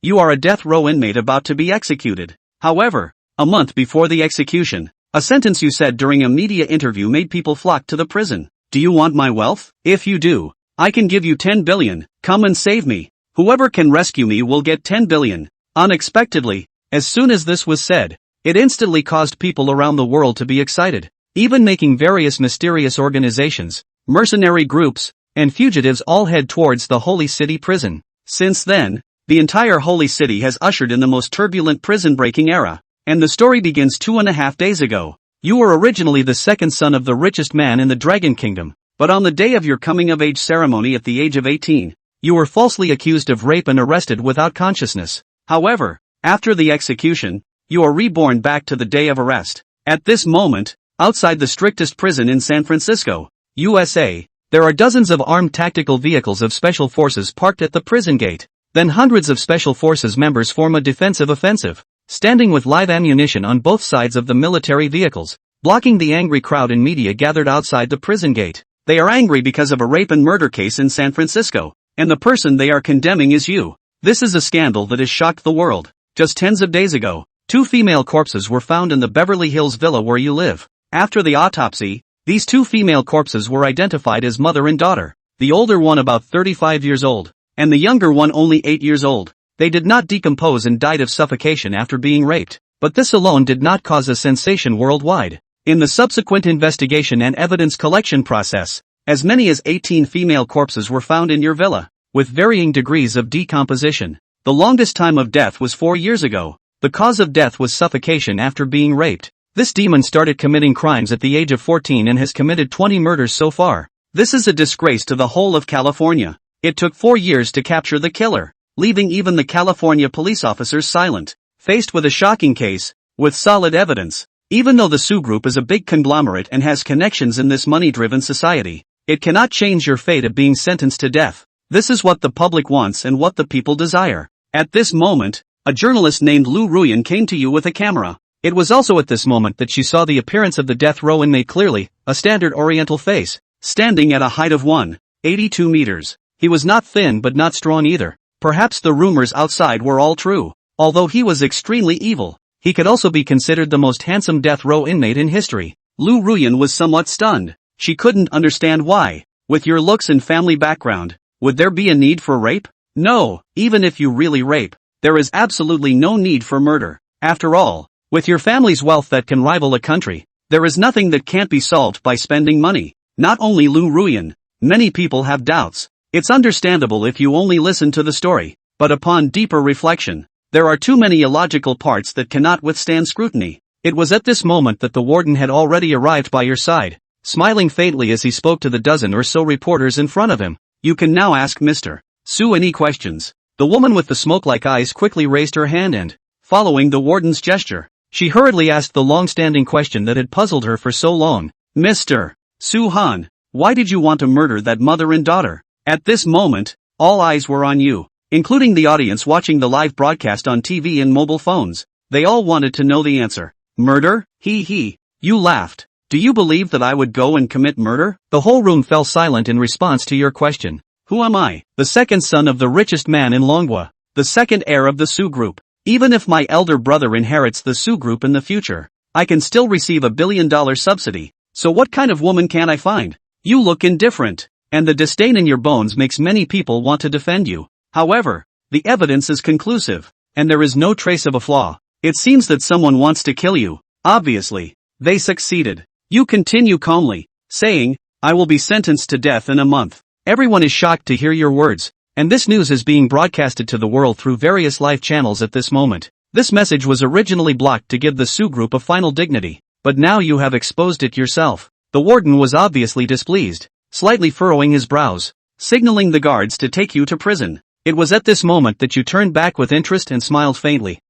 You are a death row inmate about to be executed. However, a month before the execution, a sentence you said during a media interview made people flock to the prison. Do you want my wealth? If you do, I can give you 10 billion, come and save me. Whoever can rescue me will get 10 billion. Unexpectedly, as soon as this was said, it instantly caused people around the world to be excited, even making various mysterious organizations, mercenary groups, and fugitives all head towards the Holy City prison. Since then, the entire Holy City has ushered in the most turbulent prison-breaking era, and the story begins 2.5 days ago. You were originally the second son of the richest man in the Dragon Kingdom, but on the day of your coming-of-age ceremony at the age of 18, you were falsely accused of rape and arrested without consciousness. However, after the execution, you are reborn back to the day of arrest. At this moment, outside the strictest prison in San Francisco, USA, there are dozens of armed tactical vehicles of special forces parked at the prison gate. Then hundreds of special forces members form a defensive offensive, standing with live ammunition on both sides of the military vehicles, blocking the angry crowd and media gathered outside the prison gate. They are angry because of a rape and murder case in San Francisco, and the person they are condemning is you. This is a scandal that has shocked the world. Just tens of days ago, 2 female corpses were found in the Beverly Hills villa where you live. After the autopsy, these 2 female corpses were identified as mother and daughter, the older one about 35 years old, and the younger one only 8 years old. They did not decompose and died of suffocation after being raped, but this alone did not cause a sensation worldwide. In the subsequent investigation and evidence collection process, as many as 18 female corpses were found in your villa, with varying degrees of decomposition. The longest time of death was 4 years ago. The cause of death was suffocation after being raped. This demon started committing crimes at the age of 14 and has committed 20 murders so far. This is a disgrace to the whole of California. It took 4 years to capture the killer, leaving even the California police officers silent, faced with a shocking case, with solid evidence. Even though the Sioux Group is a big conglomerate and has connections in this money-driven society, it cannot change your fate of being sentenced to death. This is what the public wants and what the people desire. At this moment, a journalist named Lou Ruyan came to you with a camera. It was also at this moment that she saw the appearance of the death row inmate clearly, a standard oriental face, standing at a height of 1.82 meters. He was not thin but not strong either. Perhaps the rumors outside were all true. Although he was extremely evil, he could also be considered the most handsome death row inmate in history. Lou Ruyan was somewhat stunned. She couldn't understand why. With your looks and family background, would there be a need for rape? No, even if you really rape, there is absolutely no need for murder. After all, with your family's wealth that can rival a country, there is nothing that can't be solved by spending money. Not only Lou Ruyan, many people have doubts. It's understandable if you only listen to the story, but upon deeper reflection, there are too many illogical parts that cannot withstand scrutiny. It was at this moment that the warden had already arrived by your side, smiling faintly as he spoke to the dozen or so reporters in front of him. You can now ask Mr. Sue any questions. The woman with the smoke-like eyes quickly raised her hand and, following the warden's gesture, she hurriedly asked the long-standing question that had puzzled her for so long. Mr. Sue Han, why did you want to murder that mother and daughter? At this moment, all eyes were on you, including the audience watching the live broadcast on TV and mobile phones. They all wanted to know the answer. Murder? He. You laughed. Do you believe that I would go and commit murder? The whole room fell silent in response to your question. Who am I? The second son of the richest man in Longwa, the second heir of the Sioux Group. Even if my elder brother inherits the Sioux Group in the future, I can still receive $1 billion subsidy. So what kind of woman can I find? You look indifferent, and the disdain in your bones makes many people want to defend you. However, the evidence is conclusive, and there is no trace of a flaw. It seems that someone wants to kill you. Obviously, they succeeded. You continue calmly, saying, I will be sentenced to death in a month. Everyone is shocked to hear your words, and this news is being broadcasted to the world through various live channels at this moment. This message was originally blocked to give the Sioux Group a final dignity, but now you have exposed it yourself. The warden was obviously displeased, slightly furrowing his brows, signaling the guards to take you to prison. It was at this moment that you turned back with interest and smiled faintly.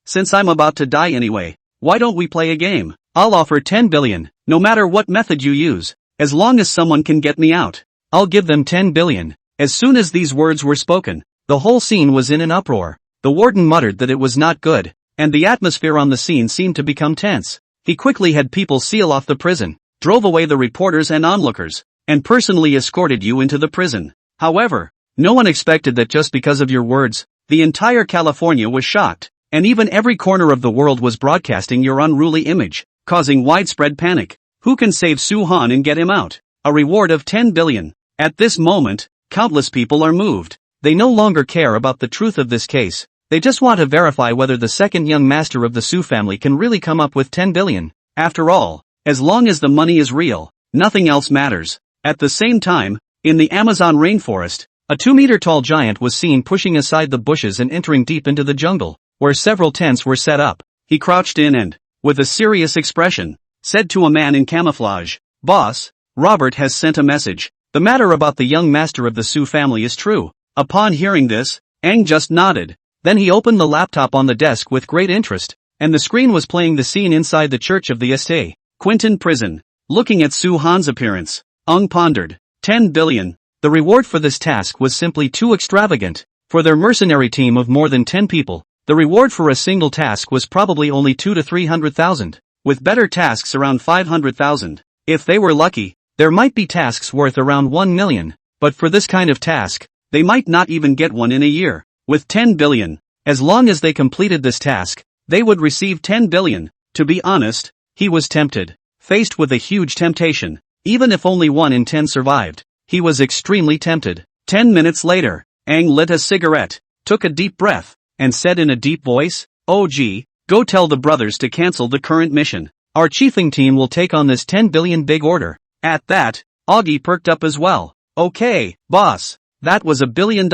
Since I'm about to die anyway, why don't we play a game? I'll offer 10 billion, no matter what method you use, as long as someone can get me out. I'll give them 10 billion. As soon as these words were spoken, the whole scene was in an uproar. The warden muttered that it was not good, and the atmosphere on the scene seemed to become tense. He quickly had people seal off the prison, drove away the reporters and onlookers, and personally escorted you into the prison. However, no one expected that just because of your words, The entire California was shocked, and even every corner of the world was broadcasting your unruly image, causing widespread panic. Who can save Su-han and get him out? A reward of 10 billion. At this moment, countless people are moved. They no longer care about the truth of this case. They just want to verify whether the second young master of the Su family can really come up with 10 billion. After all, as long as the money is real, nothing else matters. At the same time, in the Amazon rainforest, a 2-meter-tall giant was seen pushing aside the bushes and entering deep into the jungle, where several tents were set up. He crouched in and, with a serious expression, said to a man in camouflage, "Boss, Robert has sent a message. The matter about the young master of the Su family is true." Upon hearing this, Aang just nodded. Then he opened the laptop on the desk with great interest, and the screen was playing the scene inside the Church of the St. Quentin prison. Looking at Su-han's appearance, Aang pondered. 10 billion. The reward for this task was simply too extravagant. For their mercenary team of more than 10 people, the reward for a single task was probably only 2 to 300,000. With better tasks around 500,000. If they were lucky, there might be tasks worth around 1 million. But for this kind of task, they might not even get one in a year. With 10 billion, as long as they completed this task, they would receive 10 billion. To be honest, he was tempted. Faced with a huge temptation, even if only 1 in 10 survived, he was extremely tempted. 10 minutes later, Aang lit a cigarette, took a deep breath, and said in a deep voice, "Oh gee, go tell the brothers to cancel the current mission. Our chiefing team will take on this 10 billion big order." At that, Augie perked up as well. "Okay, boss, that was $1 billion.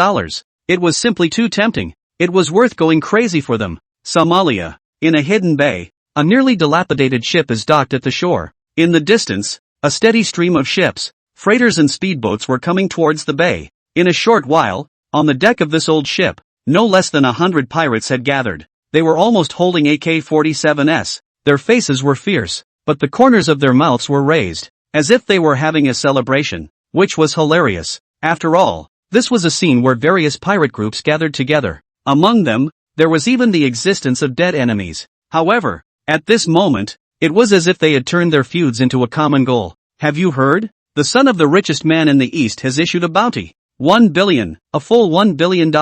It was simply too tempting. It was worth going crazy for them." Somalia. In a hidden bay, a nearly dilapidated ship is docked at the shore. In the distance, a steady stream of ships, freighters and speedboats were coming towards the bay. In a short while, on the deck of this old ship, no less than 100 pirates had gathered. They were almost holding AK-47s. Their faces were fierce, but the corners of their mouths were raised, as if they were having a celebration, which was hilarious. After all, this was a scene where various pirate groups gathered together. Among them, there was even the existence of dead enemies. However, at this moment, it was as if they had turned their feuds into a common goal. "Have you heard? The son of the richest man in the East has issued a bounty. 1 billion, a full $1 billion.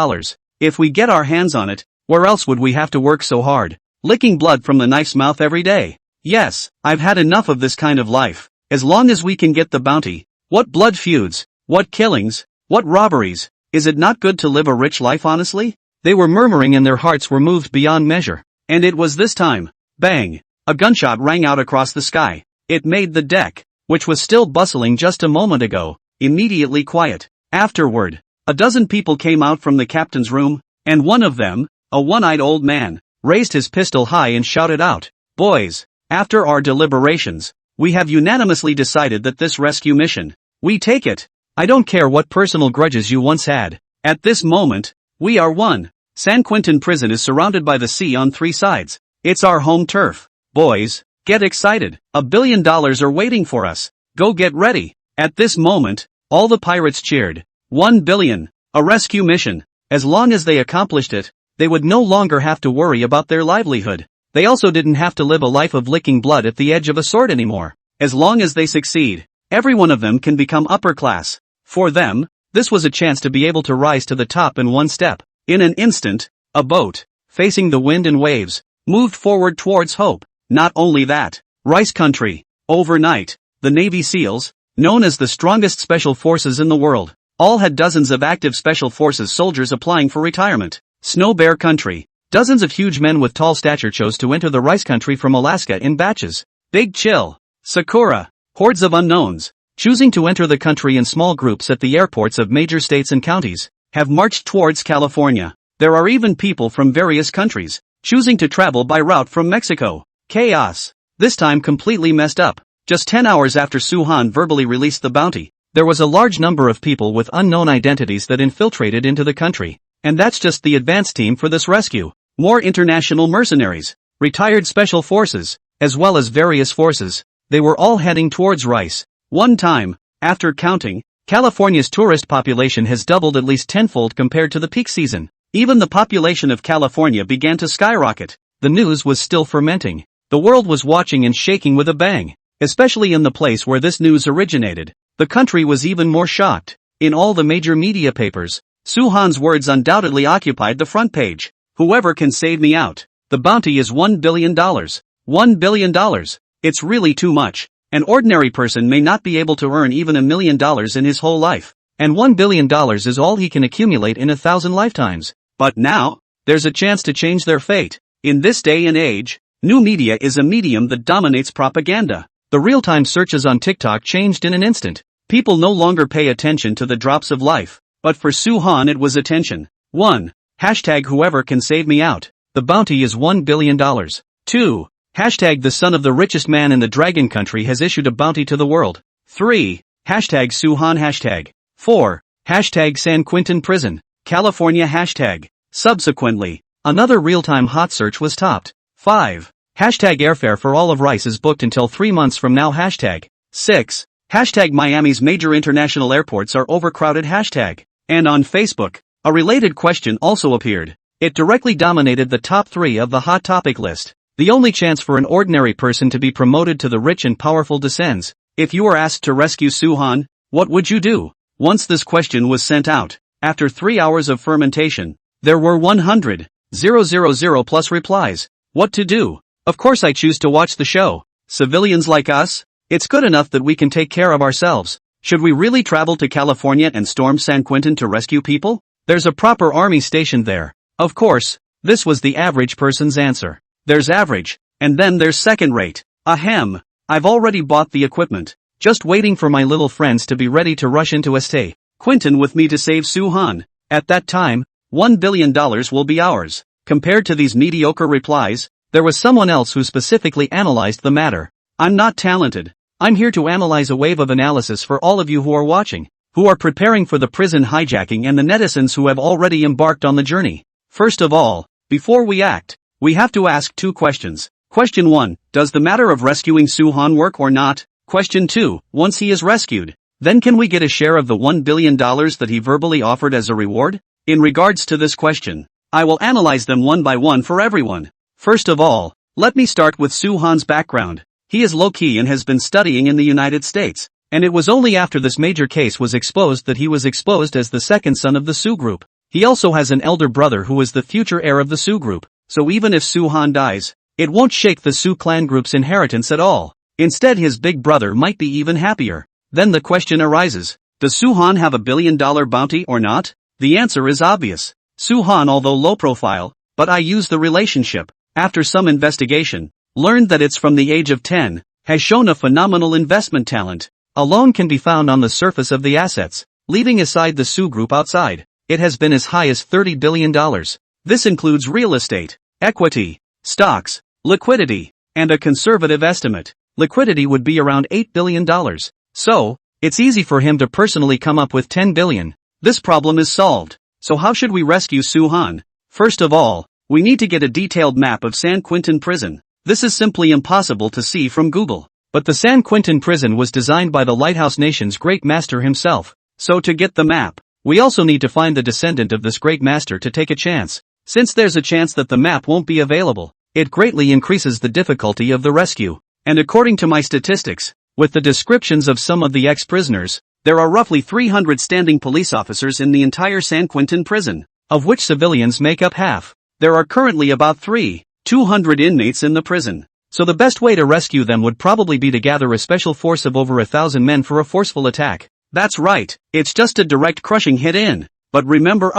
If we get our hands on it, where else would we have to work so hard? Licking blood from the knife's mouth every day. Yes, I've had enough of this kind of life. As long as we can get the bounty. What blood feuds, what killings, what robberies. Is it not good to live a rich life honestly?" They were murmuring and their hearts were moved beyond measure. And it was this time. Bang! A gunshot rang out across the sky. It made the deck, which was still bustling just a moment ago, immediately quiet. Afterward, a dozen people came out from the captain's room, and one of them, a one-eyed old man, raised his pistol high and shouted out, "Boys, after our deliberations, we have unanimously decided that this rescue mission, we take it. I don't care what personal grudges you once had. At this moment, we are one. San Quentin prison is surrounded by the sea on 3 sides. It's our home turf. Boys, get excited. $1 billion are waiting for us. Go get ready." At this moment, all the pirates cheered. 1 billion. A rescue mission. As long as they accomplished it, they would no longer have to worry about their livelihood. They also didn't have to live a life of licking blood at the edge of a sword anymore. As long as they succeed, every one of them can become upper class. For them, this was a chance to be able to rise to the top in one step. In an instant, a boat, facing the wind and waves, moved forward towards hope. Not only that, Rice Country. Overnight, the Navy SEALs, known as the strongest special forces in the world, all had dozens of active special forces soldiers applying for retirement. Snow Bear Country. Dozens of huge men with tall stature chose to enter the Rice Country from Alaska in batches. Big Chill. Sakura. Hordes of unknowns, choosing to enter the country in small groups at the airports of major states and counties, have marched towards California. There are even people from various countries, choosing to travel by route from Mexico. Chaos. This time completely messed up. Just 10 hours after Su-han verbally released the bounty, there was a large number of people with unknown identities that infiltrated into the country. And that's just the advance team for this rescue. More international mercenaries, retired special forces, as well as various forces. They were all heading towards Rice. One time, after counting, California's tourist population has doubled at least tenfold compared to the peak season. Even the population of California began to skyrocket. The news was still fermenting. The world was watching and shaking with a bang. Especially in the place where this news originated. The country was even more shocked. In all the major media papers, Suhan's words undoubtedly occupied the front page. Whoever can save me out. The bounty is $1 billion. $1 billion. It's really too much. An ordinary person may not be able to earn even $1 million in his whole life. And $1 billion is all he can accumulate in 1,000 lifetimes. But now, there's a chance to change their fate. In this day and age, new media is a medium that dominates propaganda. The real-time searches on TikTok changed in an instant. People no longer pay attention to the drops of life. But for Suhan it was attention. 1. Hashtag whoever can save me out. The bounty is $1 billion. 2. Hashtag the son of the richest man in the dragon country has issued a bounty to the world. 3. Hashtag Suhan hashtag. 4. Hashtag San Quentin prison, California hashtag. Subsequently, another real-time hot search was topped. 5. Hashtag airfare for all of Rice is booked until 3 months from now hashtag. 6. Hashtag Miami's major international airports are overcrowded hashtag. And on Facebook, a related question also appeared. It directly dominated the top 3 of the hot topic list. The only chance for an ordinary person to be promoted to the rich and powerful descends. If you were asked to rescue Suhan, what would you do? Once this question was sent out, after 3 hours of fermentation, there were 100,000 plus replies. What to do? Of course I choose to watch the show. Civilians like us? It's good enough that we can take care of ourselves. Should we really travel to California and storm San Quentin to rescue people? There's a proper army stationed there. Of course, this was the average person's answer. There's average, and then there's second rate. Ahem. I've already bought the equipment. Just waiting for my little friends to be ready to rush into San Quentin with me to save Suhan. At that time, $1 billion will be ours. Compared to these mediocre replies, there was someone else who specifically analyzed the matter. I'm not talented. I'm here to analyze a wave of analysis for all of you who are watching, who are preparing for the prison hijacking and the netizens who have already embarked on the journey. First of all, before we act, we have to ask 2 questions. Question 1, does the matter of rescuing Suhan work or not? Question 2, once he is rescued, then can we get a share of the $1 billion that he verbally offered as a reward? In regards to this question, I will analyze them one by one for everyone. First of all, let me start with Suhan's background. He is low-key and has been studying in the United States, and it was only after this major case was exposed that he was exposed as the second son of the Su group. He also has an elder brother who is the future heir of the Su group, so even if Suhan dies, it won't shake the Su clan group's inheritance at all. Instead his big brother might be even happier. Then the question arises, does Suhan have a $1 billion bounty or not? The answer is obvious. Suhan, although low profile, but I use the relationship, after some investigation, learned that it's from the age of 10, has shown a phenomenal investment talent. A loan can be found on the surface of the assets, leaving aside the Su group outside. It has been as high as $30 billion. This includes real estate, equity, stocks, liquidity, and a conservative estimate. Liquidity would be around $8 billion. So, it's easy for him to personally come up with $10 billion. This problem is solved. So how should we rescue Suhan? First of all, we need to get a detailed map of San Quentin prison. This is simply impossible to see from Google. But the San Quentin prison was designed by the Lighthouse Nation's great master himself. So to get the map, we also need to find the descendant of this great master to take a chance. Since there's a chance that the map won't be available, it greatly increases the difficulty of the rescue. And according to my statistics, with the descriptions of some of the ex-prisoners, there are roughly 300 standing police officers in the entire San Quentin prison, of which civilians make up half. There are currently about 200 inmates in the prison. So the best way to rescue them would probably be to gather a special force of over 1,000 men for a forceful attack. That's right, it's just a direct crushing hit in. But remember,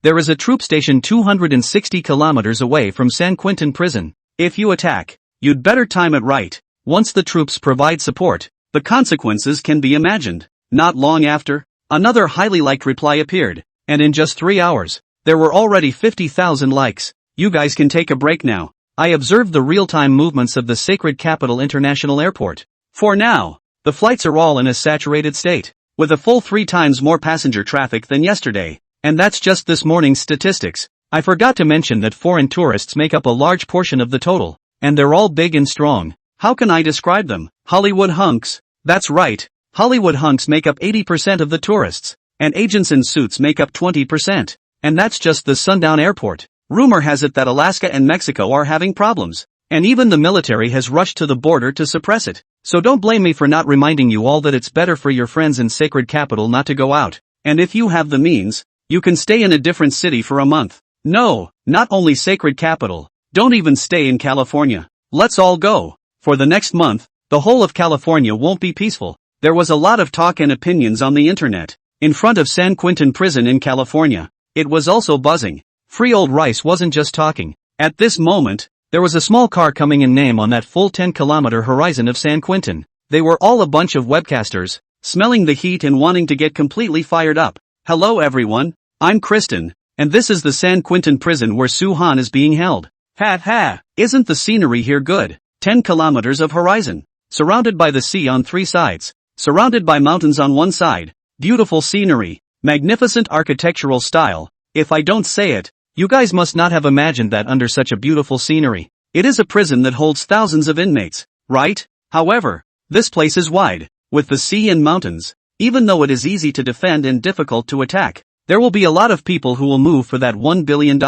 there is a troop station 260 kilometers away from San Quentin prison. If you attack, you'd better time it right. Once the troops provide support, the consequences can be imagined. Not long after, another highly liked reply appeared, and in just 3 hours, there were already 50,000 likes. You guys can take a break now. I observed the real-time movements of the Sacred Capital International Airport. For now, the flights are all in a saturated state, with a full 3 times more passenger traffic than yesterday. And that's just this morning's statistics. I forgot to mention that foreign tourists make up a large portion of the total, and they're all big and strong. How can I describe them? Hollywood hunks. That's right, Hollywood hunks make up 80% of the tourists, and agents in suits make up 20%. And that's just the Sundown Airport. Rumor has it that Alaska and Mexico are having problems, and even the military has rushed to the border to suppress it. So don't blame me for not reminding you all that it's better for your friends in Sacred Capital not to go out. And if you have the means, You can stay in a different city for a month. No, not only sacred capital. Don't even stay in California. Let's all go. For the next month, the whole of California won't be peaceful. There was a lot of talk and opinions on the internet. In front of San Quentin prison in California. It was also buzzing. Free old Rice wasn't just talking. At this moment, there was a small car coming in name on that full 10-kilometer horizon of San Quentin. They were all a bunch of webcasters, smelling the heat and wanting to get completely fired up. Hello everyone, I'm Kristen, and this is the San Quentin prison where Soo-han is being held. Ha, isn't the scenery here good? 10 kilometers of horizon. Surrounded by the sea on 3 sides. Surrounded by mountains on 1 side. Beautiful scenery. Magnificent architectural style. If I don't say it, you guys must not have imagined that under such a beautiful scenery. It is a prison that holds thousands of inmates, right? However, this place is wide, with the sea and mountains. Even though it is easy to defend and difficult to attack, there will be a lot of people who will move for that $1 billion,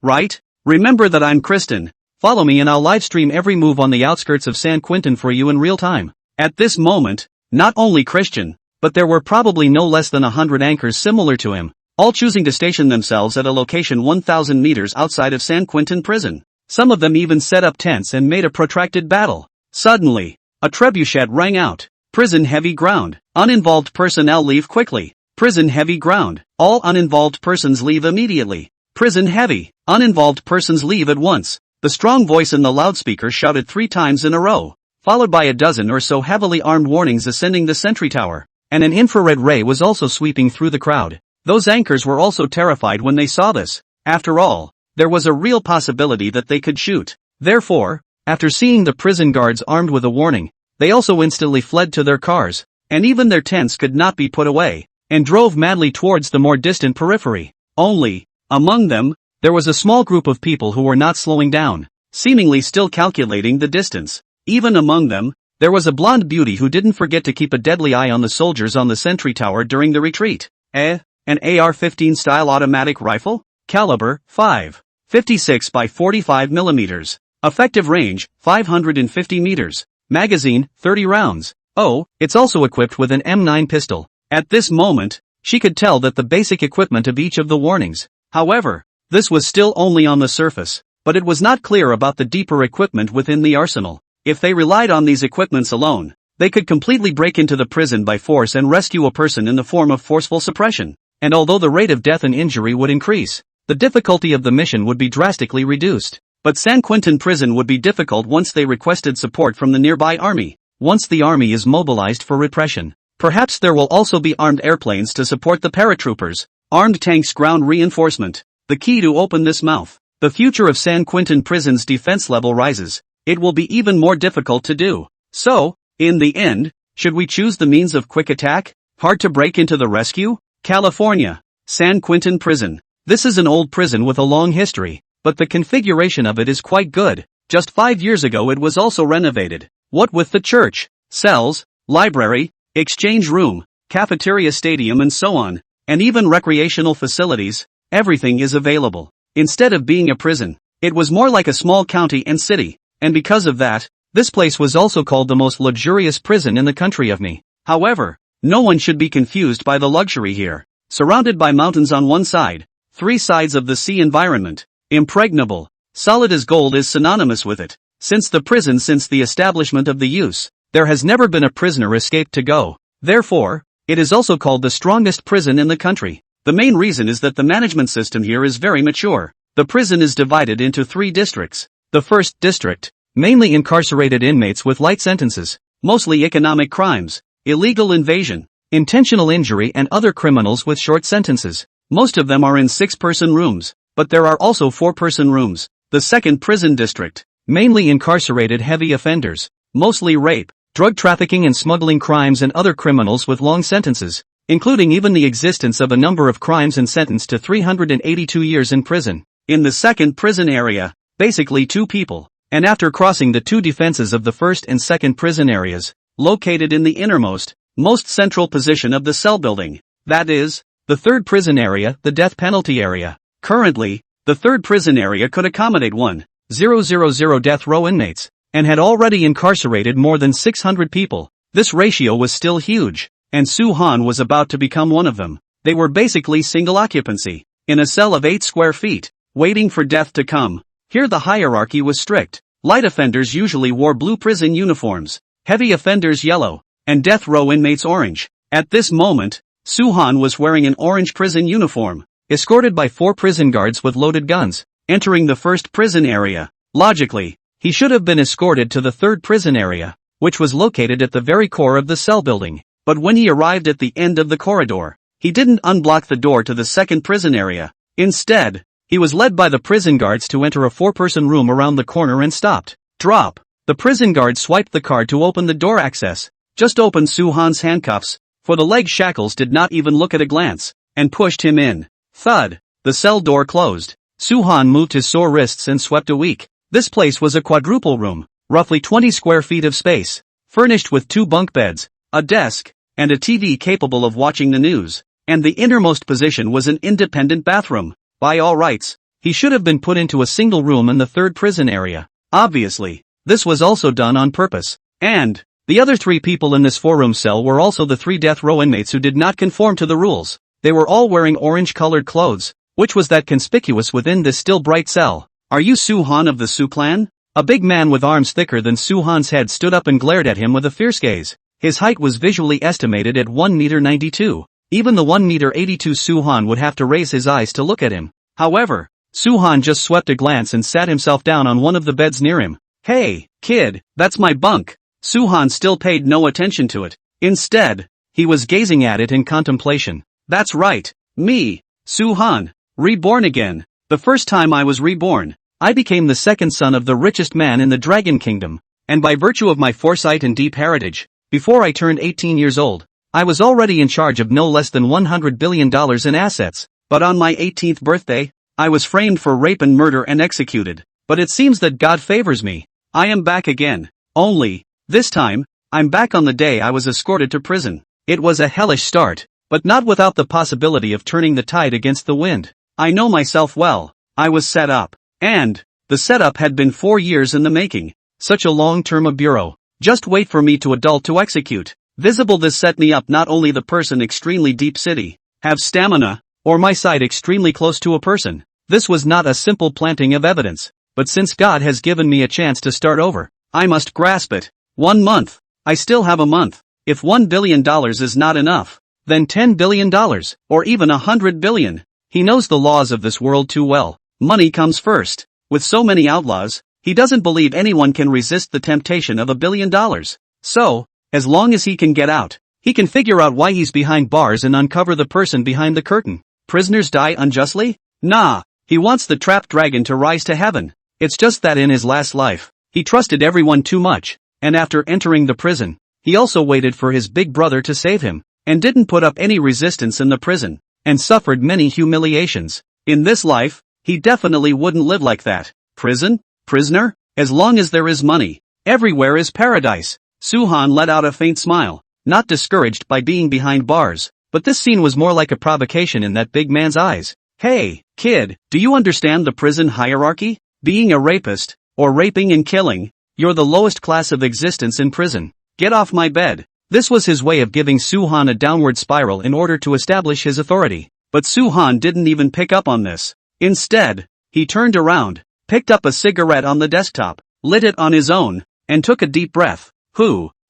right? Remember that I'm Kristen. Follow me and I'll livestream every move on the outskirts of San Quentin for you in real time. At this moment, not only Christian, but there were probably no less than 100 anchors similar to him, all choosing to station themselves at a location 1,000 meters outside of San Quentin prison. Some of them even set up tents and made a protracted battle. Suddenly, a trebuchet rang out. Prison heavy ground. Uninvolved personnel leave quickly. Prison heavy ground. All uninvolved persons leave immediately. Prison heavy. Uninvolved persons leave at once. The strong voice in the loudspeaker shouted 3 times in a row, followed by a dozen or so heavily armed warnings ascending the sentry tower. And an infrared ray was also sweeping through the crowd. Those anchors were also terrified when they saw this. After all, there was a real possibility that they could shoot. Therefore, after seeing the prison guards armed with a warning, they also instantly fled to their cars, and even their tents could not be put away, and drove madly towards the more distant periphery. Only, among them, there was a small group of people who were not slowing down, seemingly still calculating the distance. Even among them, there was a blonde beauty who didn't forget to keep a deadly eye on the soldiers on the sentry tower during the retreat. An AR-15 style automatic rifle? Caliber, 5.56 by 45 millimeters. Effective range, 550 meters. Magazine, 30 rounds. Oh, it's also equipped with an M9 pistol. At this moment, she could tell that the basic equipment of each of the warnings. However, this was still only on the surface, but it was not clear about the deeper equipment within the arsenal. If they relied on these equipments alone, they could completely break into the prison by force and rescue a person in the form of forceful suppression. And although the rate of death and injury would increase, the difficulty of the mission would be drastically reduced. But San Quentin prison would be difficult once they requested support from the nearby army. Once the army is mobilized for repression, perhaps there will also be armed airplanes to support the paratroopers. Armed tanks, ground reinforcement. The key to open this mouth. The future of San Quentin prison's defense level rises. It will be even more difficult to do. So, in the end, should we choose the means of quick attack? Hard to break into the rescue? California. San Quentin prison. This is an old prison with a long history, but the configuration of it is quite good. Just 5 years ago it was also renovated. What with the church, cells, library, exchange room, cafeteria, stadium and so on, and even recreational facilities, everything is available. Instead of being a prison, it was more like a small county and city, and because of that, this place was also called the most luxurious prison in the country of me. However, no one should be confused by the luxury here. Surrounded by mountains on 1 side, 3 sides of the sea environment, impregnable, solid as gold is synonymous with it. Since the establishment of the use, there has never been a prisoner escaped to go. Therefore, it is also called the strongest prison in the country. The main reason is that the management system here is very mature. The prison is divided into 3 districts. The first district, mainly incarcerated inmates with light sentences, mostly economic crimes, illegal invasion, intentional injury and other criminals with short sentences. Most of them are in 6-person rooms, but there are also 4-person rooms. The second prison district, mainly incarcerated heavy offenders, mostly rape, drug trafficking and smuggling crimes and other criminals with long sentences, including even the existence of a number of crimes and sentenced to 382 years in prison. In the second prison area, basically 2 people, and after crossing the 2 defenses of the first and second prison areas, located in the innermost, most central position of the cell building, that is, the third prison area, the death penalty area. Currently, the third prison area could accommodate 1,000 death row inmates, and had already incarcerated more than 600 people. This ratio was still huge, and Soo-han was about to become one of them. They were basically single occupancy, in a cell of 8 square feet, waiting for death to come. Here the hierarchy was strict. Light offenders usually wore blue prison uniforms, heavy offenders yellow, and death row inmates orange. At this moment, Suhan was wearing an orange prison uniform, escorted by 4 prison guards with loaded guns, entering the first prison area. Logically, he should have been escorted to the third prison area, which was located at the very core of the cell building. But when he arrived at the end of the corridor, he didn't unblock the door to the second prison area. Instead, he was led by the prison guards to enter a 4-person room around the corner and stopped. Drop. The prison guard swiped the card to open the door access, just opened Suhan's handcuffs, for the leg shackles did not even look at a glance, and pushed him in. Thud. The cell door closed. Suhan moved his sore wrists and swept a week. This place was a quadruple room, roughly 20 square feet of space, furnished with 2 bunk beds, a desk, and a TV capable of watching the news. And the innermost position was an independent bathroom. By all rights, he should have been put into a single room in the third prison area. Obviously, this was also done on purpose. And the other 3 people in this 4-room cell were also the 3 death row inmates who did not conform to the rules. They were all wearing orange-colored clothes, which was that conspicuous within this still bright cell. Are you Suhan of the Su clan? A big man with arms thicker than Suhan's head stood up and glared at him with a fierce gaze. His height was visually estimated at 1.92 meters. Even the 1.82 meters Suhan would have to raise his eyes to look at him. However, Suhan just swept a glance and sat himself down on one of the beds near him. Hey, kid, that's my bunk. Suhan still paid no attention to it. Instead, he was gazing at it in contemplation. That's right, me, Suhan, reborn again. The first time I was reborn, I became the second son of the richest man in the Dragon Kingdom, and by virtue of my foresight and deep heritage, before I turned 18 years old, I was already in charge of no less than $100 billion in assets. But on my 18th birthday, I was framed for rape and murder and executed. But it seems that God favors me. I am back again. Only, this time, I'm back on the day I was escorted to prison. It was a hellish start, but not without the possibility of turning the tide against the wind. I know myself well. I was set up. And the setup had been 4 years in the making. Such a long term of bureau. Just wait for me to adult to execute. Visible this set me up not only the person extremely deep city, have stamina, or my side extremely close to a person. This was not a simple planting of evidence, but since God has given me a chance to start over, I must grasp it. 1 month. I still have a month. If $1 billion is not enough, then $10 billion, or even $100 billion. He knows the laws of this world too well. Money comes first. With so many outlaws, he doesn't believe anyone can resist the temptation of $1 billion. So, as long as he can get out, he can figure out why he's behind bars and uncover the person behind the curtain. Prisoners die unjustly? Nah, he wants the trapped dragon to rise to heaven. It's just that in his last life, he trusted everyone too much, and after entering the prison, he also waited for his big brother to save him, and didn't put up any resistance in the prison, and suffered many humiliations. In this life, he definitely wouldn't live like that. Prison? Prisoner? As long as there is money, everywhere is paradise. Suhan let out a faint smile, not discouraged by being behind bars, but this scene was more like a provocation in that big man's eyes. Hey, kid, do you understand the prison hierarchy? Being a rapist, or raping and killing, you're the lowest class of existence in prison. Get off my bed. This was his way of giving Suhan a downward spiral in order to establish his authority. But Suhan didn't even pick up on this. Instead, he turned around, picked up a cigarette on the desktop, lit it on his own, and took a deep breath.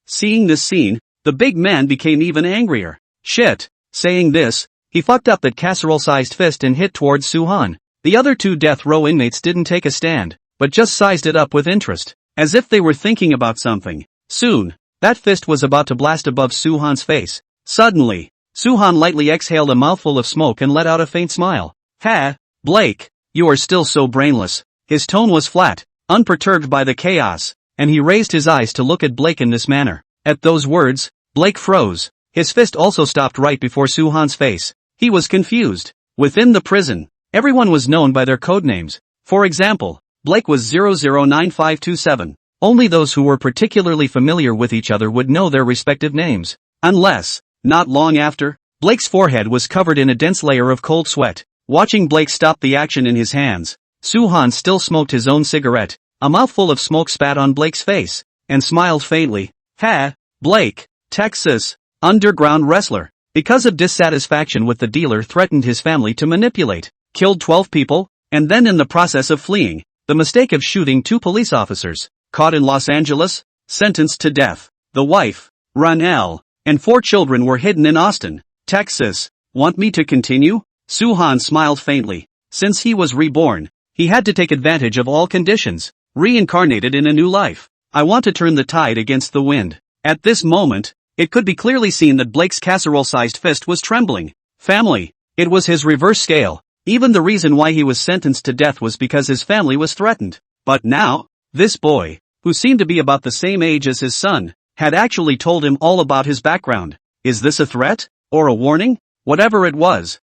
Seeing this scene, the big man became even angrier. Shit. Saying this, he fucked up that casserole-sized fist and hit towards Suhan. The other 2 death row inmates didn't take a stand, but just sized it up with interest, as if they were thinking about something. Soon, that fist was about to blast above Suhan's face. Suddenly, Suhan lightly exhaled a mouthful of smoke and let out a faint smile. Ha, Blake, you are still so brainless. His tone was flat, unperturbed by the chaos, and he raised his eyes to look at Blake in this manner. At those words, Blake froze. His fist also stopped right before Suhan's face. He was confused. Within the prison, everyone was known by their code names. For example, Blake was 009527. Only those who were particularly familiar with each other would know their respective names. Unless, not long after, Blake's forehead was covered in a dense layer of cold sweat. Watching Blake stop the action in his hands, Suhan still smoked his own cigarette. A mouthful of smoke spat on Blake's face, and smiled faintly. Ha, Blake, Texas, underground wrestler. because of dissatisfaction with the dealer, threatened his family to manipulate, killed 12 people, and then in the process of fleeing, the mistake of shooting 2 police officers, caught in Los Angeles, sentenced to death. The wife, Ranel, and 4 children were hidden in Austin, Texas. Want me to continue? Soo-han smiled faintly. Since he was reborn, he had to take advantage of all conditions, reincarnated in a new life. I want to turn the tide against the wind. At this moment, it could be clearly seen that Blake's casserole-sized fist was trembling. Family. It was his reverse scale. Even the reason why he was sentenced to death was because his family was threatened. But now, this boy, who seemed to be about the same age as his son, had actually told him all about his background. Is this a threat? Or a warning? Whatever it was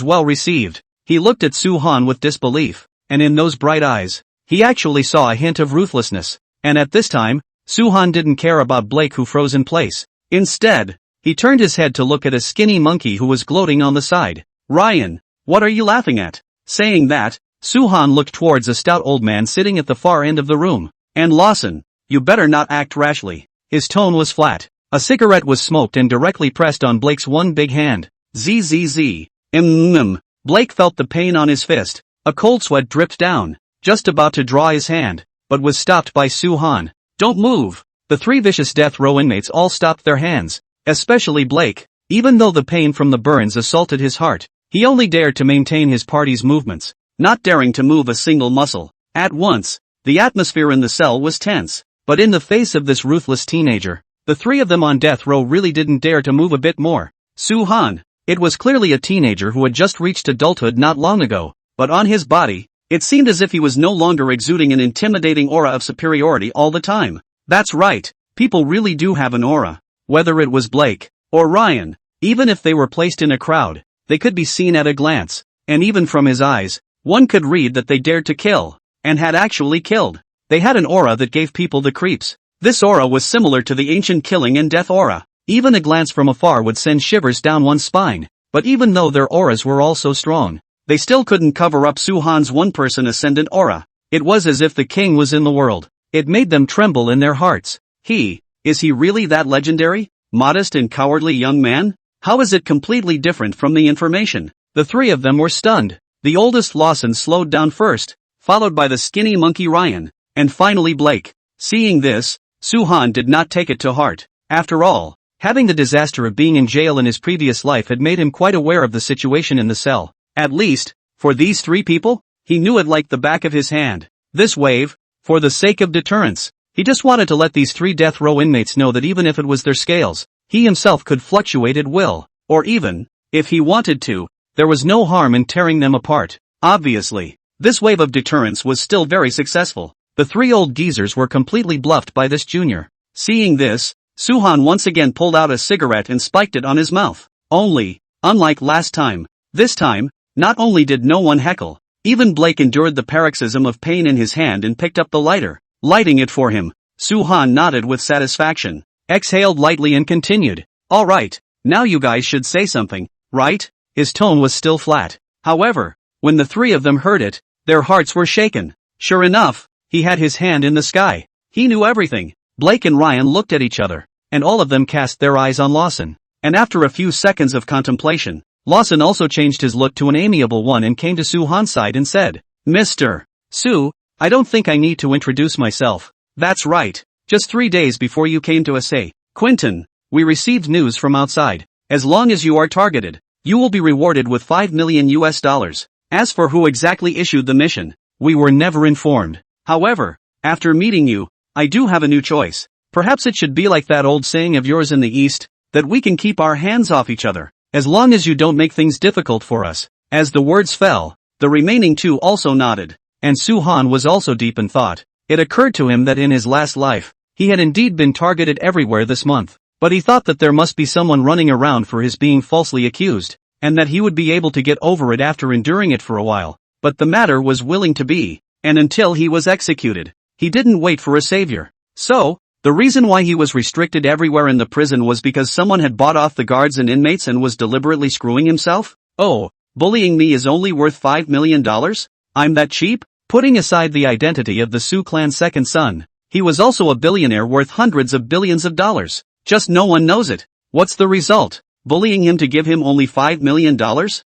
well received. He looked at Soo-han with disbelief, and in those bright eyes, he actually saw a hint of ruthlessness. And at this time, Soo-han didn't care about Blake, who froze in place. Instead, he turned his head to look at a skinny monkey who was gloating on the side. Ryan, what are you laughing at? Saying that, Soo-han looked towards a stout old man sitting at the far end of the room. And Lawson, you better not act rashly. His tone was flat. A cigarette was smoked and directly pressed on Blake's one big hand. Zzz. Blake felt the pain on his fist. A cold sweat dripped down, just about to draw his hand, but was stopped by Soo-han. Don't move. The 3 vicious death row inmates all stopped their hands, especially Blake. Even though the pain from the burns assaulted his heart, he only dared to maintain his party's movements, not daring to move a single muscle. At once, the atmosphere in the cell was tense, but in the face of this ruthless teenager, the 3 of them on death row really didn't dare to move a bit more. Soo-han. It was clearly a teenager who had just reached adulthood not long ago, but on his body, it seemed as if he was no longer exuding an intimidating aura of superiority all the time. That's right, people really do have an aura. Whether it was Blake, or Ryan, even if they were placed in a crowd, they could be seen at a glance, and even from his eyes, one could read that they dared to kill, and had actually killed. They had an aura that gave people the creeps. This aura was similar to the ancient killing and death aura. Even a glance from afar would send shivers down one's spine. But even though their auras were all so strong, they still couldn't cover up Soo-han's one-person ascendant aura. It was as if the king was in the world. It made them tremble in their hearts. Is he really that legendary, modest and cowardly young man? How is it completely different from the information? The 3 of them were stunned. The oldest Lawson slowed down first, followed by the skinny monkey Ryan, and finally Blake. Seeing this, Soo-han did not take it to heart. After all, having the disaster of being in jail in his previous life had made him quite aware of the situation in the cell. At least, for these 3 people, he knew it like the back of his hand. This wave, for the sake of deterrence, he just wanted to let these 3 death row inmates know that even if it was their scales, he himself could fluctuate at will, or even, if he wanted to, there was no harm in tearing them apart. Obviously, this wave of deterrence was still very successful. The 3 old geezers were completely bluffed by this junior. Seeing this, Soo-han once again pulled out a cigarette and spiked it on his mouth. Only, unlike last time, this time, not only did no one heckle, even Blake endured the paroxysm of pain in his hand and picked up the lighter, lighting it for him. Soo-han nodded with satisfaction, exhaled lightly and continued. All right, now you guys should say something, right? His tone was still flat. However, when the 3 of them heard it, their hearts were shaken. Sure enough, he had his hand in the sky. He knew everything. Blake and Ryan looked at each other, and all of them cast their eyes on Lawson. And after a few seconds of contemplation, Lawson also changed his look to an amiable one and came to Soo-han's side and said, Mr. Soo, I don't think I need to introduce myself. That's right. Just 3 days before you came to us, Quentin, we received news from outside. As long as you are targeted, you will be rewarded with $5 million. As for who exactly issued the mission, we were never informed. However, after meeting you, I do have a new choice. Perhaps it should be like that old saying of yours in the East, that we can keep our hands off each other, as long as you don't make things difficult for us. As the words fell, the remaining 2 also nodded, and Soo-han was also deep in thought. It occurred to him that in his last life, he had indeed been targeted everywhere this month, but he thought that there must be someone running around for his being falsely accused, and that he would be able to get over it after enduring it for a while. But the matter was willing to be, and until he was executed, he didn't wait for a savior. So, the reason why he was restricted everywhere in the prison was because someone had bought off the guards and inmates and was deliberately screwing himself? Oh, bullying me is only worth $5 million? I'm that cheap? Putting aside the identity of the Soo clan's second son, he was also a billionaire worth hundreds of billions of dollars. Just no one knows it. What's the result? bullying him to give him only $5 million?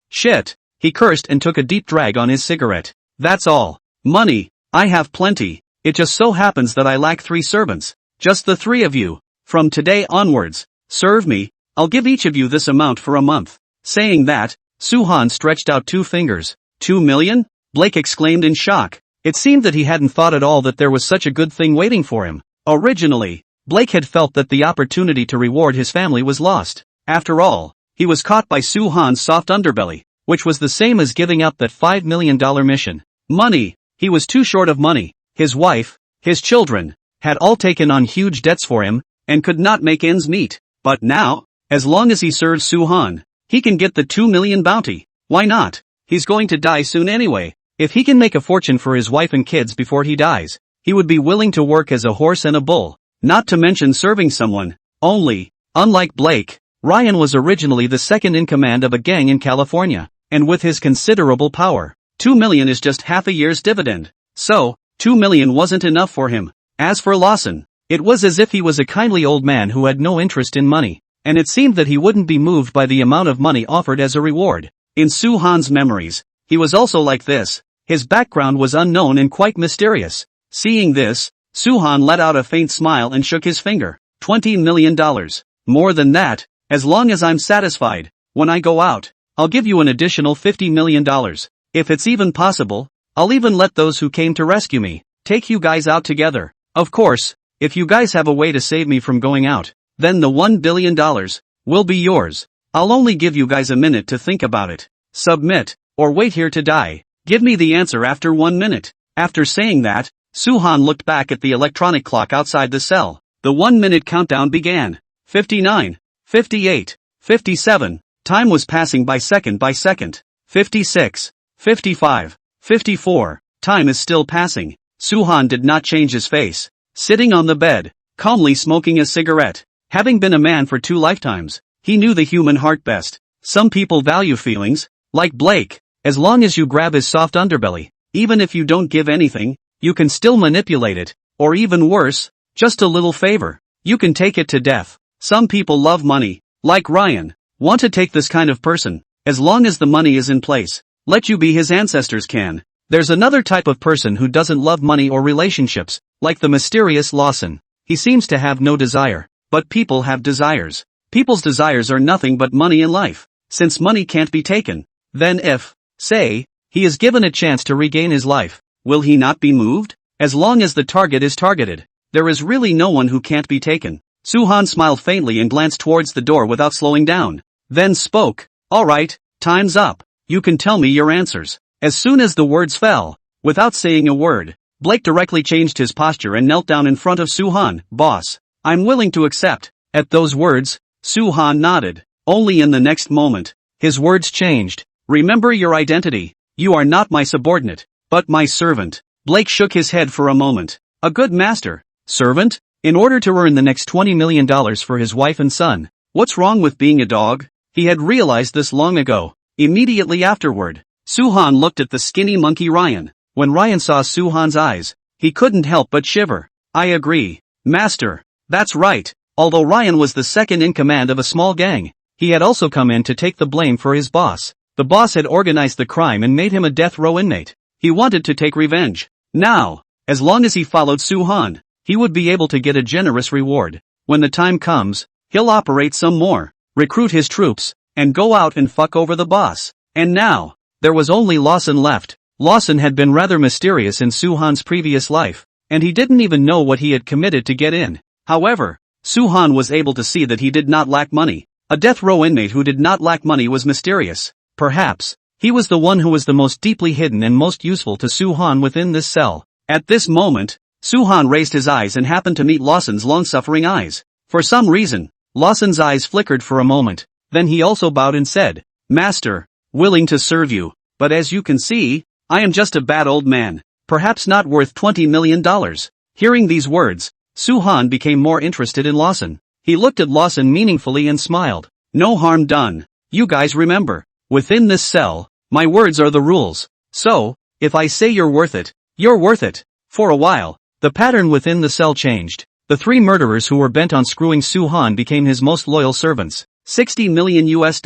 Shit. He cursed and took a deep drag on his cigarette. That's all. Money. I have plenty. It just so happens that I lack 3 servants. Just the 3 of you. From today onwards, serve me. I'll give each of you this amount for a month. Saying that, Suhan stretched out 2 fingers. 2 million? Blake exclaimed in shock. It seemed that he hadn't thought at all that there was such a good thing waiting for him. Originally, Blake had felt that the opportunity to reward his family was lost. After all, he was caught by Suhan's soft underbelly, which was the same as giving up that $5 million mission. Money. He was too short of money. His wife, his children, had all taken on huge debts for him, and could not make ends meet. But now, as long as he serves Suhan, he can get the 2 million bounty. Why not? He's going to die soon anyway. If he can make a fortune for his wife and kids before he dies, he would be willing to work as a horse and a bull, not to mention serving someone. Only, unlike Blake, Ryan was originally the second in command of a gang in California, and with his considerable power, 2 million is just half a year's dividend. So, 2 million wasn't enough for him. As for Lawson, it was as if he was a kindly old man who had no interest in money, and it seemed that he wouldn't be moved by the amount of money offered as a reward. In Suhan's memories, he was also like this. His background was unknown and quite mysterious. Seeing this, Suhan let out a faint smile and shook his finger. $20 million. More than that, as long as I'm satisfied. When I go out, I'll give you an additional $50 million. If it's even possible, I'll even let those who came to rescue me take you guys out together. Of course, if you guys have a way to save me from going out, then the $1 billion will be yours. I'll only give you guys a minute to think about it. Submit, or wait here to die. Give me the answer after 1 minute. After saying that, Suhan looked back at the electronic clock outside the cell. The 1-minute countdown began. 59, 58, 57. Time was passing by second. 56, 55, 54. Time is still passing. Suhan did not change his face. Sitting on the bed, calmly smoking a cigarette. Having been a man for 2 lifetimes, he knew the human heart best. Some people value feelings, like Blake. As long as you grab his soft underbelly, even if you don't give anything, you can still manipulate it, or even worse, just a little favor, you can take it to death. Some people love money, like Ryan, want to take this kind of person, as long as the money is in place, let you be his ancestors can. There's another type of person who doesn't love money or relationships, like the mysterious Lawson. He seems to have no desire, but people have desires. People's desires are nothing but money in life. Since money can't be taken, then if, say, he is given a chance to regain his life, will he not be moved? As long as the target is targeted, there is really no one who can't be taken. Suhan smiled faintly and glanced towards the door without slowing down. Then spoke. Alright, time's up. You can tell me your answers. As soon as the words fell, without saying a word, Blake directly changed his posture and knelt down in front of Suhan. Boss, I'm willing to accept. At those words, Suhan nodded. Only in the next moment, his words changed. Remember your identity. You are not my subordinate, but my servant. Blake shook his head for a moment. A good master. Servant? In order to earn the next $20 million for his wife and son. What's wrong with being a dog? He had realized this long ago. Immediately afterward, Suhan looked at the skinny monkey Ryan. When Ryan saw Suhan's eyes, he couldn't help but shiver. I agree, master. That's right. Although Ryan was the second in command of a small gang, he had also come in to take the blame for his boss. The boss had organized the crime and made him a death row inmate. He wanted to take revenge. Now, as long as he followed Suhan, he would be able to get a generous reward. When the time comes, he'll operate some more, recruit his troops, and go out and fuck over the boss. And now, there was only Lawson left. Lawson had been rather mysterious in Suhan's previous life, and he didn't even know what he had committed to get in. However, Suhan was able to see that he did not lack money. A death row inmate who did not lack money was mysterious. Perhaps, he was the one who was the most deeply hidden and most useful to Suhan within this cell. At this moment, Suhan raised his eyes and happened to meet Lawson's long-suffering eyes. For some reason, Lawson's eyes flickered for a moment, then he also bowed and said, Master, willing to serve you, but as you can see, I am just a bad old man, perhaps not worth $20 million. Hearing these words, Suhan became more interested in Lawson. He looked at Lawson meaningfully and smiled. No harm done. You guys remember. Within this cell, my words are the rules. So, if I say you're worth it, you're worth it. For a while, the pattern within the cell changed. The 3 murderers who were bent on screwing Suhan became his most loyal servants. $60 million US.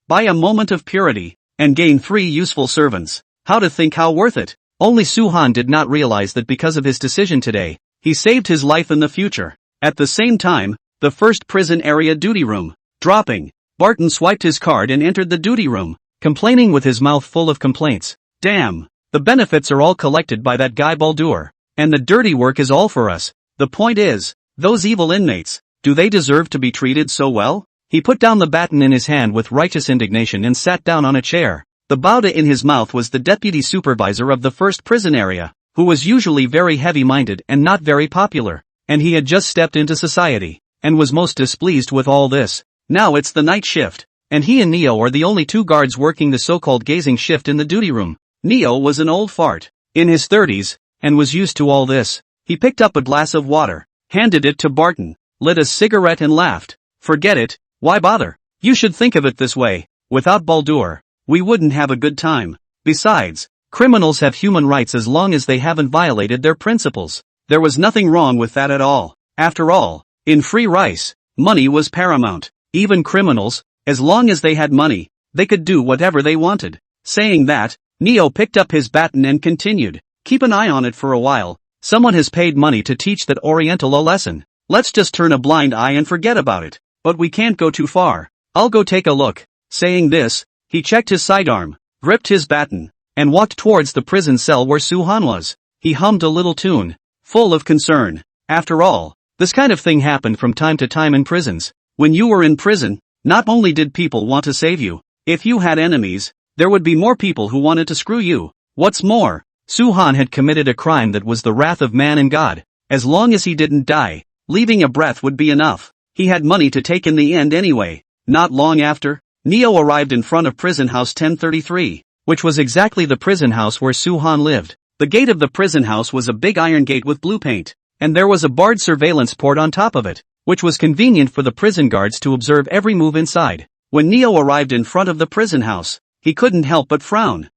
Buy a moment of purity, and gain 3 useful servants. How to think how worth it. Only Soo-han did not realize that because of his decision today, he saved his life in the future. At the same time, the first prison area duty room. Dropping. Barton swiped his card and entered the duty room, complaining with his mouth full of complaints. Damn. The benefits are all collected by that guy Baldur. And the dirty work is all for us. The point is, those evil inmates, do they deserve to be treated so well? He put down the baton in his hand with righteous indignation and sat down on a chair. The Bauda in his mouth was the deputy supervisor of the first prison area, who was usually very heavy-minded and not very popular, and he had just stepped into society, and was most displeased with all this. Now it's the night shift, and he and Neo are the only 2 guards working the so-called gazing shift in the duty room. Neo was an old fart, in his 30s, and was used to all this. He picked up a glass of water, handed it to Barton, lit a cigarette and laughed. Forget it, why bother? You should think of it this way, without Baldur, we wouldn't have a good time. Besides, criminals have human rights as long as they haven't violated their principles. There was nothing wrong with that at all. After all, in Free Rice, money was paramount. Even criminals, as long as they had money, they could do whatever they wanted. Saying that, Neo picked up his baton and continued. Keep an eye on it for a while. Someone has paid money to teach that Oriental a lesson. Let's just turn a blind eye and forget about it. But we can't go too far. I'll go take a look. Saying this, he checked his sidearm, gripped his baton, and walked towards the prison cell where Soo-han was. He hummed a little tune, full of concern. After all, this kind of thing happened from time to time in prisons. When you were in prison, not only did people want to save you, if you had enemies, there would be more people who wanted to screw you. What's more, Soo-han had committed a crime that was the wrath of man and God. As long as he didn't die, leaving a breath would be enough. He had money to take in the end anyway. Not long after, Neo arrived in front of prison house 1033, which was exactly the prison house where Soo-han lived. The gate of the prison house was a big iron gate with blue paint, and there was a barred surveillance port on top of it, which was convenient for the prison guards to observe every move inside. When Neo arrived in front of the prison house, he couldn't help but frown.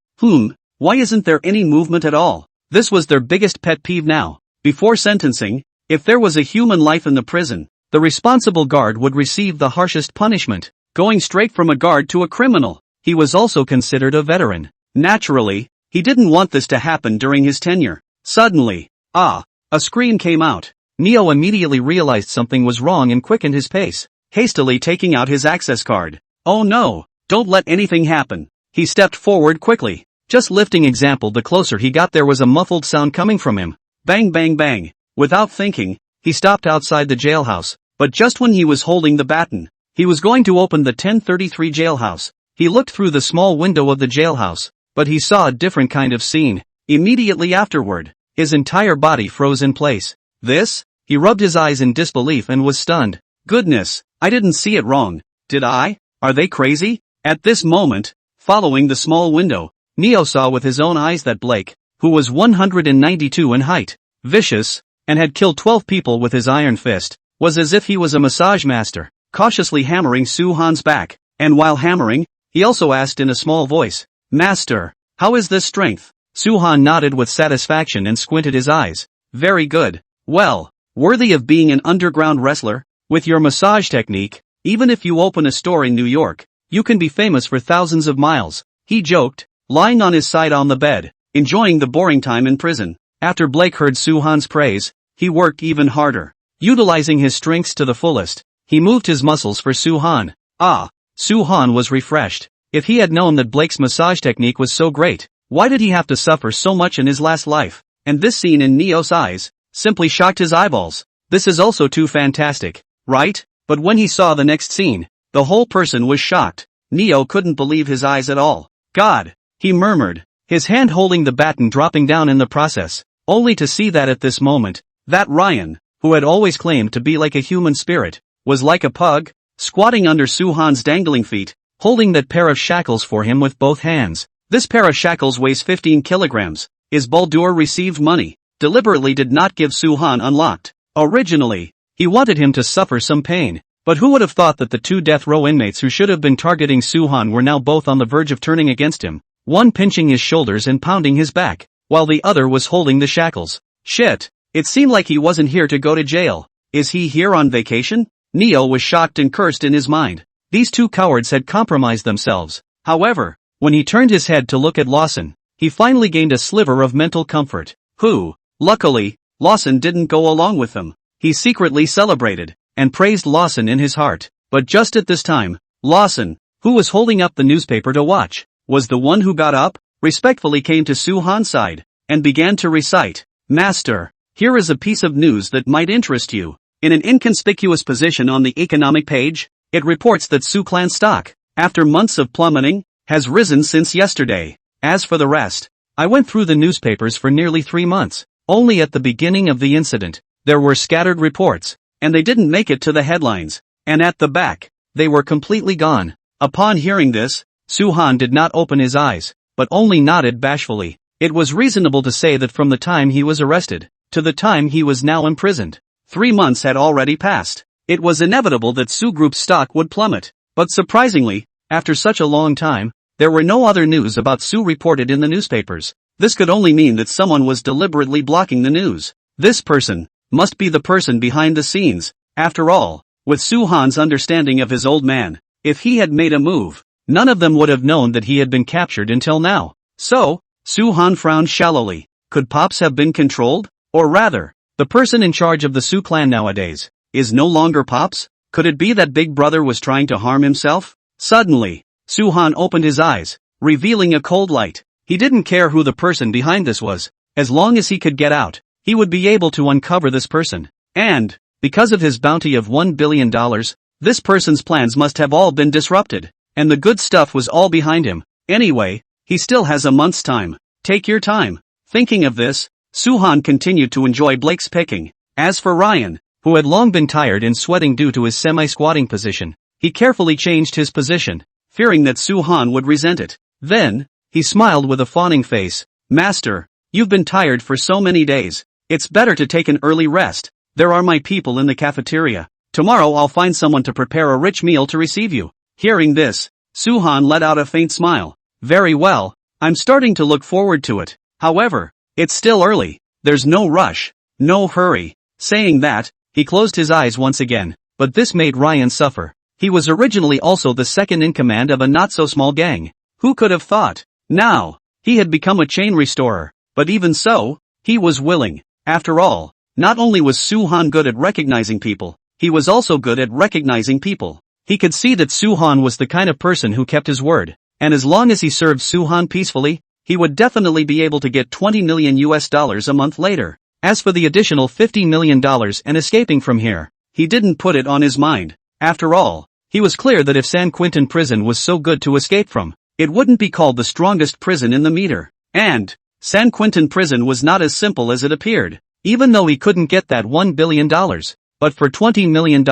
Why isn't there any movement at all? This was their biggest pet peeve now. Before sentencing, if there was a human life in the prison, the responsible guard would receive the harshest punishment, going straight from a guard to a criminal. He was also considered a veteran. Naturally, he didn't want this to happen during his tenure. Suddenly, a scream came out. Neo immediately realized something was wrong and quickened his pace, hastily taking out his access card. Oh no, don't let anything happen. He stepped forward quickly. Just lifting example, the closer he got there was a muffled sound coming from him. Bang bang bang. Without thinking, he stopped outside the jailhouse, but just when he was holding the baton, he was going to open the 1033 jailhouse. He looked through the small window of the jailhouse, but he saw a different kind of scene. Immediately afterward, his entire body froze in place. This? He rubbed his eyes in disbelief and was stunned. Goodness, I didn't see it wrong, did I? Are they crazy? At this moment, following the small window, Neo saw with his own eyes that Blake, who was 192 in height, vicious, and had killed 12 people with his iron fist, was as if he was a massage master, cautiously hammering Soo-han's back. And while hammering, he also asked in a small voice, "Master, how is this strength?" Soo-han nodded with satisfaction and squinted his eyes. Very good. Well, worthy of being an underground wrestler. With your massage technique, even if you open a store in New York, you can be famous for thousands of miles. He joked, lying on his side on the bed, enjoying the boring time in prison. After Blake heard Soo-han's praise, he worked even harder. Utilizing his strengths to the fullest, he moved his muscles for Soo-han. Soo-han was refreshed. If he had known that Blake's massage technique was so great, why did he have to suffer so much in his last life? And this scene in Neo's eyes simply shocked his eyeballs. This is also too fantastic, right? But when he saw the next scene, the whole person was shocked. Neo couldn't believe his eyes at all. God, he murmured, his hand holding the baton dropping down in the process, only to see that at this moment, that Ryan, who had always claimed to be like a human spirit, was like a pug, squatting under Soo-han's dangling feet, holding that pair of shackles for him with both hands. This pair of shackles weighs 15 kilograms. Is Baldur received money, deliberately did not give Soo-han unlocked. Originally, he wanted him to suffer some pain, but who would have thought that the 2 death row inmates who should have been targeting Soo-han were now both on the verge of turning against him, one pinching his shoulders and pounding his back, while the other was holding the shackles. Shit, it seemed like he wasn't here to go to jail. Is he here on vacation? Neo was shocked and cursed in his mind. These two cowards had compromised themselves. However, when he turned his head to look at Lawson, he finally gained a sliver of mental comfort. Luckily, Lawson didn't go along with them. He secretly celebrated and praised Lawson in his heart. But just at this time, Lawson, who was holding up the newspaper to watch, was the one who got up, respectfully came to Su-han's side, and began to recite, "Master, here is a piece of news that might interest you." In an inconspicuous position on the economic page, it reports that Su Clan stock, after months of plummeting, has risen since yesterday. As for the rest, I went through the newspapers for nearly 3 months. Only at the beginning of the incident, there were scattered reports, and they didn't make it to the headlines. And at the back, they were completely gone. Upon hearing this, Su-han did not open his eyes, but only nodded bashfully. It was reasonable to say that from the time he was arrested, to the time he was now imprisoned, 3 months had already passed. It was inevitable that Su Group's stock would plummet. But surprisingly, after such a long time, there were no other news about Su reported in the newspapers. This could only mean that someone was deliberately blocking the news. This person must be the person behind the scenes. After all, with Su-han's understanding of his old man, if he had made a move, none of them would have known that he had been captured until now. So, Su-han frowned shallowly. Could Pops have been controlled? Or rather, the person in charge of the Su clan nowadays is no longer Pops? Could it be that Big Brother was trying to harm himself? Suddenly, Su-han opened his eyes, revealing a cold light. He didn't care who the person behind this was. As long as he could get out, he would be able to uncover this person. And, because of his bounty of $1 billion, this person's plans must have all been disrupted. And the good stuff was all behind him. Anyway, he still has a month's time. Take your time. Thinking of this, Su-han continued to enjoy Blake's picking. As for Ryan, who had long been tired and sweating due to his semi-squatting position, he carefully changed his position, fearing that Su-han would resent it. Then, he smiled with a fawning face. "Master, you've been tired for so many days. It's better to take an early rest. There are my people in the cafeteria. Tomorrow I'll find someone to prepare a rich meal to receive you." Hearing this, Su-han let out a faint smile. "Very well, I'm starting to look forward to it. However, it's still early. There's no rush, no hurry." Saying that, he closed his eyes once again, but this made Ryan suffer. He was originally also the second in command of a not-so-small gang. Who could have thought? Now, he had become a chain restorer, but even so, he was willing. After all, not only was Su-han good at recognizing people, he was also good at recognizing people. He could see that Su-han was the kind of person who kept his word, and as long as he served Su-han peacefully, he would definitely be able to get $20 million a month later. As for the additional $50 million and escaping from here, he didn't put it on his mind. After all, he was clear that if San Quentin prison was so good to escape from, it wouldn't be called the strongest prison in the meter. And, San Quentin prison was not as simple as it appeared, even though he couldn't get that $1 billion. But for $20 million,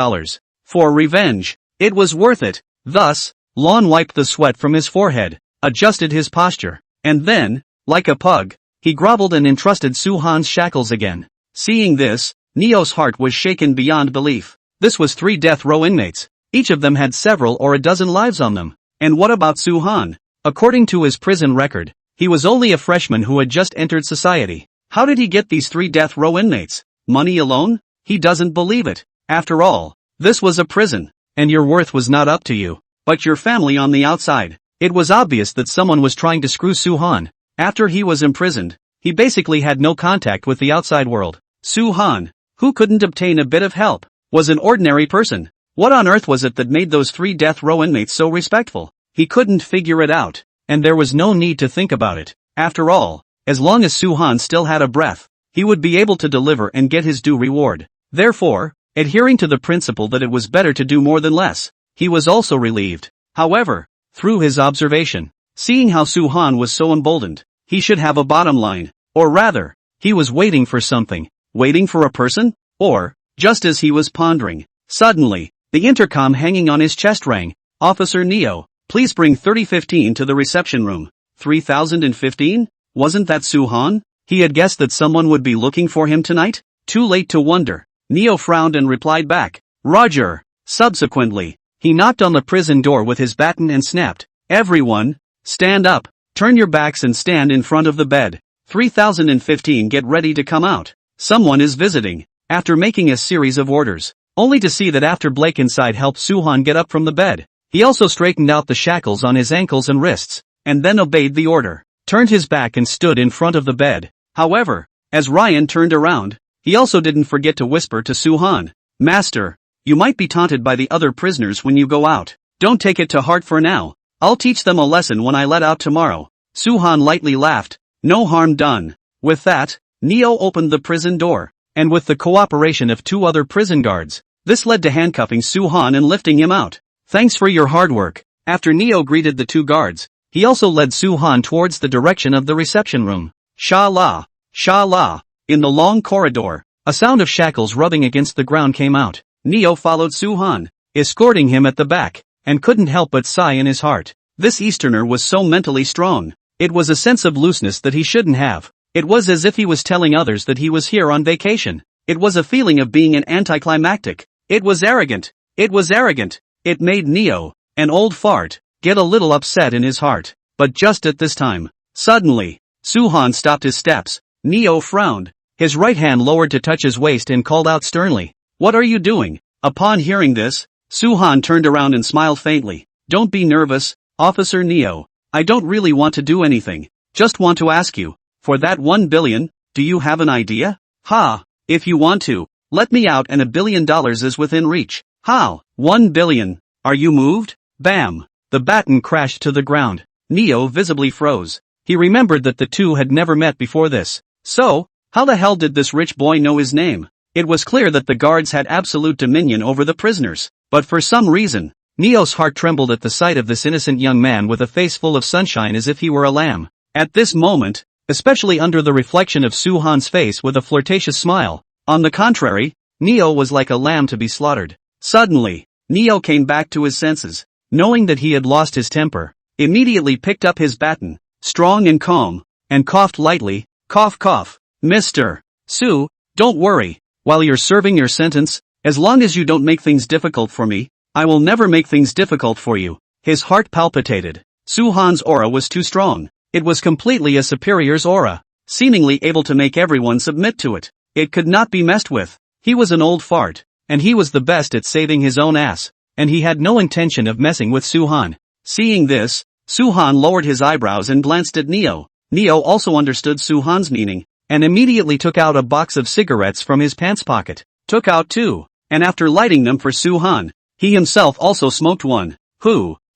for revenge, it was worth it. Thus, Lon wiped the sweat from his forehead, adjusted his posture, and then, like a pug, he groveled and entrusted Su-han's shackles again. Seeing this, Neo's heart was shaken beyond belief. This was 3 death row inmates. Each of them had several or a dozen lives on them. And what about Su-han? According to his prison record, he was only a freshman who had just entered society. How did he get these 3 death row inmates? Money alone? He doesn't believe it. After all, this was a prison, and your worth was not up to you, but your family on the outside. It was obvious that someone was trying to screw Su-han. After he was imprisoned, he basically had no contact with the outside world. Su-han, who couldn't obtain a bit of help, was an ordinary person. What on earth was it that made those 3 death row inmates so respectful? He couldn't figure it out, and there was no need to think about it. After all, as long as Su-han still had a breath, he would be able to deliver and get his due reward. Therefore, adhering to the principle that it was better to do more than less, he was also relieved. However, through his observation, seeing how Su-han was so emboldened, he should have a bottom line. Or rather, he was waiting for something. Waiting for a person? Or, just as he was pondering, suddenly, the intercom hanging on his chest rang. "Officer Neo, please bring 3015 to the reception room." 3015? Wasn't that Su-han? He had guessed that someone would be looking for him tonight? Too late to wonder. Neo frowned and replied back, "Roger." Subsequently, he knocked on the prison door with his baton and snapped, "Everyone, stand up, turn your backs and stand in front of the bed. 3015 get ready to come out. Someone is visiting." After making a series of orders, only to see that after Blake inside helped Su-han get up from the bed, He also straightened out the shackles on his ankles and wrists, and then obeyed the order, turned his back and stood in front of the bed. However, as Ryan turned around, he also didn't forget to whisper to Soo-han, "Master, you might be taunted by the other prisoners when you go out. Don't take it to heart for now. I'll teach them a lesson when I let out tomorrow." Soo-han lightly laughed. No harm done. With that, Neo opened the prison door, and with the cooperation of 2 other prison guards, this led to handcuffing Soo-han and lifting him out. "Thanks for your hard work." After Neo greeted the 2 guards, he also led Soo-han towards the direction of the reception room. Sha-la, sha-la. In the long corridor, a sound of shackles rubbing against the ground came out. Neo followed Soo-han, escorting him at the back, and couldn't help but sigh in his heart. This Easterner was so mentally strong. It was a sense of looseness that he shouldn't have. It was as if he was telling others that he was here on vacation. It was a feeling of being an anticlimactic. It was arrogant. It was arrogant. It made Neo, an old fart, get a little upset in his heart. But just at this time, suddenly, Soo-han stopped his steps. Neo frowned. His right hand lowered to touch his waist and called out sternly, "What are you doing?" Upon hearing this, Soo-han turned around and smiled faintly. "Don't be nervous, Officer Neo. I don't really want to do anything. Just want to ask you, for that 1 billion, do you have an idea? Ha! If you want to, let me out and $1 billion is within reach. How? 1 billion. Are you moved?" Bam! The baton crashed to the ground. Neo visibly froze. He remembered that the 2 had never met before this. So, how the hell did this rich boy know his name? It was clear that the guards had absolute dominion over the prisoners, but for some reason, Neo's heart trembled at the sight of this innocent young man with a face full of sunshine as if he were a lamb. At this moment, especially under the reflection of Soo-han's face with a flirtatious smile, on the contrary, Neo was like a lamb to be slaughtered. Suddenly, Neo came back to his senses, knowing that he had lost his temper, immediately picked up his baton, strong and calm, and coughed lightly, cough cough. "Mr. Soo, don't worry, while you're serving your sentence, as long as you don't make things difficult for me, I will never make things difficult for you." His heart palpitated. Soo-han's aura was too strong. It was completely a superior's aura, seemingly able to make everyone submit to it. It could not be messed with. He was an old fart, and he was the best at saving his own ass, and he had no intention of messing with Soo-han. Seeing this, Soo-han lowered his eyebrows and glanced at Neo. Neo also understood Soo-han's meaning, and immediately took out a box of cigarettes from his pants pocket. Took out 2, and after lighting them for Soo-han, he himself also smoked one.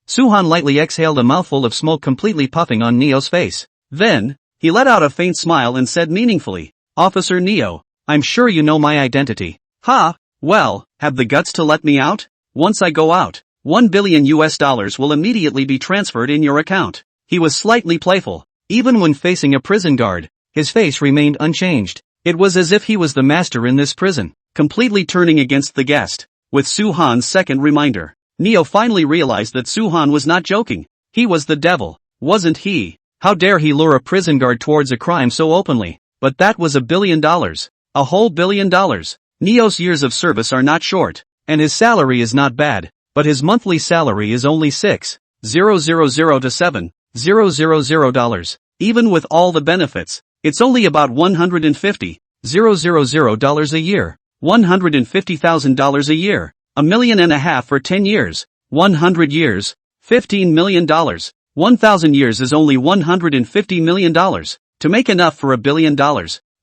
Soo-han lightly exhaled a mouthful of smoke, completely puffing on Neo's face. Then, he let out a faint smile and said meaningfully, "Officer Neo, I'm sure you know my identity." "Ha, well, have the guts to let me out? Once I go out, $1 billion will immediately be transferred in your account." He was slightly playful. Even when facing a prison guard, his face remained unchanged. It was as if he was the master in this prison, completely turning against the guest. With Soo-han's second reminder, Neo finally realized that Soo-han was not joking. He was the devil, wasn't he? How dare he lure a prison guard towards a crime so openly? But that was $1 billion. A whole $1 billion. Neo's years of service are not short, and his salary is not bad, but his monthly salary is only $6,000 to $7,000. Even with all the benefits, it's only about $150,000 a year. $150,000 a year. $1.5 million for 10 years. 100 years. $15 million. 1,000 years is only $150 million. To make enough for $1 billion,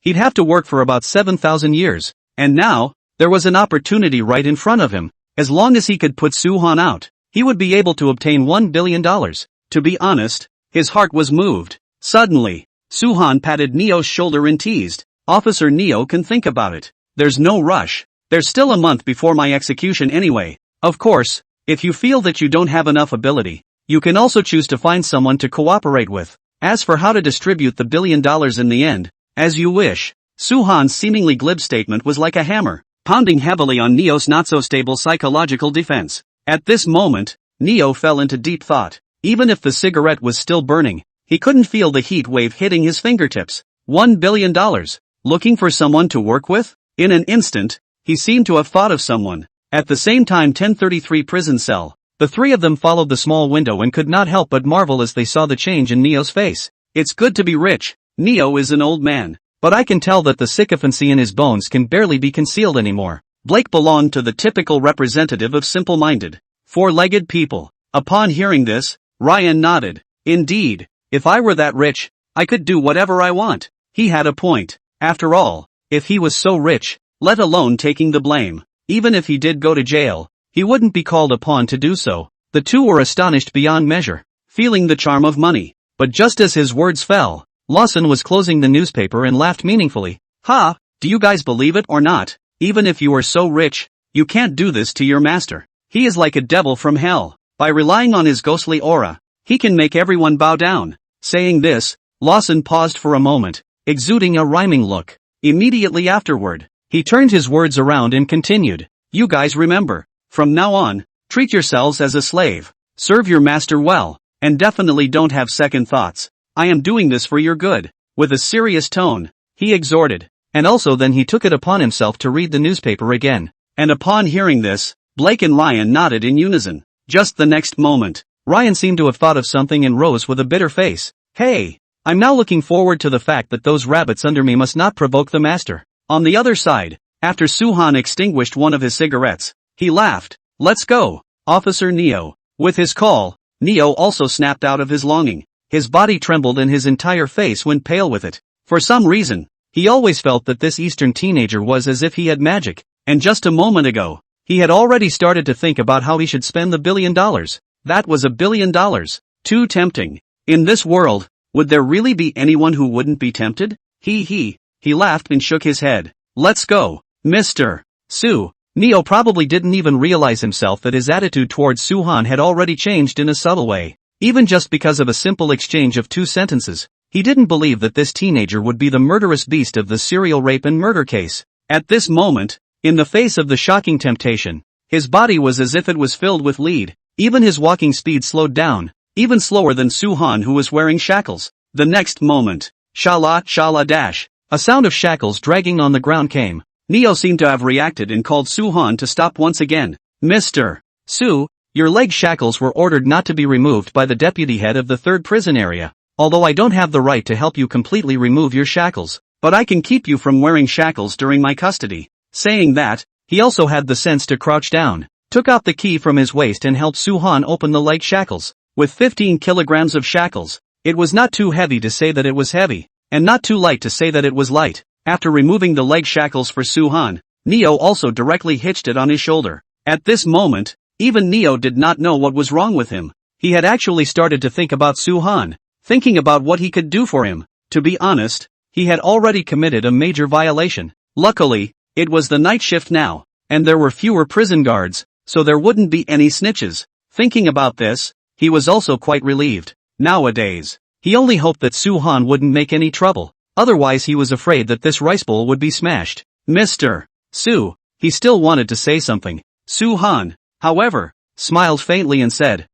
he'd have to work for about 7,000 years. And now, there was an opportunity right in front of him. As long as he could put Soo-han out, he would be able to obtain $1 billion. To be honest, his heart was moved. Suddenly, Soo-han patted Neo's shoulder and teased, "Officer Neo can think about it. There's no rush. There's still a month before my execution anyway. Of course, if you feel that you don't have enough ability, you can also choose to find someone to cooperate with. As for how to distribute the $1 billion in the end, as you wish." Soo-han's seemingly glib statement was like a hammer, pounding heavily on Neo's not-so-stable psychological defense. At this moment, Neo fell into deep thought. Even if the cigarette was still burning, he couldn't feel the heat wave hitting his fingertips. $1 billion. Looking for someone to work with? In an instant, he seemed to have thought of someone. At the same time, 1033 prison cell. The 3 of them followed the small window and could not help but marvel as they saw the change in Neo's face. It's good to be rich. Neo is an old man, but I can tell that the sycophancy in his bones can barely be concealed anymore. Blake belonged to the typical representative of simple-minded, four-legged people. Upon hearing this, Ryan nodded. Indeed, if I were that rich, I could do whatever I want. He had a point. After all, if he was so rich, let alone taking the blame, even if he did go to jail, he wouldn't be called upon to do so. The two were astonished beyond measure, feeling the charm of money. But just as his words fell, Lawson was closing the newspaper and laughed meaningfully. Ha, do you guys believe it or not? Even if you are so rich, you can't do this to your master. He is like a devil from hell. By relying on his ghostly aura, he can make everyone bow down. Saying this, Lawson paused for a moment, exuding a rhyming look. Immediately afterward, he turned his words around and continued. You guys remember, from now on, treat yourselves as a slave, serve your master well, and definitely don't have second thoughts. I am doing this for your good. With a serious tone, he exhorted. And also then he took it upon himself to read the newspaper again. And upon hearing this, Blake and Ryan nodded in unison. Just the next moment, Ryan seemed to have thought of something and rose with a bitter face. Hey, I'm now looking forward to the fact that those rabbits under me must not provoke the master. On the other side, after Suhan extinguished one of his cigarettes, he laughed. Let's go, Officer Neo. With his call, Neo also snapped out of his longing. His body trembled and his entire face went pale with it. For some reason, he always felt that this Eastern teenager was as if he had magic, and just a moment ago, he had already started to think about how he should spend the $1 billion. That was $1 billion. Too tempting. In this world, would there really be anyone who wouldn't be tempted? He laughed and shook his head. Let's go, Mr. Su. Neo probably didn't even realize himself that his attitude towards Suhan had already changed in a subtle way. Even just because of a simple exchange of 2 sentences, he didn't believe that this teenager would be the murderous beast of the serial rape and murder case. At this moment, in the face of the shocking temptation, his body was as if it was filled with lead. Even his walking speed slowed down, even slower than Suhan, who was wearing shackles. The next moment, shala dash, a sound of shackles dragging on the ground came. Neo seemed to have reacted and called Suhan to stop once again. Mr. Su, your leg shackles were ordered not to be removed by the deputy head of the 3rd prison area. Although I don't have the right to help you completely remove your shackles, but I can keep you from wearing shackles during my custody. Saying that, he also had the sense to crouch down, took out the key from his waist and helped Suhan open the leg shackles. With 15 kilograms of shackles, it was not too heavy to say that it was heavy, and not too light to say that it was light. After removing the leg shackles for Suhan, Neo also directly hitched it on his shoulder. At this moment, even Neo did not know what was wrong with him. He had actually started to think about Suhan, thinking about what he could do for him. To be honest, he had already committed a major violation. Luckily, it was the night shift now, and there were fewer prison guards, so there wouldn't be any snitches. Thinking about this, he was also quite relieved. Nowadays, he only hoped that Suhan wouldn't make any trouble. Otherwise he was afraid that this rice bowl would be smashed. Mr. Su, he still wanted to say something. Suhan, however, smiled faintly and said,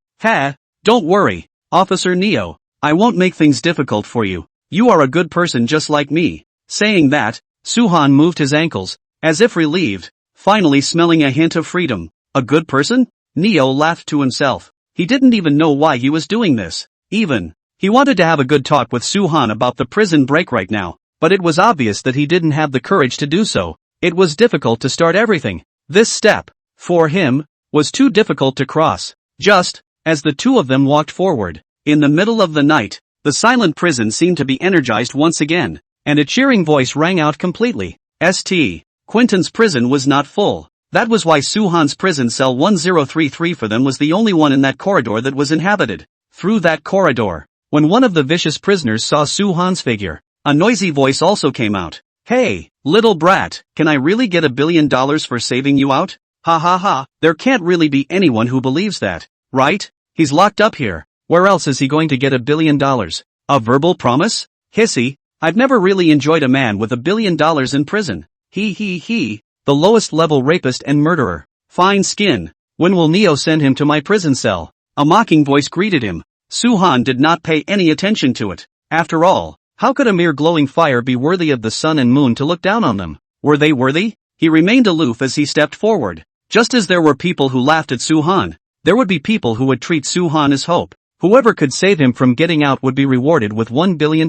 don't worry, Officer Neo, I won't make things difficult for you. You are a good person just like me. Saying that, Suhan moved his ankles, as if relieved, finally smelling a hint of freedom. A good person? Neo laughed to himself. He didn't even know why he was doing this. He wanted to have a good talk with Suhan about the prison break right now, but it was obvious that he didn't have the courage to do so. It was difficult to start everything. This step, for him, was too difficult to cross. Just as the two of them walked forward, in the middle of the night, the silent prison seemed to be energized once again, and a cheering voice rang out completely. St. Quentin's prison was not full. That was why Suhan's prison cell 1033 for them was the only one in that corridor that was inhabited. Through that corridor, when one of the vicious prisoners saw Suhan's figure, a noisy voice also came out. Hey, little brat, can I really get $1 billion for saving you out? Ha, there can't really be anyone who believes that, right? He's locked up here. Where else is he going to get $1 billion? A verbal promise? Hissy, I've never really enjoyed a man with $1 billion in prison. He, the lowest level rapist and murderer. Fine skin. When will Neo send him to my prison cell? A mocking voice greeted him. Suhan did not pay any attention to it. After all, how could a mere glowing fire be worthy of the sun and moon to look down on them? Were they worthy? He remained aloof as he stepped forward. Just as there were people who laughed at Suhan, there would be people who would treat Suhan as hope. Whoever could save him from getting out would be rewarded with $1 billion.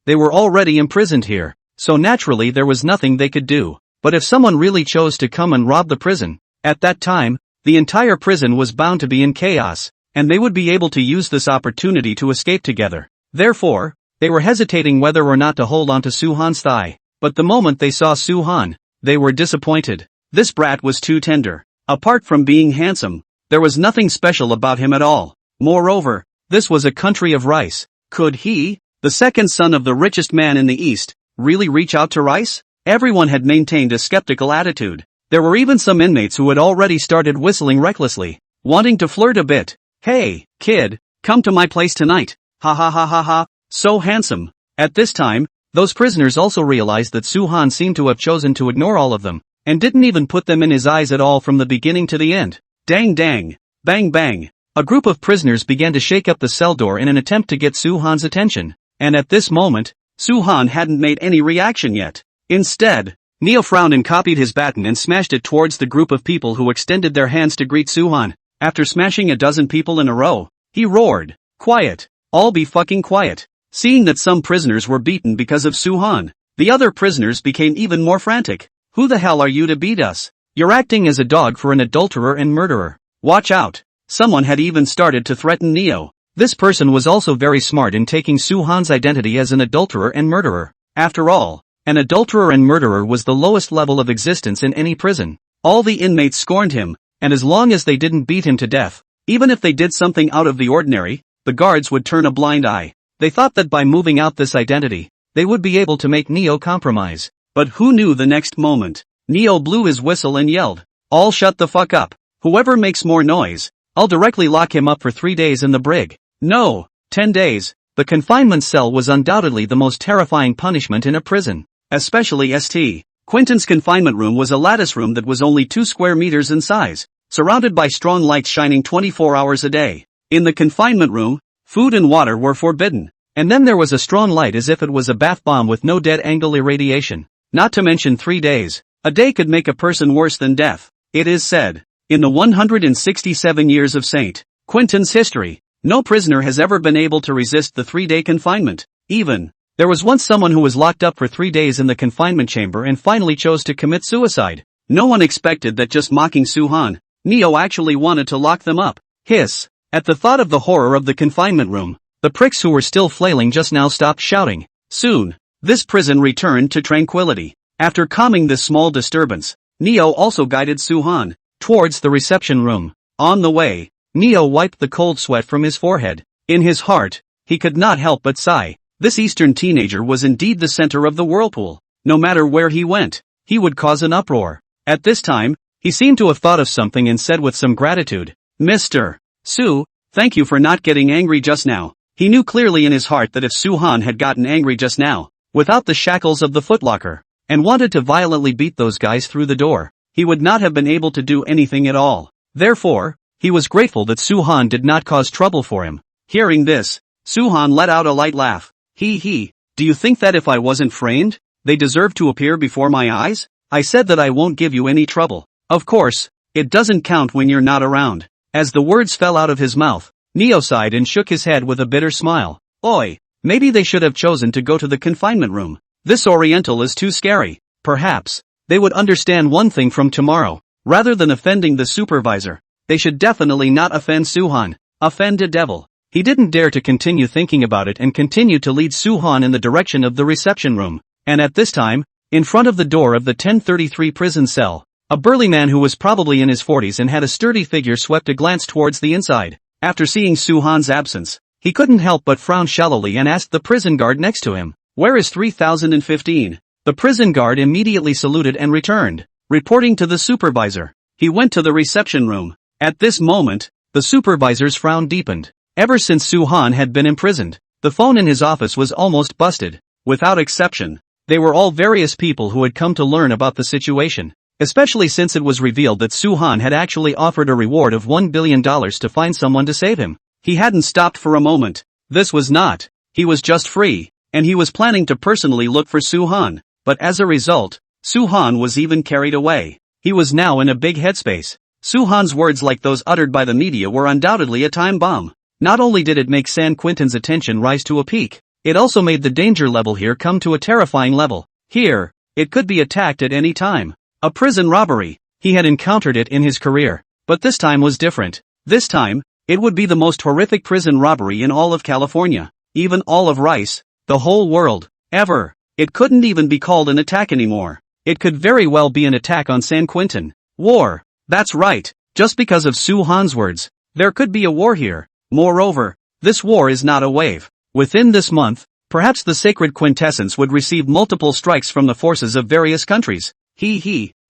They were already imprisoned here, so naturally there was nothing they could do. But if someone really chose to come and rob the prison, at that time, the entire prison was bound to be in chaos. and they would be able to use this opportunity to escape together. Therefore, they were hesitating whether or not to hold on to Soo-han's thigh. But the moment they saw Soo-han, they were disappointed. This brat was too tender. Apart from being handsome, there was nothing special about him at all. Moreover, this was a country of rice. Could he, the second son of the richest man in the East, really reach out to rice? Everyone had maintained a skeptical attitude. There were even some inmates who had already started whistling recklessly, wanting to flirt a bit. Hey, kid, come to my place tonight. Ha ha ha ha ha, so handsome. At this time, those prisoners also realized that Soo-han seemed to have chosen to ignore all of them, and didn't even put them in his eyes at all from the beginning to the end. Dang dang, bang bang. A group of prisoners began to shake up the cell door in an attempt to get Soo-han's attention, and at this moment, Soo-han hadn't made any reaction yet. Instead, Neo frowned and copied his baton and smashed it towards the group of people who extended their hands to greet Soo-han. After smashing a dozen people in a row, he roared, "Quiet! All be fucking quiet!" Seeing that some prisoners were beaten because of Soo-han, the other prisoners became even more frantic. Who the hell are you to beat us? You're acting as a dog for an adulterer and murderer. Watch out! Someone had even started to threaten Neo. This person was also very smart in taking Soo-han's identity as an adulterer and murderer. After all, an adulterer and murderer was the lowest level of existence in any prison. All the inmates scorned him, and as long as they didn't beat him to death, even if they did something out of the ordinary, the guards would turn a blind eye. They thought that by moving out this identity, they would be able to make Neo compromise. But who knew the next moment? Neo blew his whistle and yelled, "All shut the fuck up. Whoever makes more noise, I'll directly lock him up for 3 days in the brig. No, 10 days. The confinement cell was undoubtedly the most terrifying punishment in a prison. Especially St. Quentin's confinement room was a lattice room that was only 2 square meters in size, surrounded by strong lights shining 24 hours a day. In the confinement room, food and water were forbidden, and then there was a strong light as if it was a bath bomb with no dead angle irradiation. Not to mention 3 days. A day could make a person worse than death. It is said, in the 167 years of St. Quentin's history, no prisoner has ever been able to resist the 3-day confinement. Even, there was once someone who was locked up for 3 days in the confinement chamber and finally chose to commit suicide. No one expected that just mocking Soo-han, Neo actually wanted to lock them up. Hiss. At the thought of the horror of the confinement room, the pricks who were still flailing just now stopped shouting. Soon, this prison returned to tranquility. After calming this small disturbance, Neo also guided Soo-han towards the reception room. On the way, Neo wiped the cold sweat from his forehead. In his heart, he could not help but sigh. This Eastern teenager was indeed the center of the whirlpool. No matter where he went, he would cause an uproar. At this time, he seemed to have thought of something and said with some gratitude, "Mr. Soo, thank you for not getting angry just now." He knew clearly in his heart that if Soo-han had gotten angry just now, without the shackles of the footlocker, and wanted to violently beat those guys through the door, he would not have been able to do anything at all. Therefore, he was grateful that Soo-han did not cause trouble for him. Hearing this, Soo-han let out a light laugh. He, do you think that if I wasn't framed, they deserve to appear before my eyes? I said that I won't give you any trouble. Of course, it doesn't count when you're not around. As the words fell out of his mouth, Neo sighed and shook his head with a bitter smile. Oi, maybe they should have chosen to go to the confinement room. This Oriental is too scary. Perhaps, they would understand one thing from tomorrow. Rather than offending the supervisor, they should definitely not offend Soo-han. Offend a devil. He didn't dare to continue thinking about it and continued to lead Soo-han in the direction of the reception room. And at this time, in front of the door of the 1033 prison cell, a burly man who was probably in his 40s and had a sturdy figure swept a glance towards the inside. After seeing Soo-han's absence, he couldn't help but frown shallowly and asked the prison guard next to him, "Where is 3015? The prison guard immediately saluted and returned, reporting to the supervisor. He went to the reception room. At this moment, the supervisor's frown deepened. Ever since Soo-han had been imprisoned, the phone in his office was almost busted. Without exception, they were all various people who had come to learn about the situation, especially since it was revealed that Soo-han had actually offered a reward of $1 billion to find someone to save him. He hadn't stopped for a moment. This was not. He was just free, and he was planning to personally look for Soo-han. But as a result, Soo-han was even carried away. He was now in a big headspace. Soo-han's words, like those uttered by the media, were undoubtedly a time bomb. Not only did it make San Quentin's attention rise to a peak, it also made the danger level here come to a terrifying level. Here, it could be attacked at any time. A prison robbery. He had encountered it in his career, but this time was different. This time, It would be the most horrific prison robbery in all of California, even all of Rice, the whole world, ever. It couldn't even be called an attack anymore. It could very well be an attack on San Quentin. War. That's right, just because of Soo-han's words. There could be a war here. Moreover, this war is not a wave. Within this month, perhaps the sacred quintessence would receive multiple strikes from the forces of various countries.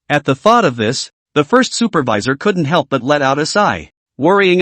At the thought of this, the first supervisor couldn't help but let out a sigh. Worrying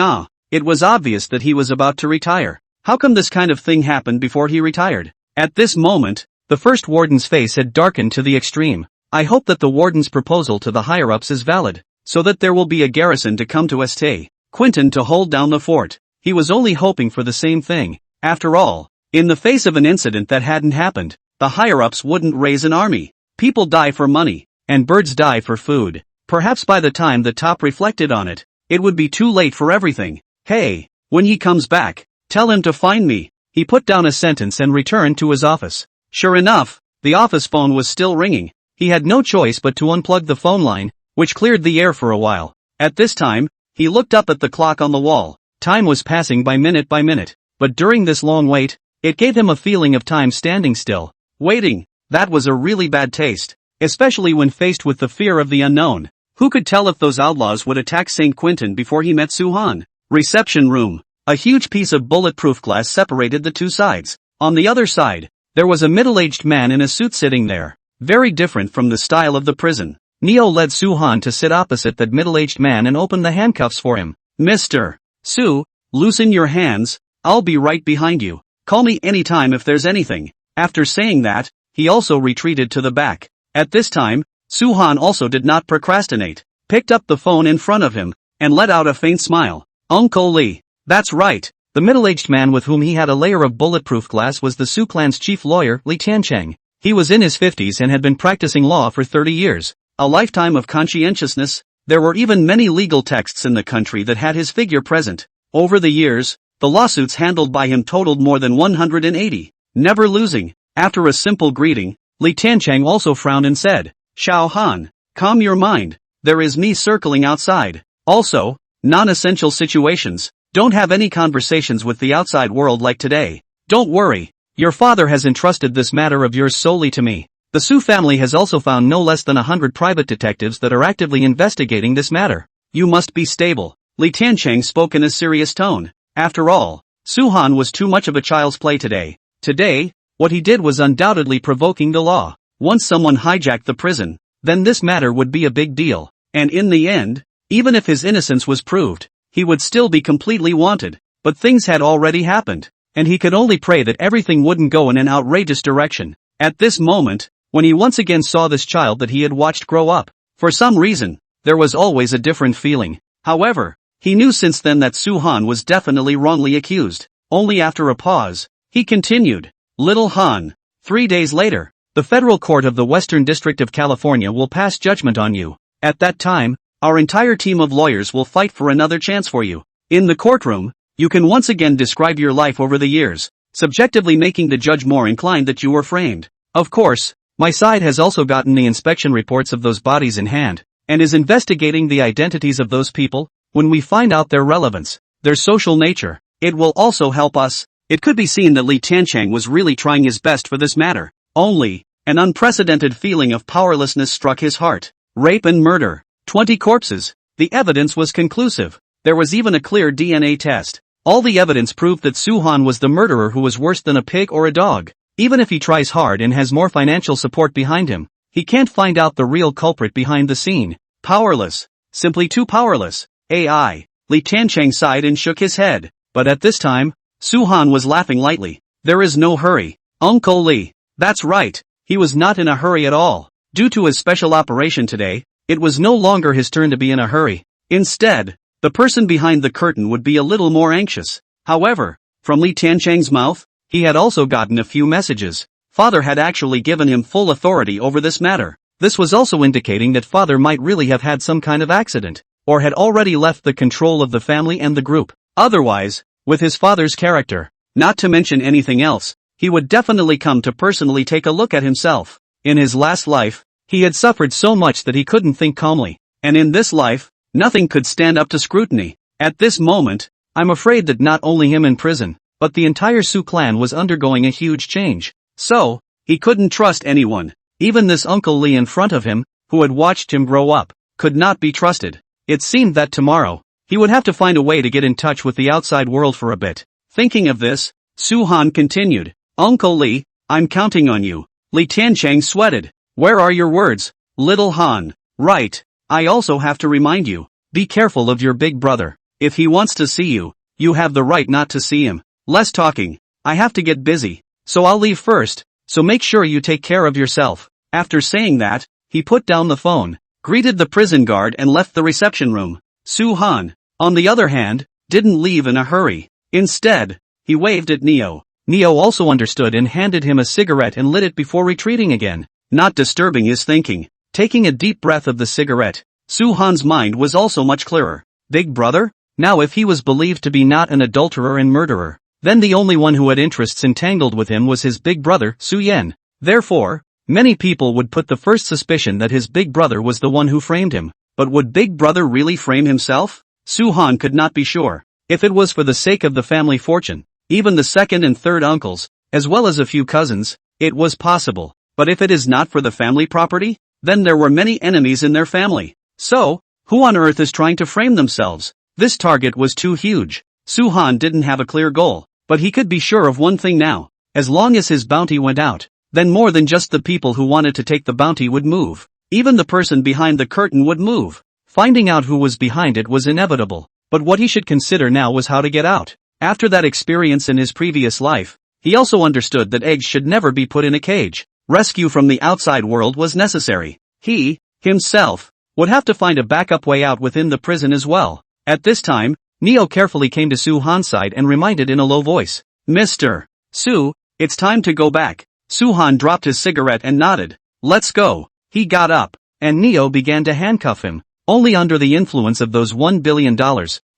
It was obvious that he was about to retire. How come this kind of thing happened before he retired? At this moment, the first warden's face had darkened to the extreme. I hope that the warden's proposal to the higher-ups is valid, so that there will be a garrison to come to St. Quentin to hold down the fort. He was only hoping for the same thing. After all, in the face of an incident that hadn't happened, the higher-ups wouldn't raise an army. People die for money, and birds die for food. Perhaps by the time the top reflected on it, it would be too late for everything. Hey, when he comes back, tell him to find me. He put down a sentence and returned to his office. Sure enough, the office phone was still ringing. He had no choice but to unplug the phone line, which cleared the air for a while. At this time, he looked up at the clock on the wall. Time was passing by minute, but during this long wait, it gave him a feeling of time standing still. Waiting, that was a really bad taste, especially when faced with the fear of the unknown. Who could tell if those outlaws would attack St. Quentin before he met Soo-han? Reception room. A huge piece of bulletproof glass separated the two sides. On the other side, there was a middle-aged man in a suit sitting there, very different from the style of the prison. Neo led Soo-han to sit opposite that middle-aged man and opened the handcuffs for him. Mr. Soo, loosen your hands, I'll be right behind you. Call me anytime if there's anything. After saying that, he also retreated to the back. At this time, Soo-han also did not procrastinate, picked up the phone in front of him, and let out a faint smile. Uncle Lee. That's right. The middle-aged man with whom he had a layer of bulletproof glass was the Sioux clan's chief lawyer, Lee Tiancheng. He was in his 50s and had been practicing law for 30 years. A lifetime of conscientiousness. There were even many legal texts in the country that had his figure present. Over the years, the lawsuits handled by him totaled more than 180, never losing. After a simple greeting, Lee Tiancheng also frowned and said, Xiao Han, calm your mind. There is me circling outside. Also, non-essential situations. Don't have any conversations with the outside world like today. Don't worry. Your father has entrusted this matter of yours solely to me. The Sioux family has also found no less than 100 private detectives that are actively investigating this matter. You must be stable. Lee Tiancheng spoke in a serious tone. After all, Soo-han was too much of a child's play today. Today, what he did was undoubtedly provoking the law. Once someone hijacked the prison, then this matter would be a big deal. And in the end, even if his innocence was proved, he would still be completely wanted. But things had already happened, and he could only pray that everything wouldn't go in an outrageous direction. At this moment, when he once again saw this child that he had watched grow up, for some reason, there was always a different feeling. However, he knew since then that Soo-han was definitely wrongly accused. Only after a pause, he continued, Little Han, 3 days later, the Federal Court of the Western District of California will pass judgment on you. At that time, our entire team of lawyers will fight for another chance for you. In the courtroom, you can once again describe your life over the years, subjectively making the judge more inclined that you were framed. Of course, my side has also gotten the inspection reports of those bodies in hand, and is investigating the identities of those people. When we find out their relevance, their social nature, it will also help us. It could be seen that Lee Tiancheng was really trying his best for this matter. Only, an unprecedented feeling of powerlessness struck his heart. Rape and murder. 20 corpses. The evidence was conclusive. There was even a clear DNA test. All the evidence proved that Soo-han was the murderer who was worse than a pig or a dog. Even if he tries hard and has more financial support behind him, he can't find out the real culprit behind the scene. Powerless. Simply too powerless. AI. Lee Tiancheng sighed and shook his head. But at this time, Soo-han was laughing lightly. There is no hurry. Uncle Lee. That's right. He was not in a hurry at all. Due to his special operation today, it was no longer his turn to be in a hurry. Instead, the person behind the curtain would be a little more anxious. However, from Lee Tiancheng's mouth, he had also gotten a few messages. Father had actually given him full authority over this matter. This was also indicating that father might really have had some kind of accident, or had already left the control of the family and the group. Otherwise, with his father's character, not to mention anything else, he would definitely come to personally take a look at himself. In his last life, he had suffered so much that he couldn't think calmly, and in this life, nothing could stand up to scrutiny. At this moment, I'm afraid that not only him in prison, but the entire Su clan was undergoing a huge change. So, he couldn't trust anyone. Even this Uncle Lee in front of him, who had watched him grow up, could not be trusted. It seemed that tomorrow, he would have to find a way to get in touch with the outside world for a bit. Thinking of this, Su Han continued, Uncle Lee, I'm counting on you. Li Tianchang sweated. Where are your words, little Han? Right. I also have to remind you, be careful of your big brother. If he wants to see you, you have the right not to see him. Less talking. I have to get busy, so I'll leave first, so make sure you take care of yourself. After saying that, he put down the phone, greeted the prison guard and left the reception room. Su Han, on the other hand, didn't leave in a hurry. Instead, he waved at Neo. Neo also understood and handed him a cigarette and lit it before retreating again, not disturbing his thinking. Taking a deep breath of the cigarette, Su Han's mind was also much clearer. Big brother? Now if he was believed to be not an adulterer and murderer, then the only one who had interests entangled with him was his big brother, Su Yan. Therefore, many people would put the first suspicion that his big brother was the one who framed him. But would big brother really frame himself? Su Han could not be sure. If it was for the sake of the family fortune, even the second and third uncles, as well as a few cousins, it was possible. But if it is not for the family property, then there were many enemies in their family. So, who on earth is trying to frame themselves? This target was too huge. Su Han didn't have a clear goal, but he could be sure of one thing now. As long as his bounty went out, then more than just the people who wanted to take the bounty would move. Even the person behind the curtain would move. Finding out who was behind it was inevitable, but what he should consider now was how to get out. After that experience in his previous life, he also understood that eggs should never be put in a cage. Rescue from the outside world was necessary. He, himself, would have to find a backup way out within the prison as well. At this time, Neo carefully came to Su Han's side and reminded in a low voice, Mr. Su, it's time to go back. Su Han dropped his cigarette and nodded. Let's go. He got up, and Neo began to handcuff him. Only under the influence of those $1 billion,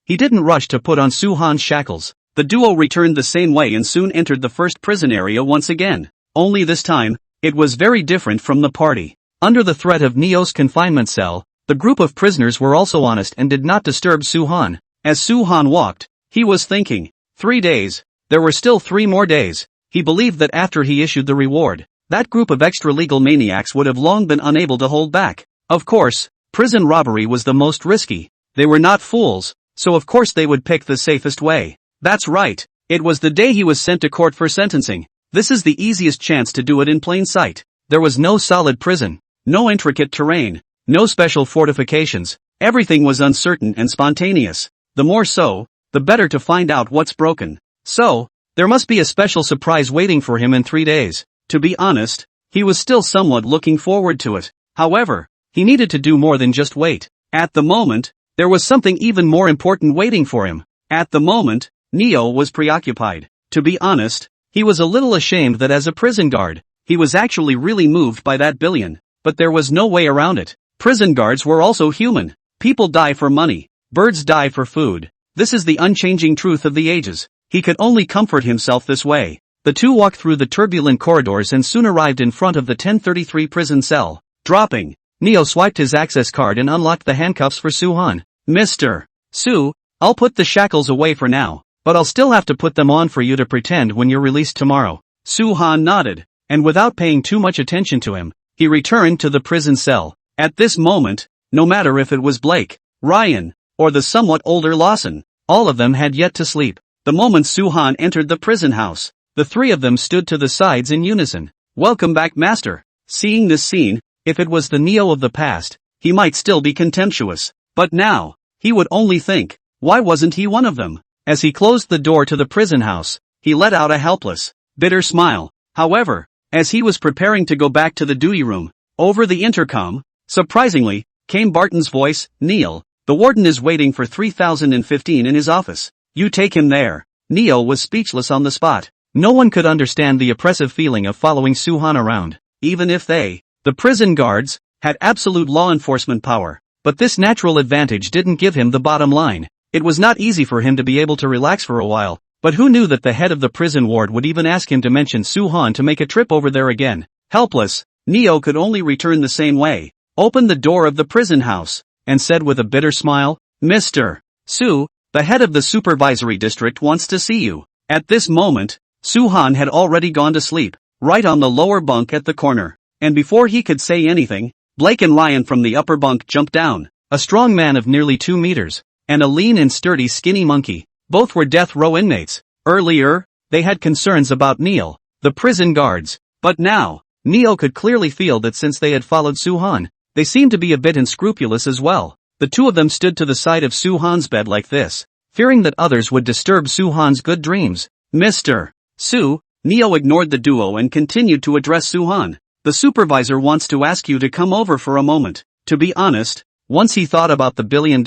he didn't rush to put on Su Han's shackles. The duo returned the same way and soon entered the first prison area once again. Only this time, it was very different from the party. Under the threat of Neo's confinement cell, the group of prisoners were also honest and did not disturb Su Han. As Su Han walked, he was thinking, 3 days. There were still 3 more days. He believed that after he issued the reward, that group of extra-legal maniacs would have long been unable to hold back. Of course, prison robbery was the most risky. They were not fools, so of course they would pick the safest way. That's right. It was the day he was sent to court for sentencing. This is the easiest chance to do it in plain sight. There was no solid prison, no intricate terrain, no special fortifications. Everything was uncertain and spontaneous. The more so, the better to find out what's broken. So, there must be a special surprise waiting for him in 3 days. To be honest, he was still somewhat looking forward to it. However, he needed to do more than just wait. At the moment, there was something even more important waiting for him. At the moment, Neo was preoccupied. To be honest, he was a little ashamed that as a prison guard, he was actually really moved by that billion. But there was no way around it. Prison guards were also human. People die for money. Birds die for food. This is the unchanging truth of the ages. He could only comfort himself this way. The two walked through the turbulent corridors and soon arrived in front of the 1033 prison cell. Dropping, Neo swiped his access card and unlocked the handcuffs for Su Han. Mr. Su, I'll put the shackles away for now, but I'll still have to put them on for you to pretend when you're released tomorrow. Su Han nodded, and without paying too much attention to him, he returned to the prison cell. At this moment, no matter if it was Blake, Ryan, or the somewhat older Lawson, all of them had yet to sleep. The moment Su Han entered the prison house, the 3 of them stood to the sides in unison. Welcome back, Master. Seeing this scene, if it was the Neo of the past, he might still be contemptuous. But now, he would only think, why wasn't he one of them? As he closed the door to the prison house, he let out a helpless, bitter smile. However, as he was preparing to go back to the duty room, over the intercom, surprisingly, came Barton's voice, Neil, the warden is waiting for 3015 in his office. You take him there. Neo was speechless on the spot. No one could understand the oppressive feeling of following Su Han around, even if they, the prison guards, had absolute law enforcement power. But this natural advantage didn't give him the bottom line. It was not easy for him to be able to relax for a while, but who knew that the head of the prison ward would even ask him to mention Su Han to make a trip over there again? Helpless, Neo could only return the same way, opened the door of the prison house, and said with a bitter smile, Mr. Su, The head of the supervisory district wants to see you. At this moment, Suhan had already gone to sleep, right on the lower bunk at the corner. And before he could say anything, Blake and Ryan from the upper bunk jumped down. A strong man of nearly 2 meters, and a lean and sturdy skinny monkey. Both were death row inmates. Earlier, they had concerns about Neil, the prison guards. But now, Neil could clearly feel that since they had followed Suhan, they seemed to be a bit unscrupulous as well. The two of them stood to the side of Suhan's bed like this, fearing that others would disturb Suhan's good dreams. Mr. Su, Neo ignored the duo and continued to address Suhan. The supervisor wants to ask you to come over for a moment. To be honest, once he thought about the $1 billion,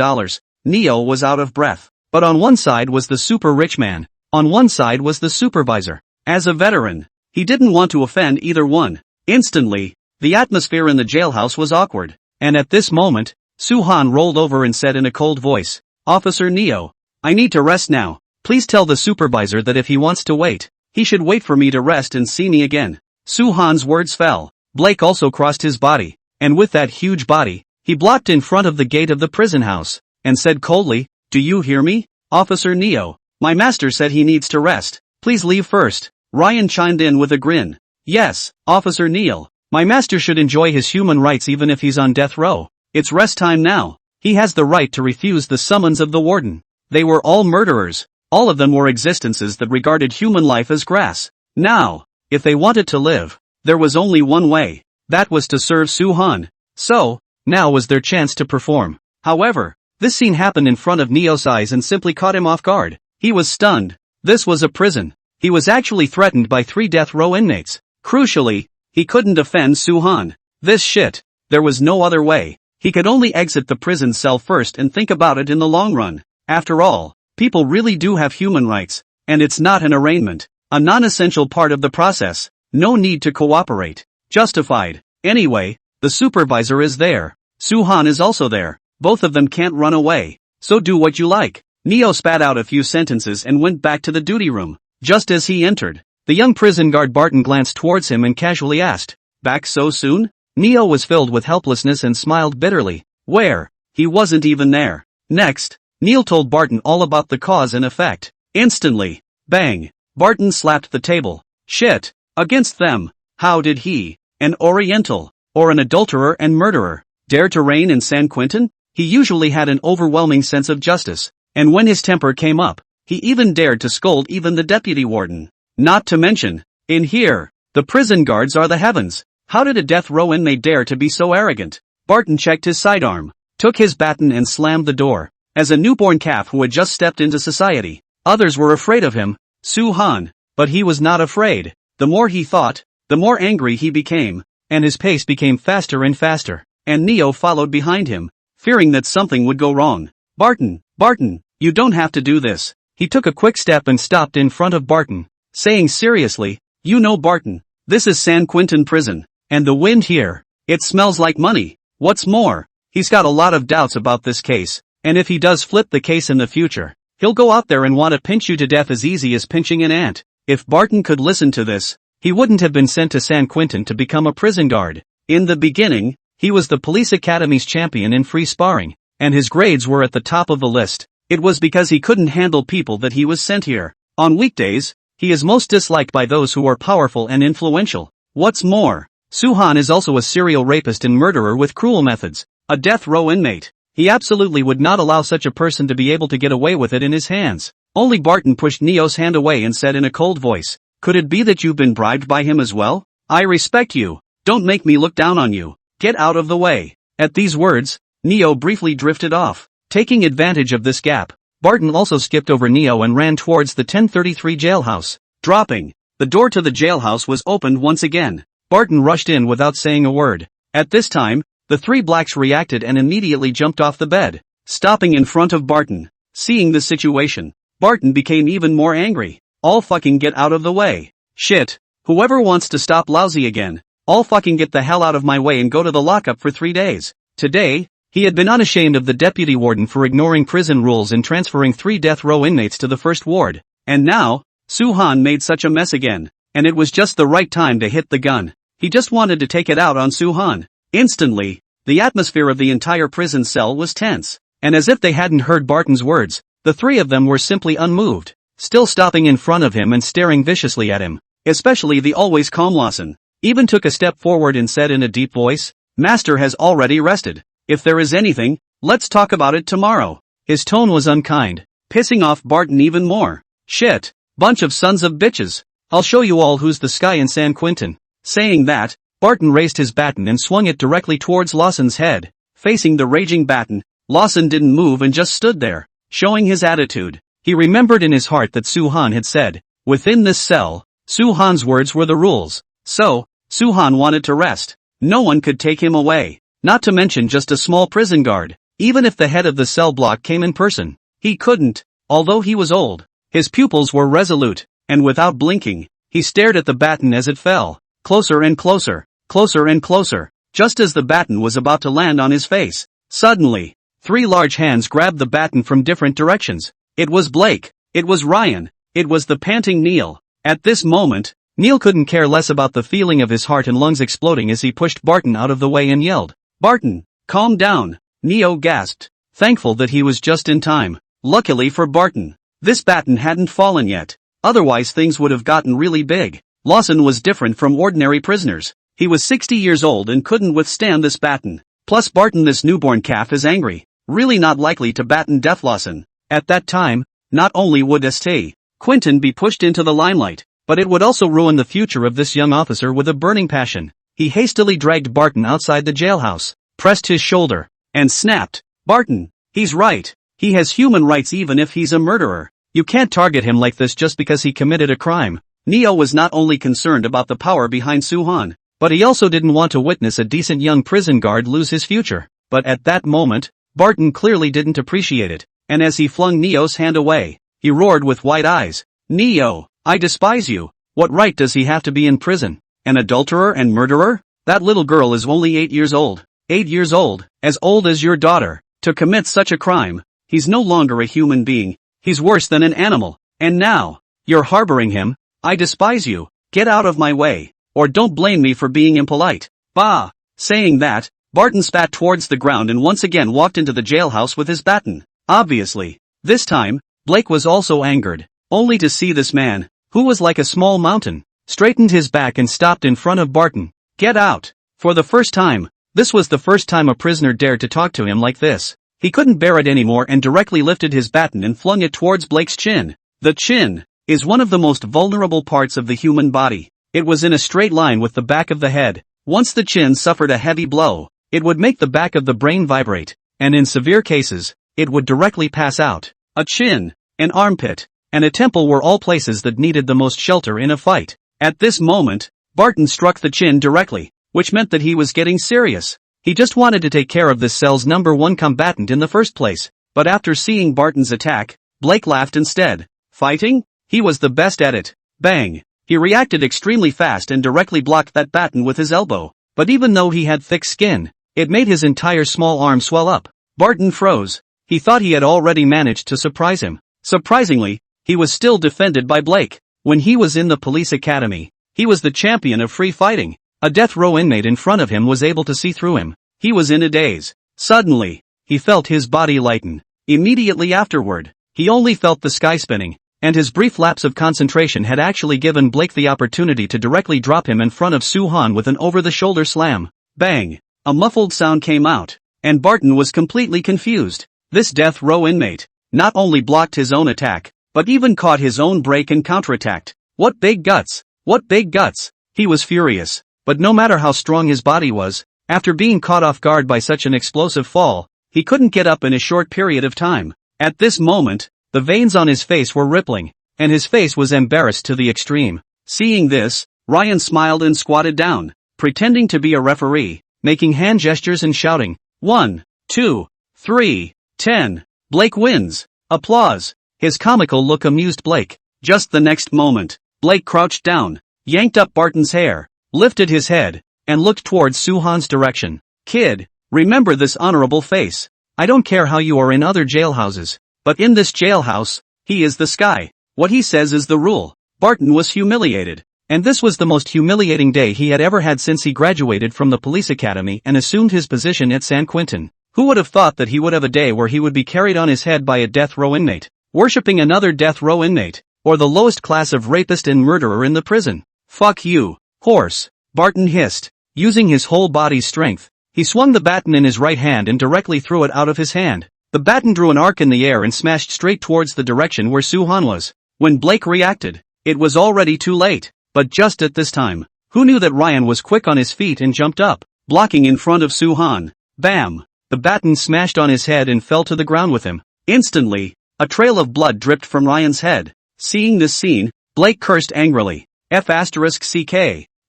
Neo was out of breath. But on one side was the super rich man. On one side was the supervisor. As a veteran, he didn't want to offend either one. Instantly, the atmosphere in the jailhouse was awkward. And at this moment, Suhan rolled over and said in a cold voice, "Officer Neo, I need to rest now. Please tell the supervisor that if he wants to wait, he should wait for me to rest and see me again." Suhan's words fell. Blake also crossed his body, and with that huge body, he blocked in front of the gate of the prison house, and said coldly, "Do you hear me, Officer Neo? My master said he needs to rest. Please leave first." Ryan chimed in with a grin. "Yes, Officer Neo. My master should enjoy his human rights even if he's on death row. It's rest time now. He has the right to refuse the summons of the warden." They were all murderers. All of them were existences that regarded human life as grass. Now, if they wanted to live, there was only one way. That was to serve Suhan. So, now was their chance to perform. However, this scene happened in front of Neo's eyes and simply caught him off guard. He was stunned. This was a prison. He was actually threatened by 3 death row inmates. Crucially, he couldn't defend Suhan. This shit. There was no other way. He could only exit the prison cell first and think about it in the long run. After all, people really do have human rights, and it's not an arraignment, a non-essential part of the process. No need to cooperate. Justified. Anyway, the supervisor is there. Suhan is also there. Both of them can't run away. So do what you like. Neo spat out a few sentences and went back to the duty room. Just as he entered, the young prison guard Barton glanced towards him and casually asked, "Back so soon?" Neo was filled with helplessness and smiled bitterly. Where? He wasn't even there. Next, Neil told Barton all about the cause and effect. Instantly, bang, Barton slapped the table. Shit, against them. How did he, an Oriental, or an adulterer and murderer, dare to reign in San Quentin? He usually had an overwhelming sense of justice, and when his temper came up, he even dared to scold even the deputy warden. Not to mention, in here, the prison guards are the heavens. How did a death row inmate dare to be so arrogant? Barton checked his sidearm, took his baton and slammed the door. As a newborn calf who had just stepped into society, others were afraid of him, Suhan, but he was not afraid. The more he thought, the more angry he became, and his pace became faster and faster, and Neo followed behind him, fearing that something would go wrong. Barton, you don't have to do this." He took a quick step and stopped in front of Barton, saying seriously, "You know Barton, this is San Quentin prison, and the wind here, it smells like money. What's more, he's got a lot of doubts about this case, and if he does flip the case in the future, he'll go out there and want to pinch you to death as easy as pinching an ant." If Barton could listen to this, he wouldn't have been sent to San Quentin to become a prison guard. In the beginning, he was the police academy's champion in free sparring, and his grades were at the top of the list. It was because he couldn't handle people that he was sent here. On weekdays, he is most disliked by those who are powerful and influential. What's more, Suhan is also a serial rapist and murderer with cruel methods. A death row inmate. He absolutely would not allow such a person to be able to get away with it in his hands. Only Barton pushed Neo's hand away and said in a cold voice, "Could it be that you've been bribed by him as well? I respect you. Don't make me look down on you. Get out of the way." At these words, Neo briefly drifted off. Taking advantage of this gap, Barton also skipped over Neo and ran towards the 1033 jailhouse. Dropping, the door to the jailhouse was opened once again. Barton rushed in without saying a word. At this time, the 3 blacks reacted and immediately jumped off the bed, stopping in front of Barton. Seeing the situation, Barton became even more angry. "All fucking get out of the way. Shit, whoever wants to stop lousy again, all fucking get the hell out of my way and go to the lockup for 3 days. Today, he had been unashamed of the deputy warden for ignoring prison rules and transferring 3 death row inmates to the first ward. And now, Suhan made such a mess again, and it was just the right time to hit the gun. He just wanted to take it out on Suhan. Instantly, the atmosphere of the entire prison cell was tense, and as if they hadn't heard Barton's words, The three of them were simply unmoved, still stopping in front of him and staring viciously at him. Especially the always calm Lawson. Even took a step forward and said in a deep voice, "Master has already rested. If there is anything, let's talk about it tomorrow." His tone was unkind, pissing off Barton even more. "Shit, bunch of sons of bitches. I'll show you all who's the sky in San Quentin." Saying that, Barton raised his baton and swung it directly towards Lawson's head. Facing the raging baton, Lawson didn't move and just stood there, showing his attitude. He remembered in his heart that Su-han had said, "Within this cell, Su-han's words were the rules." So, Su-han wanted to rest. No one could take him away. Not to mention just a small prison guard. Even if the head of the cell block came in person, he couldn't. Although he was old, his pupils were resolute, and without blinking, he stared at the baton as it fell. Closer and closer, closer and closer. Just as the baton was about to land on his face, suddenly, three large hands grabbed the baton from different directions. It was Blake. It was Ryan. It was the panting Neil. At this moment, Neil couldn't care less about the feeling of his heart and lungs exploding as he pushed Barton out of the way and yelled, "Barton, calm down." Neo gasped, thankful that he was just in time. Luckily for Barton, this baton hadn't fallen yet. Otherwise things would have gotten really big. Lawson was different from ordinary prisoners. He was 60 years old and couldn't withstand this baton. Plus Barton, this newborn calf, is angry. Really not likely to baton death Lawson. At that time, not only would St. Quentin be pushed into the limelight, but it would also ruin the future of this young officer with a burning passion. He hastily dragged Barton outside the jailhouse, pressed his shoulder, and snapped, "Barton, he's right. He has human rights even if he's a murderer. You can't target him like this just because he committed a crime." Neo was not only concerned about the power behind Su-han, but he also didn't want to witness a decent young prison guard lose his future. But at that moment, Barton clearly didn't appreciate it, and as he flung Neo's hand away, he roared with wide eyes, "Neo, I despise you. What right does he have to be in prison? An adulterer and murderer? That little girl is only 8 years old. 8 years old as your daughter. To commit such a crime, he's no longer a human being. He's worse than an animal. And now, you're harboring him. I despise you. Get out of my way. Or don't blame me for being impolite." Bah! Saying that, Barton spat towards the ground and once again walked into the jailhouse with his baton. Obviously, this time, Blake was also angered, only to see this man, who was like a small mountain, straightened his back and stopped in front of Barton. "Get out." For the first time, this was the first time a prisoner dared to talk to him like this. He couldn't bear it anymore and directly lifted his baton and flung it towards Blake's chin. The chin is one of the most vulnerable parts of the human body. It was in a straight line with the back of the head. Once the chin suffered a heavy blow, it would make the back of the brain vibrate, and in severe cases, it would directly pass out. A chin, an armpit, and a temple were all places that needed the most shelter in a fight. At this moment, Barton struck the chin directly, which meant that he was getting serious. He just wanted to take care of this cell's #1 combatant in the first place. But after seeing Barton's attack, Blake laughed instead. Fighting? He was the best at it. Bang! He reacted extremely fast and directly blocked that baton with his elbow. But even though he had thick skin, it made his entire small arm swell up. Barton froze. He thought he had already managed to surprise him. Surprisingly, he was still defended by Blake. When he was in the police academy, he was the champion of free fighting. A death row inmate in front of him was able to see through him. He was in a daze. Suddenly, he felt his body lighten. Immediately afterward, he only felt the sky spinning, and his brief lapse of concentration had actually given Blake the opportunity to directly drop him in front of Su-han with an over-the-shoulder slam. Bang! A muffled sound came out, and Barton was completely confused. This death row inmate not only blocked his own attack, but even caught his own break and counterattacked. What big guts! What big guts! He was furious. But no matter how strong his body was, after being caught off guard by such an explosive fall, he couldn't get up in a short period of time. At this moment, the veins on his face were rippling, and his face was embarrassed to the extreme. Seeing this, Ryan smiled and squatted down, pretending to be a referee, making hand gestures and shouting, 1, 2, 3, 10. Blake wins. Applause. His comical look amused Blake. Just the next moment, Blake crouched down, yanked up Barton's hair, lifted his head, and looked towards Su-han's direction. "Kid, remember this honorable face. I don't care how you are in other jailhouses, but in this jailhouse, he is the sky. What he says is the rule." Barton was humiliated, and this was the most humiliating day he had ever had since he graduated from the police academy and assumed his position at San Quentin. Who would have thought that he would have a day where he would be carried on his head by a death row inmate, worshipping another death row inmate, or the lowest class of rapist and murderer in the prison? Fuck you, horse, Barton hissed. Using his whole body's strength, he swung the baton in his right hand and directly threw it out of his hand. The baton drew an arc in the air and smashed straight towards the direction where Soo-han was. When Blake reacted, it was already too late. But just at this time, who knew that Ryan was quick on his feet and jumped up, blocking in front of Soo-han. Bam! The baton smashed on his head and fell to the ground with him. Instantly, a trail of blood dripped from Ryan's head. Seeing this scene, Blake cursed angrily. F***ck.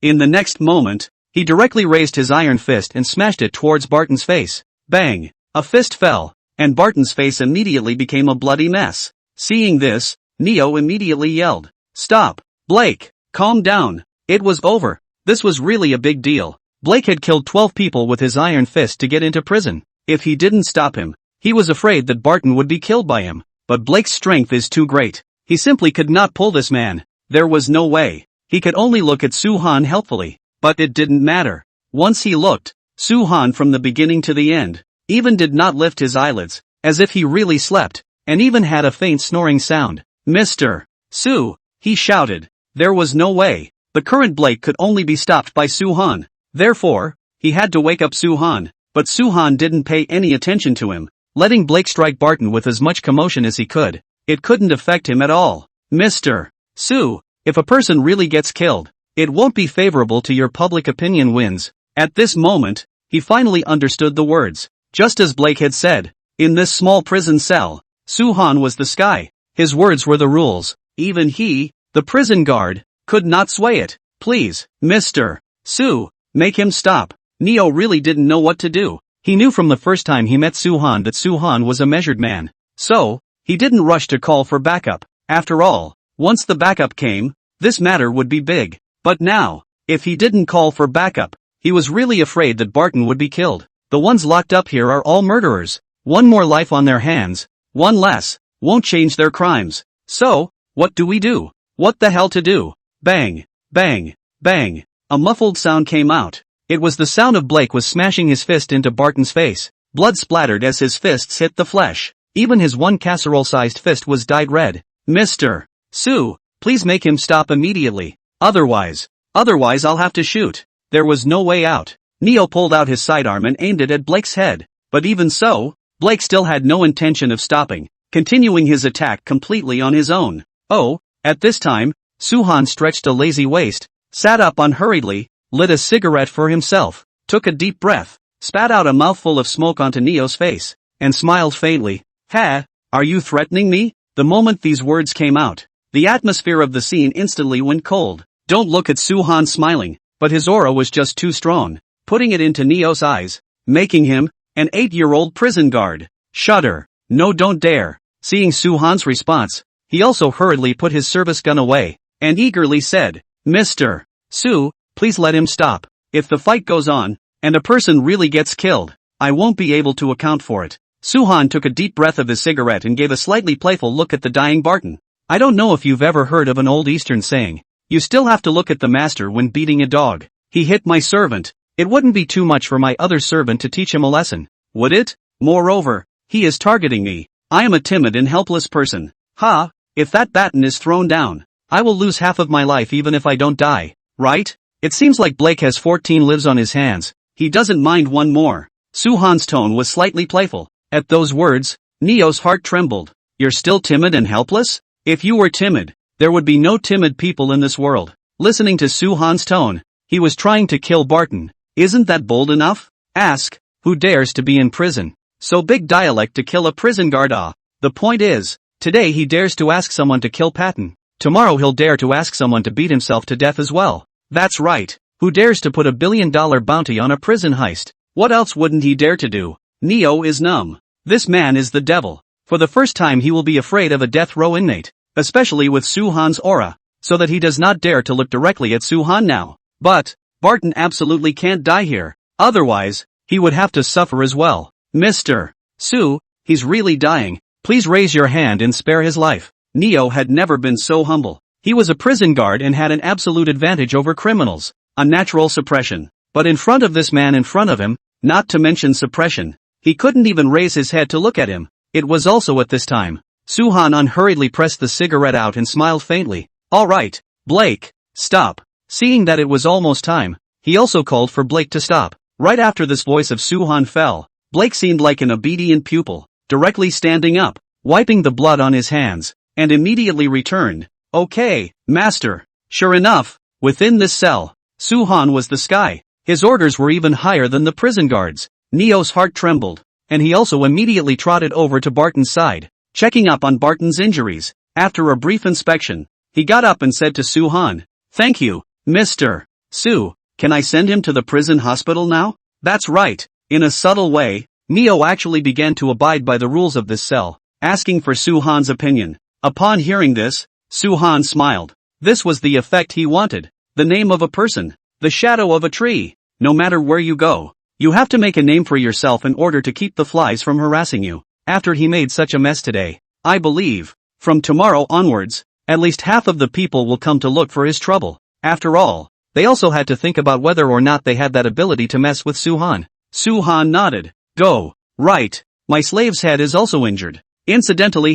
In the next moment, he directly raised his iron fist and smashed it towards Barton's face. Bang! A fist fell, and Barton's face immediately became a bloody mess. Seeing this, Neo immediately yelled, "Stop, Blake! Calm down. It was over." This was really a big deal. Blake had killed 12 people with his iron fist to get into prison. If he didn't stop him, he was afraid that Barton would be killed by him. But Blake's strength is too great. He simply could not pull this man. There was no way. He could only look at Soo-han helpfully. But it didn't matter. Once he looked, Soo-han from the beginning to the end, even did not lift his eyelids, as if he really slept, and even had a faint snoring sound. "Mr. Soo," he shouted. There was no way. The current Blake could only be stopped by Soo-han. Therefore, he had to wake up Soo-han. But Soo-han didn't pay any attention to him, letting Blake strike Barton with as much commotion as he could. It couldn't affect him at all. "Mr. Soo, if a person really gets killed, it won't be favorable to your public opinion wins." At this moment, he finally understood the words. Just as Blake had said, in this small prison cell, Soo-han was the sky. His words were the rules. Even he, the prison guard, could not sway it. "Please, Mr. Soo, make him stop." Neo really didn't know what to do. He knew from the first time he met Soo-han that Soo-han was a measured man. So, he didn't rush to call for backup. After all, once the backup came, this matter would be big. But now, if he didn't call for backup, he was really afraid that Barton would be killed. The ones locked up here are all murderers. One more life on their hands, one less, won't change their crimes. So, what do we do? What the hell to do? Bang, bang, bang. A muffled sound came out. It was the sound of Blake was smashing his fist into Barton's face. Blood splattered as his fists hit the flesh. Even his one casserole-sized fist was dyed red. "Mr. Soo, please make him stop immediately. Otherwise I'll have to shoot." There was no way out. Neo pulled out his sidearm and aimed it at Blake's head. But even so, Blake still had no intention of stopping, continuing his attack completely on his own. Oh, at this time, Soo-han stretched a lazy waist, sat up unhurriedly, lit a cigarette for himself, took a deep breath, spat out a mouthful of smoke onto Neo's face, and smiled faintly. "Ha, are you threatening me?" The moment these words came out, the atmosphere of the scene instantly went cold. Don't look at Soo-han smiling, but his aura was just too strong, putting it into Neo's eyes, making him an 8-year-old prison guard. Shudder. "No, don't dare." Seeing Soo-han's response, he also hurriedly put his service gun away, and eagerly said, "Mr. Soo, please let him stop. If the fight goes on, and a person really gets killed, I won't be able to account for it." Soo-han took a deep breath of his cigarette and gave a slightly playful look at the dying Barton. I don't know if you've ever heard of an old Eastern saying, "You still have to look at the master when beating a dog." He hit my servant. It wouldn't be too much for my other servant to teach him a lesson, would it? Moreover, he is targeting me. I am a timid and helpless person. Ha, if that baton is thrown down, I will lose half of my life even if I don't die, right? It seems like Blake has 14 lives on his hands. He doesn't mind one more. Soo-han's tone was slightly playful. At those words, Neo's heart trembled. "You're still timid and helpless? If you were timid, there would be no timid people in this world." Listening to Soo-han's tone, he was trying to kill Barton. Isn't that bold enough? Ask, who dares to be in prison? So big dialect to kill a prison guard. The point is, today he dares to ask someone to kill Patton. Tomorrow he'll dare to ask someone to beat himself to death as well. That's right. Who dares to put a $1 billion bounty on a prison heist? What else wouldn't he dare to do? Neo is numb. This man is the devil. For the first time he will be afraid of a death row inmate, especially with Soo-han's aura, so that he does not dare to look directly at Soo-han now. But, Barton absolutely can't die here. Otherwise, he would have to suffer as well. "Mr. Soo, he's really dying. Please raise your hand and spare his life." Neo had never been so humble. He was a prison guard and had an absolute advantage over criminals. A natural suppression. But in front of this man in front of him, not to mention suppression, He couldn't even raise his head to look at him. It was also at this time. Soo-han unhurriedly pressed the cigarette out and smiled faintly. All right, Blake, stop. Seeing that it was almost time, he also called for Blake to stop. Right after this voice of Soo-han fell, Blake seemed like an obedient pupil, directly standing up, wiping the blood on his hands, and immediately returned. Okay, master. Sure enough, within this cell, Soo-han was the sky. His orders were even higher than the prison guards. Neo's heart trembled, and he also immediately trotted over to Barton's side, checking up on Barton's injuries. After a brief inspection, he got up and said to Soo-han, "Thank you, Mr. Soo. Can I send him to the prison hospital now?" That's right. In a subtle way, Neo actually began to abide by the rules of this cell, asking for Soo-han's opinion. Upon hearing this, Soo-han smiled. This was the effect he wanted. The name of a person, the shadow of a tree. No matter where you go, you have to make a name for yourself in order to keep the flies from harassing you. After he made such a mess today, I believe, from tomorrow onwards, at least half of the people will come to look for his trouble. After all, they also had to think about whether or not they had that ability to mess with Soo-han. Soo-han nodded. Go. Right. My slave's head is also injured. Incidentally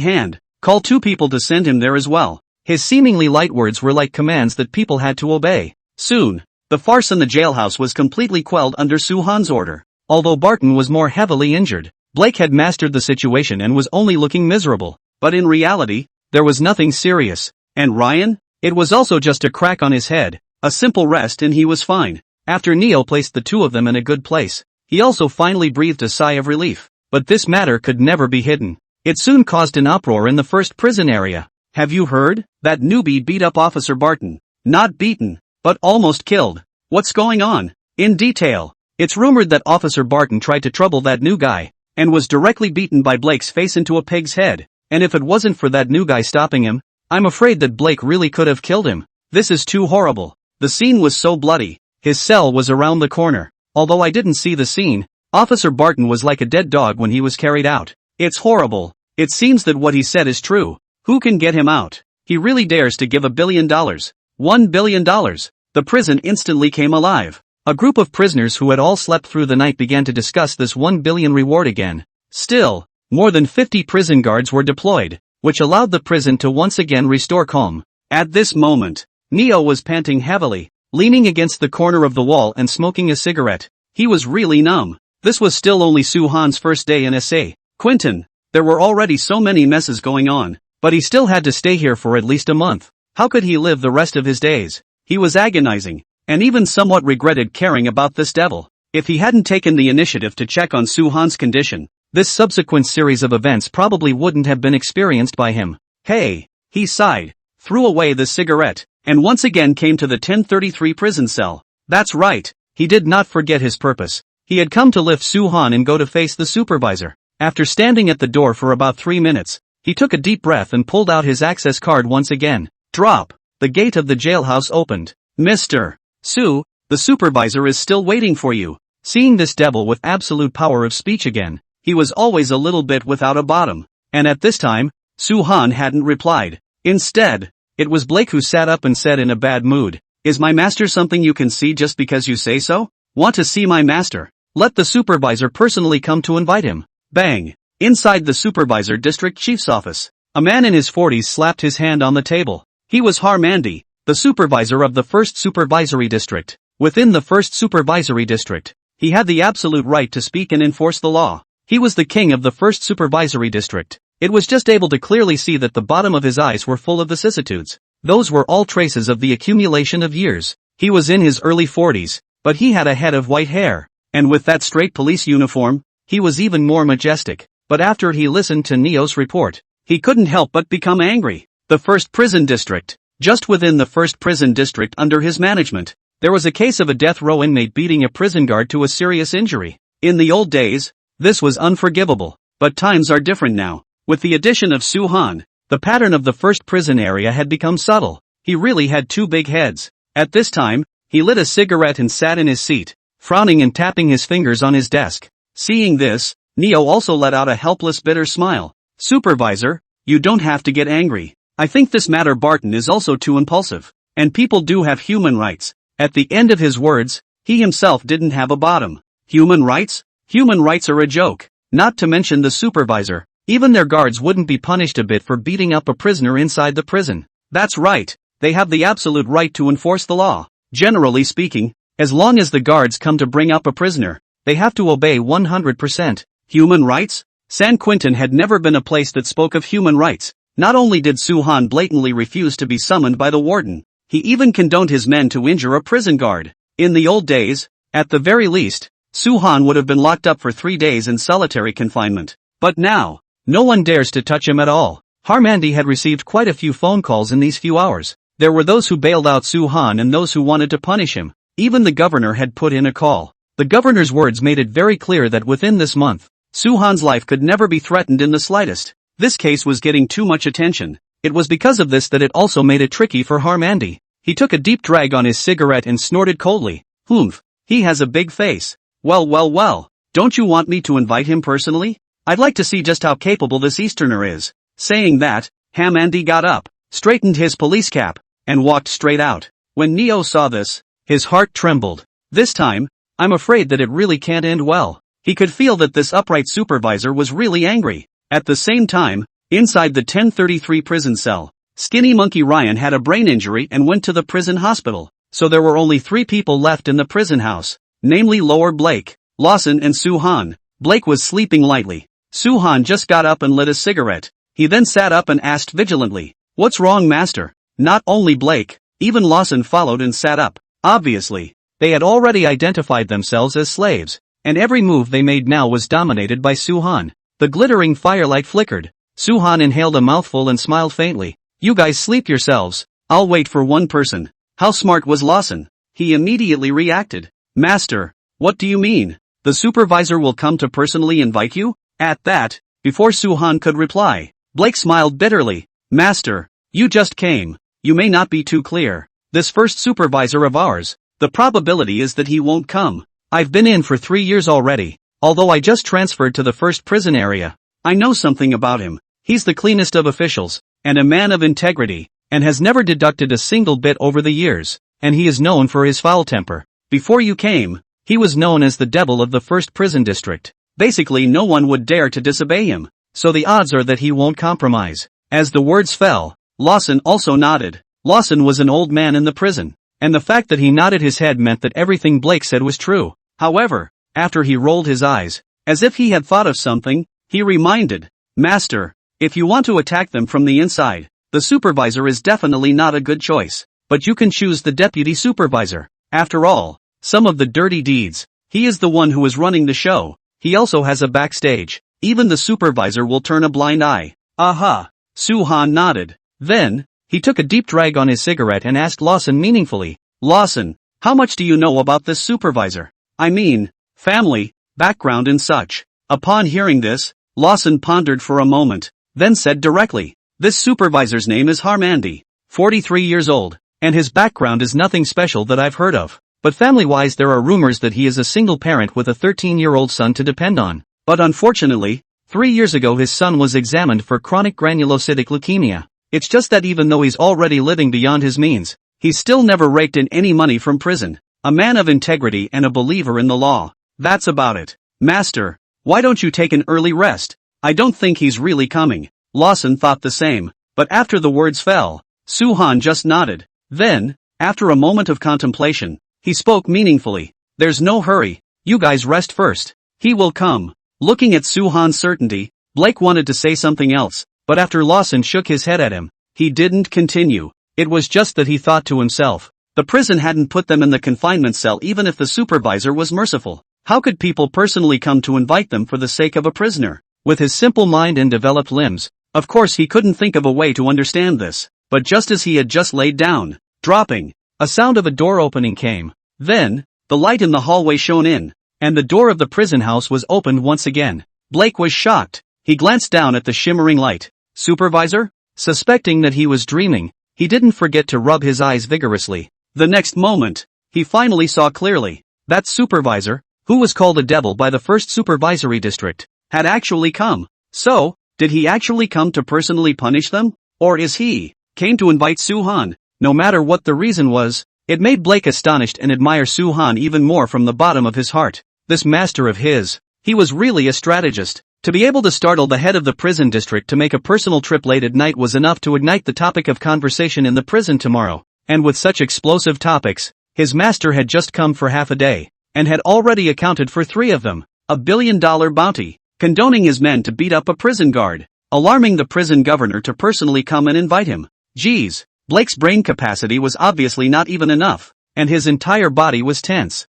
call 2 people to send him there as well. His seemingly light words were like commands that people had to obey. Soon, the farce in the jailhouse was completely quelled under Soo-han's order. Although Barton was more heavily injured, Blake had mastered the situation and was only looking miserable. But in reality, there was nothing serious. And Ryan? It was also just a crack on his head, a simple rest and he was fine. After Neo placed the 2 of them in a good place, he also finally breathed a sigh of relief. But this matter could never be hidden. It soon caused an uproar in the first prison area. Have you heard? That newbie beat up Officer Barton. Not beaten, but almost killed. What's going on? In detail. It's rumored that Officer Barton tried to trouble that new guy, and was directly beaten by Blake's face into a pig's head. And if it wasn't for that new guy stopping him, I'm afraid that Blake really could have killed him. This is too horrible. The scene was so bloody. His cell was around the corner. Although I didn't see the scene, Officer Barton was like a dead dog when he was carried out. It's horrible. It seems that what he said is true. Who can get him out? He really dares to give $1 billion. $1 billion. The prison instantly came alive. A group of prisoners who had all slept through the night began to discuss this $1 billion reward again. Still, more than 50 prison guards were deployed, which allowed the prison to once again restore calm. At this moment, Neo was panting heavily, leaning against the corner of the wall and smoking a cigarette. He was really numb. This was still only Soo-han's first day in SA. Quentin, there were already so many messes going on, but he still had to stay here for at least a month. How could he live the rest of his days? He was agonizing, and even somewhat regretted caring about this devil. If he hadn't taken the initiative to check on Soo-han's condition, this subsequent series of events probably wouldn't have been experienced by him. Hey, he sighed, threw away the cigarette, and once again came to the 1033 prison cell. That's right, he did not forget his purpose. He had come to lift Soo-han and go to face the supervisor. After standing at the door for about 3 minutes, he took a deep breath and pulled out his access card once again. Drop. The gate of the jailhouse opened. Mr. Soo, the supervisor is still waiting for you. Seeing this devil with absolute power of speech again, he was always a little bit without a bottom. And at this time, Soo-han hadn't replied. Instead, it was Blake who sat up and said in a bad mood, "Is my master something you can see just because you say so? Want to see my master? Let the supervisor personally come to invite him." Bang! Inside the supervisor district chief's office, a man in his 40s slapped his hand on the table. He was Harmandi, the supervisor of the 1st Supervisory District. Within the 1st Supervisory District, he had the absolute right to speak and enforce the law. He was the king of the 1st Supervisory District. It was just able to clearly see that the bottom of his eyes were full of vicissitudes. Those were all traces of the accumulation of years. He was in his early 40s, but he had a head of white hair. And with that straight police uniform, he was even more majestic. But after he listened to Neo's report, he couldn't help but become angry. The 1st Prison District. Just within the 1st Prison District under his management, there was a case of a death row inmate beating a prison guard to a serious injury. In the old days, this was unforgivable. But times are different now. With the addition of Soo-han, the pattern of the 1st prison area had become subtle. He really had 2 big heads. At this time, he lit a cigarette and sat in his seat, frowning and tapping his fingers on his desk. Seeing this, Neo also let out a helpless bitter smile. Supervisor, you don't have to get angry. I think this matter Barton is also too impulsive. And people do have human rights. At the end of his words, he himself didn't have a bottom. Human rights? Human rights are a joke. not to mention the supervisor. Even their guards wouldn't be punished a bit for beating up a prisoner inside the prison. That's right, they have the absolute right to enforce the law. Generally speaking, as long as the guards come to bring up a prisoner, they have to obey 100%. Human rights? San Quentin had never been a place that spoke of human rights. Not only did Soo-han blatantly refuse to be summoned by the warden, he even condoned his men to injure a prison guard. In the old days, at the very least, Soo-han would have been locked up for 3 days in solitary confinement. But now, no one dares to touch him at all. Harmandy had received quite a few phone calls in these few hours. There were those who bailed out Soo-han and those who wanted to punish him. Even the governor had put in a call. The governor's words made it very clear that within this month, Soo-han's life could never be threatened in the slightest. This case was getting too much attention. It was because of this that it also made it tricky for Harmandy. He took a deep drag on his cigarette and snorted coldly. Humph, he has a big face. Well, don't you want me to invite him personally? I'd like to see just how capable this Easterner is. Saying that, Harmandy got up, straightened his police cap, and walked straight out. When Neo saw this, his heart trembled. This time, I'm afraid that it really can't end well. He could feel that this upright supervisor was really angry. At the same time, inside the 1033 prison cell, Skinny Monkey Ryan had a brain injury and went to the prison hospital. So there were only 3 people left in the prison house, namely Lower Blake, Lawson and Soo-han. Blake was sleeping lightly. Soo-han just got up and lit a cigarette. He then sat up and asked vigilantly, "What's wrong, master?" Not only Blake, even Lawson followed and sat up. Obviously, they had already identified themselves as slaves, and every move they made now was dominated by Soo-han. The glittering firelight flickered. Soo-han inhaled a mouthful and smiled faintly. "You guys sleep yourselves. I'll wait for one person." How smart was Lawson? He immediately reacted. "Master, what do you mean? The supervisor will come to personally invite you?" At that, before Soo-han could reply, Blake smiled bitterly. "Master, you just came. You may not be too clear. This first supervisor of ours, the probability is that he won't come. I've been in for 3 years already, although I just transferred to the first prison area. I know something about him. He's the cleanest of officials, and a man of integrity, and has never deducted a single bit over the years, and he is known for his foul temper. Before you came, he was known as the devil of the first prison district. Basically no one would dare to disobey him, so the odds are that he won't compromise." As the words fell, Lawson also nodded. Lawson was an old man in the prison, and the fact that he nodded his head meant that everything Blake said was true. However, after he rolled his eyes, as if he had thought of something, he reminded, "Master, if you want to attack them from the inside, the supervisor is definitely not a good choice, but you can choose the deputy supervisor. After all, some of the dirty deeds, he is the one who is running the show. He also has a backstage. Even the supervisor will turn a blind eye." "Aha." Soo-han nodded. Then, he took a deep drag on his cigarette and asked Lawson meaningfully, "Lawson, how much do you know about this supervisor? I mean, family, background and such." Upon hearing this, Lawson pondered for a moment, then said directly, "This supervisor's name is Harmandy, 43 years old, and his background is nothing special that I've heard of. But family-wise there are rumors that he is a single parent with a 13-year-old son to depend on. But unfortunately, 3 years ago his son was examined for chronic granulocytic leukemia. It's just that even though he's already living beyond his means, he's still never raked in any money from prison. A man of integrity and a believer in the law. That's about it. Master, why don't you take an early rest? I don't think he's really coming." Lawson thought the same, but after the words fell, Soo-han just nodded. Then, after a moment of contemplation, he spoke meaningfully. "There's no hurry. You guys rest first. He will come." Looking at Soo-han's certainty, Blake wanted to say something else, but after Lawson shook his head at him, he didn't continue. It was just that he thought to himself, the prison hadn't put them in the confinement cell even if the supervisor was merciful. How could people personally come to invite them for the sake of a prisoner? With his simple mind and developed limbs, of course he couldn't think of a way to understand this. But just as he had just laid down, dropping, a sound of a door opening came. Then, the light in the hallway shone in, and the door of the prison house was opened once again. Blake was shocked. He glanced down at the shimmering light. "Supervisor?" Suspecting that he was dreaming, he didn't forget to rub his eyes vigorously. The next moment, he finally saw clearly. That supervisor, who was called a devil by the first supervisory district, had actually come. So, did he actually come to personally punish them? Or is he came to invite Soo-han? No matter what the reason was, it made Blake astonished and admire Soo-han even more from the bottom of his heart. This master of his, He was really a strategist. To be able to startle the head of the prison district to make a personal trip late at night was enough to ignite the topic of conversation in the prison tomorrow. And with such explosive topics, his master had just come for half a day, and had already accounted for 3 of them. $1 billion bounty, condoning his men to beat up a prison guard, alarming the prison governor to personally come and invite him. Geez, Blake's brain capacity was obviously not even enough, and his entire body was tense.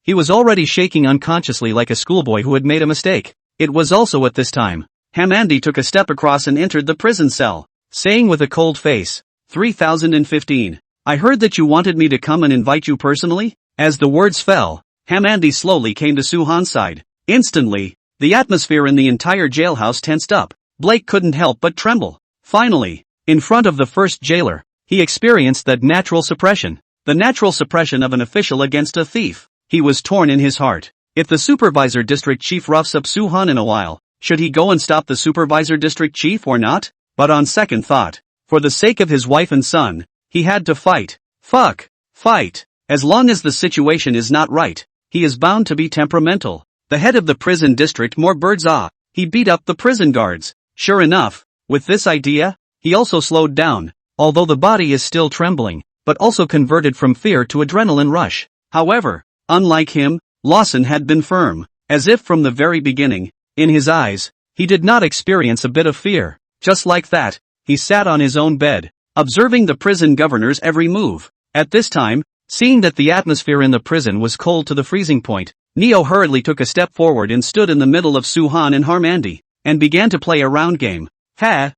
He was already shaking unconsciously like a schoolboy who had made a mistake. It was also at this time, Hamandi took a step across and entered the prison cell, saying with a cold face, 3015. I heard that you wanted me to come and invite you personally? As the words fell, Hamandi slowly came to Suhan's side. Instantly, the atmosphere in the entire jailhouse tensed up. Blake couldn't help but tremble. Finally, in front of the first jailer, he experienced that natural suppression. The natural suppression of an official against a thief. He was torn in his heart. If the supervisor district chief roughs up Suhan in a while, should he go and stop the supervisor district chief or not? But on second thought, for the sake of his wife and son, he had to fight. Fight. As long as the situation is not right, he is bound to be temperamental. The head of the prison district more bird's eye. He beat up the prison guards. Sure enough, with this idea, he also slowed down, although the body is still trembling, but also converted from fear to adrenaline rush. However, unlike him, Lawson had been firm, as if from the very beginning. In his eyes, he did not experience a bit of fear. Just like that, he sat on his own bed, observing the prison governor's every move. At this time, seeing that the atmosphere in the prison was cold to the freezing point, Neo hurriedly took a step forward and stood in the middle of Suhan and Harmandi, and began to play a round game. Ha,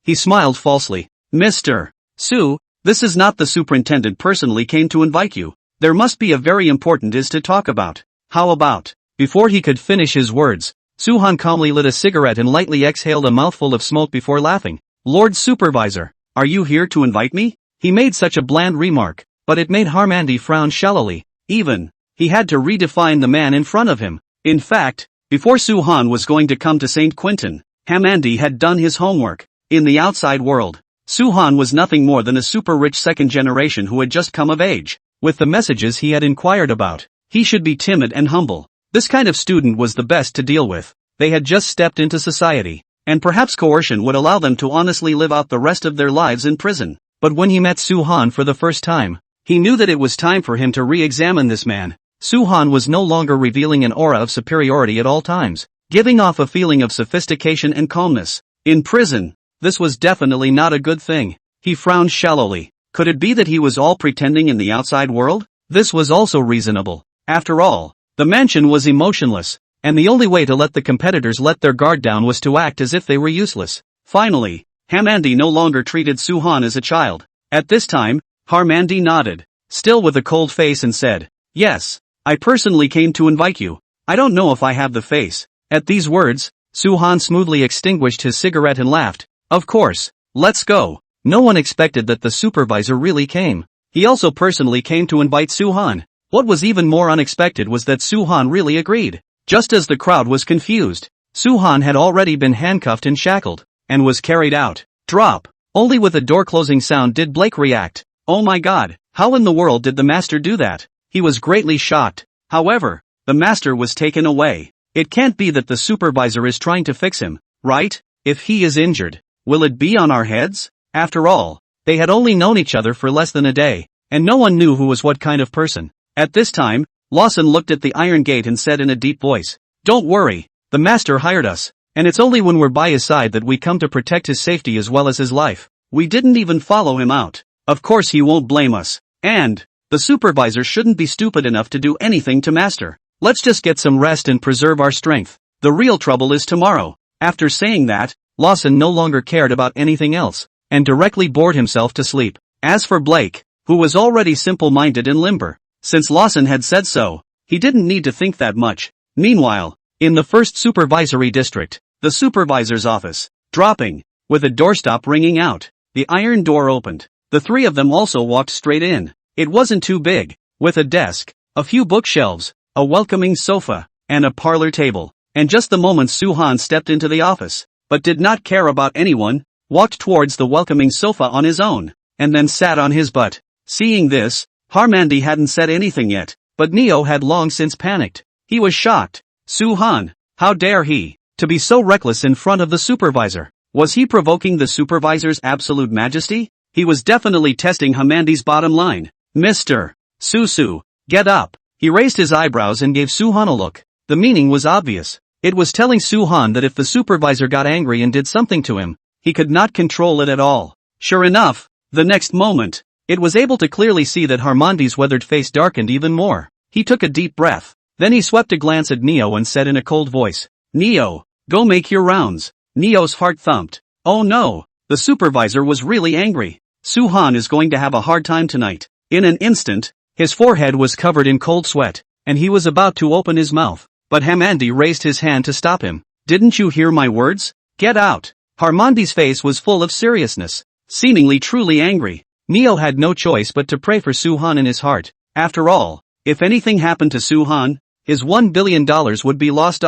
he smiled falsely. Mr. Su, this is not the superintendent personally came to invite you. There must be a very important is to talk about. How about? Before he could finish his words, Suhan calmly lit a cigarette and lightly exhaled a mouthful of smoke before laughing. Lord Supervisor, are you here to invite me? He made such a bland remark, but it made Harmandi frown shallowly. He had to redefine the man in front of him. In fact, before Suhan was going to come to St. Quentin, Hamandi had done his homework. In the outside world, Suhan was nothing more than a super-rich second generation who had just come of age. With the messages he had inquired about, he should be timid and humble. This kind of student was the best to deal with. They had just stepped into society, and perhaps coercion would allow them to honestly live out the rest of their lives in prison. But when he met Suhan for the first time, he knew that it was time for him to re-examine this man. Suhan was no longer revealing an aura of superiority at all times, giving off a feeling of sophistication and calmness. In prison, this was definitely not a good thing. He frowned shallowly. Could it be that he was all pretending in the outside world? This was also reasonable. After all, the mansion was emotionless, and the only way to let the competitors let their guard down was to act as if they were useless. Finally, Hamandi no longer treated Suhan as a child. At this time, Harmandi nodded, still with a cold face, and said, Yes, I personally came to invite you. I don't know if I have the face. At these words, Suhan smoothly extinguished his cigarette and laughed. Of course, let's go. No one expected that the supervisor really came. He also personally came to invite Suhan. What was even more unexpected was that Suhan really agreed. Just as the crowd was confused, Suhan had already been handcuffed and shackled, and was carried out. Drop. Only with a door closing sound did Blake react. Oh my god, how in the world did the master do that? He was greatly shocked. However, the master was taken away. It can't be that the supervisor is trying to fix him, right? If he is injured, will it be on our heads? After all, they had only known each other for less than a day, and no one knew who was what kind of person. At this time, Lawson looked at the iron gate and said in a deep voice, Don't worry, the master hired us, and it's only when we're by his side that we come to protect his safety as well as his life. We didn't even follow him out. Of course he won't blame us. And the supervisor shouldn't be stupid enough to do anything to master. Let's just get some rest and preserve our strength. The real trouble is tomorrow. After saying that, Lawson no longer cared about anything else, and directly bored himself to sleep. As for Blake, who was already simple-minded and limber, since Lawson had said so, he didn't need to think that much. Meanwhile, in the first supervisory district, the supervisor's office, dropping, with a doorstop ringing out, the iron door opened. The 3 of them also walked straight in. It wasn't too big, with a desk, a few bookshelves, a welcoming sofa, and a parlor table. And just the moment Suhan stepped into the office, but did not care about anyone, walked towards the welcoming sofa on his own, and then sat on his butt. Seeing this, Harmandi hadn't said anything yet, but Neo had long since panicked. He was shocked. Suhan, how dare he, to be so reckless in front of the supervisor? Was he provoking the supervisor's absolute majesty? He was definitely testing Hamandi's bottom line. Mr. Susu, get up. He raised his eyebrows and gave Suhan a look. The meaning was obvious. It was telling Suhan that if the supervisor got angry and did something to him, he could not control it at all. Sure enough, the next moment, it was able to clearly see that Harmandi's weathered face darkened even more. He took a deep breath. Then he swept a glance at Neo and said in a cold voice, Neo, go make your rounds. Neo's heart thumped. Oh no, the supervisor was really angry. Suhan is going to have a hard time tonight. In an instant, his forehead was covered in cold sweat, and he was about to open his mouth. But Hamandi raised his hand to stop him. Didn't you hear my words? Get out. Harmandi's face was full of seriousness, seemingly truly angry. Neo had no choice but to pray for Suhan in his heart. After all, if anything happened to Suhan, his $1 billion would be lost.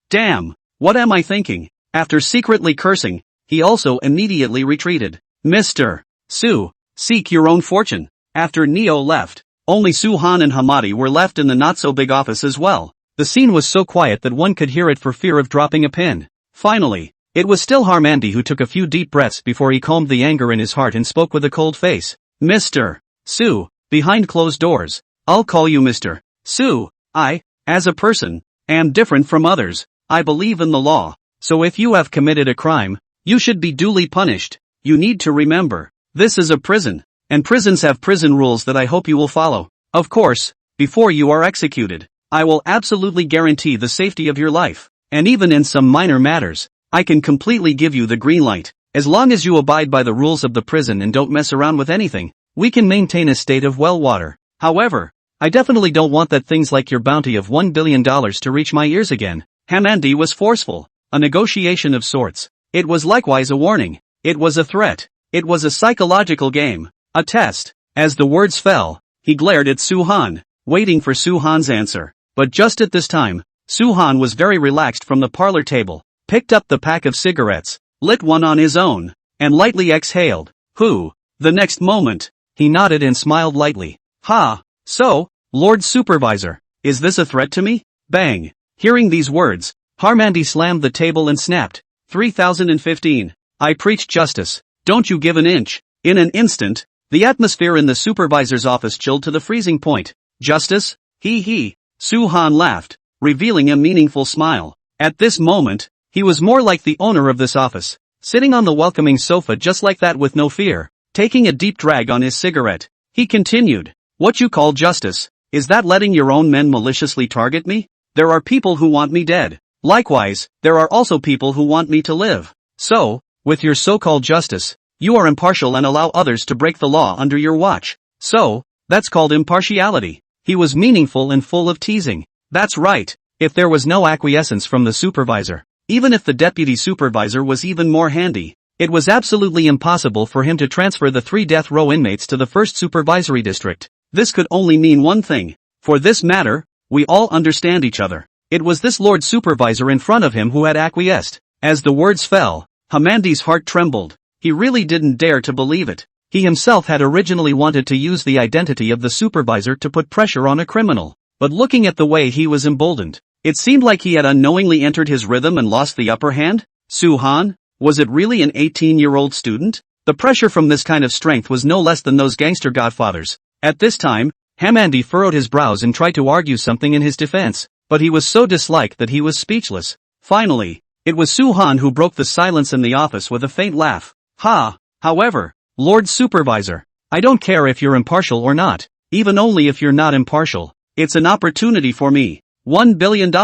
Damn, what am I thinking? After secretly cursing, he also immediately retreated. Mr. Su, seek your own fortune. After Neo left, only Suhan and Hamadi were left in the not-so-big office as well. The scene was so quiet that one could hear it for fear of dropping a pin. Finally, it was still Harmandi who took a few deep breaths before he calmed the anger in his heart and spoke with a cold face. Mr. Su, behind closed doors, I'll call you Mr. Su. I, as a person, am different from others. I believe in the law. So if you have committed a crime, you should be duly punished. You need to remember, this is a prison, and prisons have prison rules that I hope you will follow. Of course, before you are executed, I will absolutely guarantee the safety of your life, and even in some minor matters, I can completely give you the green light. As long as you abide by the rules of the prison and don't mess around with anything, we can maintain a state of well water. However, I definitely don't want that things like your bounty of $1 billion to reach my ears again. Hamandi was forceful, a negotiation of sorts. It was likewise a warning. It was a threat. It was a psychological game, a test. As the words fell, he glared at Suhan, waiting for Suhan's answer. But just at this time, Suhan was very relaxed from the parlor table, picked up the pack of cigarettes, lit one on his own, and lightly exhaled. The next moment, he nodded and smiled lightly. Ha! So, Lord Supervisor, is this a threat to me? Bang! Hearing these words, Harmandi slammed the table and snapped. 3015. I preach justice. Don't you give an inch. In an instant, the atmosphere in the supervisor's office chilled to the freezing point. Justice? He. Suhan laughed, revealing a meaningful smile. At this moment, he was more like the owner of this office, sitting on the welcoming sofa just like that with no fear, taking a deep drag on his cigarette. He continued, what you call justice, is that letting your own men maliciously target me? There are people who want me dead. Likewise, there are also people who want me to live. So, with your so-called justice, you are impartial and allow others to break the law under your watch. So, that's called impartiality. He was meaningful and full of teasing. That's right, if there was no acquiescence from the supervisor, even if the deputy supervisor was even more handy, it was absolutely impossible for him to transfer the 3 death row inmates to the 1st supervisory district. This could only mean one thing. For this matter, we all understand each other. It was this Lord Supervisor in front of him who had acquiesced. As the words fell, Hamandi's heart trembled. He really didn't dare to believe it. He himself had originally wanted to use the identity of the supervisor to put pressure on a criminal. But looking at the way he was emboldened, it seemed like he had unknowingly entered his rhythm and lost the upper hand. Suhan? Was it really an 18-year-old student? The pressure from this kind of strength was no less than those gangster godfathers. At this time, Hamandi furrowed his brows and tried to argue something in his defense, but he was so disliked that he was speechless. Finally, it was Suhan who broke the silence in the office with a faint laugh. However, Lord Supervisor, I don't care if you're impartial or not, even only if you're not impartial. It's an opportunity for me. $1 billion.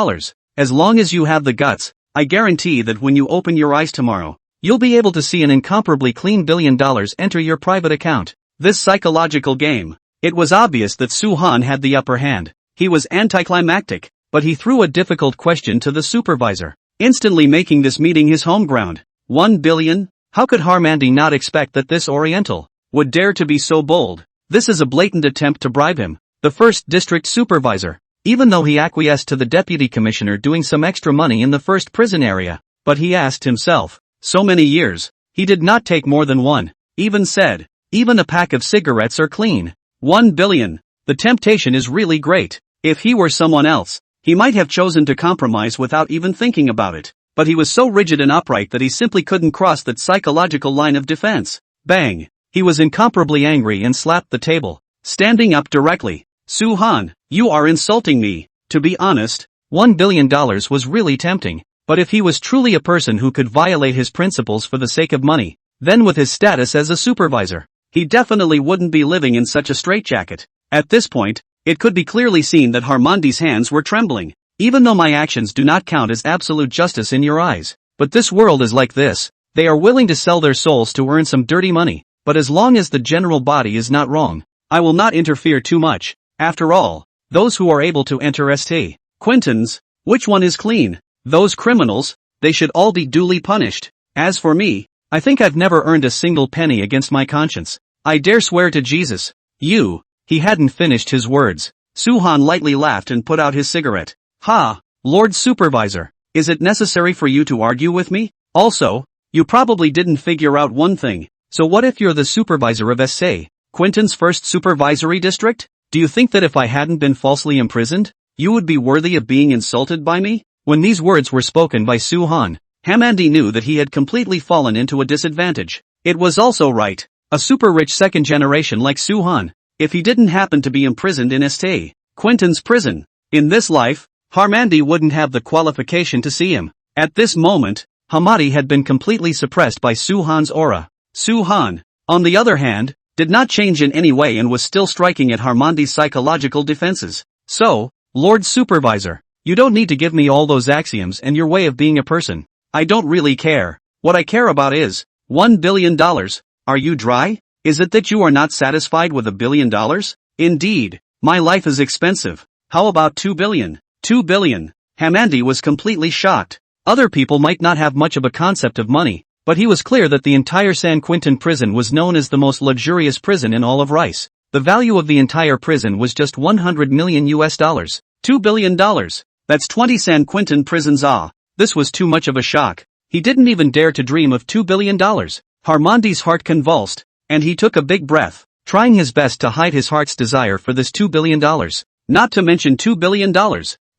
As long as you have the guts, I guarantee that when you open your eyes tomorrow, you'll be able to see an incomparably clean $1 billion enter your private account. This psychological game. It was obvious that Suhan had the upper hand. He was anticlimactic, but he threw a difficult question to the supervisor, instantly making this meeting his home ground. 1 billion? How could Harmandi not expect that this Oriental would dare to be so bold? This is a blatant attempt to bribe him, the 1st district supervisor, even though he acquiesced to the deputy commissioner doing some extra money in the 1st prison area. But he asked himself, so many years, he did not take more than one, even said, even a pack of cigarettes are clean. 1 billion. The temptation is really great. If he were someone else, he might have chosen to compromise without even thinking about it. But he was so rigid and upright that he simply couldn't cross that psychological line of defense. Bang! He was incomparably angry and slapped the table, standing up directly. Soo-han, you are insulting me. To be honest, $1 billion was really tempting. But if he was truly a person who could violate his principles for the sake of money, then with his status as a supervisor, he definitely wouldn't be living in such a straitjacket. At this point, it could be clearly seen that Harmandi's hands were trembling. Even though my actions do not count as absolute justice in your eyes, but this world is like this. They are willing to sell their souls to earn some dirty money, but as long as the general body is not wrong, I will not interfere too much. After all, those who are able to enter St. Quentin's, which one is clean? Those criminals, they should all be duly punished. As for me, I think I've never earned a single penny against my conscience. I dare swear to Jesus. He hadn't finished his words. Soo-han lightly laughed and put out his cigarette. Ha, Lord Supervisor, is it necessary for you to argue with me? Also, you probably didn't figure out one thing. So what if you're the supervisor of St. Quentin's first supervisory district? Do you think that if I hadn't been falsely imprisoned, you would be worthy of being insulted by me? When these words were spoken by Soo-han, Hamandi knew that he had completely fallen into a disadvantage. It was also right. A super-rich second generation like Soo-han, if he didn't happen to be imprisoned in St. Quentin's prison, in this life, Harmandi wouldn't have the qualification to see him. At this moment, Hamadi had been completely suppressed by Soo-han's aura. Soo-han, on the other hand, did not change in any way and was still striking at Harmandi's psychological defenses. So, Lord Supervisor, you don't need to give me all those axioms and your way of being a person. I don't really care. What I care about is, $1 billion. Are you dry? Is it that you are not satisfied with $1 billion? Indeed, my life is expensive. How about $2 billion? $2 billion. Hamandi was completely shocked. Other people might not have much of a concept of money, but he was clear that the entire San Quentin prison was known as the most luxurious prison in all of Rice. The value of the entire prison was just $100 million. $2 billion. That's 20 San Quentin prisons. This was too much of a shock. He didn't even dare to dream of $2 billion. Harmandi's heart convulsed, and he took a big breath, trying his best to hide his heart's desire for this $2 billion. Not to mention $2 billion.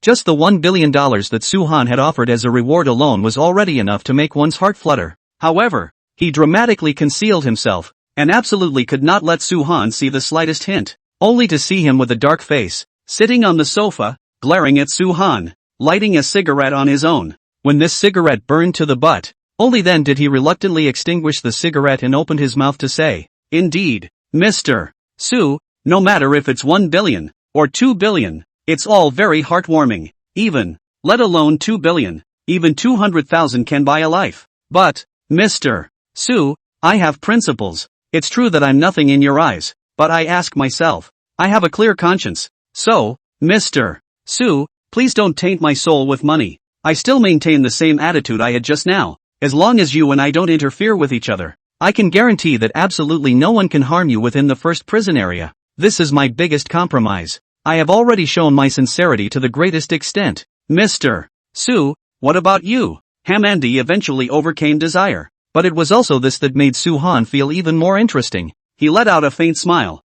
Just the $1 billion that Soo-han had offered as a reward alone was already enough to make one's heart flutter. However, he dramatically concealed himself, and absolutely could not let Soo-han see the slightest hint, only to see him with a dark face, sitting on the sofa, glaring at Soo-han, lighting a cigarette on his own. When this cigarette burned to the butt, only then did he reluctantly extinguish the cigarette and opened his mouth to say, "Indeed, Mr. Soo, no matter if it's $1 billion or $2 billion, it's all very heartwarming. Even, let alone $2 billion, even 200,000 can buy a life. But, Mr. Soo, I have principles. It's true that I'm nothing in your eyes, but I ask myself, I have a clear conscience. So, Mr. Soo, please don't taint my soul with money. I still maintain the same attitude I had just now. As long as you and I don't interfere with each other, I can guarantee that absolutely no one can harm you within the first prison area. This is my biggest compromise. I have already shown my sincerity to the greatest extent. Mr. Soo, what about you?" Hamandi eventually overcame desire. But it was also this that made Soo-han feel even more interesting. He let out a faint smile.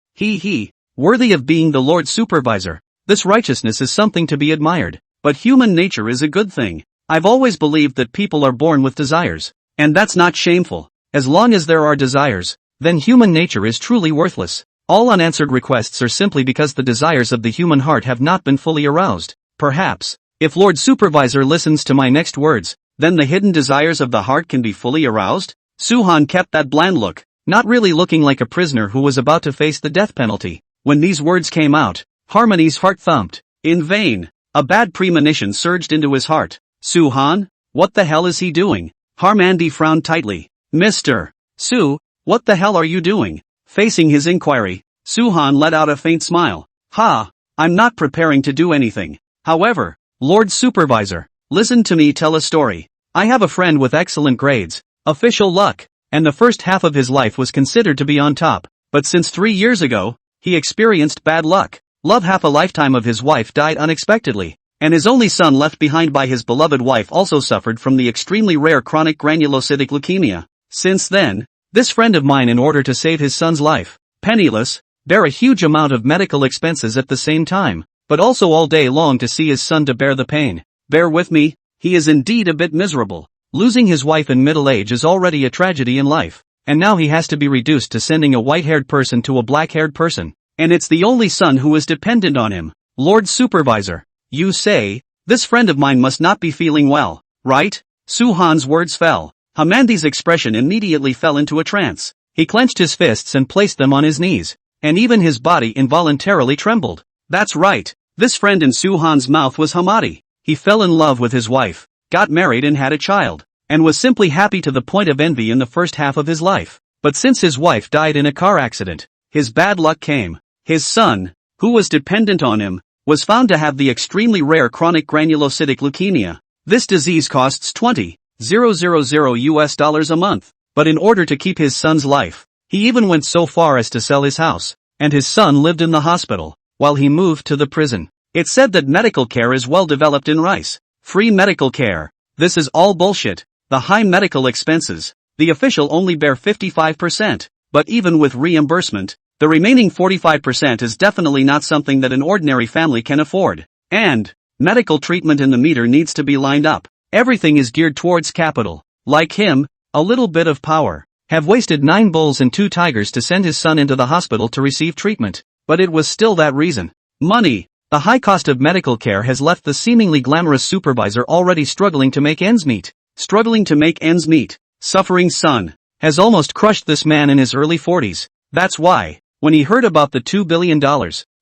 Worthy of being the Lord Supervisor. This righteousness is something to be admired. But human nature is a good thing. I've always believed that people are born with desires. And that's not shameful. As long as there are desires, then human nature is truly worthless. All unanswered requests are simply because the desires of the human heart have not been fully aroused. Perhaps, if Lord Supervisor listens to my next words, then the hidden desires of the heart can be fully aroused? Soo-han kept that bland look, not really looking like a prisoner who was about to face the death penalty. When these words came out, Harmony's heart thumped. In vain. A bad premonition surged into his heart. Soo-han? What the hell is he doing? Harmandi frowned tightly. Mr. Soo, what the hell are you doing? Facing his inquiry, Soo-han let out a faint smile. I'm not preparing to do anything. However, Lord Supervisor, listen to me tell a story. I have a friend with excellent grades, official luck, and the first half of his life was considered to be on top. But since 3 years ago, he experienced bad luck. Half a lifetime of his wife died unexpectedly, and his only son left behind by his beloved wife also suffered from the extremely rare chronic granulocytic leukemia. Since then, this friend of mine, in order to save his son's life, penniless, bear a huge amount of medical expenses at the same time. but also all day long to see his son to bear the pain. Bear with me, he is indeed a bit miserable. Losing his wife in middle age is already a tragedy in life, and now he has to be reduced to sending a white-haired person to a black-haired person. And it's the only son who is dependent on him. Lord Supervisor, you say, this friend of mine must not be feeling well, right? Suhan's words fell. Hamandi's expression immediately fell into a trance. He clenched his fists and placed them on his knees, and even his body involuntarily trembled. That's right, this friend in Suhan's mouth was Hamadi. He fell in love with his wife, got married and had a child, and was simply happy to the point of envy in the first half of his life. But since his wife died in a car accident, his bad luck came. His son, who was dependent on him, was found to have the extremely rare chronic granulocytic leukemia. This disease costs $20,000 US a month. But in order to keep his son's life, he even went so far as to sell his house, and his son lived in the hospital, while he moved to the prison. It's said that medical care is well developed in Rice. Free medical care. This is all bullshit. The high medical expenses, the official only bear 55%, but even with reimbursement, the remaining 45% is definitely not something that an ordinary family can afford. And medical treatment in the meter needs to be lined up. Everything is geared towards capital. Like him, a little bit of power. Have wasted 9 bulls and 2 tigers to send his son into the hospital to receive treatment. But it was still that reason. Money. The high cost of medical care has left the seemingly glamorous supervisor already struggling to make ends meet. Struggling to make ends meet. Suffering son has almost crushed this man in his early 40s. That's why, when he heard about the $2 billion,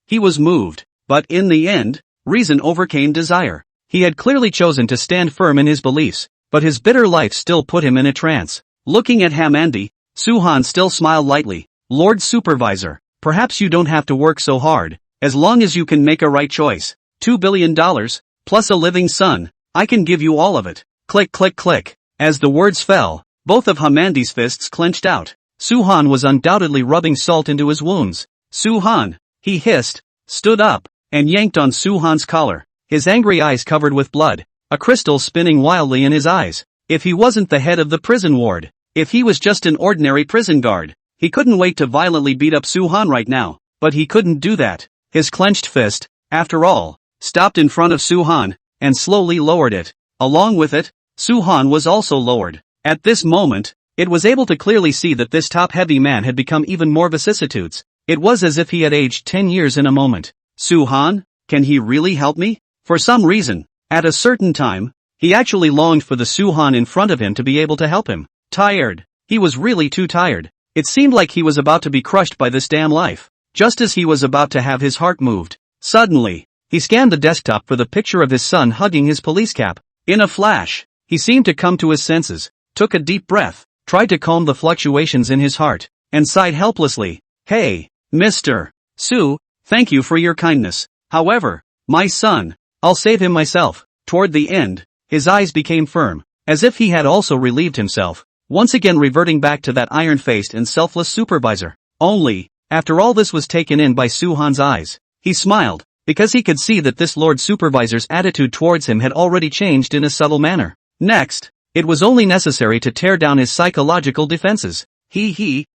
he was moved. But in the end, reason overcame desire. He had clearly chosen to stand firm in his beliefs, but his bitter life still put him in a trance. Looking at Hamandi, Suhan still smiled lightly. Lord Supervisor, perhaps you don't have to work so hard, as long as you can make a right choice. $2 billion, plus a living son, I can give you all of it. Click click click. As the words fell, both of Hamandi's fists clenched out. Suhan was undoubtedly rubbing salt into his wounds. Suhan, he hissed, stood up, and yanked on Suhan's collar, his angry eyes covered with blood, a crystal spinning wildly in his eyes. If he wasn't the head of the prison ward, if he was just an ordinary prison guard, he couldn't wait to violently beat up Suhan right now, but he couldn't do that. His clenched fist, after all, stopped in front of Suhan, and slowly lowered it. Along with it, Suhan was also lowered. At this moment, it was able to clearly see that this top-heavy man had become even more vicissitudes. It was as if he had aged 10 years in a moment. Suhan, can he really help me? For some reason, at a certain time, he actually longed for the Suhan in front of him to be able to help him. Tired. He was really too tired. It seemed like he was about to be crushed by this damn life. Just as he was about to have his heart moved, suddenly, he scanned the desktop for the picture of his son hugging his police cap. In a flash, he seemed to come to his senses, took a deep breath, tried to calm the fluctuations in his heart, and sighed helplessly. Hey, Mr. Su, thank you for your kindness. However, my son, I'll save him myself. Toward the end, his eyes became firm, as if he had also relieved himself, once again reverting back to that iron-faced and selfless supervisor. Only, after all this was taken in by Suhan's eyes, he smiled, because he could see that this Lord Supervisor's attitude towards him had already changed in a subtle manner. Next, it was only necessary to tear down his psychological defenses.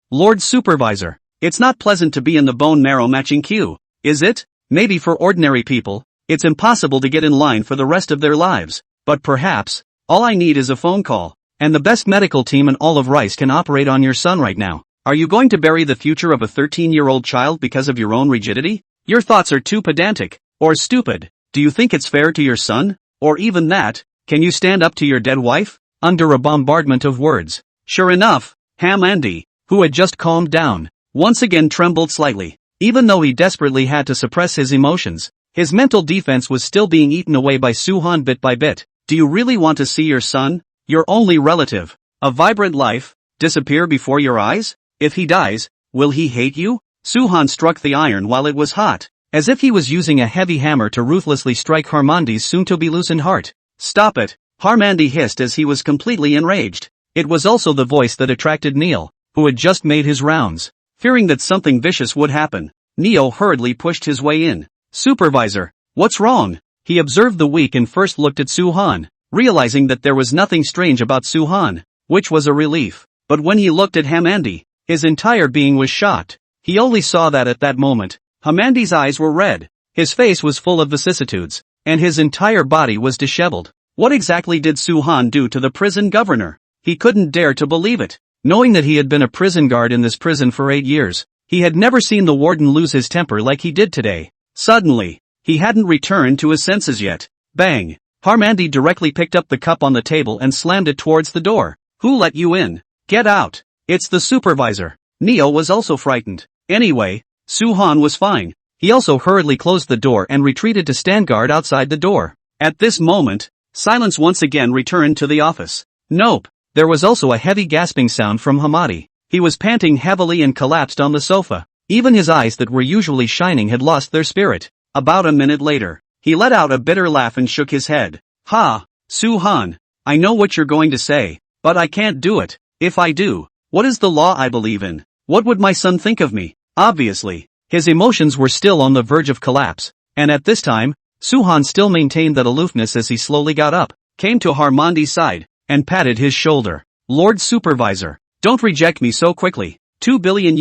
Lord Supervisor, it's not pleasant to be in the bone marrow matching queue, is it? Maybe for ordinary people, it's impossible to get in line for the rest of their lives, but perhaps, all I need is a phone call, and the best medical team in all of Rice can operate on your son right now. Are you going to bury the future of a 13-year-old child because of your own rigidity? Your thoughts are too pedantic, or stupid. Do you think it's fair to your son? Or even that, can you stand up to your dead wife? Under a bombardment of words. Sure enough, Hamandi, who had just calmed down, once again trembled slightly. Even though he desperately had to suppress his emotions, his mental defense was still being eaten away by Suhan bit by bit. Do you really want to see your son, your only relative, a vibrant life, disappear before your eyes? If he dies, will he hate you? Suhan struck the iron while it was hot, as if he was using a heavy hammer to ruthlessly strike Harmandi's soon-to-be loosened heart. Stop it, Harmandi hissed as he was completely enraged. It was also the voice that attracted Neil, who had just made his rounds. Fearing that something vicious would happen, Neo hurriedly pushed his way in. Supervisor, what's wrong? He observed the weak and first looked at Suhan, realizing that there was nothing strange about Suhan, which was a relief. But when he looked at Hamandi, his entire being was shocked. He only saw that at that moment, Hamandi's eyes were red. His face was full of vicissitudes, and his entire body was disheveled. What exactly did Suhan do to the prison governor? He couldn't dare to believe it. Knowing that he had been a prison guard in this prison for 8 years, he had never seen the warden lose his temper like he did today. Suddenly, he hadn't returned to his senses yet. Bang! Harmandy directly picked up the cup on the table and slammed it towards the door. Who let you in? Get out! It's the supervisor. Neo was also frightened. Anyway, Suhan was fine. He also hurriedly closed the door and retreated to stand guard outside the door. At this moment, silence once again returned to the office. Nope. There was also a heavy gasping sound from Hamadi. He was panting heavily and collapsed on the sofa. Even his eyes that were usually shining had lost their spirit. About a minute later, he let out a bitter laugh and shook his head. Ha! Suhan, I know what you're going to say, but I can't do it. If I do, what is the law I believe in? What would my son think of me? Obviously, his emotions were still on the verge of collapse, and at this time, Suhan still maintained that aloofness as he slowly got up, came to Harmandi's side, and patted his shoulder. Lord Supervisor, don't reject me so quickly. $2 billion,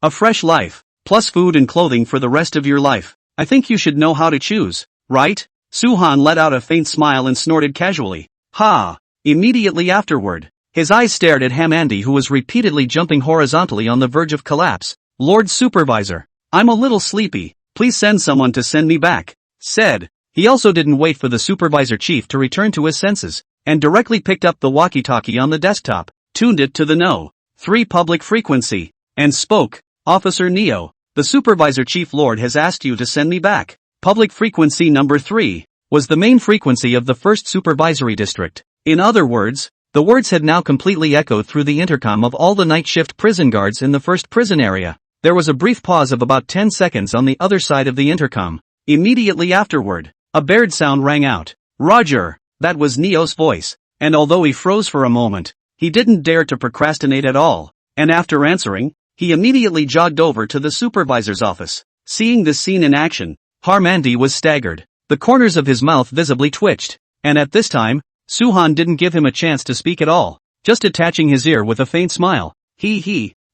a fresh life, plus food and clothing for the rest of your life. I think you should know how to choose, right? Suhan let out a faint smile and snorted casually. Ha! Immediately afterward, his eyes stared at Hamandi, who was repeatedly jumping horizontally on the verge of collapse. Lord Supervisor, I'm a little sleepy, please send someone to send me back, said. He also didn't wait for the supervisor chief to return to his senses, and directly picked up the walkie-talkie on the desktop, tuned it to the No. 3 public frequency, and spoke. Officer Neo, the supervisor chief lord has asked you to send me back. Public frequency number 3 was the main frequency of the first supervisory district. In other words, the words had now completely echoed through the intercom of all the night shift prison guards in the first prison area. There was a brief pause of about 10 seconds on the other side of the intercom. Immediately afterward, a bared sound rang out. Roger, that was Neo's voice, and although he froze for a moment, he didn't dare to procrastinate at all, and after answering, he immediately jogged over to the supervisor's office. Seeing this scene in action, Harmandy was staggered. The corners of his mouth visibly twitched, and at this time, Suhan didn't give him a chance to speak at all, just attaching his ear with a faint smile.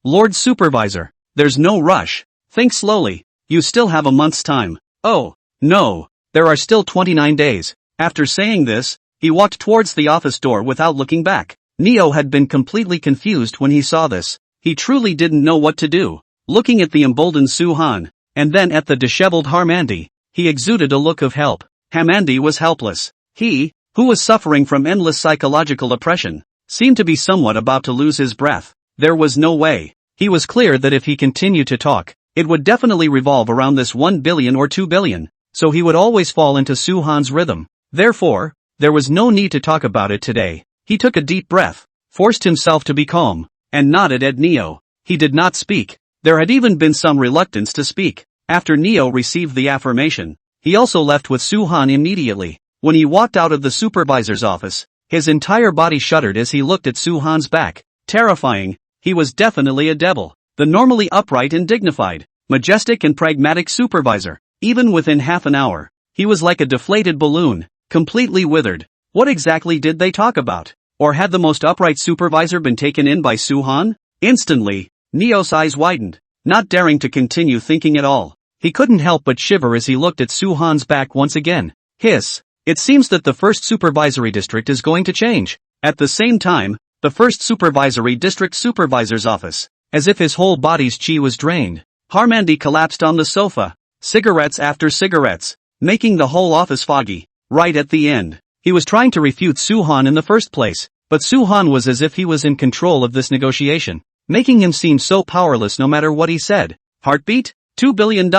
Lord Supervisor, there's no rush. Think slowly, you still have a month's time. Oh, no, there are still 29 days. After saying this, he walked towards the office door without looking back. Neo had been completely confused when he saw this. He truly didn't know what to do. Looking at the emboldened Suhan, and then at the disheveled Harmandy, he exuded a look of help. Hamandi was helpless. He, who was suffering from endless psychological oppression, seemed to be somewhat about to lose his breath. There was no way. He was clear that if he continued to talk, it would definitely revolve around this 1 billion or 2 billion, so he would always fall into Suhan's rhythm. Therefore, there was no need to talk about it today. He took a deep breath, forced himself to be calm, and nodded at Neo. He did not speak. There had even been some reluctance to speak. After Neo received the affirmation, he also left with Suhan immediately. When he walked out of the supervisor's office, his entire body shuddered as he looked at Suhan's back. Terrifying. He was definitely a devil. The normally upright and dignified, majestic and pragmatic supervisor. Even within half an hour, he was like a deflated balloon, completely withered. What exactly did they talk about? Or had the most upright supervisor been taken in by Suhan? Instantly, Neo's eyes widened, not daring to continue thinking at all. He couldn't help but shiver as he looked at Suhan's back once again. Hiss. It seems that the first supervisory district is going to change. At the same time, the first supervisory district supervisor's office, as if his whole body's chi was drained, Harmandy collapsed on the sofa, cigarettes after cigarettes, making the whole office foggy. Right at the end, he was trying to refute Suhan in the first place, but Suhan was as if he was in control of this negotiation, making him seem so powerless no matter what he said. Heartbeat? $2 billion.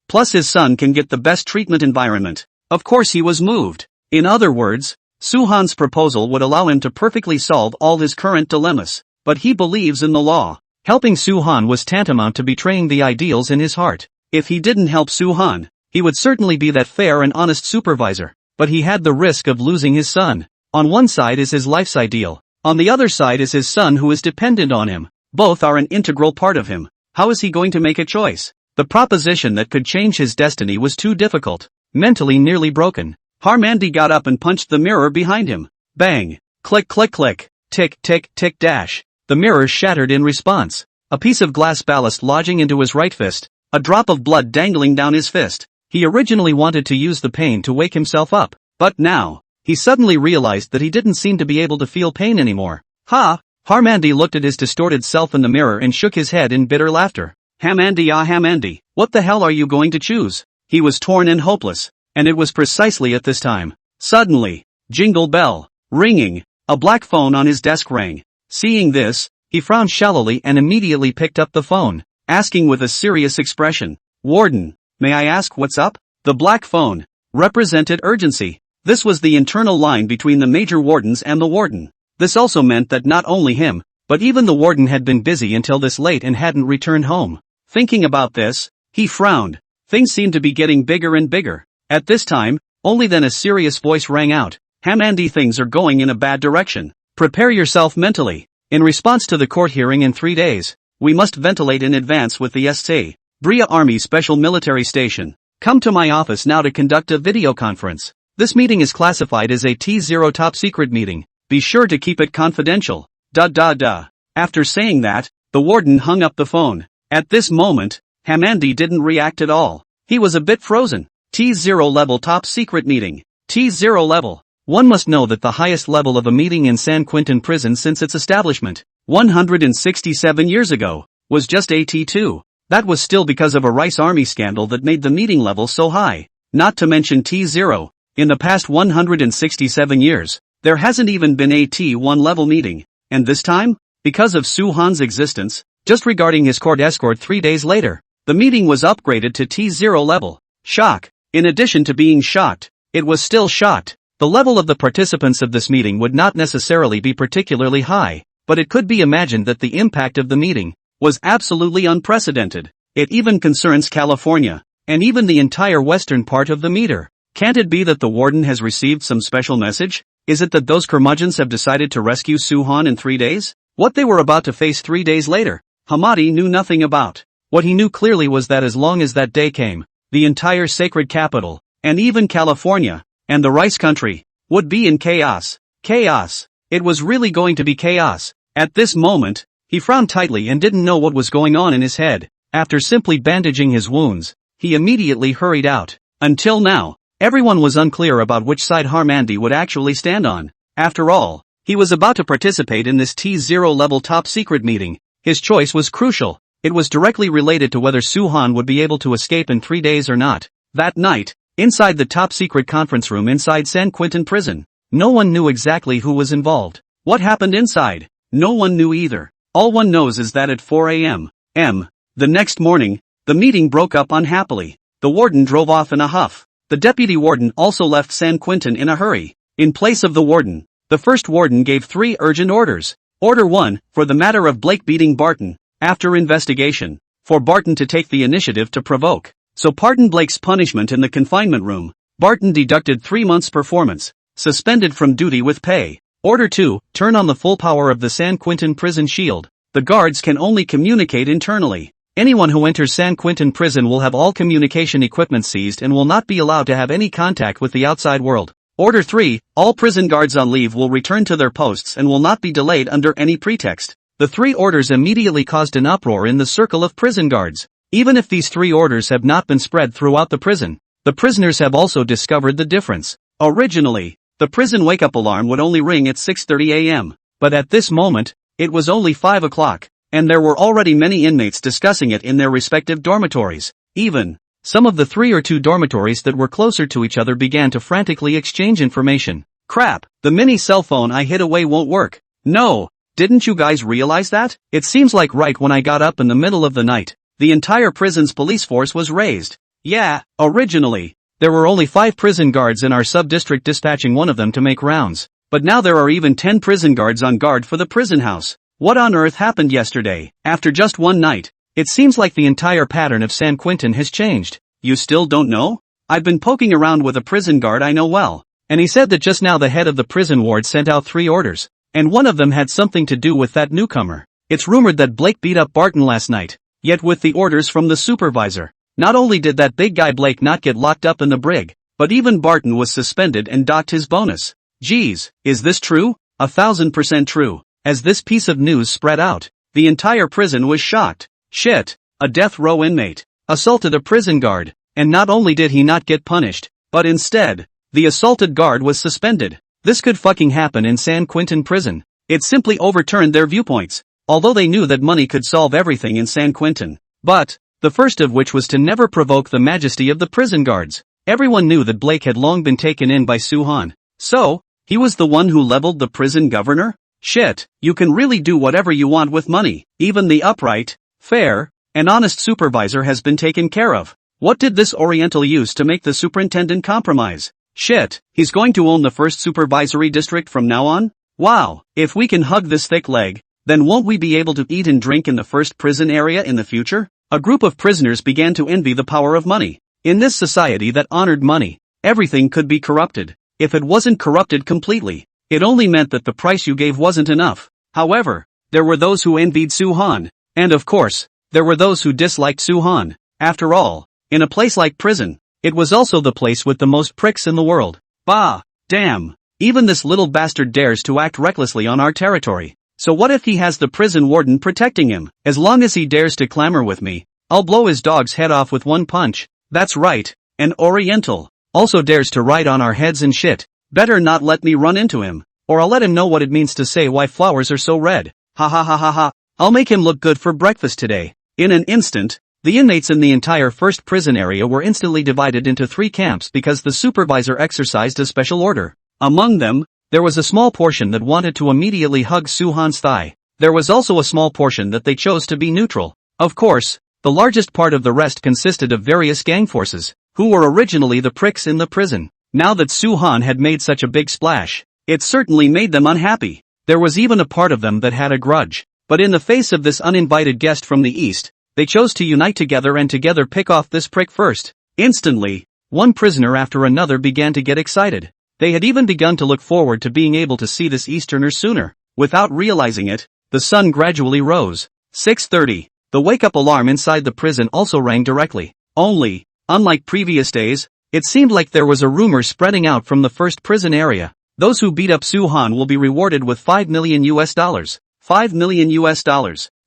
Plus his son can get the best treatment environment. Of course he was moved. In other words, Suhan's proposal would allow him to perfectly solve all his current dilemmas, but he believes in the law. Helping Suhan was tantamount to betraying the ideals in his heart. If he didn't help Suhan, he would certainly be that fair and honest supervisor, but he had the risk of losing his son. On one side is his life's ideal, on the other side is his son who is dependent on him. Both are an integral part of him. How is he going to make a choice? The proposition that could change his destiny was too difficult. Mentally nearly broken, Harmandy got up and punched the mirror behind him. Bang! Click click click, tick tick tick dash. The mirror shattered in response. A piece of glass ballast lodging into his right fist, a drop of blood dangling down his fist. He originally wanted to use the pain to wake himself up, but now, he suddenly realized that he didn't seem to be able to feel pain anymore. Ha! Harmandy looked at his distorted self in the mirror and shook his head in bitter laughter. Hamandy, Hamandy, what the hell are you going to choose? He was torn and hopeless, and it was precisely at this time. Suddenly, jingle bell, ringing, a black phone on his desk rang. Seeing this, he frowned shallowly and immediately picked up the phone, asking with a serious expression, "Warden, may I ask what's up?" The black phone represented urgency. This was the internal line between the major wardens and the warden. This also meant that not only him, but even the warden had been busy until this late and hadn't returned home. Thinking about this, he frowned. Things seemed to be getting bigger and bigger. At this time, only then a serious voice rang out. Hamandy, things are going in a bad direction. Prepare yourself mentally. In response to the court hearing in 3 days, we must ventilate in advance with the SC. Bria Army Special Military Station. Come to my office now to conduct a video conference. This meeting is classified as a T0 top secret meeting. Be sure to keep it confidential. After saying that, the warden hung up the phone. At this moment, Hamandy didn't react at all. He was a bit frozen. T0 level top secret meeting. T0 level. One must know that the highest level of a meeting in San Quentin prison since its establishment, 167 years ago, was just a T2. That was still because of a Rice Army scandal that made the meeting level so high. Not to mention T0. In the past 167 years, there hasn't even been a T1 level meeting. And this time, because of Su-han's existence, just regarding his court escort 3 days later, the meeting was upgraded to T0 level. Shock. In addition to being shocked, it was still shocked. The level of the participants of this meeting would not necessarily be particularly high, but it could be imagined that the impact of the meeting was absolutely unprecedented. It even concerns California, and even the entire western part of the meter. Can't it be that the warden has received some special message? Is it that those curmudgeons have decided to rescue Su-han in 3 days? What they were about to face 3 days later, Hamadi knew nothing about. What he knew clearly was that as long as that day came, the entire sacred capital, and even California, and the rice country, would be in chaos. Chaos. It was really going to be chaos. At this moment, he frowned tightly and didn't know what was going on in his head. After simply bandaging his wounds, he immediately hurried out. Until now, everyone was unclear about which side Harmandy would actually stand on. After all, he was about to participate in this T0 level top secret meeting. His choice was crucial. It was directly related to whether Su-han would be able to escape in 3 days or not. That night, inside the top secret conference room inside San Quentin prison, no one knew exactly who was involved. What happened inside? No one knew either. All one knows is that at 4 a.m. the next morning, the meeting broke up unhappily. The warden drove off in a huff. The deputy warden also left San Quentin in a hurry. In place of the warden, the first warden gave 3 urgent orders. Order 1, for the matter of Blake beating Barton. After investigation, for Barton to take the initiative to provoke. So pardon Blake's punishment in the confinement room. Barton deducted 3 months' performance, suspended from duty with pay. Order 2, turn on the full power of the San Quentin prison shield. The guards can only communicate internally. Anyone who enters San Quentin prison will have all communication equipment seized and will not be allowed to have any contact with the outside world. Order 3, all prison guards on leave will return to their posts and will not be delayed under any pretext. The 3 orders immediately caused an uproar in the circle of prison guards. Even if these 3 orders have not been spread throughout the prison, the prisoners have also discovered the difference. Originally, the prison wake-up alarm would only ring at 6:30 a.m., but at this moment, it was only 5 o'clock, and there were already many inmates discussing it in their respective dormitories. Even, some of the 3 or 2 dormitories that were closer to each other began to frantically exchange information. Crap, the mini cell phone I hid away won't work. No, didn't you guys realize that? It seems like right when I got up in the middle of the night, the entire prison's police force was raised. Yeah, originally, there were only 5 prison guards in our sub-district, dispatching one of them to make rounds. But now there are even 10 prison guards on guard for the prison house. What on earth happened yesterday? After just one night, it seems like the entire pattern of San Quentin has changed. You still don't know? I've been poking around with a prison guard I know well, and he said that just now the head of the prison ward sent out 3 orders, and one of them had something to do with that newcomer. It's rumored that Blake beat up Barton last night, yet with the orders from the supervisor. Not only did that big guy Blake not get locked up in the brig, but even Barton was suspended and docked his bonus. Geez, is this true? 1000% true. As this piece of news spread out, the entire prison was shocked. Shit, a death row inmate assaulted a prison guard. And not only did he not get punished, but instead, the assaulted guard was suspended. This could fucking happen in San Quentin prison. It simply overturned their viewpoints. Although they knew that money could solve everything in San Quentin. But, the first of which was to never provoke the majesty of the prison guards. Everyone knew that Blake had long been taken in by Soo-han. So, he was the one who leveled the prison governor? Shit, you can really do whatever you want with money. Even the upright, fair, and honest supervisor has been taken care of. What did this Oriental use to make the superintendent compromise? Shit, he's going to own the first supervisory district from now on? Wow, if we can hug this thick leg, then won't we be able to eat and drink in the first prison area in the future? A group of prisoners began to envy the power of money. In this society that honored money, everything could be corrupted. If it wasn't corrupted completely, it only meant that the price you gave wasn't enough. However, there were those who envied Soo-han. And of course, there were those who disliked Soo-han. After all, in a place like prison, it was also the place with the most pricks in the world. Bah, damn. Even this little bastard dares to act recklessly on our territory. So what if he has the prison warden protecting him? As long as he dares to clamor with me, I'll blow his dog's head off with one punch. That's right, an Oriental also dares to ride on our heads and shit. Better not let me run into him, or I'll let him know what it means to say why flowers are so red. Ha ha ha ha ha. I'll make him look good for breakfast today. In an instant, the inmates in the entire first prison area were instantly divided into 3 camps because the supervisor exercised a special order. Among them, there was a small portion that wanted to immediately hug Soo-han's thigh. There was also a small portion that they chose to be neutral. Of course, the largest part of the rest consisted of various gang forces, who were originally the pricks in the prison. Now that Soo-han had made such a big splash, it certainly made them unhappy. There was even a part of them that had a grudge. But in the face of this uninvited guest from the east, they chose to unite together and together pick off this prick first. Instantly, one prisoner after another began to get excited. They had even begun to look forward to being able to see this Easterner sooner. Without realizing it, the sun gradually rose. 6:30. The wake-up alarm inside the prison also rang directly. Only, unlike previous days, it seemed like there was a rumor spreading out from the first prison area. Those who beat up Soo-han will be rewarded with $5 million. $5 million.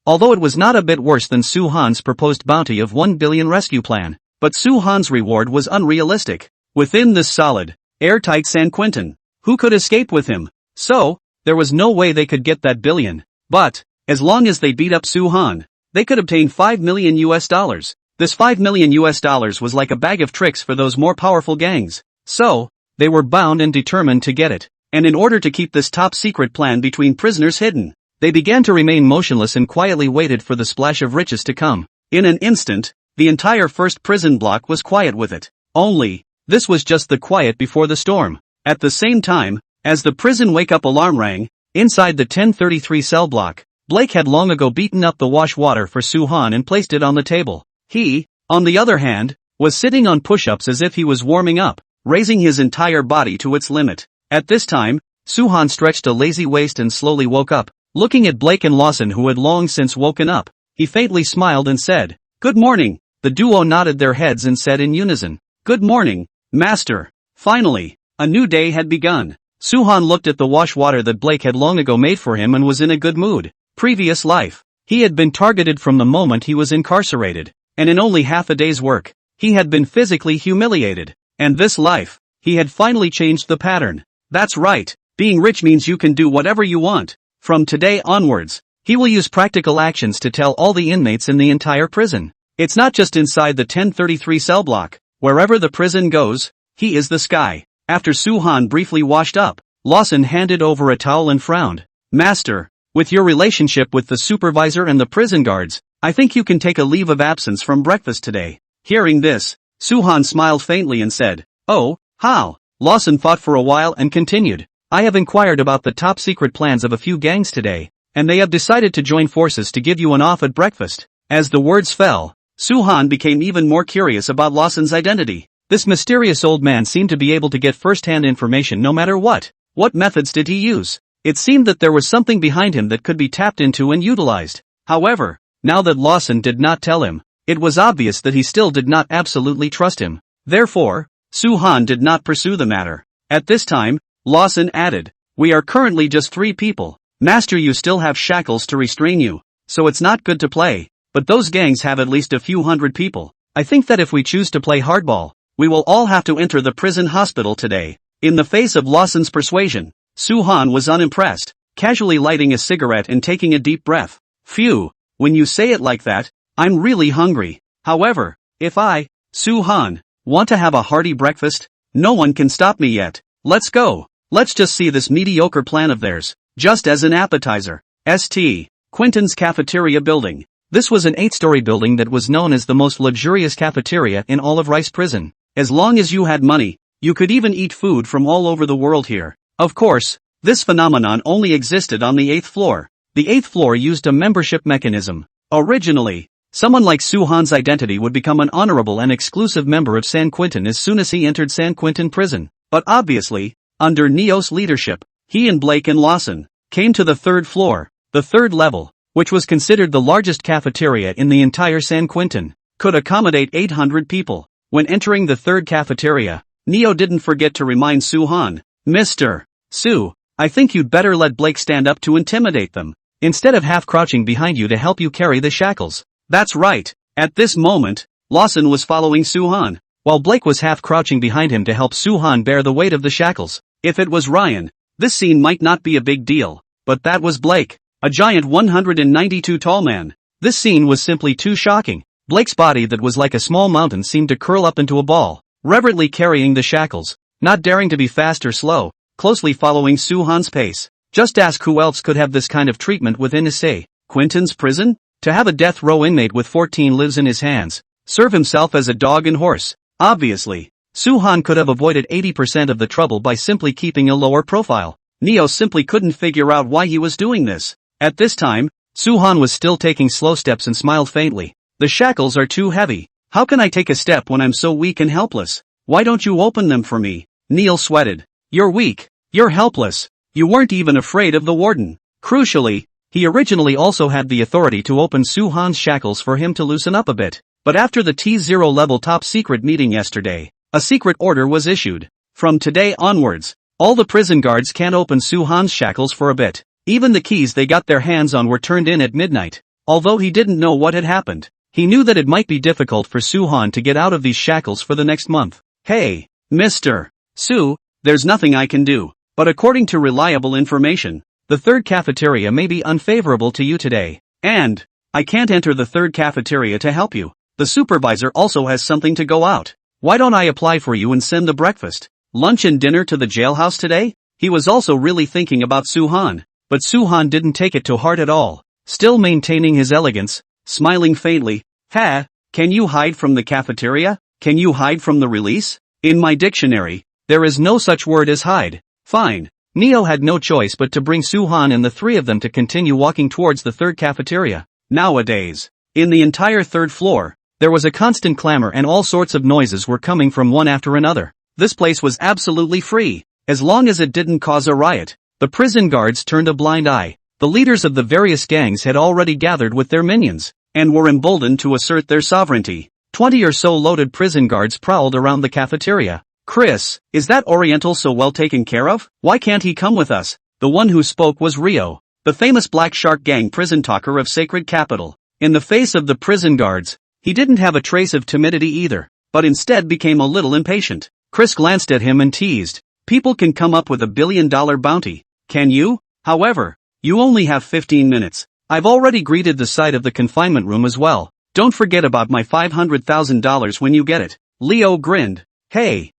Although it was not a bit worse than Soo-han's proposed bounty of $1 billion rescue plan. But Soo-han's reward was unrealistic. Within this solid, airtight San Quentin, who could escape with him? So, there was no way they could get that billion. But, as long as they beat up Soo-han, they could obtain $5 million. This $5 million was like a bag of tricks for those more powerful gangs. So, they were bound and determined to get it. And in order to keep this top secret plan between prisoners hidden, they began to remain motionless and quietly waited for the splash of riches to come. In an instant, the entire first prison block was quiet with it. Only, this was just the quiet before the storm. At the same time, as the prison wake-up alarm rang, inside the 1033 cell block, Blake had long ago beaten up the wash water for Soo-han and placed it on the table. He, on the other hand, was sitting on push-ups as if he was warming up, raising his entire body to its limit. At this time, Soo-han stretched a lazy waist and slowly woke up. Looking at Blake and Lawson, who had long since woken up, he faintly smiled and said, "Good morning." The duo nodded their heads and said in unison, "Good morning, Master." Finally, a new day had begun. Soo-han looked at the wash water that Blake had long ago made for him and was in a good mood. Previous life. He had been targeted from the moment he was incarcerated, and in only half a day's work, he had been physically humiliated. And this life, he had finally changed the pattern. That's right, being rich means you can do whatever you want. From today onwards, he will use practical actions to tell all the inmates in the entire prison. It's not just inside the 1033 cell block. Wherever the prison goes, he is the sky. After Soo-han briefly washed up, Lawson handed over a towel and frowned. "Master, with your relationship with the supervisor and the prison guards, I think you can take a leave of absence from breakfast today." Hearing this, Soo-han smiled faintly and said, "Oh, how?" Lawson thought for a while and continued, "I have inquired about the top secret plans of a few gangs today, and they have decided to join forces to give you an off at breakfast." As the words fell, Soo-han became even more curious about Lawson's identity. This mysterious old man seemed to be able to get first-hand information no matter what. What methods did he use? It seemed that there was something behind him that could be tapped into and utilized. However, now that Lawson did not tell him, it was obvious that he still did not absolutely trust him. Therefore, Soo-han did not pursue the matter. At this time, Lawson added, "We are currently just 3 people. Master, you still have shackles to restrain you, so it's not good to play. But those gangs have at least a few hundred people. I think that if we choose to play hardball, we will all have to enter the prison hospital today. In the face of Lawson's persuasion, Soo-han was unimpressed, casually lighting a cigarette and taking a deep breath. Phew, when you say it like that, I'm really hungry. However, if I, Soo-han, want to have a hearty breakfast, no one can stop me yet. Let's go. Let's just see this mediocre plan of theirs, just as an appetizer. St. Quentin's Cafeteria Building. This was an 8-story building that was known as the most luxurious cafeteria in all of Rice Prison. As long as you had money, you could even eat food from all over the world here. Of course, this phenomenon only existed on the 8th floor. The 8th floor used a membership mechanism. Originally, someone like Soo-han's identity would become an honorable and exclusive member of San Quentin as soon as he entered San Quentin prison. But obviously, under Neo's leadership, he and Blake and Lawson came to the 3rd floor. The 3rd level, which was considered the largest cafeteria in the entire San Quentin, could accommodate 800 people. When entering the 3rd cafeteria, Neo didn't forget to remind Soo-han, Mr. Soo, I think you'd better let Blake stand up to intimidate them, instead of half-crouching behind you to help you carry the shackles. That's right. At this moment, Lawson was following Soo-han, while Blake was half-crouching behind him to help Soo-han bear the weight of the shackles. If it was Ryan, this scene might not be a big deal, but that was Blake, a giant 192 tall man. This scene was simply too shocking. Blake's body that was like a small mountain seemed to curl up into a ball, reverently carrying the shackles, not daring to be fast or slow, closely following Soo-han's pace. Just ask who else could have this kind of treatment within San Quentin's prison? To have a death row inmate with 14 lives in his hands, serve himself as a dog and horse. Obviously, Soo-han could have avoided 80% of the trouble by simply keeping a lower profile. Neo simply couldn't figure out why he was doing this. At this time, Soo-han was still taking slow steps and smiled faintly. The shackles are too heavy. How can I take a step when I'm so weak and helpless? Why don't you open them for me? Neil sweated. You're weak. You're helpless. You weren't even afraid of the warden. Crucially, he originally also had the authority to open Soo-han's shackles for him to loosen up a bit. But after the T0 level top secret meeting yesterday, a secret order was issued. From today onwards, all the prison guards can't open Soo-han's shackles for a bit. Even the keys they got their hands on were turned in at midnight. Although he didn't know what had happened, he knew that it might be difficult for Soo-han to get out of these shackles for the next month. Hey, Mr. Soo, there's nothing I can do. But according to reliable information, the 3rd cafeteria may be unfavorable to you today. And I can't enter the 3rd cafeteria to help you. The supervisor also has something to go out. Why don't I apply for you and send the breakfast, lunch and dinner to the jailhouse today? He was also really thinking about Soo-han, but Soo-han didn't take it to heart at all. Still maintaining his elegance, smiling faintly, can you hide from the cafeteria? Can you hide from the release? In my dictionary, there is no such word as hide. Fine. Neo had no choice but to bring Soo-han and the three of them to continue walking towards the 3rd cafeteria. Nowadays, in the entire 3rd floor, there was a constant clamor and all sorts of noises were coming from one after another. This place was absolutely free, as long as it didn't cause a riot. The prison guards turned a blind eye. The leaders of the various gangs had already gathered with their minions, and were emboldened to assert their sovereignty. 20 or so loaded prison guards prowled around the cafeteria. Chris, is that Oriental so well taken care of? Why can't he come with us? The one who spoke was Rio, the famous Black Shark Gang prison talker of Sacred Capital. In the face of the prison guards, he didn't have a trace of timidity either, but instead became a little impatient. Chris glanced at him and teased, people can come up with $1 billion bounty. Can you? However, you only have 15 minutes. I've already greeted the site of the confinement room as well. Don't forget about my $500,000 when you get it. Leo grinned. Hey,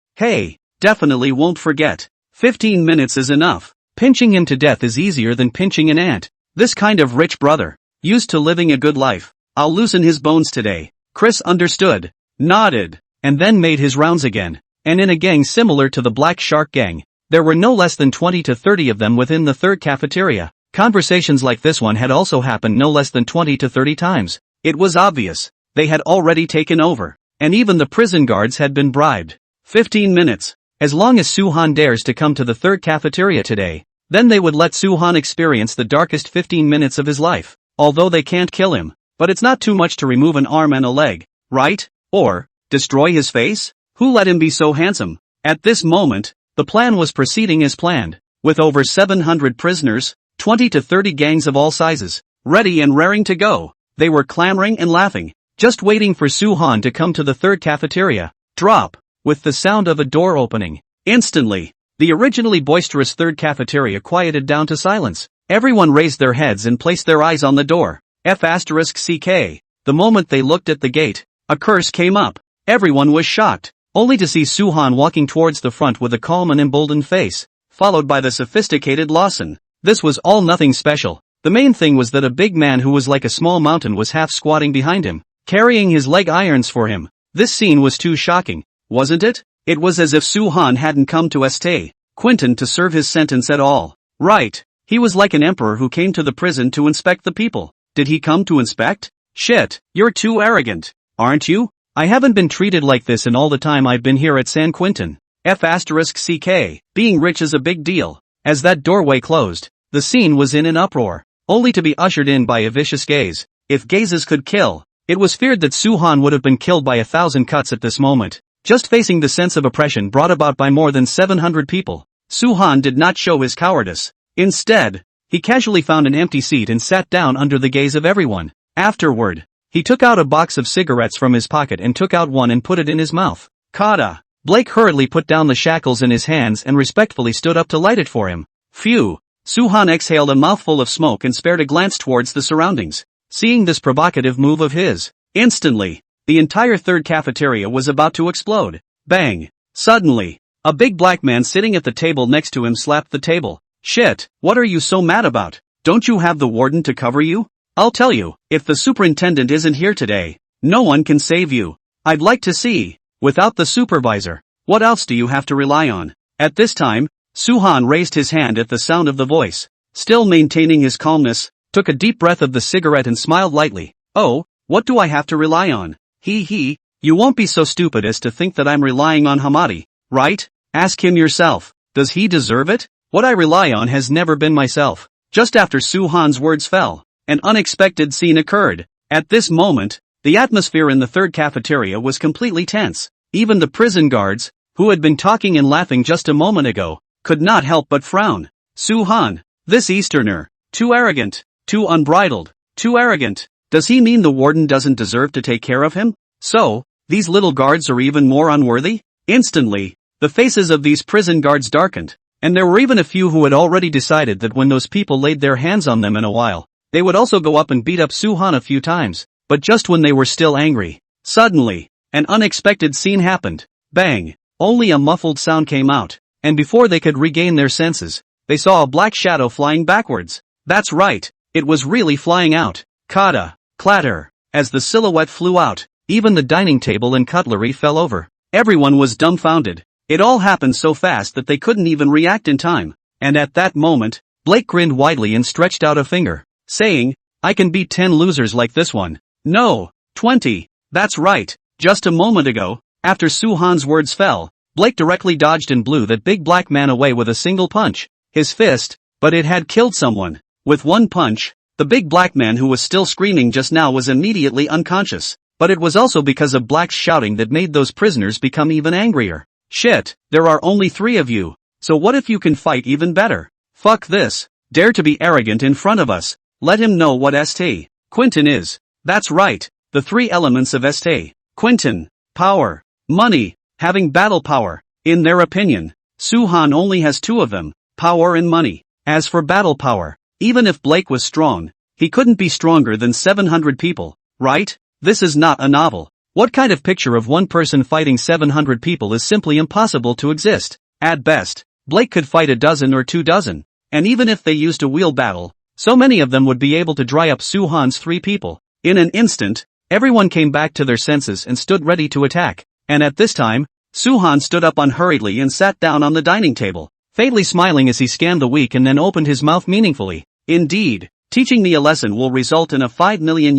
definitely won't forget. 15 minutes is enough. Pinching him to death is easier than pinching an ant. This kind of rich brother, used to living a good life. I'll loosen his bones today. Chris understood, nodded, and then made his rounds again. And in a gang similar to the Black Shark Gang, there were no less than 20 to 30 of them within the 3rd cafeteria. Conversations like this one had also happened no less than 20 to 30 times. It was obvious, they had already taken over, and even the prison guards had been bribed. 15 minutes. As long as Soo-han dares to come to the 3rd cafeteria today, then they would let Soo-han experience the darkest 15 minutes of his life. Although they can't kill him, but it's not too much to remove an arm and a leg, right? Or destroy his face? Who let him be so handsome? At this moment, the plan was proceeding as planned, with over 700 prisoners, 20 to 30 gangs of all sizes, ready and raring to go. They were clamoring and laughing, just waiting for Su-han to come to the third cafeteria. Drop, with the sound of a door opening. Instantly, the originally boisterous third cafeteria quieted down to silence. Everyone raised their heads and placed their eyes on the door. *CK. The moment they looked at the gate, a curse came up. Everyone was shocked, only to see Su-han walking towards the front with a calm and emboldened face, followed by the sophisticated Lawson. This was all nothing special. The main thing was that a big man who was like a small mountain was half squatting behind him, carrying his leg irons for him. This scene was too shocking, wasn't it? It was as if Su-han hadn't come to St. Quentin to serve his sentence at all. Right. He was like an emperor who came to the prison to inspect the people. Did he come to inspect? Shit, you're too arrogant, aren't you? I haven't been treated like this in all the time I've been here at San Quentin. *CK. Being rich is a big deal. As that doorway closed, the scene was in an uproar, only to be ushered in by a vicious gaze. If gazes could kill, it was feared that Su-han would have been killed by 1,000 cuts at this moment. Just facing the sense of oppression brought about by more than 700 people, Su-han did not show his cowardice. Instead, he casually found an empty seat and sat down under the gaze of everyone. Afterward, he took out a box of cigarettes from his pocket and took out one and put it in his mouth. Kata. Blake hurriedly put down the shackles in his hands and respectfully stood up to light it for him. Phew. Su-han exhaled a mouthful of smoke and spared a glance towards the surroundings. Seeing this provocative move of his, instantly, the entire third cafeteria was about to explode. Bang. Suddenly, a big black man sitting at the table next to him slapped the table. Shit, what are you so mad about? Don't you have the warden to cover you? I'll tell you, if the superintendent isn't here today, no one can save you. I'd like to see, without the supervisor, what else do you have to rely on? At this time, Su-han raised his hand at the sound of the voice. Still maintaining his calmness, took a deep breath of the cigarette and smiled lightly. Oh, what do I have to rely on? You won't be so stupid as to think that I'm relying on Hamadi, right? Ask him yourself. Does he deserve it? What I rely on has never been myself. Just after Su-han's words fell, an unexpected scene occurred. At this moment, the atmosphere in the third cafeteria was completely tense. Even the prison guards, who had been talking and laughing just a moment ago, could not help but frown. Su-han, this Easterner, too arrogant, too unbridled, too arrogant. Does he mean the warden doesn't deserve to take care of him? So, these little guards are even more unworthy? Instantly, the faces of these prison guards darkened, and there were even a few who had already decided that when those people laid their hands on them in a while, they would also go up and beat up Su-han a few times. But just when they were still angry, suddenly, an unexpected scene happened. Bang! Only a muffled sound came out, and before they could regain their senses, they saw a black shadow flying backwards. That's right, it was really flying out. Kata, clatter, as the silhouette flew out, even the dining table and cutlery fell over. Everyone was dumbfounded. It all happened so fast that they couldn't even react in time. And at that moment, Blake grinned widely and stretched out a finger, saying, I can beat 10 losers like this one. No, 20. That's right. Just a moment ago, after Su-han's words fell, Blake directly dodged and blew that big black man away with a single punch. His fist, but it had killed someone. With one punch, the big black man who was still screaming just now was immediately unconscious. But it was also because of Black's shouting that made those prisoners become even angrier. Shit, there are only 3 of you. So what if you can fight even better? Fuck this. Dare to be arrogant in front of us. Let him know what St. Quentin is. That's right, the 3 elements of St. Quentin: power, money, having battle power. In their opinion, Su-han only has 2 of them, power and money. As for battle power, even if Blake was strong, he couldn't be stronger than 700 people, right? This is not a novel. What kind of picture of one person fighting 700 people is simply impossible to exist? At best, Blake could fight a dozen or 2 dozen, and even if they used a wheel battle, so many of them would be able to dry up Su-han's 3 people. In an instant, everyone came back to their senses and stood ready to attack, and at this time, Su-han stood up unhurriedly and sat down on the dining table, faintly smiling as he scanned the week and then opened his mouth meaningfully. Indeed, teaching me a lesson will result in a $5 million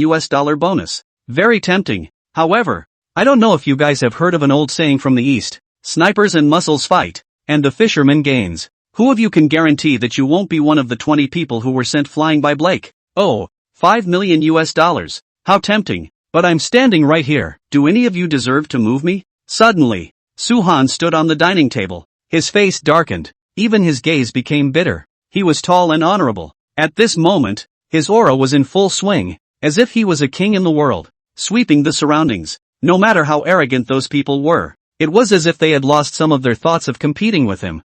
bonus. Very tempting. However, I don't know if you guys have heard of an old saying from the East: snipers and mussels fight, and the fisherman gains. Who of you can guarantee that you won't be one of the 20 people who were sent flying by Blake? Oh, $5 million. How tempting. But I'm standing right here. Do any of you deserve to move me? Suddenly, Su-han stood on the dining table. His face darkened. Even his gaze became bitter. He was tall and honorable. At this moment, his aura was in full swing, as if he was a king in the world. sweeping the surroundings. No matter how arrogant those people were, it was as if they had lost some of their thoughts of competing with him.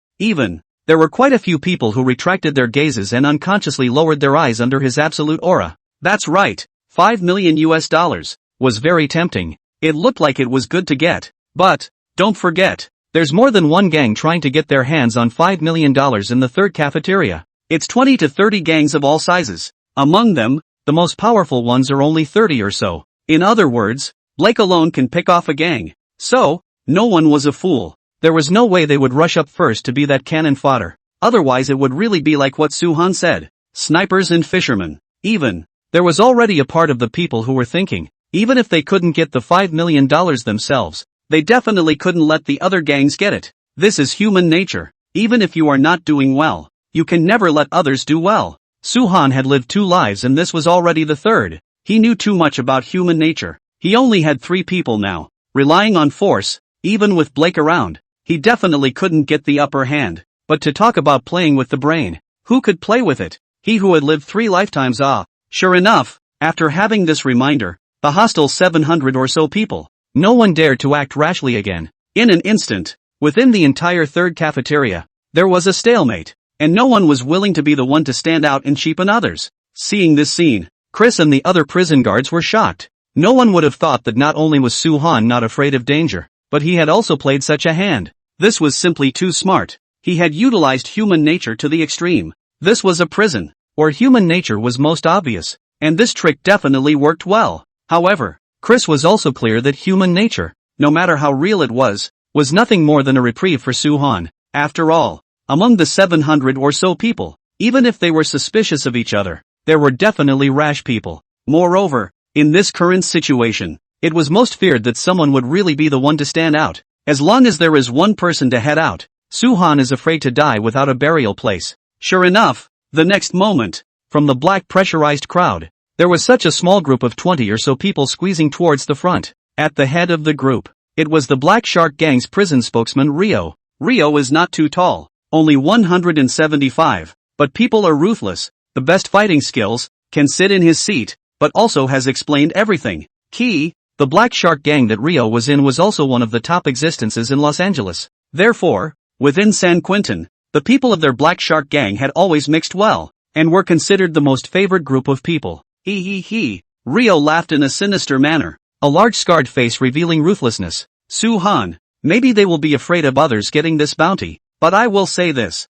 There were quite a few people who retracted their gazes and unconsciously lowered their eyes under his absolute aura. That's right, $5 million was very tempting. It looked like it was good to get. But, don't forget, there's more than one gang trying to get their hands on $5 million in the third cafeteria. It's 20 to 30 gangs of all sizes. Among them, the most powerful ones are only 30 or so. In other words, Blake alone can pick off a gang. So, no one was a fool. There was no way they would rush up first to be that cannon fodder. Otherwise it would really be like what Suhan said. Snipers and fishermen. There was already a part of the people who were thinking, even if they couldn't get the $5 million themselves, they definitely couldn't let the other gangs get it. This is human nature. Even if you are not doing well, you can never let others do well. Suhan had lived 2 lives and this was already the third. He knew too much about human nature. He only had 3 people now. Relying on force, even with Blake around, he definitely couldn't get the upper hand. But to talk about playing with the brain, who could play with it? He who had lived 3 lifetimes. Sure enough, after having this reminder, the hostile 700 or so people, no one dared to act rashly again. In an instant, within the entire third cafeteria, there was a stalemate, and no one was willing to be the one to stand out and cheapen others. Seeing this scene, Chris and the other prison guards were shocked. No one would have thought that not only was Suhan not afraid of danger, but he had also played such a hand. This was simply too smart. He had utilized human nature to the extreme. This was a prison, where human nature was most obvious, and this trick definitely worked well. However, Chris was also clear that human nature, no matter how real it was nothing more than a reprieve for Suhan. After all, among the 700 or so people, even if they were suspicious of each other, there were definitely rash people. Moreover, in this current situation, it was most feared that someone would really be the one to stand out. As long as there is one person to head out, Suhan is afraid to die without a burial place. Sure enough, the next moment, from the black pressurized crowd, there was such a small group of 20 or so people squeezing towards the front. At the head of the group, it was the Black Shark Gang's prison spokesman Rio. Rio is not too tall, only 175, but people are ruthless. The best fighting skills, can sit in his seat, but also has explained everything. Key, the Black Shark Gang that Rio was in was also one of the top existences in Los Angeles. Therefore, within San Quentin, the people of their Black Shark Gang had always mixed well, and were considered the most favored group of people. Rio laughed in a sinister manner, a large scarred face revealing ruthlessness. Suhan, maybe they will be afraid of others getting this bounty, but I will say this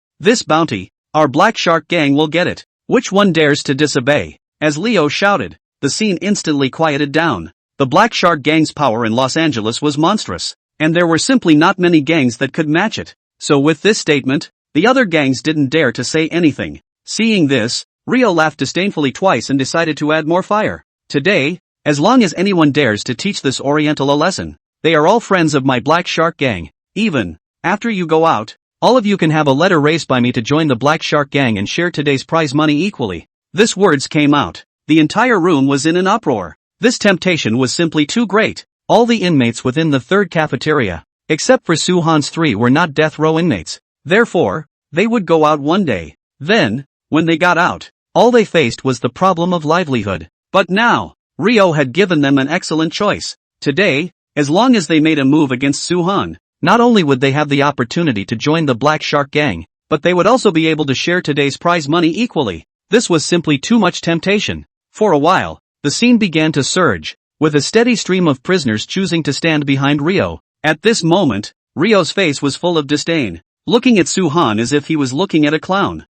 bounty, our Black Shark Gang will get it. Which one dares to disobey? As Leo shouted, the scene instantly quieted down. The Black Shark Gang's power in Los Angeles was monstrous, and there were simply not many gangs that could match it. So with this statement, the other gangs didn't dare to say anything. Seeing this, Rio laughed disdainfully twice and decided to add more fire. Today, as long as anyone dares to teach this Oriental a lesson, they are all friends of my Black Shark Gang. Even after you go out, all of you can have a letter raised by me to join the Black Shark Gang and share today's prize money equally. These words came out. The entire room was in an uproar. This temptation was simply too great. All the inmates within the third cafeteria, except for Suhan's 3, were not death row inmates. Therefore, they would go out one day. Then, when they got out, all they faced was the problem of livelihood. But now, Rio had given them an excellent choice. Today, as long as they made a move against Suhan, not only would they have the opportunity to join the Black Shark Gang, but they would also be able to share today's prize money equally. This was simply too much temptation. For a while, the scene began to surge, with a steady stream of prisoners choosing to stand behind Rio. At this moment, Rio's face was full of disdain, looking at Suhan as if he was looking at a clown.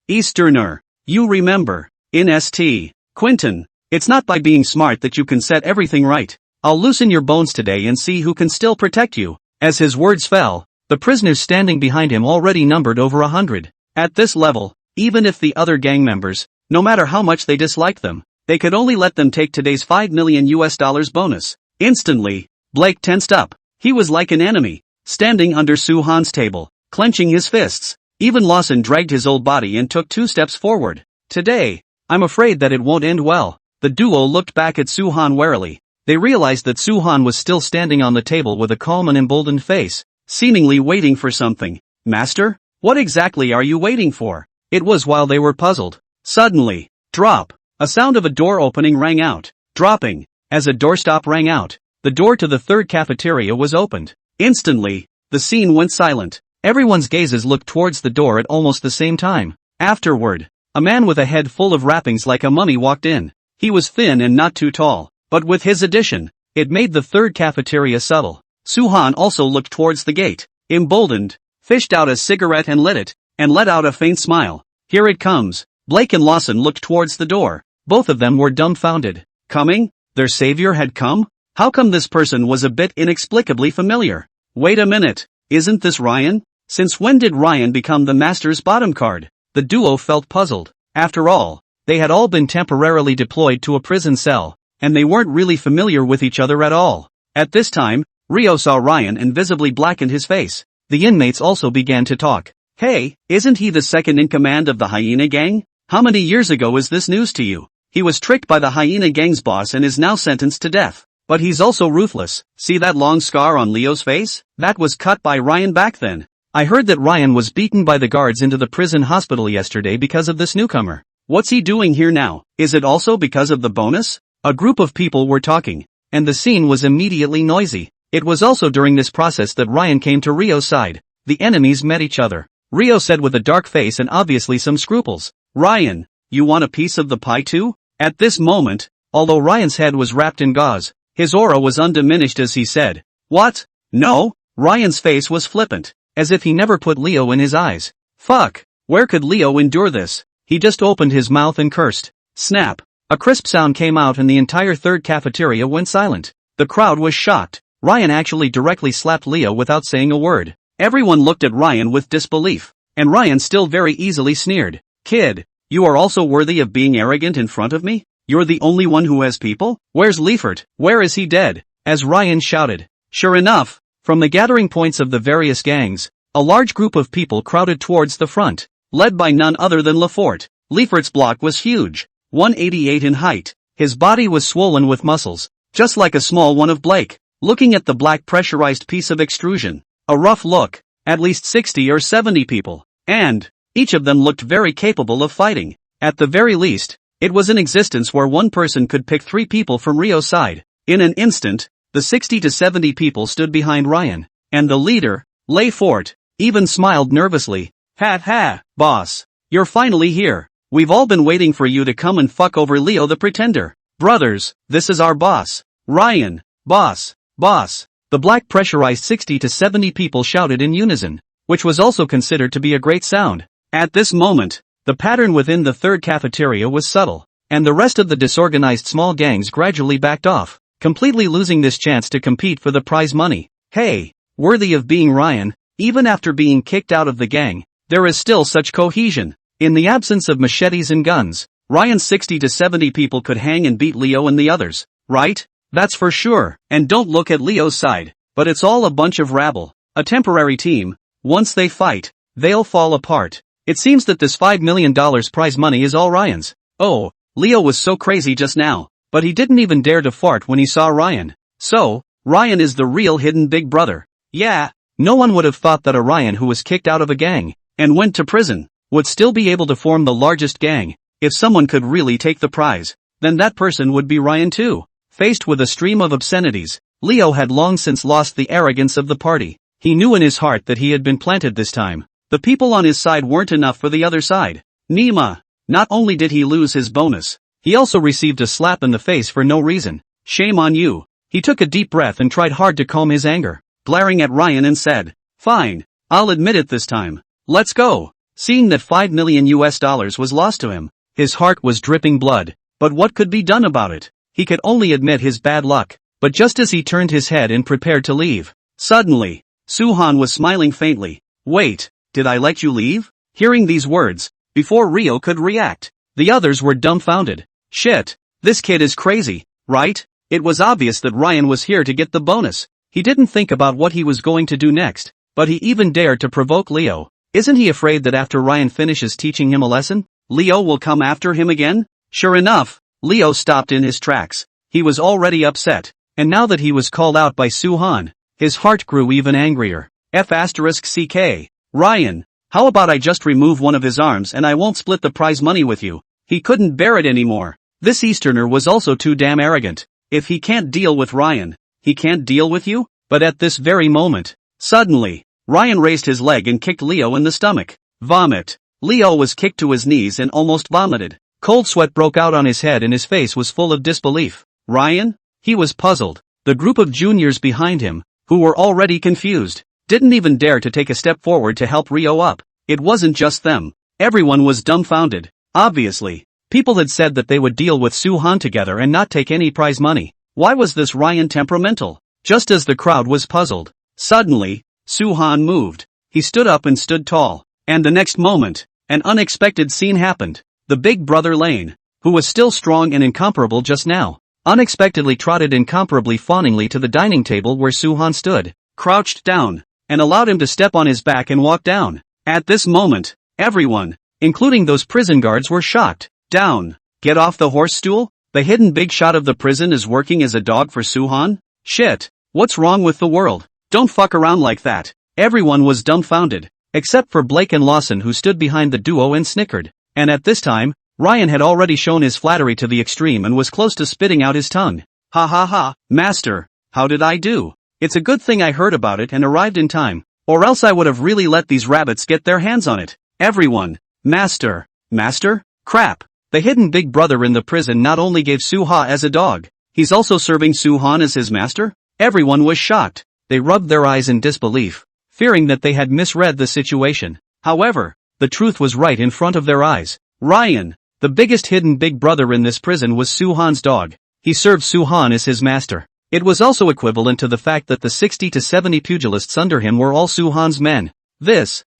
Easterner. You remember, in St. Quentin, it's not by being smart that you can set everything right. I'll loosen your bones today and see who can still protect you. As his words fell, the prisoners standing behind him already numbered over 100. At this level, even if the other gang members, no matter how much they disliked them, they could only let them take today's $5 million bonus. Instantly, Blake tensed up. He was like an enemy, standing under Suhan's table, clenching his fists. Even Lawson dragged his old body and took 2 steps forward. Today, I'm afraid that it won't end well. The duo looked back at Suhan warily. They realized that Suhan was still standing on the table with a calm and emboldened face, seemingly waiting for something. Master? What exactly are you waiting for? It was while they were puzzled. Suddenly, drop! A sound of a door opening rang out. Dropping, as a doorstop rang out. The door to the third cafeteria was opened. Instantly, the scene went silent. Everyone's gazes looked towards the door at almost the same time. Afterward, a man with a head full of wrappings like a mummy walked in. He was thin and not too tall, but with his addition, it made the third cafeteria subtle. Suhan also looked towards the gate, emboldened, fished out a cigarette and lit it, and let out a faint smile. Here it comes. Blake and Lawson looked towards the door. Both of them were dumbfounded. Coming? Their savior had come? How come this person was a bit inexplicably familiar? Wait a minute, isn't this Ryan? Since when did Ryan become the master's bottom card? The duo felt puzzled. After all, they had all been temporarily deployed to a prison cell, and they weren't really familiar with each other at all. At this time, Rio saw Ryan and visibly blackened his face. The inmates also began to talk. Hey, isn't he the second in command of the Hyena Gang? How many years ago is this news to you? He was tricked by the Hyena Gang's boss and is now sentenced to death. But he's also ruthless. See that long scar on Leo's face? That was cut by Ryan back then. I heard that Ryan was beaten by the guards into the prison hospital yesterday because of this newcomer. What's he doing here now? Is it also because of the bonus? A group of people were talking, and the scene was immediately noisy. It was also during this process that Ryan came to Rio's side. The enemies met each other. Rio said with a dark face and obviously some scruples, "Ryan, you want a piece of the pie too?" At this moment, although Ryan's head was wrapped in gauze, his aura was undiminished as he said, "What? No?" Ryan's face was flippant, as if he never put Leo in his eyes. Fuck, where could Leo endure this? He just opened his mouth and cursed. Snap. A crisp sound came out and the entire third cafeteria went silent. The crowd was shocked. Ryan actually directly slapped Leo without saying a word. Everyone looked at Ryan with disbelief, and Ryan still very easily sneered. "Kid, you are also worthy of being arrogant in front of me? You're the only one who has people? Where's Leifert? Where is he dead?" As Ryan shouted. Sure enough, from the gathering points of the various gangs, a large group of people crowded towards the front, led by none other than Lefort. Leifert's block was huge, 188 in height. His body was swollen with muscles, just like a small one of Blake. Looking at the black pressurized piece of extrusion, a rough look, at least 60 or 70 people, and each of them looked very capable of fighting. At the very least, it was an existence where one person could pick 3 people from Rio's side. In an instant, the 60 to 70 people stood behind Ryan, and the leader, Lefort, even smiled nervously. Ha, boss. You're finally here. We've all been waiting for you to come and fuck over Leo the Pretender. Brothers, this is our boss. Ryan, boss. The black pressurized 60 to 70 people shouted in unison, which was also considered to be a great sound. At this moment, the pattern within the third cafeteria was subtle, and the rest of the disorganized small gangs gradually backed off, completely losing this chance to compete for the prize money. Hey, worthy of being Ryan, even after being kicked out of the gang, there is still such cohesion. In the absence of machetes and guns, Ryan's 60 to 70 people could hang and beat Leo and the others, right? That's for sure. And don't look at Leo's side, but it's all a bunch of rabble, a temporary team. Once they fight, they'll fall apart. It seems that this $5 million prize money is all Ryan's. Oh, Leo was so crazy just now, but he didn't even dare to fart when he saw Ryan. So, Ryan is the real hidden big brother. Yeah, no one would have thought that a Ryan who was kicked out of a gang, and went to prison, would still be able to form the largest gang. If someone could really take the prize, then that person would be Ryan too. Faced with a stream of obscenities, Leo had long since lost the arrogance of the party. He knew in his heart that he had been planted this time. The people on his side weren't enough for the other side. Nima. Not only did he lose his bonus, he also received a slap in the face for no reason. Shame on you. He took a deep breath and tried hard to calm his anger, glaring at Ryan and said, "Fine, I'll admit it this time. Let's go." Seeing that $5 million was lost to him, his heart was dripping blood. But what could be done about it? He could only admit his bad luck. But just as he turned his head and prepared to leave, suddenly, Suhan was smiling faintly. "Wait, did I let you leave?" Hearing these words, before Rio could react, the others were dumbfounded. Shit, this kid is crazy, right? It was obvious that Ryan was here to get the bonus. He didn't think about what he was going to do next, but he even dared to provoke Leo. Isn't he afraid that after Ryan finishes teaching him a lesson, Leo will come after him again? Sure enough, Leo stopped in his tracks. He was already upset, and now that he was called out by Suhan, his heart grew even angrier. F***CK. Ryan, how about I just remove one of his arms and I won't split the prize money with you? He couldn't bear it anymore. This Easterner was also too damn arrogant. If he can't deal with Ryan, he can't deal with you? But at this very moment, suddenly, Ryan raised his leg and kicked Leo in the stomach. Vomit. Leo was kicked to his knees and almost vomited. Cold sweat broke out on his head and his face was full of disbelief. Ryan? He was puzzled. The group of juniors behind him, who were already confused, didn't even dare to take a step forward to help Rio up. It wasn't just them. Everyone was dumbfounded. Obviously, people had said that they would deal with Soo-han together and not take any prize money. Why was this Ryan temperamental? Just as the crowd was puzzled, suddenly, Soo-han moved. He stood up and stood tall. And the next moment, an unexpected scene happened. The big brother Lane, who was still strong and incomparable just now, unexpectedly trotted incomparably fawningly to the dining table where Soo-han stood, crouched down, and allowed him to step on his back and walk down. At this moment, everyone, including those prison guards, were shocked. Down. Get off the horse stool? The hidden big shot of the prison is working as a dog for Soo-han? Shit. What's wrong with the world? Don't fuck around like that. Everyone was dumbfounded, except for Blake and Lawson, who stood behind the duo and snickered. And at this time, Ryan had already shown his flattery to the extreme and was close to spitting out his tongue. Ha ha ha, master, how did I do? It's a good thing I heard about it and arrived in time, or else I would have really let these rabbits get their hands on it. Everyone, master, master? Crap. The hidden big brother in the prison not only gave Soo-ha as a dog, he's also serving Soo-han as his master? Everyone was shocked. They rubbed their eyes in disbelief, fearing that they had misread the situation. However, the truth was right in front of their eyes. Ryan, the biggest hidden big brother in this prison, was Soo-han's dog. He served Soo-han as his master. It was also equivalent to the fact that the 60 to 70 pugilists under him were all Soo-han's men.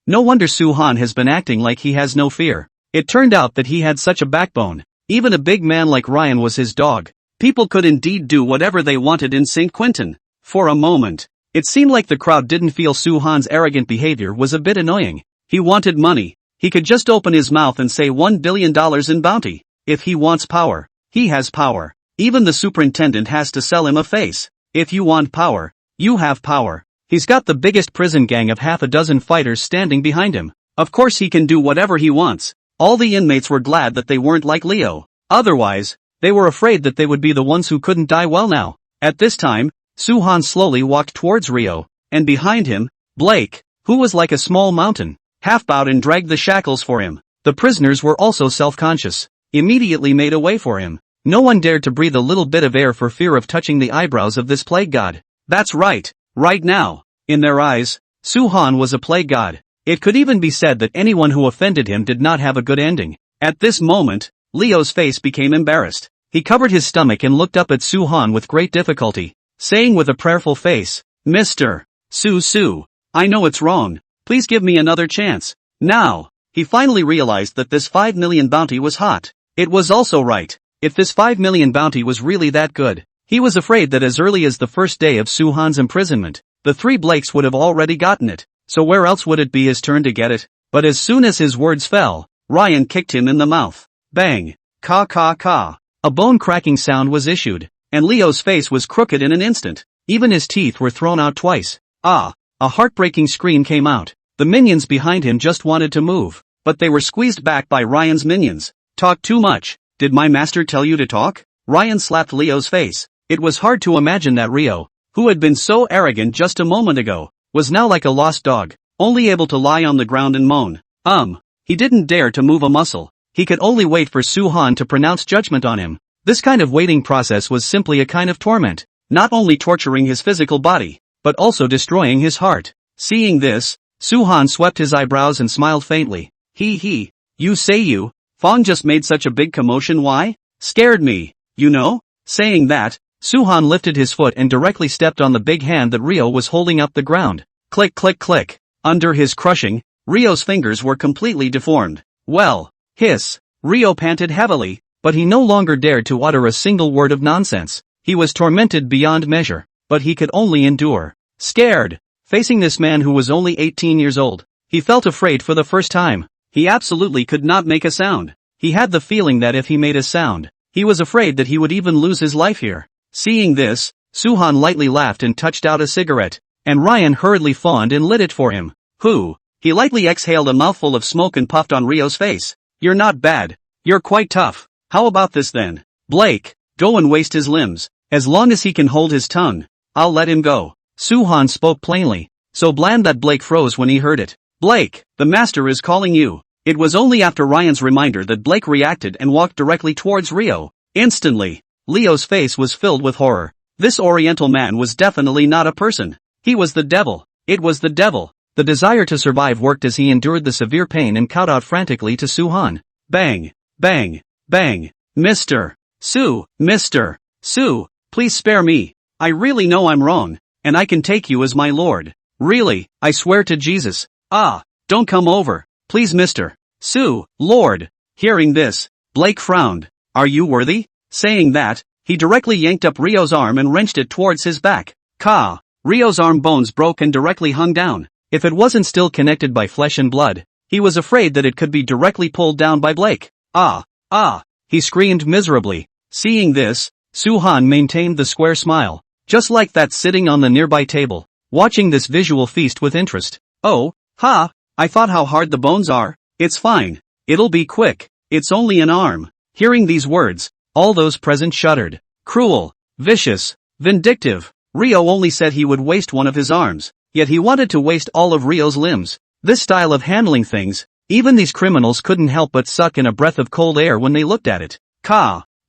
No wonder Soo-han has been acting like he has no fear. It turned out that he had such a backbone. Even a big man like Ryan was his dog. People could indeed do whatever they wanted in St. Quentin. For a moment, it seemed like the crowd didn't feel Soo-han's arrogant behavior was a bit annoying. He wanted money. He could just open his mouth and say $1 billion in bounty. If he wants power, he has power. Even the superintendent has to sell him a face. If you want power, you have power. He's got the biggest prison gang of half a dozen fighters standing behind him. Of course he can do whatever he wants. All the inmates were glad that they weren't like Leo. Otherwise, they were afraid that they would be the ones who couldn't die well now. At this time, Soo-han slowly walked towards Rio, and behind him, Blake, who was like a small mountain, half bowed and dragged the shackles for him. The prisoners were also self-conscious, immediately made a way for him. No one dared to breathe a little bit of air for fear of touching the eyebrows of this plague god. That's right, right now, in their eyes, Soo-han was a plague god. It could even be said that anyone who offended him did not have a good ending. At this moment, Leo's face became embarrassed. He covered his stomach and looked up at Soo-han with great difficulty, saying with a prayerful face, Mr. Soo, I know it's wrong. Please give me another chance. Now, he finally realized that this 5 million bounty was hot. It was also right. If this 5 million bounty was really that good, he was afraid that as early as the first day of Soo-han's imprisonment, the three Blakes would have already gotten it. So where else would it be his turn to get it? But as soon as his words fell, Ryan kicked him in the mouth. Bang! Ka ka ka. A bone-cracking sound was issued, and Leo's face was crooked in an instant. Even his teeth were thrown out twice. Ah! A heartbreaking scream came out. The minions behind him just wanted to move, but they were squeezed back by Ryan's minions. Talk too much. Did my master tell you to talk? Ryan slapped Leo's face. It was hard to imagine that Rio, who had been so arrogant just a moment ago, was now like a lost dog, only able to lie on the ground and moan. He didn't dare to move a muscle. He could only wait for Soo-han to pronounce judgment on him. This kind of waiting process was simply a kind of torment, not only torturing his physical body, but also destroying his heart. Seeing this, Soo-han swept his eyebrows and smiled faintly. You say you, Fong just made such a big commotion. Why? Scared me, you know? Saying that, Soo-han lifted his foot and directly stepped on the big hand that Rio was holding up the ground. Click click click. Under his crushing, Rio's fingers were completely deformed. Well, hiss. Rio panted heavily, but he no longer dared to utter a single word of nonsense. He was tormented beyond measure, but he could only endure. Scared. Facing this man who was only 18 years old, he felt afraid for the first time. He absolutely could not make a sound. He had the feeling that if he made a sound, he was afraid that he would even lose his life here. Seeing this, Soo-han lightly laughed and touched out a cigarette, and Ryan hurriedly fawned and lit it for him. He lightly exhaled a mouthful of smoke and puffed on Rio's face. You're not bad. You're quite tough. How about this then? Blake, go and waste his limbs. As long as he can hold his tongue, I'll let him go. Soo-han spoke plainly, so bland that Blake froze when he heard it. Blake, the master is calling you. It was only after Ryan's reminder that Blake reacted and walked directly towards Rio. Instantly, Leo's face was filled with horror. This Oriental man was definitely not a person. He was the devil. It was the devil. The desire to survive worked as he endured the severe pain and cowed out frantically to Soo-han. Bang, bang, bang. Mr. Soo, please spare me. I really know I'm wrong, and I can take you as my lord. Really, I swear to Jesus. Don't come over, please Mr. Soo, Lord. Hearing this, Blake frowned. Are you worthy? Saying that, he directly yanked up Rio's arm and wrenched it towards his back. Rio's arm bones broke and directly hung down. If it wasn't still connected by flesh and blood, he was afraid that it could be directly pulled down by Blake. He screamed miserably. Seeing this, Soo-han maintained the square smile, just like that sitting on the nearby table, watching this visual feast with interest. I thought how hard the bones are. It's fine. It'll be quick. It's only an arm. Hearing these words, all those present shuddered. Cruel, vicious, vindictive. Rio only said he would waste one of his arms, yet he wanted to waste all of Rio's limbs. This style of handling things, even these criminals couldn't help but suck in a breath of cold air when they looked at it.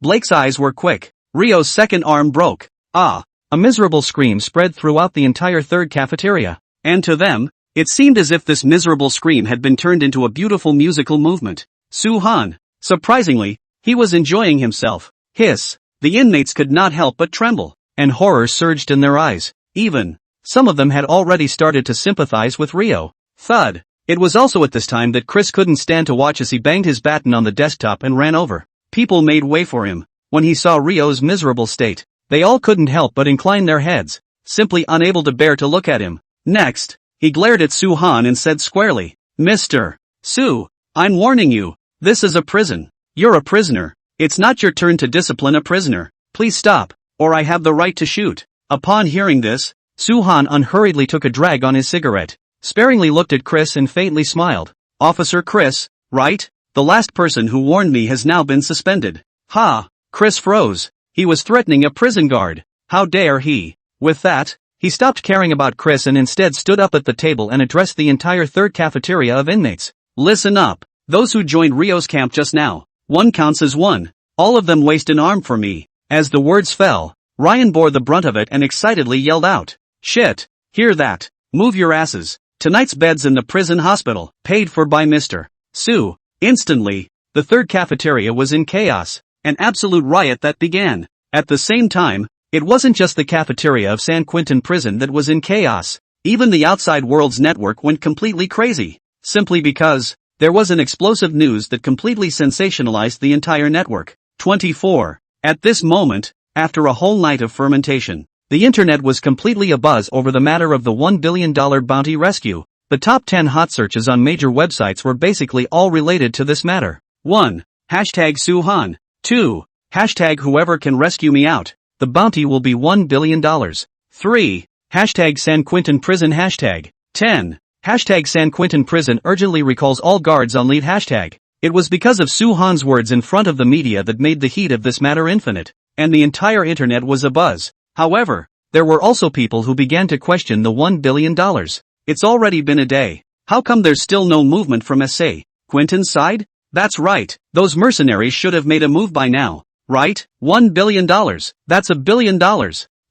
Blake's eyes were quick. Rio's second arm broke. A miserable scream spread throughout the entire third cafeteria. And to them, it seemed as if this miserable scream had been turned into a beautiful musical movement. Soo-han, surprisingly, he was enjoying himself. Hiss. The inmates could not help but tremble, and horror surged in their eyes. Even, some of them had already started to sympathize with Rio. Thud. It was also at this time that Chris couldn't stand to watch as he banged his baton on the desktop and ran over. People made way for him. When he saw Rio's miserable state, they all couldn't help but incline their heads, simply unable to bear to look at him. Next, he glared at Soo-han and said squarely, Mr. Soo, I'm warning you, this is a prison. You're a prisoner. It's not your turn to discipline a prisoner. Please stop, or I have the right to shoot. Upon hearing this, Soo-han unhurriedly took a drag on his cigarette, sparingly looked at Chris and faintly smiled. Officer Chris, right? The last person who warned me has now been suspended. Chris froze. He was threatening a prison guard. How dare he? With that, he stopped caring about Chris and instead stood up at the table and addressed the entire third cafeteria of inmates. Listen up. Those who joined Rio's camp just now. One counts as one. All of them waste an arm for me. As the words fell, Ryan bore the brunt of it and excitedly yelled out. Shit. Hear that. Move your asses. Tonight's bed's in the prison hospital, paid for by Mr. Soo. Instantly, the third cafeteria was in chaos. An absolute riot that began. At the same time, it wasn't just the cafeteria of San Quentin prison that was in chaos. Even the outside world's network went completely crazy. Simply because, there was an explosive news that completely sensationalized the entire network. 24. At this moment, after a whole night of fermentation, the internet was completely abuzz over the matter of the $1 billion bounty rescue. The top 10 hot searches on major websites were basically all related to this matter. 1. Hashtag Soo-han. 2. Hashtag whoever can rescue me out. The bounty will be $1 billion. 3. Hashtag San Quentin prison hashtag. 10. Hashtag San Quentin prison urgently recalls all guards on leave hashtag. It was because of Soo-han's words in front of the media that made the heat of this matter infinite, and the entire internet was abuzz. However, there were also people who began to question the $1 billion. It's already been a day. How come there's still no movement from S.A. Quentin's side? That's right, those mercenaries should have made a move by now, right? $1 billion, that's $1 billion.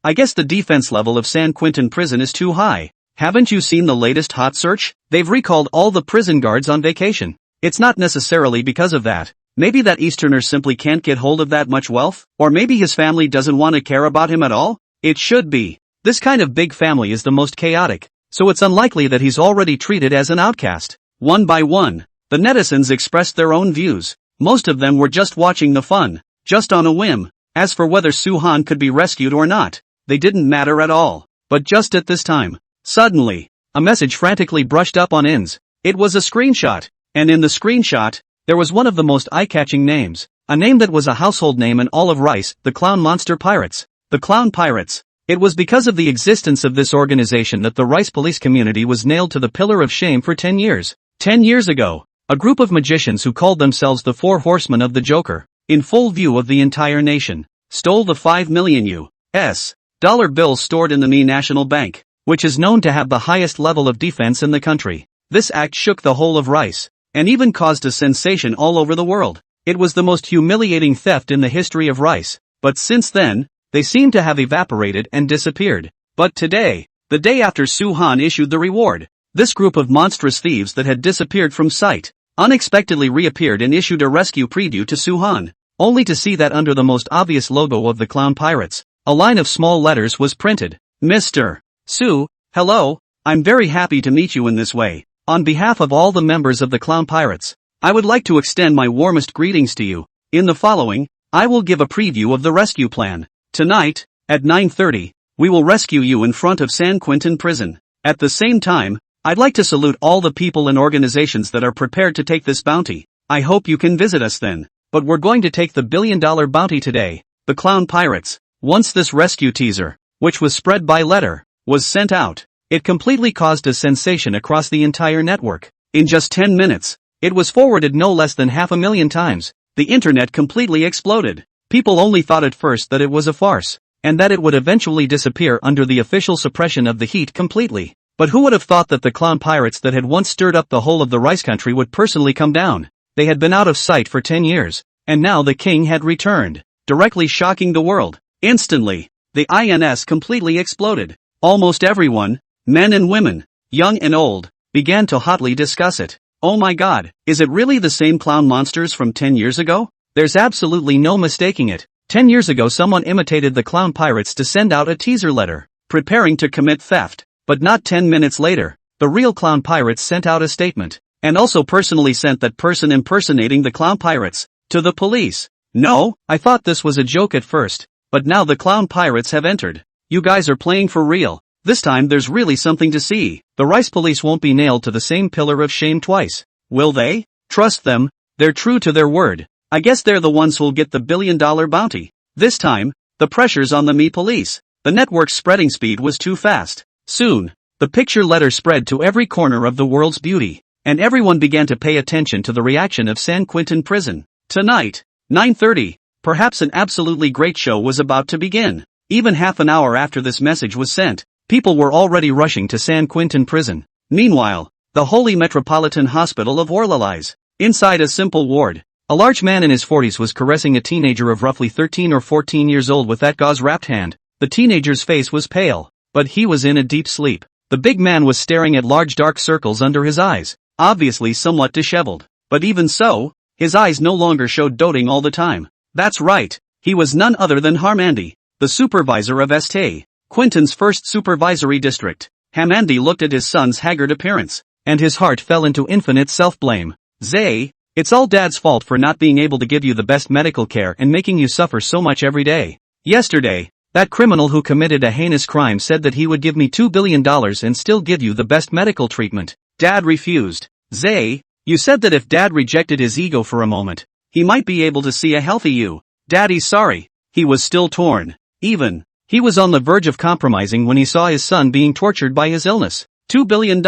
I guess the defense level of San Quentin prison is too high. Haven't you seen the latest hot search? They've recalled all the prison guards on vacation. It's not necessarily because of that. Maybe that Easterner simply can't get hold of that much wealth, or maybe his family doesn't want to care about him at all? It should be. This kind of big family is the most chaotic, so it's unlikely that he's already treated as an outcast. One by one, the netizens expressed their own views. Most of them were just watching the fun, just on a whim. As for whether Soo-han could be rescued or not, they didn't matter at all. But just at this time, suddenly, a message frantically brushed up on ends. It was a screenshot, and in the screenshot, there was one of the most eye-catching names, a name that was a household name in all of Rice, the Clown Monster Pirates. The Clown Pirates. It was because of the existence of this organization that the Rice police community was nailed to the pillar of shame for 10 years. 10 years ago, a group of magicians who called themselves the Four Horsemen of the Joker, in full view of the entire nation, stole the $5 million dollar bills stored in the Me National Bank, which is known to have the highest level of defense in the country. This act shook the whole of Rice, and even caused a sensation all over the world. It was the most humiliating theft in the history of Rice, but since then, they seem to have evaporated and disappeared. But today, the day after Suhan issued the reward, this group of monstrous thieves that had disappeared from sight, unexpectedly reappeared and issued a rescue preview to Suhan, only to see that under the most obvious logo of the clown pirates, a line of small letters was printed. Mr. Su, hello, I'm very happy to meet you in this way. On behalf of all the members of the clown pirates, I would like to extend my warmest greetings to you. In the following, I will give a preview of the rescue plan. Tonight, at 9:30, we will rescue you in front of San Quentin Prison. At the same time, I'd like to salute all the people and organizations that are prepared to take this bounty. I hope you can visit us then. But we're going to take the billion-dollar bounty today. The clown pirates. Once this rescue teaser, which was spread by letter, was sent out, it completely caused a sensation across the entire network. In just 10 minutes, it was forwarded no less than 500,000 times. The internet completely exploded. People only thought at first that it was a farce, and that it would eventually disappear under the official suppression of the heat completely. But who would have thought that the clown pirates that had once stirred up the whole of the Rice country would personally come down? They had been out of sight for 10 years, and now the king had returned, directly shocking the world. Instantly, the INS completely exploded. Almost everyone, men and women, young and old, began to hotly discuss it. Oh my god, is it really the same clown monsters from 10 years ago? There's absolutely no mistaking it. 10 years ago someone imitated the clown pirates to send out a teaser letter, preparing to commit theft, but not 10 minutes later, the real clown pirates sent out a statement, and also personally sent that person impersonating the clown pirates, to the police. No, I thought this was a joke at first, but now the clown pirates have entered. You guys are playing for real. This time there's really something to see. The Rice police won't be nailed to the same pillar of shame twice. Will they? Trust them, they're true to their word. I guess they're the ones who'll get the billion-dollar bounty. This time, the pressure's on the Me police. The network's spreading speed was too fast. Soon, the picture letter spread to every corner of the world's beauty, and everyone began to pay attention to the reaction of San Quentin Prison. Tonight, 9:30, perhaps an absolutely great show was about to begin. Even half an hour after this message was sent, people were already rushing to San Quentin Prison. Meanwhile, the Holy Metropolitan Hospital of Orlalais. Inside a simple ward, a large man in his 40s was caressing a teenager of roughly 13 or 14 years old with that gauze-wrapped hand. The teenager's face was pale, but he was in a deep sleep. The big man was staring at large dark circles under his eyes, obviously somewhat disheveled. But even so, his eyes no longer showed doting all the time. That's right, he was none other than Harmandi, the supervisor of St. Quentin's first supervisory district. Hamandi looked at his son's haggard appearance, and his heart fell into infinite self-blame. Zay, it's all Dad's fault for not being able to give you the best medical care and making you suffer so much every day. Yesterday, that criminal who committed a heinous crime said that he would give me $2 billion and still give you the best medical treatment. Dad refused. Zay, you said that if Dad rejected his ego for a moment, he might be able to see a healthy you. Daddy's sorry. He was still torn. He was on the verge of compromising when he saw his son being tortured by his illness. $2 billion,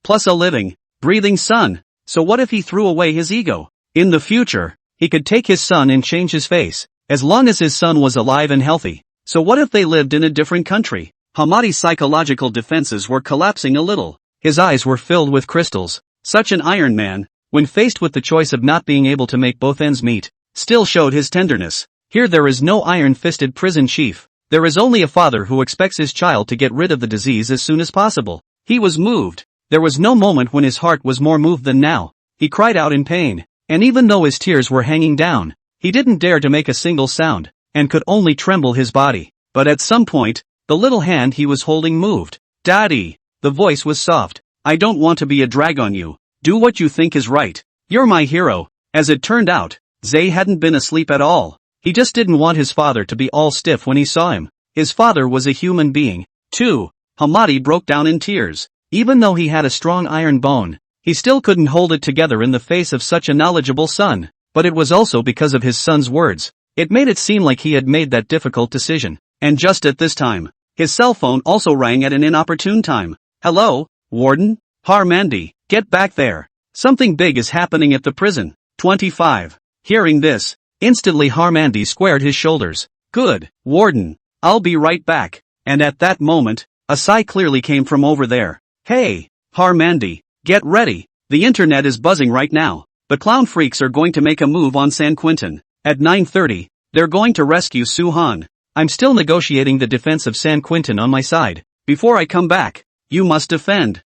plus a living, breathing son. So what if he threw away his ego? In the future, he could take his son and change his face, as long as his son was alive and healthy. So what if they lived in a different country? Hamadi's psychological defenses were collapsing a little. His eyes were filled with crystals. Such an Iron Man, when faced with the choice of not being able to make both ends meet, still showed his tenderness. Here there is no iron-fisted prison chief. There is only a father who expects his child to get rid of the disease as soon as possible. He was moved. There was no moment when his heart was more moved than now. He cried out in pain, and even though his tears were hanging down, he didn't dare to make a single sound, and could only tremble his body. But at some point, the little hand he was holding moved. Daddy, the voice was soft. I don't want to be a drag on you. Do what you think is right. You're my hero. As it turned out, Zay hadn't been asleep at all. He just didn't want his father to be all stiff when he saw him. His father was a human being, too. Hamadi broke down in tears. Even though he had a strong iron bone, he still couldn't hold it together in the face of such a knowledgeable son. But it was also because of his son's words. It made it seem like he had made that difficult decision. And just at this time, his cell phone also rang at an inopportune time. Hello, Warden? Harmandi, get back there. Something big is happening at the prison. 25. Hearing this, instantly Harmandi squared his shoulders. Good, Warden. I'll be right back. And at that moment, a sigh clearly came from over there. Hey, Harmandy, get ready. The internet is buzzing right now. The clown freaks are going to make a move on San Quentin. At 9:30, they're going to rescue Soo-han. I'm still negotiating the defense of San Quentin on my side. Before I come back, you must defend.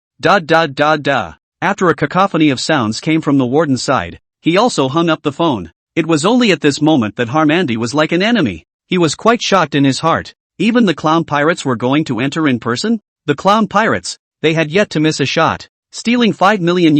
After a cacophony of sounds came from the warden's side, he also hung up the phone. It was only at this moment that Harmandy was like an enemy. He was quite shocked in his heart. Even the clown pirates were going to enter in person? The clown pirates, they had yet to miss a shot, stealing $5 million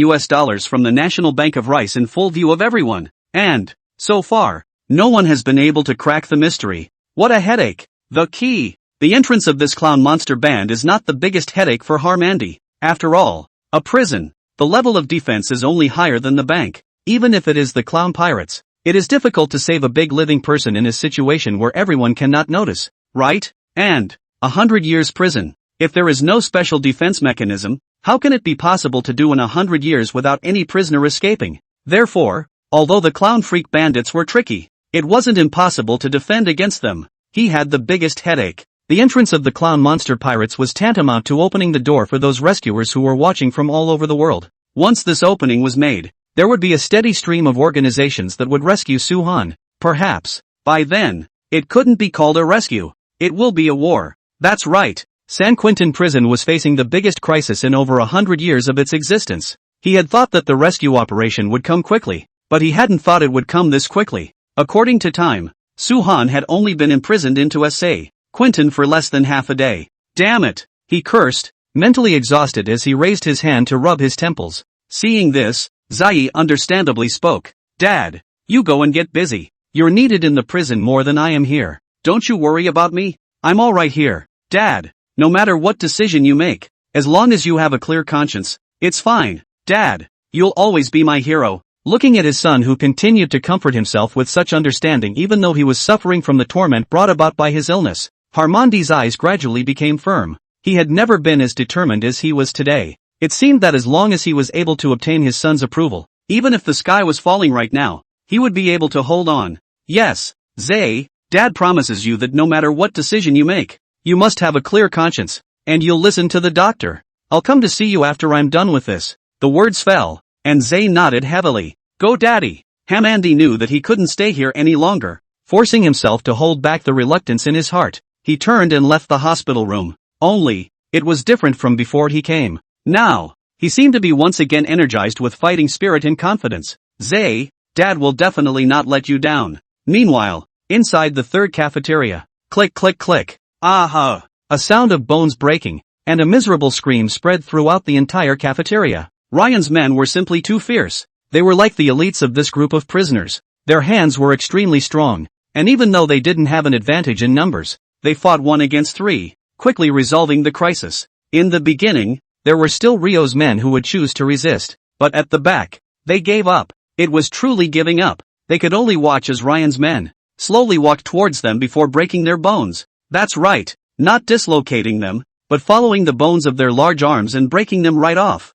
from the National Bank of Rice in full view of everyone. And, so far, no one has been able to crack the mystery. What a headache. The key. The entrance of this clown monster band is not the biggest headache for Harmandy. After all, a prison. The level of defense is only higher than the bank. Even if it is the clown pirates, it is difficult to save a big living person in a situation where everyone cannot notice, right? And 100 years prison. If there is no special defense mechanism, how can it be possible to do in 100 years without any prisoner escaping? Therefore, although the clown freak bandits were tricky, it wasn't impossible to defend against them. He had the biggest headache. The entrance of the clown monster pirates was tantamount to opening the door for those rescuers who were watching from all over the world. Once this opening was made, there would be a steady stream of organizations that would rescue Soo-han. Perhaps, by then, it couldn't be called a rescue. It will be a war. That's right. San Quentin prison was facing the biggest crisis in over 100 years of its existence. He had thought that the rescue operation would come quickly, but he hadn't thought it would come this quickly. According to time, Soo-han had only been imprisoned into San Quentin for less than half a day. Damn it, he cursed, mentally exhausted as he raised his hand to rub his temples. Seeing this, Zai understandably spoke. Dad, you go and get busy. You're needed in the prison more than I am here. Don't you worry about me. I'm all right here. Dad, no matter what decision you make, as long as you have a clear conscience, it's fine. Dad, you'll always be my hero. Looking at his son who continued to comfort himself with such understanding even though he was suffering from the torment brought about by his illness, Harmandy's eyes gradually became firm. He had never been as determined as he was today. It seemed that as long as he was able to obtain his son's approval, even if the sky was falling right now, he would be able to hold on. Yes, Zay, Dad promises you that no matter what decision you make, you must have a clear conscience, and you'll listen to the doctor. I'll come to see you after I'm done with this. The words fell, and Zay nodded heavily. Go Daddy. Harmandy knew that he couldn't stay here any longer. Forcing himself to hold back the reluctance in his heart, he turned and left the hospital room. Only, it was different from before he came. Now, he seemed to be once again energized with fighting spirit and confidence. Zay, Dad will definitely not let you down. Meanwhile, inside the third cafeteria, click click click. Aha! A sound of bones breaking, and a miserable scream spread throughout the entire cafeteria. Ryan's men were simply too fierce. They were like the elites of this group of prisoners. Their hands were extremely strong, and even though they didn't have an advantage in numbers, they fought 1 against 3, quickly resolving the crisis. In the beginning, there were still Rio's men who would choose to resist, but at the back, they gave up. It was truly giving up. They could only watch as Ryan's men slowly walked towards them before breaking their bones. That's right, not dislocating them, but following the bones of their large arms and breaking them right off.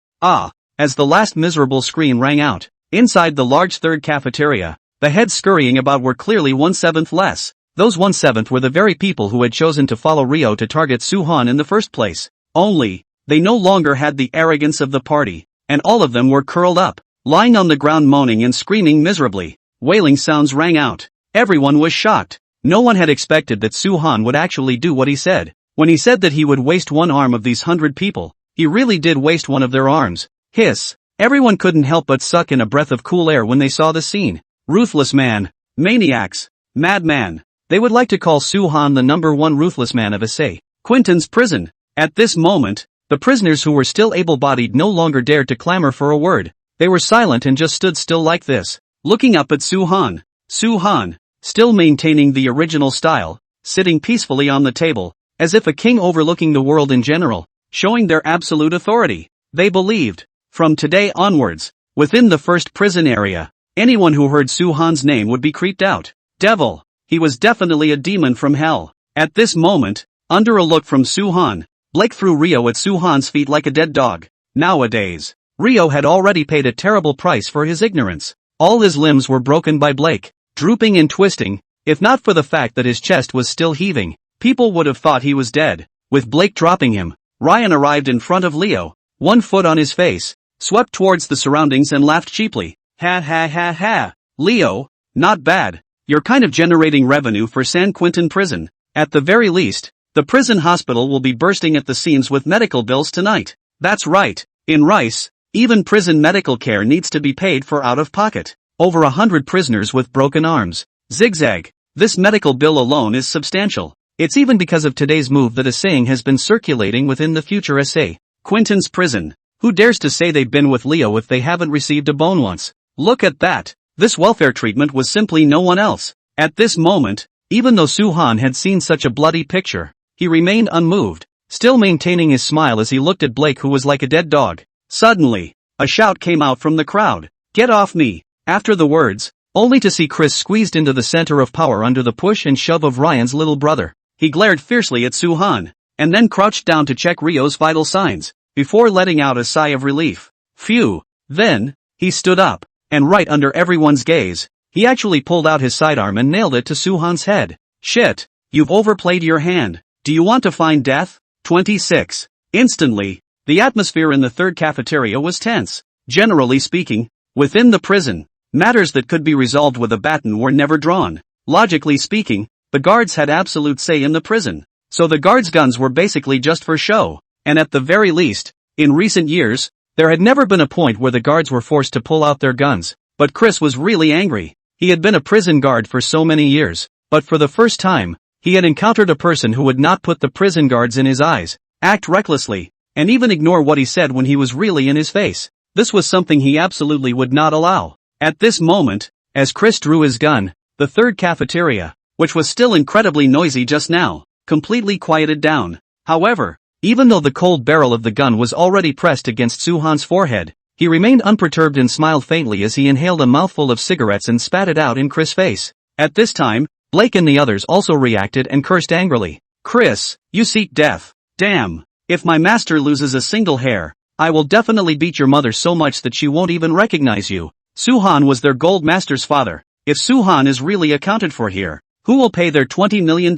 As the last miserable scream rang out, inside the large third cafeteria, the heads scurrying about were clearly 1/7 less. Those 1/7 were the very people who had chosen to follow Rio to target Soo-han in the first place. Only, they no longer had the arrogance of the party, and all of them were curled up, lying on the ground moaning and screaming miserably. Wailing sounds rang out. Everyone was shocked. No one had expected that Soo-han would actually do what he said. When he said that he would waste one arm of these 100 people, he really did waste one of their arms. Hiss. Everyone couldn't help but suck in a breath of cool air when they saw the scene. Ruthless man. Maniacs. Madman. They would like to call Soo-han the #1 ruthless man of San Quentin's prison. At this moment, the prisoners who were still able-bodied no longer dared to clamor for a word. They were silent and just stood still like this, looking up at Soo-han. Soo-han, still maintaining the original style, sitting peacefully on the table, as if a king overlooking the world in general, showing their absolute authority. They believed, from today onwards, within the first prison area, anyone who heard Soo-han's name would be creeped out. Devil. He was definitely a demon from hell. At this moment, under a look from Soo-han, Blake threw Rio at Soo-han's feet like a dead dog. Nowadays, Rio had already paid a terrible price for his ignorance. All his limbs were broken by Blake, drooping and twisting, if not for the fact that his chest was still heaving. People would have thought he was dead. With Blake dropping him, Ryan arrived in front of Leo, one foot on his face, swept towards the surroundings and laughed cheaply. Ha ha ha ha. Leo, not bad. You're kind of generating revenue for San Quentin prison. At the very least, the prison hospital will be bursting at the seams with medical bills tonight. That's right. In Rice, even prison medical care needs to be paid for out of pocket. Over 100 prisoners with broken arms. Zigzag. This medical bill alone is substantial. It's even because of today's move that a saying has been circulating within the future SA. Quentin's prison. Who dares to say they've been with Leo if they haven't received a bone once? Look at that. This welfare treatment was simply no one else. At this moment, even though Soo-han had seen such a bloody picture, he remained unmoved, still maintaining his smile as he looked at Blake, who was like a dead dog. Suddenly, a shout came out from the crowd. Get off me! After the words, only to see Chris squeezed into the center of power under the push and shove of Ryan's little brother. He glared fiercely at Soo-han, and then crouched down to check Rio's vital signs, before letting out a sigh of relief. Phew. Then, he stood up, and right under everyone's gaze, he actually pulled out his sidearm and nailed it to Soo-han's head. Shit. You've overplayed your hand. Do you want to find death? 26. Instantly, the atmosphere in the third cafeteria was tense. Generally speaking, within the prison, matters that could be resolved with a baton were never drawn. Logically speaking, the guards had absolute say in the prison, so the guards' guns were basically just for show, and at the very least, in recent years, there had never been a point where the guards were forced to pull out their guns. But Chris was really angry. He had been a prison guard for so many years, but for the first time, he had encountered a person who would not put the prison guards in his eyes, act recklessly, and even ignore what he said when he was really in his face. This was something he absolutely would not allow. At this moment, as Chris drew his gun, the third cafeteria, which was still incredibly noisy just now, completely quieted down. However, even though the cold barrel of the gun was already pressed against Soo-han's forehead, he remained unperturbed and smiled faintly as he inhaled a mouthful of cigarettes and spat it out in Chris' face. At this time, Blake and the others also reacted and cursed angrily. Chris, you seek death. Damn. If my master loses a single hair, I will definitely beat your mother so much that she won't even recognize you. Soo-han was their gold master's father. If Soo-han is really accounted for here, who will pay their $20 million?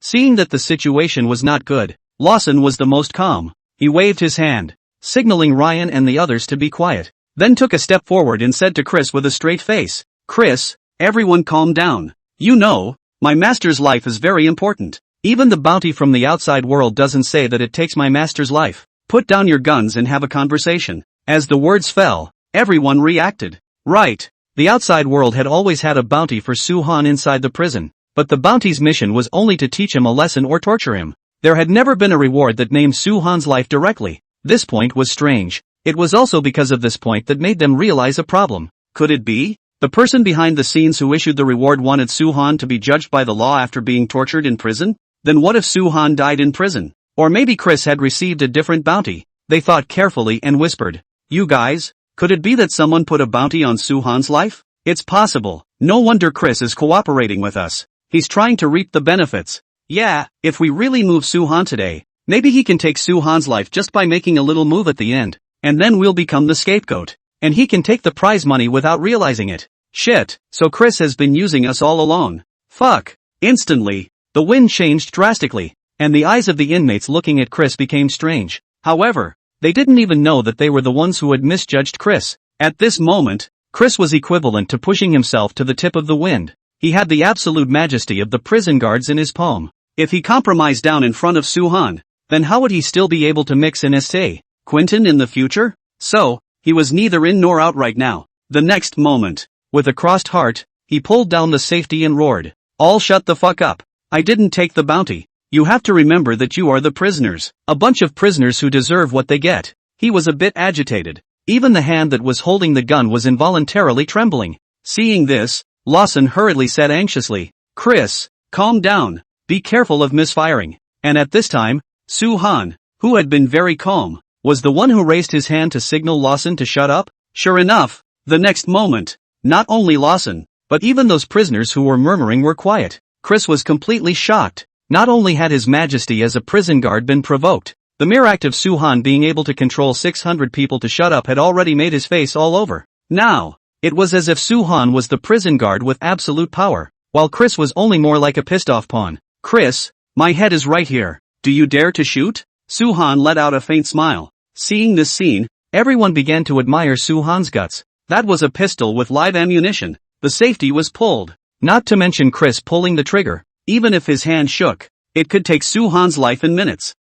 Seeing that the situation was not good, Lawson was the most calm. He waved his hand, signaling Ryan and the others to be quiet, then took a step forward and said to Chris with a straight face, Chris, everyone calm down. You know, my master's life is very important. Even the bounty from the outside world doesn't say that it takes my master's life. Put down your guns and have a conversation. As the words fell, everyone reacted. Right. The outside world had always had a bounty for Soo-han inside the prison, but the bounty's mission was only to teach him a lesson or torture him. There had never been a reward that named Soo-han's life directly. This point was strange. It was also because of this point that made them realize a problem. Could it be? The person behind the scenes who issued the reward wanted Soo-han to be judged by the law after being tortured in prison? Then what if Soo-han died in prison? Or maybe Chris had received a different bounty. They thought carefully and whispered, You guys, could it be that someone put a bounty on Soo-han's life? It's possible. No wonder Chris is cooperating with us. He's trying to reap the benefits. Yeah, if we really move Soo-han today, maybe he can take Soo-han's life just by making a little move at the end, and then we'll become the scapegoat. And he can take the prize money without realizing it. Shit, so Chris has been using us all along. Fuck. Instantly, the wind changed drastically, and the eyes of the inmates looking at Chris became strange. However, they didn't even know that they were the ones who had misjudged Chris. At this moment, Chris was equivalent to pushing himself to the tip of the wind. He had the absolute majesty of the prison guards in his palm. If he compromised down in front of Soo-han, then how would he still be able to mix in St. Quentin in the future? So, he was neither in nor out right now. The next moment, with a crossed heart, he pulled down the safety and roared, All shut the fuck up. I didn't take the bounty. You have to remember that you are the prisoners. A bunch of prisoners who deserve what they get. He was a bit agitated. Even the hand that was holding the gun was involuntarily trembling. Seeing this, Lawson hurriedly said anxiously, Chris, calm down. Be careful of misfiring. And at this time, Soo-han, who had been very calm, was the one who raised his hand to signal Lawson to shut up. Sure enough, the next moment, not only Lawson, but even those prisoners who were murmuring were quiet. Chris was completely shocked. Not only had his majesty as a prison guard been provoked, the mere act of Soo-han being able to control 600 people to shut up had already made his face all over. Now, it was as if Soo-han was the prison guard with absolute power, while Chris was only more like a pissed-off pawn. Chris, My head is right here. Do you dare to shoot? Soo-han let out a faint smile. Seeing this scene, everyone began to admire Soo-han's guts. That was a pistol with live ammunition. The safety was pulled. Not to mention Chris pulling the trigger. Even if his hand shook, it could take Soo-han's life in minutes.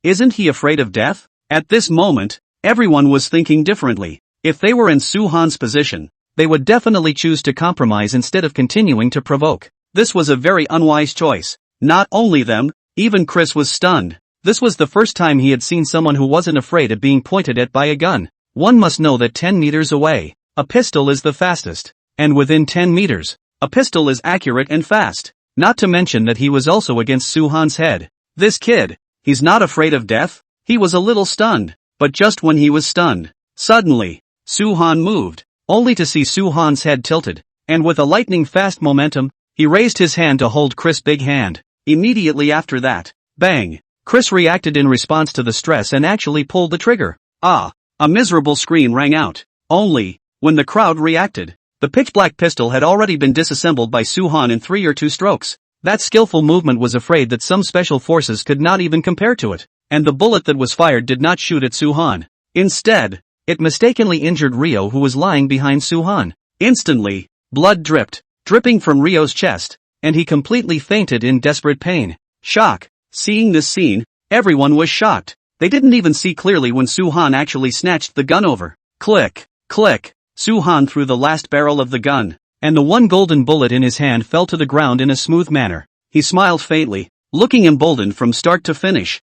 Isn't he afraid of death? At this moment, everyone was thinking differently. If they were in Soo-han's position, they would definitely choose to compromise instead of continuing to provoke. This was a very unwise choice. Not only them, even Chris was stunned. This was the first time he had seen someone who wasn't afraid of being pointed at by a gun. One must know that 10 meters away, a pistol is the fastest. And within 10 meters, a pistol is accurate and fast. Not to mention that he was also against Soo-han's head. This kid, he's not afraid of death? He was a little stunned. But just when he was stunned, suddenly, Soo-han moved, only to see Soo-han's head tilted, and with a lightning-fast momentum, he raised his hand to hold Chris' big hand. Immediately after that, bang! Chris reacted in response to the stress and actually pulled the trigger. A miserable scream rang out. Only, when the crowd reacted, the pitch-black pistol had already been disassembled by Soo-han in 3 or 2 strokes. That skillful movement was afraid that some special forces could not even compare to it, and the bullet that was fired did not shoot at Soo-han. Instead, it mistakenly injured Ryo, who was lying behind Soo-han. Instantly, blood dripping from Ryo's chest, and he completely fainted in desperate pain. Shock. Seeing this scene, everyone was shocked. They didn't even see clearly when Soo-han actually snatched the gun over. Click, click. Soo-han threw the last barrel of the gun, and the one golden bullet in his hand fell to the ground in a smooth manner. He smiled faintly, looking emboldened from start to finish.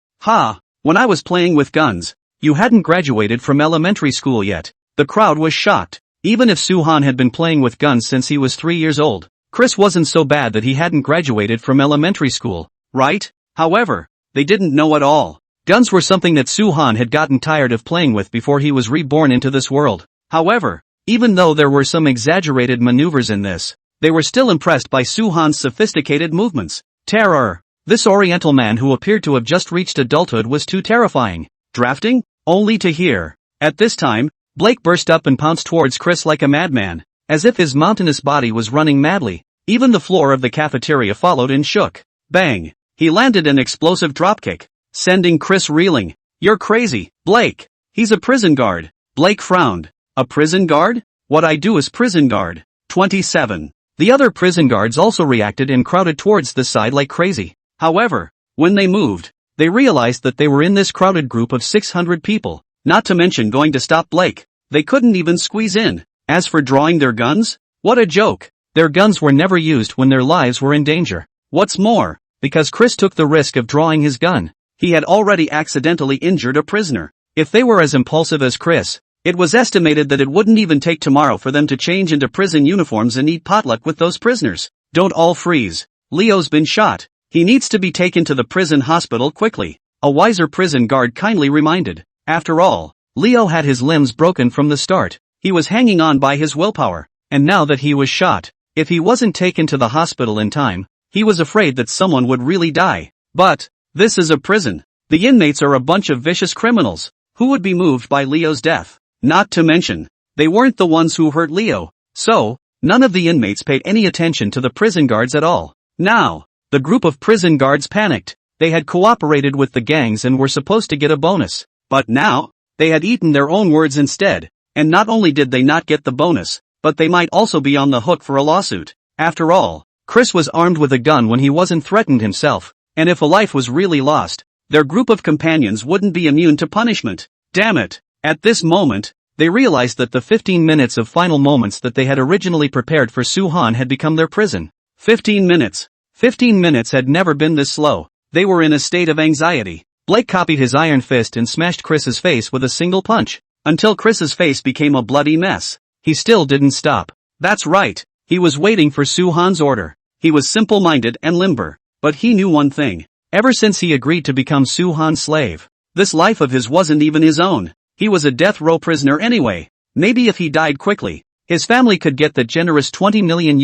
When I was playing with guns, you hadn't graduated from elementary school yet. The crowd was shocked. Even if Soo-han had been playing with guns since he was 3 years old, Chris wasn't so bad that he hadn't graduated from elementary school, right? However, they didn't know at all. Guns were something that Soo-han had gotten tired of playing with before he was reborn into this world. However, even though there were some exaggerated maneuvers in this, they were still impressed by Soo-han's sophisticated movements. Terror. This oriental man who appeared to have just reached adulthood was too terrifying. Drafting? Only to hear. At this time, Blake burst up and pounced towards Chris like a madman, as if his mountainous body was running madly. Even the floor of the cafeteria followed and shook. Bang! He landed an explosive dropkick, sending Chris reeling. You're crazy, Blake. He's a prison guard. Blake frowned. A prison guard? What I do is prison guard. 27. The other prison guards also reacted and crowded towards the side like crazy. However, when they moved, they realized that they were in this crowded group of 600 people, not to mention going to stop Blake. They couldn't even squeeze in. As for drawing their guns, what a joke. Their guns were never used when their lives were in danger. What's more, because Chris took the risk of drawing his gun, he had already accidentally injured a prisoner. If they were as impulsive as Chris, it was estimated that it wouldn't even take tomorrow for them to change into prison uniforms and eat potluck with those prisoners. Don't all freeze. Leo's been shot. He needs to be taken to the prison hospital quickly, a wiser prison guard kindly reminded. After all, Leo had his limbs broken from the start. He was hanging on by his willpower, and now that he was shot, if he wasn't taken to the hospital in time, he was afraid that someone would really die. But, this is a prison. The inmates are a bunch of vicious criminals, who would be moved by Leo's death. Not to mention, they weren't the ones who hurt Leo, so, none of the inmates paid any attention to the prison guards at all. Now, the group of prison guards panicked. They had cooperated with the gangs and were supposed to get a bonus. But now, they had eaten their own words instead, and not only did they not get the bonus, but they might also be on the hook for a lawsuit. After all, Chris was armed with a gun when he wasn't threatened himself, and if a life was really lost, their group of companions wouldn't be immune to punishment. Damn it! At this moment, they realized that the 15 minutes of final moments that they had originally prepared for Soo-han had become their prison. 15 minutes. 15 minutes had never been this slow. They were in a state of anxiety. Blake copied his iron fist and smashed Chris's face with a single punch, until Chris's face became a bloody mess. He still didn't stop. That's right. He was waiting for Soo-han's order. He was simple-minded and limber, but he knew one thing. Ever since he agreed to become Soo-han's slave, this life of his wasn't even his own. He was a death row prisoner anyway. Maybe if he died quickly, his family could get that generous $20 million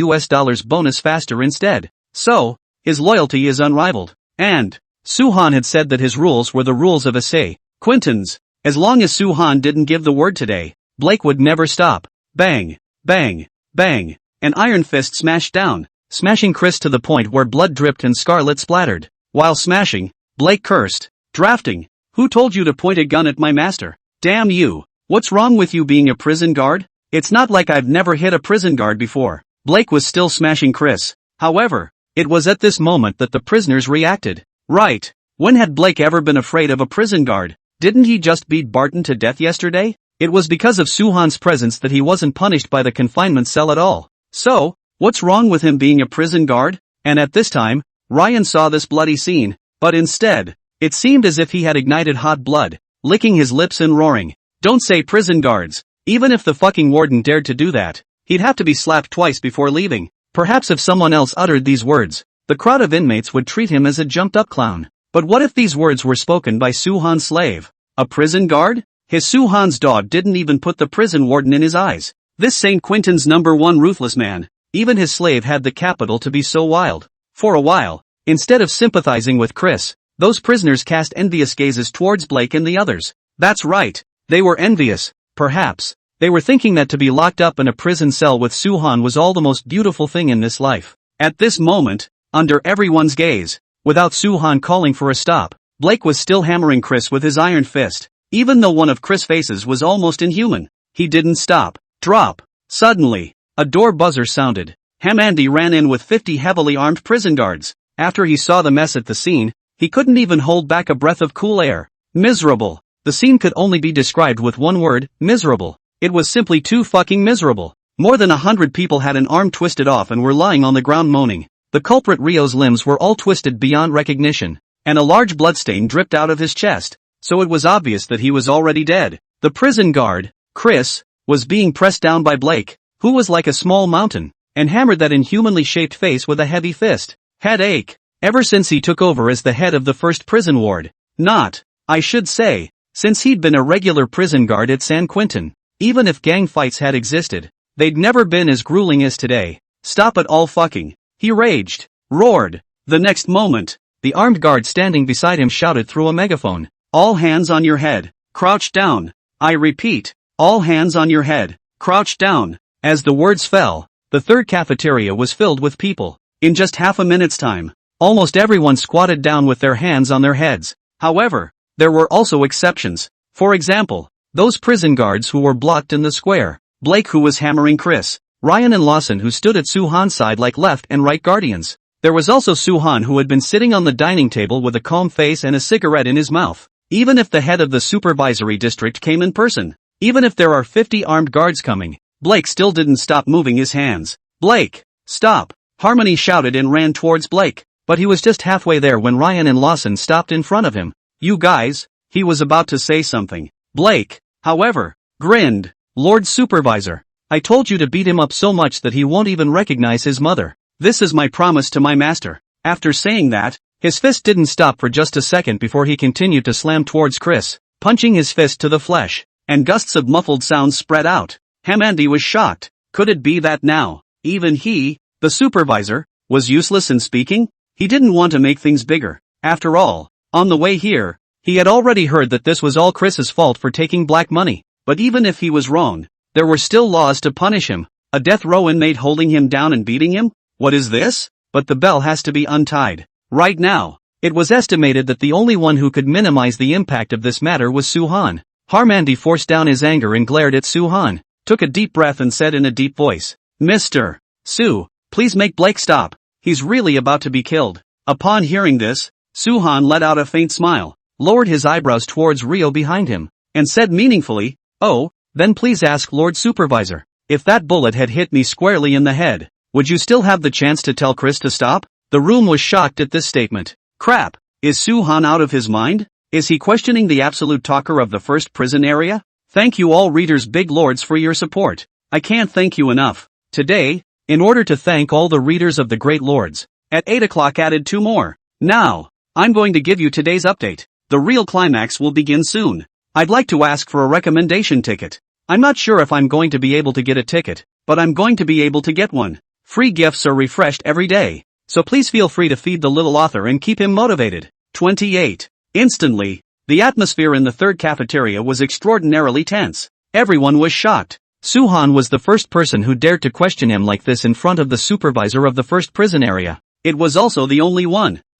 bonus faster instead. So, his loyalty is unrivaled. And, Soo-han had said that his rules were the rules of Issei Quintans. As long as Soo-han didn't give the word today, Blake would never stop. Bang, bang, bang. An iron fist smashed down, smashing Chris to the point where blood dripped and scarlet splattered. While smashing, Blake cursed. Drafting. Who told you to point a gun at my master? Damn you. What's wrong with you being a prison guard? It's not like I've never hit a prison guard before. Blake was still smashing Chris. However, it was at this moment that the prisoners reacted. Right. When had Blake ever been afraid of a prison guard? Didn't he just beat Barton to death yesterday? It was because of Suhan's presence that he wasn't punished by the confinement cell at all. So, what's wrong with him being a prison guard? And at this time, Ryan saw this bloody scene, but instead, it seemed as if he had ignited hot blood, licking his lips and roaring. Don't say prison guards. Even if the fucking warden dared to do that, he'd have to be slapped twice before leaving. Perhaps if someone else uttered these words, the crowd of inmates would treat him as a jumped-up clown. But what if these words were spoken by Suhan's slave? A prison guard? His Suhan's dog didn't even put the prison warden in his eyes. This St. Quentin's #1 ruthless man, even his slave had the capital to be so wild. For a while, instead of sympathizing with Chris, those prisoners cast envious gazes towards Blake and the others. That's right, they were envious, perhaps. They were thinking that to be locked up in a prison cell with Suhan was all the most beautiful thing in this life. At this moment, under everyone's gaze, without Suhan calling for a stop, Blake was still hammering Chris with his iron fist. Even though one of Chris' faces was almost inhuman, he didn't stop. Drop. Suddenly, a door buzzer sounded. Hamandi ran in with 50 heavily armed prison guards. After he saw the mess at the scene, he couldn't even hold back a breath of cool air. Miserable. The scene could only be described with one word, miserable. It was simply too fucking miserable. More than 100 people had an arm twisted off and were lying on the ground moaning. The culprit Rio's limbs were all twisted beyond recognition, and a large bloodstain dripped out of his chest, so it was obvious that he was already dead. The prison guard, Chris, was being pressed down by Blake, who was like a small mountain, and hammered that inhumanly shaped face with a heavy fist. Headache. Ever since he took over as the head of the first prison ward. Not, I should say, since he'd been a regular prison guard at San Quentin. Even if gang fights had existed, they'd never been as grueling as today. Stop it all fucking. He raged, roared. The next moment, the armed guard standing beside him shouted through a megaphone. All hands on your head, crouch down. I repeat, all hands on your head, crouch down. As the words fell, the third cafeteria was filled with people. In just half a minute's time, almost everyone squatted down with their hands on their heads. However, there were also exceptions. For example, those prison guards who were blocked in the square, Blake who was hammering Chris, Ryan and Lawson who stood at Suhan's side like left and right guardians. There was also Suhan who had been sitting on the dining table with a calm face and a cigarette in his mouth. Even if the head of the supervisory district came in person, even if there are 50 armed guards coming, Blake still didn't stop moving his hands. Blake, stop! Harmony shouted and ran towards Blake, but he was just halfway there when Ryan and Lawson stopped in front of him. You guys, he was about to say something. Blake, however, grinned. Lord Supervisor, I told you to beat him up so much that he won't even recognize his mother. This is my promise to my master. After saying that, his fist didn't stop for just a second before he continued to slam towards Chris, punching his fist to the flesh, and gusts of muffled sounds spread out. Hamandi was shocked. Could it be that now, even he, the supervisor, was useless in speaking? He didn't want to make things bigger. After all, on the way here, he had already heard that this was all Chris's fault for taking black money. But even if he was wrong, there were still laws to punish him. A death row inmate holding him down and beating him? What is this? But the bell has to be untied. Right now, it was estimated that the only one who could minimize the impact of this matter was Suhan. Harmandi forced down his anger and glared at Suhan, took a deep breath and said in a deep voice, Mr. Su, please make Blake stop. He's really about to be killed. Upon hearing this, Suhan let out a faint smile, lowered his eyebrows towards Rio behind him, and said meaningfully, oh, then please ask Lord Supervisor, if that bullet had hit me squarely in the head, would you still have the chance to tell Chris to stop? The room was shocked at this statement. Crap, is Suhan out of his mind? Is he questioning the absolute talker of the first prison area? Thank you all readers big lords for your support. I can't thank you enough. Today, in order to thank all the readers of the great lords, at 8 o'clock added 2 more. Now, I'm going to give you today's update. The real climax will begin soon. I'd like to ask for a recommendation ticket. I'm not sure if I'm going to be able to get a ticket, but I'm going to be able to get one. Free gifts are refreshed every day, so please feel free to feed the little author and keep him motivated. 28. Instantly, the atmosphere in the third cafeteria was extraordinarily tense. Everyone was shocked. Suhan was the first person who dared to question him like this in front of the supervisor of the first prison area. It was also the only one.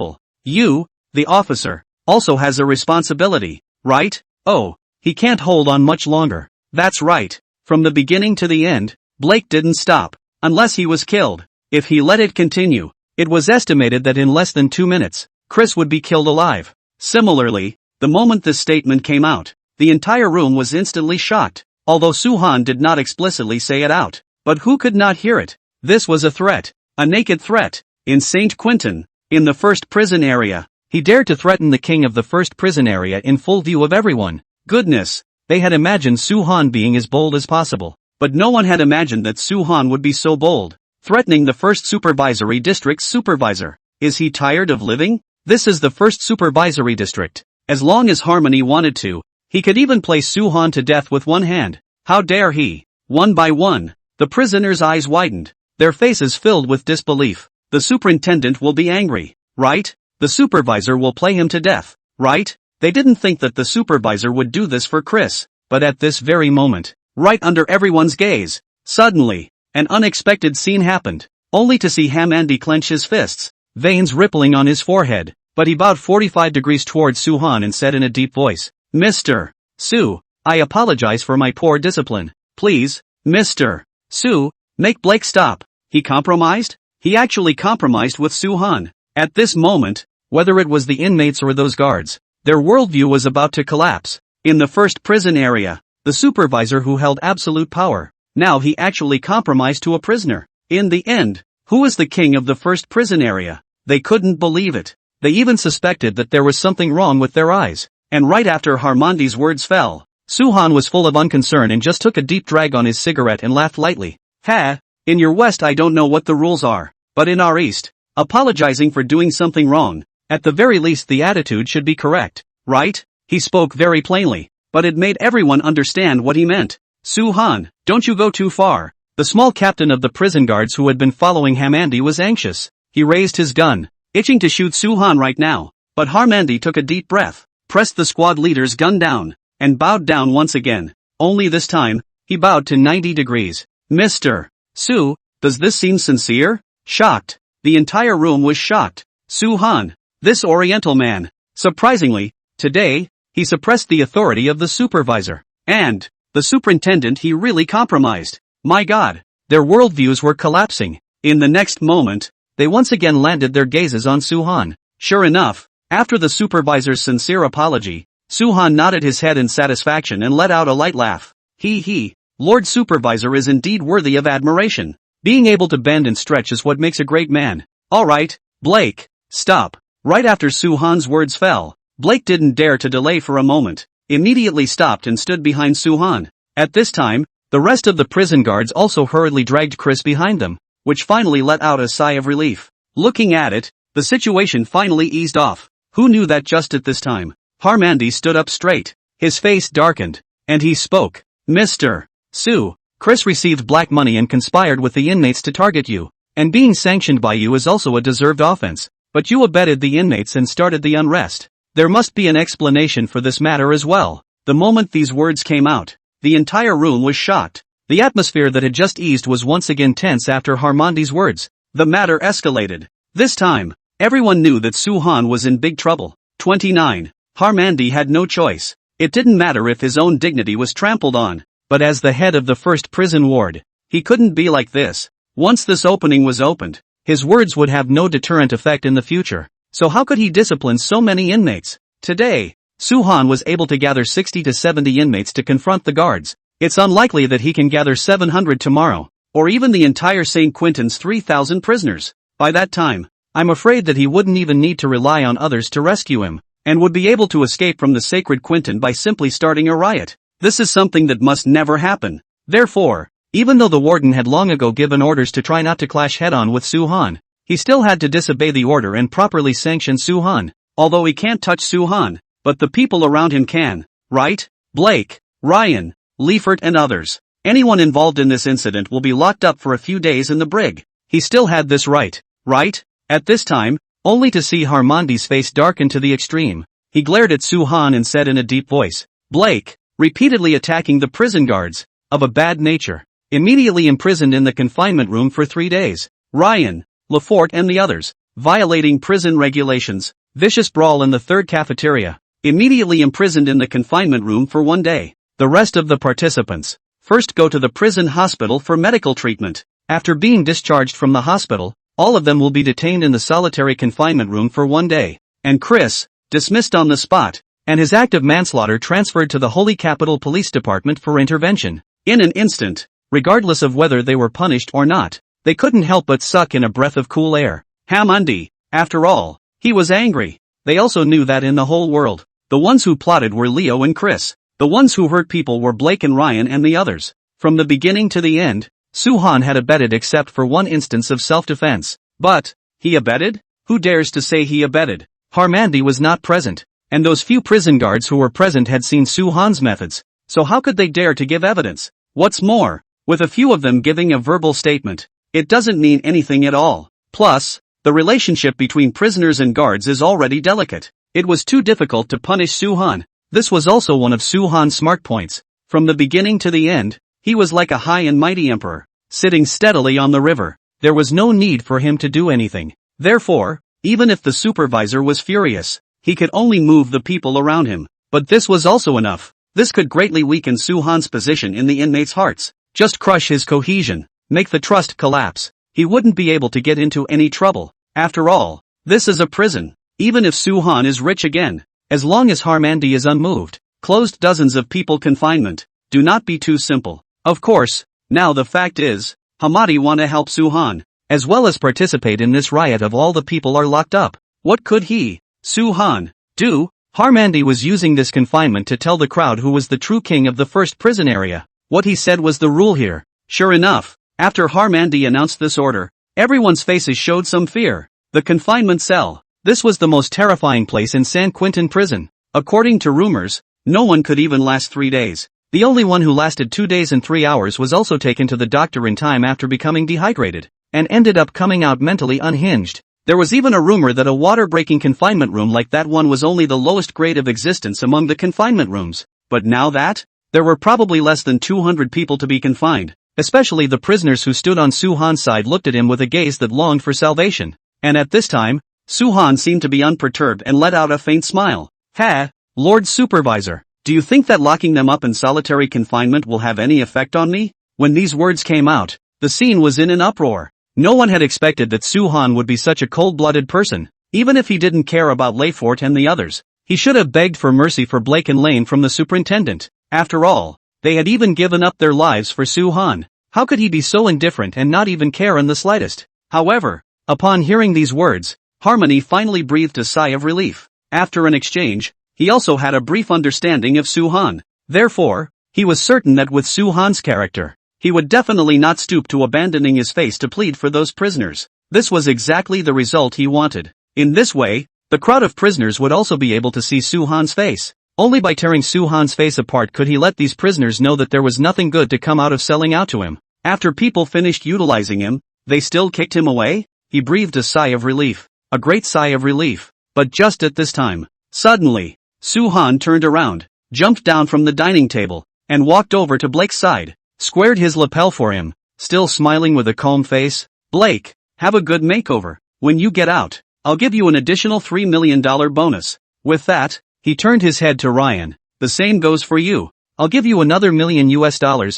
truthful. You, the officer, also has a responsibility, right? Oh, he can't hold on much longer. That's right. From the beginning to the end, Blake didn't stop, unless he was killed. If he let it continue, it was estimated that in less than 2 minutes, Chris would be killed alive. Similarly, the moment this statement came out, the entire room was instantly shocked, although Soo-han did not explicitly say it out. But who could not hear it? This was a threat, a naked threat. In St. Quentin, in the first prison area, he dared to threaten the king of the first prison area in full view of everyone. Goodness, they had imagined Soo-han being as bold as possible. But no one had imagined that Soo-han would be so bold, threatening the first supervisory district's supervisor. Is he tired of living? This is the first supervisory district. As long as Harmony wanted to, he could even place Soo-han to death with one hand. How dare he? One by one, the prisoners' eyes widened, their faces filled with disbelief. The superintendent will be angry, right? The supervisor will play him to death, right? They didn't think that the supervisor would do this for Chris, but at this very moment, right under everyone's gaze, suddenly, an unexpected scene happened, only to see Ham Andy clench his fists, veins rippling on his forehead. but he bowed 45 degrees towards Su-han and said in a deep voice, Mr. Su, I apologize for my poor discipline. Please, Mr. Su, make Blake stop. He compromised? He actually compromised with Su-han. At this moment, whether it was the inmates or those guards, their worldview was about to collapse. In the first prison area, the supervisor who held absolute power, now he actually compromised to a prisoner. In the end, who was the king of the first prison area? They couldn't believe it. They even suspected that there was something wrong with their eyes. And right after Harmandi's words fell, Su-han was full of unconcern and just took a deep drag on his cigarette and laughed lightly. Ha! In your West I don't know what the rules are, but in our East, apologizing for doing something wrong, at the very least the attitude should be correct, right? He spoke very plainly, but it made everyone understand what he meant. Su-han, don't you go too far. The small captain of the prison guards who had been following Harmandi was anxious. He raised his gun, itching to shoot Su-han right now, but Harmandi took a deep breath, pressed the squad leader's gun down, and bowed down once again. Only this time, he bowed to 90 degrees. Mr. Su, does this seem sincere? Shocked. The entire room was shocked. Su-han, this Oriental man. Surprisingly, today, he suppressed the authority of the supervisor. And the superintendent he really compromised. My God, their worldviews were collapsing. In the next moment, they once again landed their gazes on Su-han. Sure enough, after the supervisor's sincere apology, Su-han nodded his head in satisfaction and let out a light laugh. He, Lord Supervisor is indeed worthy of admiration. Being able to bend and stretch is what makes a great man. Alright, Blake, stop. Right after Su-han's words fell, Blake didn't dare to delay for a moment, immediately stopped and stood behind Su-han. At this time, the rest of the prison guards also hurriedly dragged Chris behind them, which finally let out a sigh of relief. Looking at it, the situation finally eased off. Who knew that just at this time? Harmandi stood up straight, his face darkened, and he spoke. Mr. Su, Chris received black money and conspired with the inmates to target you, and being sanctioned by you is also a deserved offense, but you abetted the inmates and started the unrest. There must be an explanation for this matter as well. The moment these words came out, the entire room was shocked. The atmosphere that had just eased was once again tense after Harmandi's words. The matter escalated. This time, everyone knew that Su-han was in big trouble. 29. Harmandi had no choice. It didn't matter if his own dignity was trampled on, but as the head of the first prison ward, he couldn't be like this. Once this opening was opened, his words would have no deterrent effect in the future. So how could he discipline so many inmates? Today, Su-han was able to gather 60 to 70 inmates to confront the guards. It's unlikely that he can gather 700 tomorrow, or even the entire St. Quentin's 3,000 prisoners. By that time, I'm afraid that he wouldn't even need to rely on others to rescue him, and would be able to escape from the sacred Quentin by simply starting a riot. This is something that must never happen. Therefore, even though the warden had long ago given orders to try not to clash head-on with Su-han, he still had to disobey the order and properly sanction Su-han. Although he can't touch Su-han, but the people around him can, right? Blake, Ryan, Leifert and others. Anyone involved in this incident will be locked up for a few days in the brig. He still had this right? At this time, only to see Harmandi's face darken to the extreme. He glared at Su-han and said in a deep voice, Blake, repeatedly attacking the prison guards, of a bad nature, immediately imprisoned in the confinement room for 3 days. Ryan, Lefort and the others, violating prison regulations, vicious brawl in the third cafeteria, immediately imprisoned in the confinement room for 1 day. The rest of the participants, first go to the prison hospital for medical treatment. After being discharged from the hospital, all of them will be detained in the solitary confinement room for 1 day. And Chris, dismissed on the spot, and his act of manslaughter transferred to the Holy Capital Police Department for intervention. In an instant, regardless of whether they were punished or not, they couldn't help but suck in a breath of cool air. Harmandi, after all, he was angry. They also knew that in the whole world, the ones who plotted were Leo and Chris. The ones who hurt people were Blake and Ryan and the others. From the beginning to the end, Su-han had abetted except for one instance of self-defense. But, he abetted? Who dares to say he abetted? Harmandi was not present, and those few prison guards who were present had seen Su-han's methods, so how could they dare to give evidence? What's more, with a few of them giving a verbal statement, it doesn't mean anything at all. Plus, the relationship between prisoners and guards is already delicate. It was too difficult to punish Su-han. This was also one of Su-han's smart points. From the beginning to the end, he was like a high and mighty emperor, sitting steadily on the river. There was no need for him to do anything. Therefore, Even if the supervisor was furious, he could only move the people around him. But this was also enough. This could greatly weaken Soo-han's position in the inmates' hearts, just crush his cohesion, make the trust collapse. He wouldn't be able to get into any trouble. After all, this is a prison. Even if Soo-han is rich again, as long as Harmandi is unmoved, closed dozens of people confinement. Do not be too simple. Of course, now the fact is, Hamadi want to help Soo-han, as well as participate in this riot of all the people are locked up. What could he, Soo-han, do? Harmandi was using this confinement to tell the crowd who was the true king of the first prison area. What he said was the rule here. Sure enough, after Harmandi announced this order, everyone's faces showed some fear. The confinement cell. This was the most terrifying place in San Quentin prison. According to rumors, no one could even last 3 days. The only one who lasted 2 days and 3 hours was also taken to the doctor in time after becoming dehydrated, and ended up coming out mentally unhinged. There was even a rumor that a water-breaking confinement room like that one was only the lowest grade of existence among the confinement rooms. But now that, there were probably less than 200 people to be confined. Especially the prisoners who stood on Soo-han's side looked at him with a gaze that longed for salvation. And at this time, Soo-han seemed to be unperturbed and let out a faint smile. Ha, Lord Supervisor, do you think that locking them up in solitary confinement will have any effect on me? When these words came out, the scene was in an uproar. No one had expected that Soo-han would be such a cold-blooded person. Even if he didn't care about Layfort and the others, he should have begged for mercy for Blake and Lane from the superintendent. After all, they had even given up their lives for Soo-han. How could he be so indifferent and not even care in the slightest? However, upon hearing these words, Harmony finally breathed a sigh of relief. After an exchange, he also had a brief understanding of Soo-han. Therefore, he was certain that with Soo-han's character, he would definitely not stoop to abandoning his face to plead for those prisoners. This was exactly the result he wanted. In this way, the crowd of prisoners would also be able to see Soo-han's face. Only by tearing Soo-han's face apart could he let these prisoners know that there was nothing good to come out of selling out to him. After people finished utilizing him, they still kicked him away? He breathed a sigh of relief. A great sigh of relief. But just at this time, suddenly, Soo-han turned around, jumped down from the dining table, and walked over to Blake's side, squared his lapel for him, still smiling with a calm face. Blake, have a good makeover. When you get out, I'll give you an additional $3 million bonus. With that, he turned his head to Ryan. The same goes for you. I'll give you another $1 million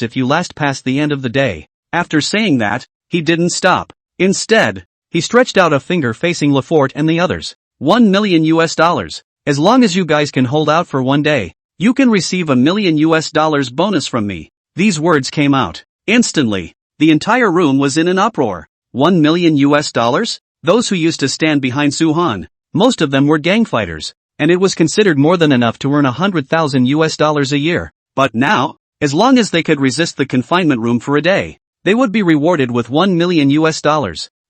if you last past the end of the day. After saying that, he didn't stop. Instead, he stretched out a finger facing Lafort and the others. $1 million. As long as you guys can hold out for 1 day, you can receive $1 million bonus from me. These words came out. Instantly, the entire room was in an uproar. $1 million? Those who used to stand behind Soo-han, most of them were gang fighters, and it was considered more than enough to earn $100,000 a year. But now, as long as they could resist the confinement room for a day, they would be rewarded with $1 million.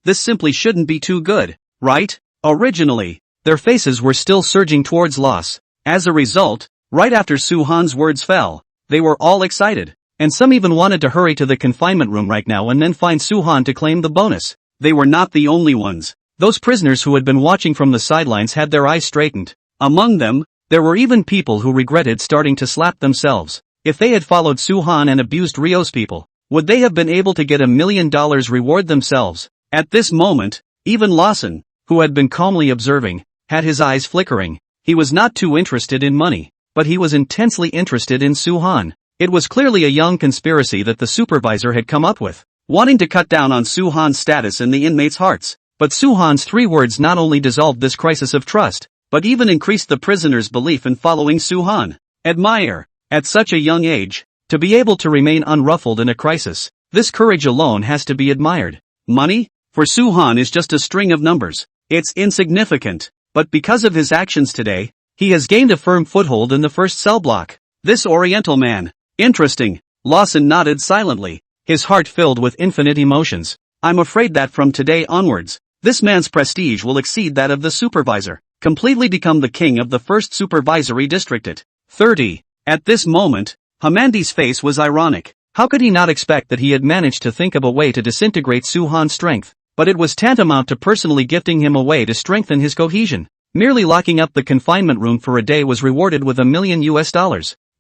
This simply shouldn't be too good, right? Originally, their faces were still surging towards loss. As a result, right after Soo-han's words fell, they were all excited. And some even wanted to hurry to the confinement room right now and then find Soo-han to claim the bonus. They were not the only ones. Those prisoners who had been watching from the sidelines had their eyes straightened. Among them, there were even people who regretted starting to slap themselves. If they had followed Soo-han and abused Rio's people, would they have been able to get $1 million reward themselves? At this moment, even Lawson, who had been calmly observing, had his eyes flickering. He was not too interested in money, but he was intensely interested in Soo-han. It was clearly a young conspiracy that the supervisor had come up with, wanting to cut down on Soo-han's status in the inmates' hearts. But Soo-han's 3 words not only dissolved this crisis of trust, but even increased the prisoners' belief in following Soo-han. Admire. At such a young age, to be able to remain unruffled in a crisis, this courage alone has to be admired. Money? For Soo-han is just a string of numbers. It's insignificant. But because of his actions today, he has gained a firm foothold in the first cell block. This Oriental man. Interesting. Lawson nodded silently, his heart filled with infinite emotions. I'm afraid that from today onwards, this man's prestige will exceed that of the supervisor, completely become the king of the first supervisory district at 30. At this moment, Hamandi's face was ironic. How could he not expect that he had managed to think of a way to disintegrate Soo-han's strength? But it was tantamount to personally gifting him a way to strengthen his cohesion. Merely locking up the confinement room for a day was rewarded with $1 million.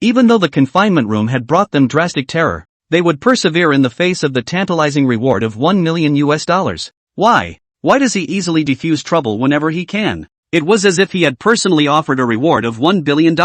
Even though the confinement room had brought them drastic terror, they would persevere in the face of the tantalizing reward of $1 million. Why? Why does he easily defuse trouble whenever he can? It was as if he had personally offered a reward of $1 billion.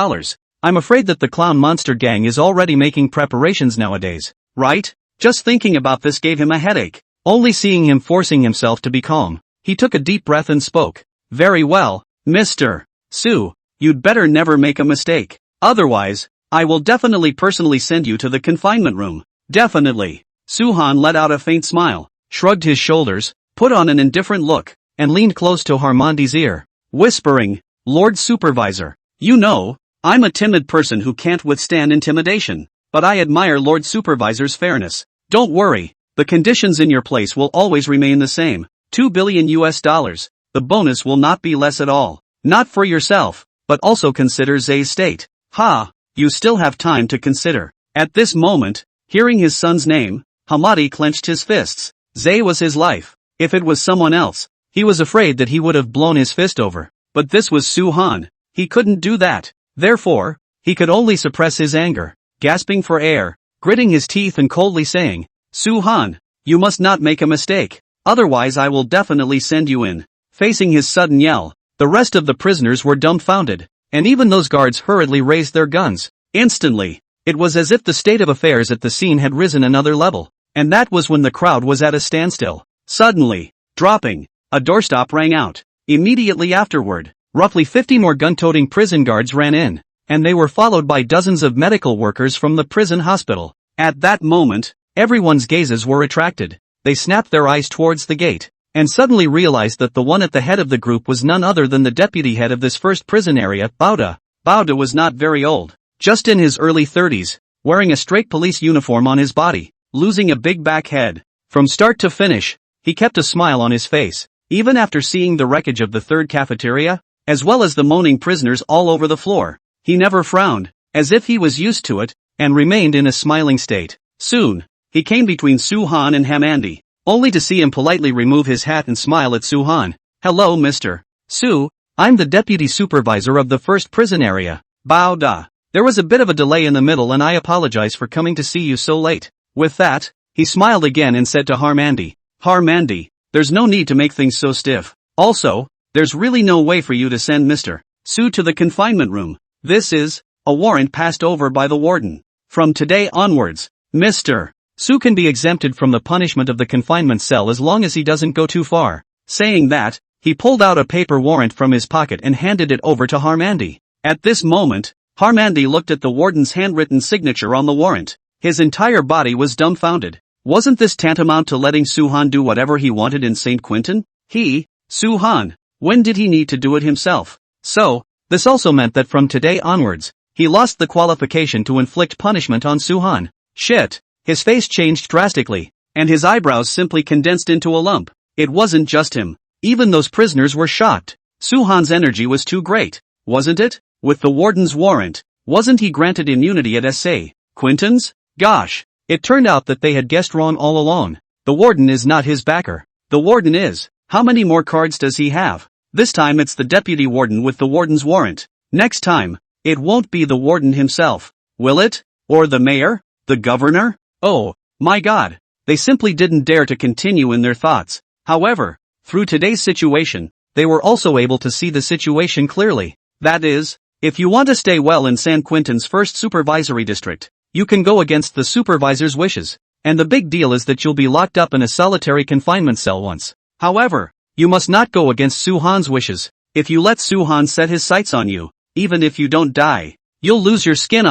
I'm afraid that the clown monster gang is already making preparations nowadays, right? Just thinking about this gave him a headache. Only seeing him forcing himself to be calm, he took a deep breath and spoke. Very well, Mr. Su, you'd better never make a mistake. Otherwise, I will definitely personally send you to the confinement room. Definitely. Su-han let out a faint smile, shrugged his shoulders, put on an indifferent look, and leaned close to Harmandi's ear, whispering, Lord Supervisor, you know, I'm a timid person who can't withstand intimidation, but I admire Lord Supervisor's fairness. Don't worry, the conditions in your place will always remain the same, $2 billion. The bonus will not be less at all. Not for yourself, but also consider Zay's state. Ha, you still have time to consider. At this moment, hearing his son's name, Hamadi clenched his fists. Zay was his life. If it was someone else, he was afraid that he would have blown his fist over. But this was Su-han. He couldn't do that. Therefore, he could only suppress his anger, gasping for air, gritting his teeth and coldly saying, Su-han, you must not make a mistake. Otherwise I will definitely send you in. Facing his sudden yell, the rest of the prisoners were dumbfounded, and even those guards hurriedly raised their guns. Instantly, it was as if the state of affairs at the scene had risen another level, and that was when the crowd was at a standstill. Suddenly, dropping, a doorstop rang out. Immediately afterward, roughly 50 more gun-toting prison guards ran in, and they were followed by dozens of medical workers from the prison hospital. At that moment, everyone's gazes were attracted. They snapped their eyes towards the gate, and suddenly realized that the one at the head of the group was none other than the deputy head of this first prison area, Bauda. Bauda was not very old, just in his early 30s, wearing a straight police uniform on his body, losing a big back head. From start to finish, he kept a smile on his face, even after seeing the wreckage of the third cafeteria, as well as the moaning prisoners all over the floor. He never frowned, as if he was used to it, and remained in a smiling state. Soon, he came between Su-han and Hamandi, only to see him politely remove his hat and smile at Su-han. Hello Mr. Su, I'm the deputy supervisor of the first prison area. Bauda. There was a bit of a delay in the middle and I apologize for coming to see you so late. With that, he smiled again and said to Harmandi, Harmandi, there's no need to make things so stiff. Also, there's really no way for you to send Mr. Su to the confinement room. This is a warrant passed over by the warden. From today onwards, Mr. Su can be exempted from the punishment of the confinement cell as long as he doesn't go too far. Saying that, he pulled out a paper warrant from his pocket and handed it over to Harmandi. At this moment, Harmandi looked at the warden's handwritten signature on the warrant. His entire body was dumbfounded. Wasn't this tantamount to letting Su-han do whatever he wanted in St. Quentin? Su-han, when did he need to do it himself? So, this also meant that from today onwards, he lost the qualification to inflict punishment on Su-han. Shit. His face changed drastically, and his eyebrows simply condensed into a lump. It wasn't just him. Even those prisoners were shocked. Su-han's energy was too great, wasn't it? With the warden's warrant, wasn't he granted immunity at St. Quentin's? Gosh, it turned out that they had guessed wrong all along. The warden is not his backer. The warden is. How many more cards does he have? This time it's the deputy warden with the warden's warrant. Next time, it won't be the warden himself, will it? Or the mayor? The governor? Oh, my God. They simply didn't dare to continue in their thoughts. However, through today's situation, they were also able to see the situation clearly. That is, if you want to stay well in San Quentin's first supervisory district, you can go against the supervisor's wishes. And the big deal is that you'll be locked up in a solitary confinement cell once. However, you must not go against Su-han's wishes. If you let Su-han set his sights on you, even if you don't die, you'll lose your skin.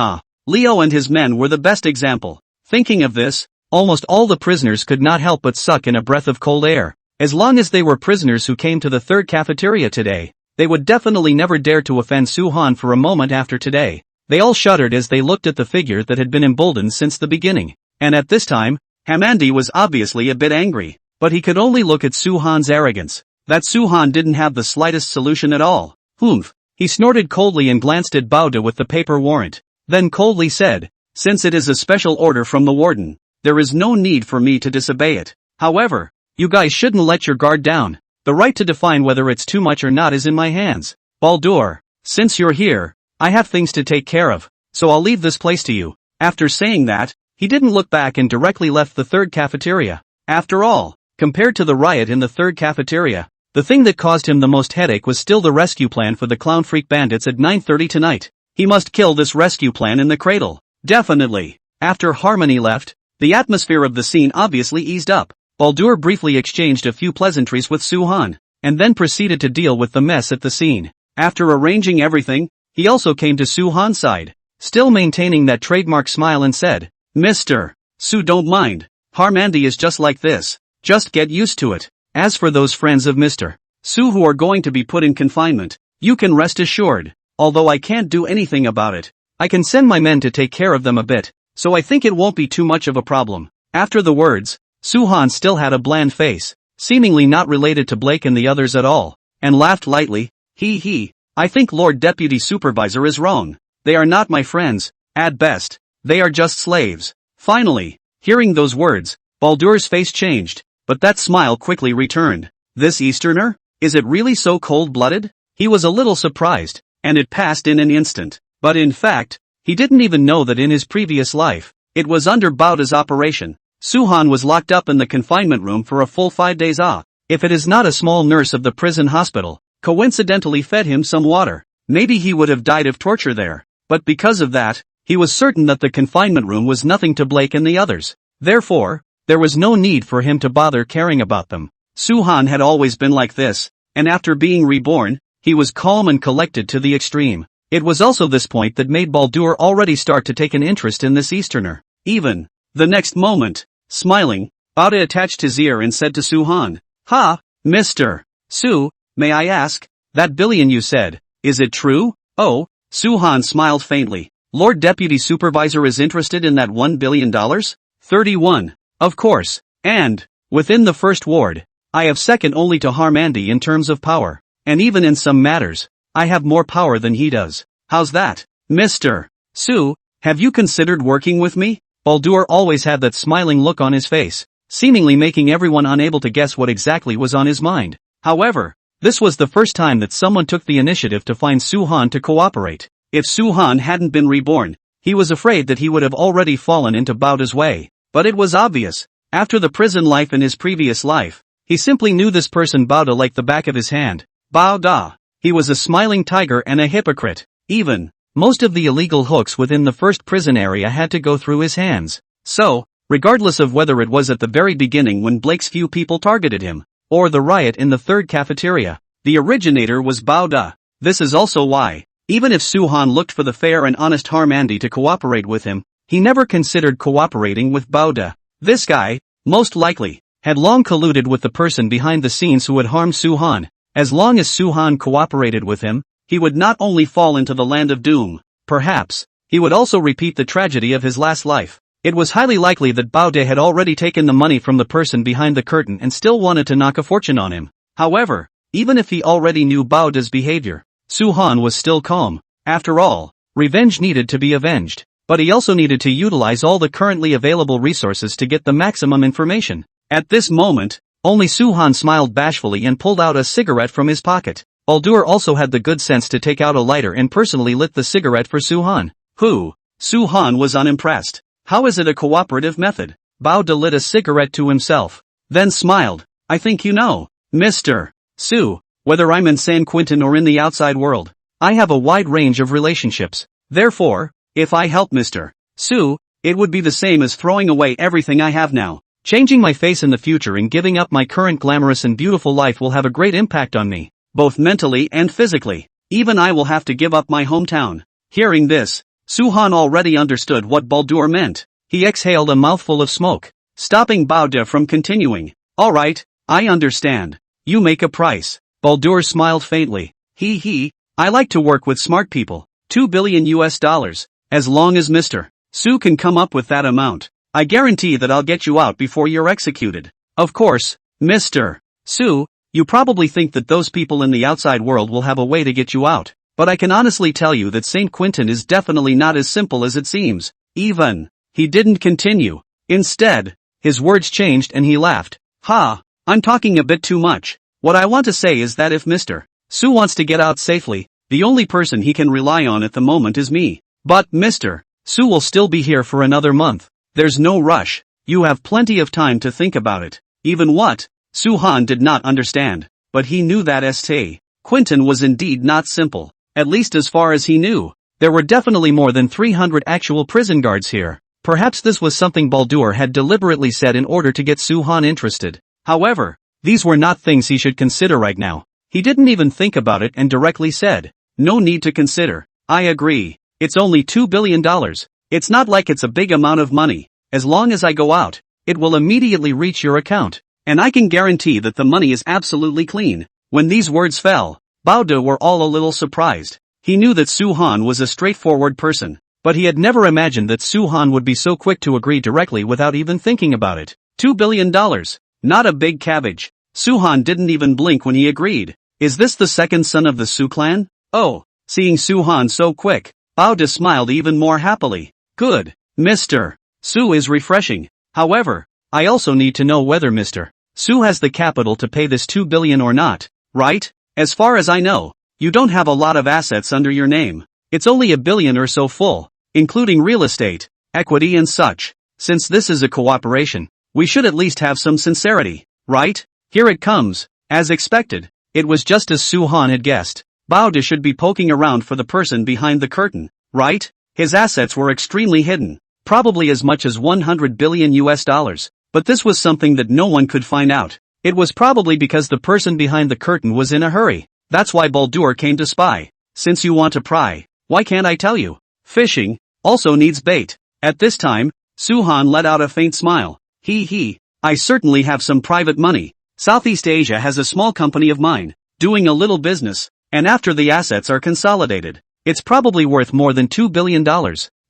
Leo and his men were the best example. Thinking of this, almost all the prisoners could not help but suck in a breath of cold air. As long as they were prisoners who came to the third cafeteria today, they would definitely never dare to offend Su-han for a moment after today. They all shuddered as they looked at the figure that had been emboldened since the beginning. And at this time, Hamandi was obviously a bit angry, but he could only look at Su-han's arrogance. That Su-han didn't have the slightest solution at all. Humph. He snorted coldly and glanced at Bauda with the paper warrant. Then coldly said, since it is a special order from the warden, there is no need for me to disobey it. However, you guys shouldn't let your guard down. The right to define whether it's too much or not is in my hands. Baldur, since you're here, I have things to take care of, so I'll leave this place to you. After saying that, he didn't look back and directly left the third cafeteria. After all, Compared to the riot in the third cafeteria, the thing that caused him the most headache was still the rescue plan for the clown freak bandits at 9:30 tonight. He must kill this rescue plan in the cradle. Definitely. After Harmony left, the atmosphere of the scene obviously eased up. Baldur briefly exchanged a few pleasantries with Suhan, and then proceeded to deal with the mess at the scene. After arranging everything, he also came to Suhan's side, still maintaining that trademark smile, and said, "Mr. Su, don't mind. Harmony is just like this. Just get used to it. As for those friends of Mr. Su who are going to be put in confinement, you can rest assured, although I can't do anything about it, I can send my men to take care of them a bit, so I think it won't be too much of a problem." After the words, Suhan still had a bland face, seemingly not related to Blake and the others at all, and laughed lightly. He, I think Lord Deputy Supervisor is wrong. They are not my friends, at best, they are just slaves. Finally, hearing those words, Baldur's face changed, but that smile quickly returned. This Easterner? Is it really so cold-blooded? He was a little surprised, and it passed in an instant. But in fact, he didn't even know that in his previous life, it was under Bauda's operation. Suhan was locked up in the confinement room for a full 5 days. If it is not a small nurse of the prison hospital, coincidentally fed him some water, maybe he would have died of torture there. But because of that, he was certain that the confinement room was nothing to Blake and the others. Therefore, there was no need for him to bother caring about them. Suhan had always been like this, and after being reborn, he was calm and collected to the extreme. It was also this point that made Baldur already start to take an interest in this Easterner. Even the next moment, smiling, Bauda attached his ear and said to Suhan, "Ha, Mr. Su, may I ask, that billion you said, is it true?" "Oh," Suhan smiled faintly. "Lord Deputy Supervisor is interested in that $1 billion? 31. Of course, and, within the first ward, I have second only to Harmony in terms of power, and even in some matters, I have more power than he does. How's that, Mr. Su, have you considered working with me?" Baldur always had that smiling look on his face, seemingly making everyone unable to guess what exactly was on his mind. However, this was the first time that someone took the initiative to find Suhan to cooperate. If Suhan hadn't been reborn, he was afraid that he would have already fallen into Bauda's way. But it was obvious, after the prison life in his previous life, he simply knew this person Bauda like the back of his hand. Bauda. He was a smiling tiger and a hypocrite. Even, most of the illegal hooks within the first prison area had to go through his hands. So, regardless of whether it was at the very beginning when Blake's few people targeted him, or the riot in the third cafeteria, the originator was Bauda. This is also why, even if Suhan looked for the fair and honest Harmony to cooperate with him, he never considered cooperating with Bauda. This guy, most likely, had long colluded with the person behind the scenes who had harmed Suhan. As long as Suhan cooperated with him, he would not only fall into the land of doom, perhaps, he would also repeat the tragedy of his last life. It was highly likely that Bauda had already taken the money from the person behind the curtain and still wanted to knock a fortune on him. However, even if he already knew Bauda's behavior, Suhan was still calm. After all, revenge needed to be avenged, but he also needed to utilize all the currently available resources to get the maximum information. At this moment, only Suhan smiled bashfully and pulled out a cigarette from his pocket. Baldur also had the good sense to take out a lighter and personally lit the cigarette for Suhan. Suhan was unimpressed. How is it a cooperative method? Bauda lit a cigarette to himself, then smiled. "I think you know, Mr. Su, whether I'm in San Quentin or in the outside world, I have a wide range of relationships. Therefore, if I help Mr. Su, it would be the same as throwing away everything I have now. Changing my face in the future and giving up my current glamorous and beautiful life will have a great impact on me, both mentally and physically. Even I will have to give up my hometown." Hearing this, Suhan already understood what Baldur meant. He exhaled a mouthful of smoke, stopping Bauda from continuing. "Alright, I understand. You make a price." Baldur smiled faintly. I like to work with smart people. $2 billion, as long as Mr. Su can come up with that amount. I guarantee that I'll get you out before you're executed. Of course, Mr. Su, you probably think that those people in the outside world will have a way to get you out, but I can honestly tell you that St. Quentin is definitely not as simple as it seems. Even, he didn't continue. Instead, his words changed and he laughed. I'm talking a bit too much. What I want to say is that if Mr. Su wants to get out safely, the only person he can rely on at the moment is me. But Mr. Su will still be here for another month. There's no rush. You have plenty of time to think about it. Even what? Su-han did not understand, but he knew that St. Quentin was indeed not simple, at least as far as he knew. There were definitely more than 300 actual prison guards here. Perhaps this was something Baldur had deliberately said in order to get Su-han interested. However, these were not things he should consider right now. He didn't even think about it and directly said, "No need to consider. I agree. It's only $2 billion. It's not like it's a big amount of money. As long as I go out, it will immediately reach your account. And I can guarantee that the money is absolutely clean." When these words fell, Baldur were all a little surprised. He knew that Su-han was a straightforward person, but he had never imagined that Su-han would be so quick to agree directly without even thinking about it. $2 billion. Not a big cabbage. Su-han didn't even blink when he agreed. Is this the second son of the Su clan? Oh, seeing Su-han so quick, Baldur smiled even more happily. Good. Mr. Su is refreshing. However, I also need to know whether Mr. Su has the capital to pay this $2 billion or not, right? As far as I know, you don't have a lot of assets under your name. It's only $1 billion or so full, including real estate, equity and such. Since this is a cooperation, we should at least have some sincerity, right? Here it comes. As expected, it was just as Su-han had guessed. Baldur should be poking around for the person behind the curtain, right? His assets were extremely hidden, probably as much as $100 billion US, but this was something that no one could find out. It was probably because the person behind the curtain was in a hurry. That's why Baldur came to spy. Since you want to pry, why can't I tell you? Fishing also needs bait. At this time, Su-han let out a faint smile. I certainly have some private money. Southeast Asia has a small company of mine, doing a little business, and after the assets are consolidated, it's probably worth more than $2 billion.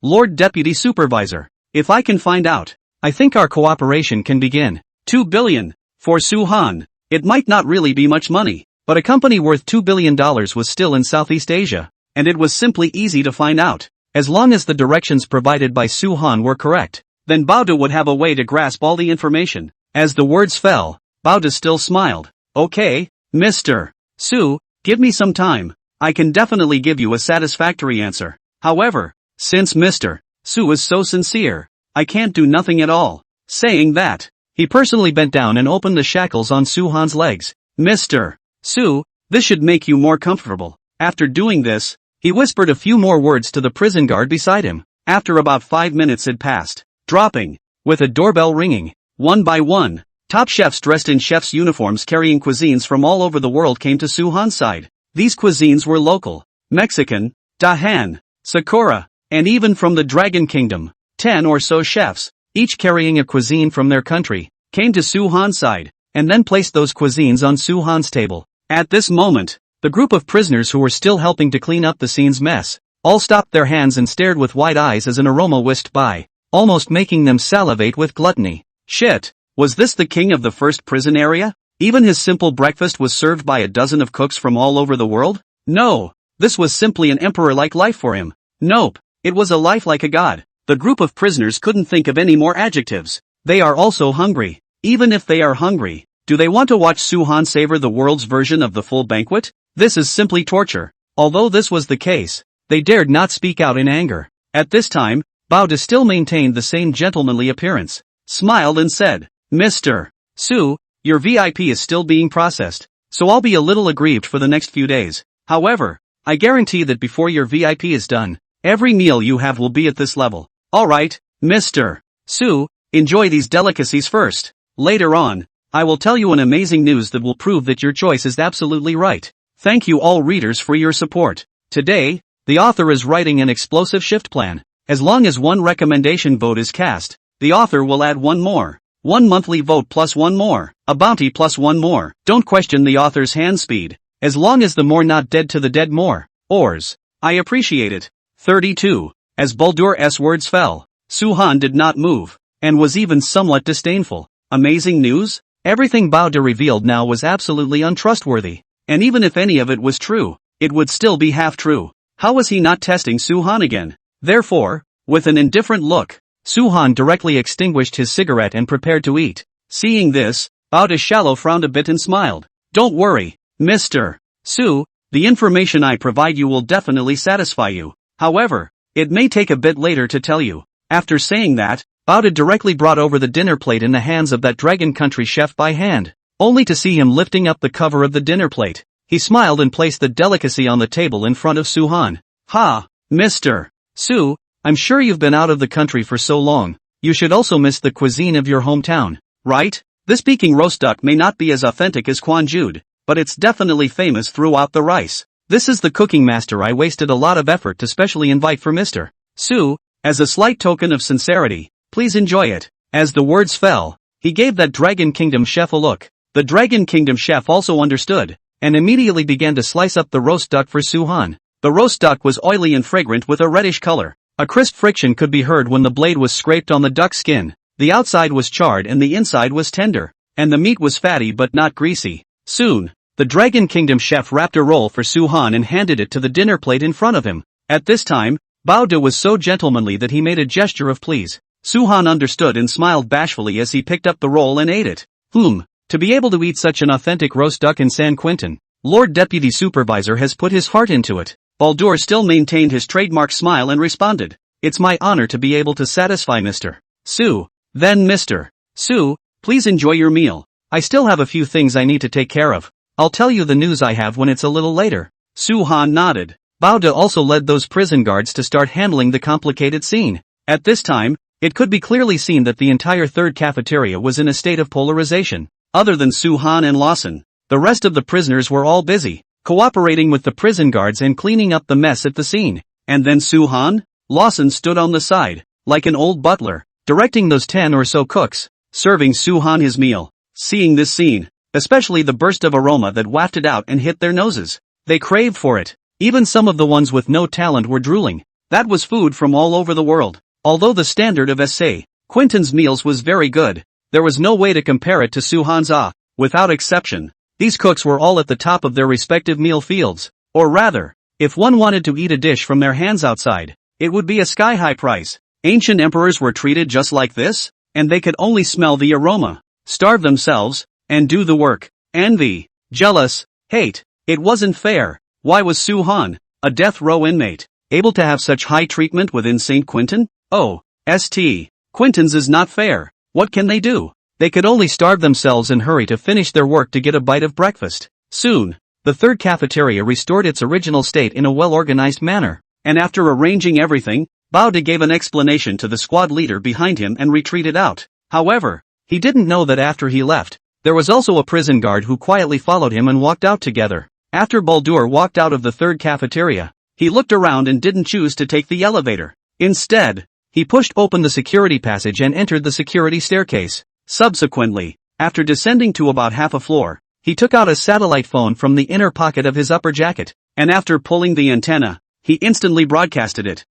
Lord Deputy Supervisor, if I can find out, I think our cooperation can begin. $2 billion. For Su-han, it might not really be much money, but a company worth $2 billion was still in Southeast Asia, and it was simply easy to find out. As long as the directions provided by Su-han were correct, then Baldur would have a way to grasp all the information. As the words fell, Baldur still smiled. Okay, Mr. Su, give me some time. I can definitely give you a satisfactory answer. However, since Mr. Su is so sincere, I can't do nothing at all. Saying that, he personally bent down and opened the shackles on Su-han's legs. Mr. Su, this should make you more comfortable. After doing this, he whispered a few more words to the prison guard beside him. After about 5 minutes had passed, dropping, with a doorbell ringing, one by one, top chefs dressed in chef's uniforms carrying cuisines from all over the world came to Su-han's side. These cuisines were local, Mexican, Dahan, Sakura, and even from the Dragon Kingdom. 10 or so chefs, each carrying a cuisine from their country, came to Su-han's side, and then placed those cuisines on Su-han's table. At this moment, the group of prisoners who were still helping to clean up the scene's mess, all stopped their hands and stared with wide eyes as an aroma whisked by, almost making them salivate with gluttony. Shit, was this the king of the first prison area? Even his simple breakfast was served by a dozen of cooks from all over the world? No, this was simply an emperor-like life for him. Nope, it was a life like a god. The group of prisoners couldn't think of any more adjectives. They are also hungry. Even if they are hungry, do they want to watch Su-han savor the world's version of the full banquet? This is simply torture. Although this was the case, they dared not speak out in anger. At this time, Baldur still maintained the same gentlemanly appearance, smiled and said, Mr. Su, your VIP is still being processed, so I'll be a little aggrieved for the next few days. However, I guarantee that before your VIP is done, every meal you have will be at this level. Alright, Mr. Su, enjoy these delicacies first. Later on, I will tell you an amazing news that will prove that your choice is absolutely right. Thank you all readers for your support. Today, the author is writing an explosive shift plan. As long as one recommendation vote is cast, the author will add one more. One monthly vote plus one more. A bounty plus one more. Don't question the author's hand speed. As long as the more not dead to the dead more. Ors. I appreciate it. 32. As Baldur's words fell, Su-han did not move, and was even somewhat disdainful. Amazing news? Everything Baldur revealed now was absolutely untrustworthy. And even if any of it was true, it would still be half true. How was he not testing Su-han again? Therefore, with an indifferent look, Su-han directly extinguished his cigarette and prepared to eat. Seeing this, Baldur Shallow frowned a bit and smiled. Don't worry, Mr. Su, the information I provide you will definitely satisfy you. However, it may take a bit later to tell you. After saying that, Bao directly brought over the dinner plate in the hands of that dragon country chef by hand, only to see him lifting up the cover of the dinner plate. He smiled and placed the delicacy on the table in front of Su-han. Ha, Mr. Su, I'm sure you've been out of the country for so long, you should also miss the cuisine of your hometown, right? This Peking roast duck may not be as authentic as Kwanjud, but it's definitely famous throughout the rice. This is the cooking master I wasted a lot of effort to specially invite for Mr. Su, as a slight token of sincerity. Please enjoy it. As the words fell, he gave that Dragon Kingdom chef a look. The Dragon Kingdom chef also understood, and immediately began to slice up the roast duck for Su-han. The roast duck was oily and fragrant with a reddish color. A crisp friction could be heard when the blade was scraped on the duck's skin. The outside was charred and the inside was tender, and the meat was fatty but not greasy. Soon, the Dragon Kingdom chef wrapped a roll for Su-han and handed it to the dinner plate in front of him. At this time, Bao was so gentlemanly that he made a gesture of please. Su-han understood and smiled bashfully as he picked up the roll and ate it. To be able to eat such an authentic roast duck in San Quentin, Lord Deputy Supervisor has put his heart into it. Baldur still maintained his trademark smile and responded, "It's my honor to be able to satisfy Mr. Su." Then Mr. Su, please enjoy your meal. I still have a few things I need to take care of. I'll tell you the news I have when it's a little later. Su-han nodded. Bao also led those prison guards to start handling the complicated scene. At this time, it could be clearly seen that the entire third cafeteria was in a state of polarization. Other than Su-han and Lawson, the rest of the prisoners were all busy, cooperating with the prison guards and cleaning up the mess at the scene. And then Su-han? Lawson stood on the side, like an old butler, directing those 10 or so cooks, serving Su-han his meal. Seeing this scene, especially the burst of aroma that wafted out and hit their noses, they craved for it. Even some of the ones with no talent were drooling. That was food from all over the world. Although the standard of S.A. Quentin's meals was very good, there was no way to compare it to Su-han's. Without exception, these cooks were all at the top of their respective meal fields. Or rather, if one wanted to eat a dish from their hands outside, it would be a sky-high price. Ancient emperors were treated just like this, and they could only smell the aroma, starve themselves, and do the work. Envy, jealous, hate. It wasn't fair. Why was Su-han, a death row inmate, able to have such high treatment within St. Quentin? Oh, St. Quentin's is not fair. What can they do? They could only starve themselves and hurry to finish their work to get a bite of breakfast. Soon, the third cafeteria restored its original state in a well-organized manner, and after arranging everything, Bao gave an explanation to the squad leader behind him and retreated out. However, he didn't know that after he left, there was also a prison guard who quietly followed him and walked out together. After Baldur walked out of the third cafeteria, he looked around and didn't choose to take the elevator. Instead, he pushed open the security passage and entered the security staircase. Subsequently, after descending to about half a floor, he took out a satellite phone from the inner pocket of his upper jacket, and after pulling the antenna, he instantly broadcasted it.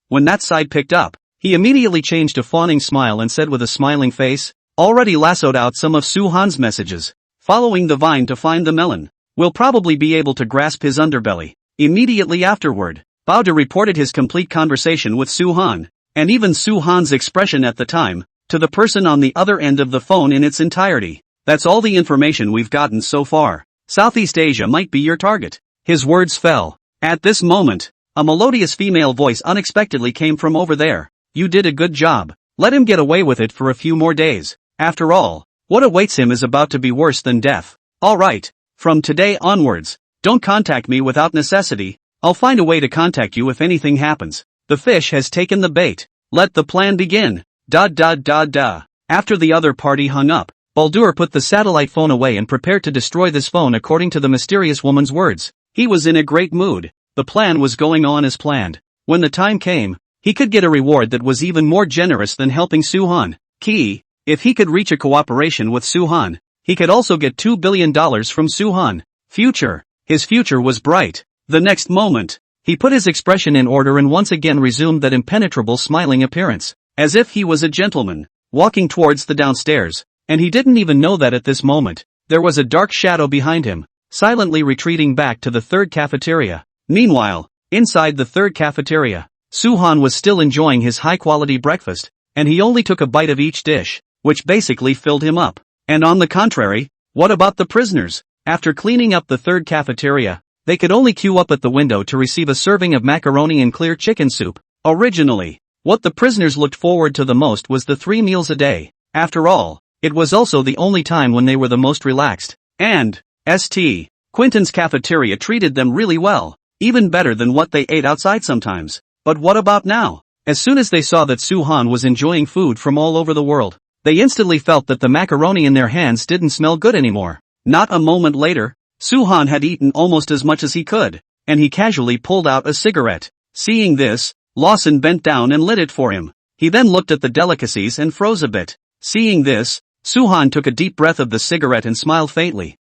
When that side picked up, he immediately changed a fawning smile and said with a smiling face, already lassoed out some of Su-han's messages. Following the vine to find the melon, we'll probably be able to grasp his underbelly. Immediately afterward, Bao reported his complete conversation with Su-han, and even Su-han's expression at the time, to the person on the other end of the phone in its entirety. That's all the information we've gotten so far. Southeast Asia might be your target. His words fell. At this moment, a melodious female voice unexpectedly came from over there. You did a good job. Let him get away with it for a few more days. After all, what awaits him is about to be worse than death. Alright, from today onwards, don't contact me without necessity. I'll find a way to contact you if anything happens. The fish has taken the bait. Let the plan begin. After the other party hung up, Baldur put the satellite phone away and prepared to destroy this phone according to the mysterious woman's words. He was in a great mood. The plan was going on as planned. When the time came, he could get a reward that was even more generous than helping Su-han. If he could reach a cooperation with Su-han, he could also get $2 billion from Su-han. His future was bright. The next moment, he put his expression in order and once again resumed that impenetrable smiling appearance, as if he was a gentleman, walking towards the downstairs, and he didn't even know that at this moment, there was a dark shadow behind him, silently retreating back to the third cafeteria. Meanwhile, inside the third cafeteria, Su-han was still enjoying his high-quality breakfast, and he only took a bite of each dish, which basically filled him up. And on the contrary, what about the prisoners? After cleaning up the third cafeteria, they could only queue up at the window to receive a serving of macaroni and clear chicken soup. Originally, What the prisoners looked forward to the most was the 3 meals a day. After all, it was also the only time when they were the most relaxed. And, St. Quentin's cafeteria treated them really well, even better than what they ate outside sometimes. But what about now? As soon as they saw that Su-han was enjoying food from all over the world, they instantly felt that the macaroni in their hands didn't smell good anymore. Not a moment later, Su-han had eaten almost as much as he could, and he casually pulled out a cigarette. Seeing this, Lawson bent down and lit it for him. He then looked at the delicacies and froze a bit. Seeing this, Su-han took a deep breath of the cigarette and smiled faintly.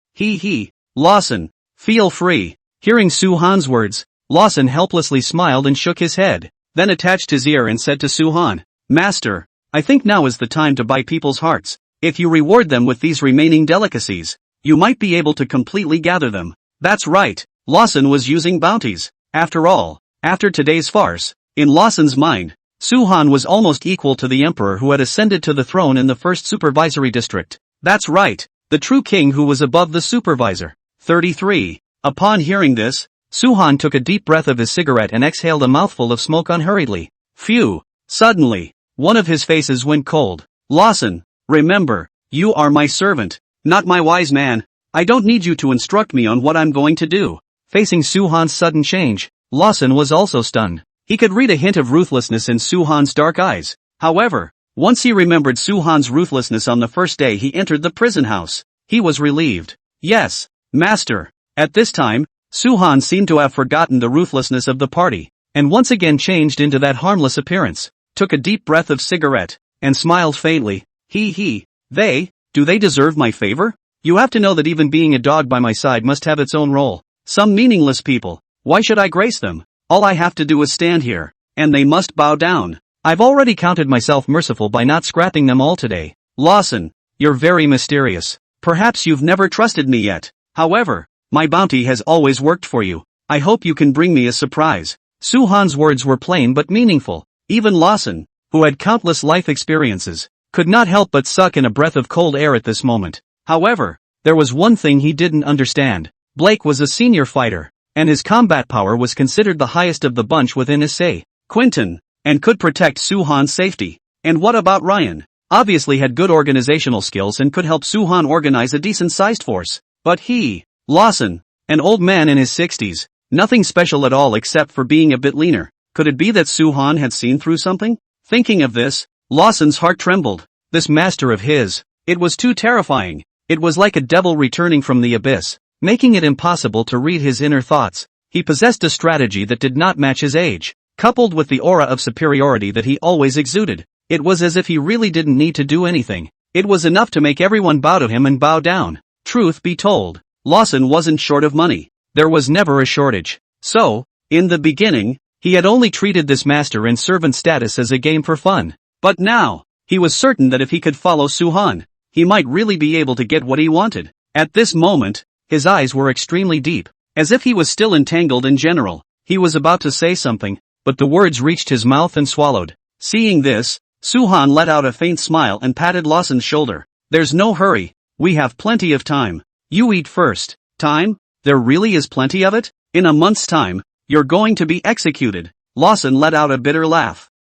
Lawson, feel free. Hearing Su-han's words, Lawson helplessly smiled and shook his head, then attached his ear and said to Su-han, Master, I think now is the time to buy people's hearts. If you reward them with these remaining delicacies, you might be able to completely gather them. That's right, Lawson was using bounties. After all, after today's farce, in Lawson's mind, Su-han was almost equal to the emperor who had ascended to the throne in the first supervisory district. That's right, the true king who was above the supervisor. 33. Upon hearing this, Su-han took a deep breath of his cigarette and exhaled a mouthful of smoke unhurriedly. Phew! Suddenly, one of his faces went cold. Lawson, remember, you are my servant, not my wise man. I don't need you to instruct me on what I'm going to do. Facing Su-han's sudden change, Lawson was also stunned. He could read a hint of ruthlessness in Su-han's dark eyes. However, once he remembered Su-han's ruthlessness on the first day he entered the prison house, he was relieved. Yes, master. At this time, Su-han seemed to have forgotten the ruthlessness of the party, and once again changed into that harmless appearance, took a deep breath of cigarette, and smiled faintly. Do they deserve my favor? You have to know that even being a dog by my side must have its own role. Some meaningless people, why should I grace them? All I have to do is stand here, and they must bow down. I've already counted myself merciful by not scrapping them all today. Lawson, you're very mysterious. Perhaps you've never trusted me yet. However, my bounty has always worked for you. I hope you can bring me a surprise. Su-han's words were plain but meaningful. Even Lawson, who had countless life experiences, could not help but suck in a breath of cold air at this moment. However, there was one thing he didn't understand. Blake was a senior fighter, and his combat power was considered the highest of the bunch within St. Quentin, and could protect Su-han's safety. And what about Ryan? Obviously had good organizational skills and could help Su-han organize a decent-sized force. But he, Lawson, an old man in his 60s, nothing special at all except for being a bit leaner. Could it be that Su-han had seen through something? Thinking of this, Lawson's heart trembled. This master of his, it was too terrifying. It was like a devil returning from the abyss, making it impossible to read his inner thoughts. He possessed a strategy that did not match his age, coupled with the aura of superiority that he always exuded. It was as if he really didn't need to do anything. It was enough to make everyone bow to him and bow down. Truth be told, Lawson wasn't short of money. There was never a shortage. So, in the beginning, he had only treated this master in servant status as a game for fun. But now, he was certain that if he could follow Su-han, he might really be able to get what he wanted. At this moment, his eyes were extremely deep, as if he was still entangled in general. He was about to say something, but the words reached his mouth and swallowed. Seeing this, Su-han let out a faint smile and patted Lawson's shoulder. There's no hurry. We have plenty of time. You eat first. Time? There really is plenty of it? In a month's time, you're going to be executed. Lawson let out a bitter laugh.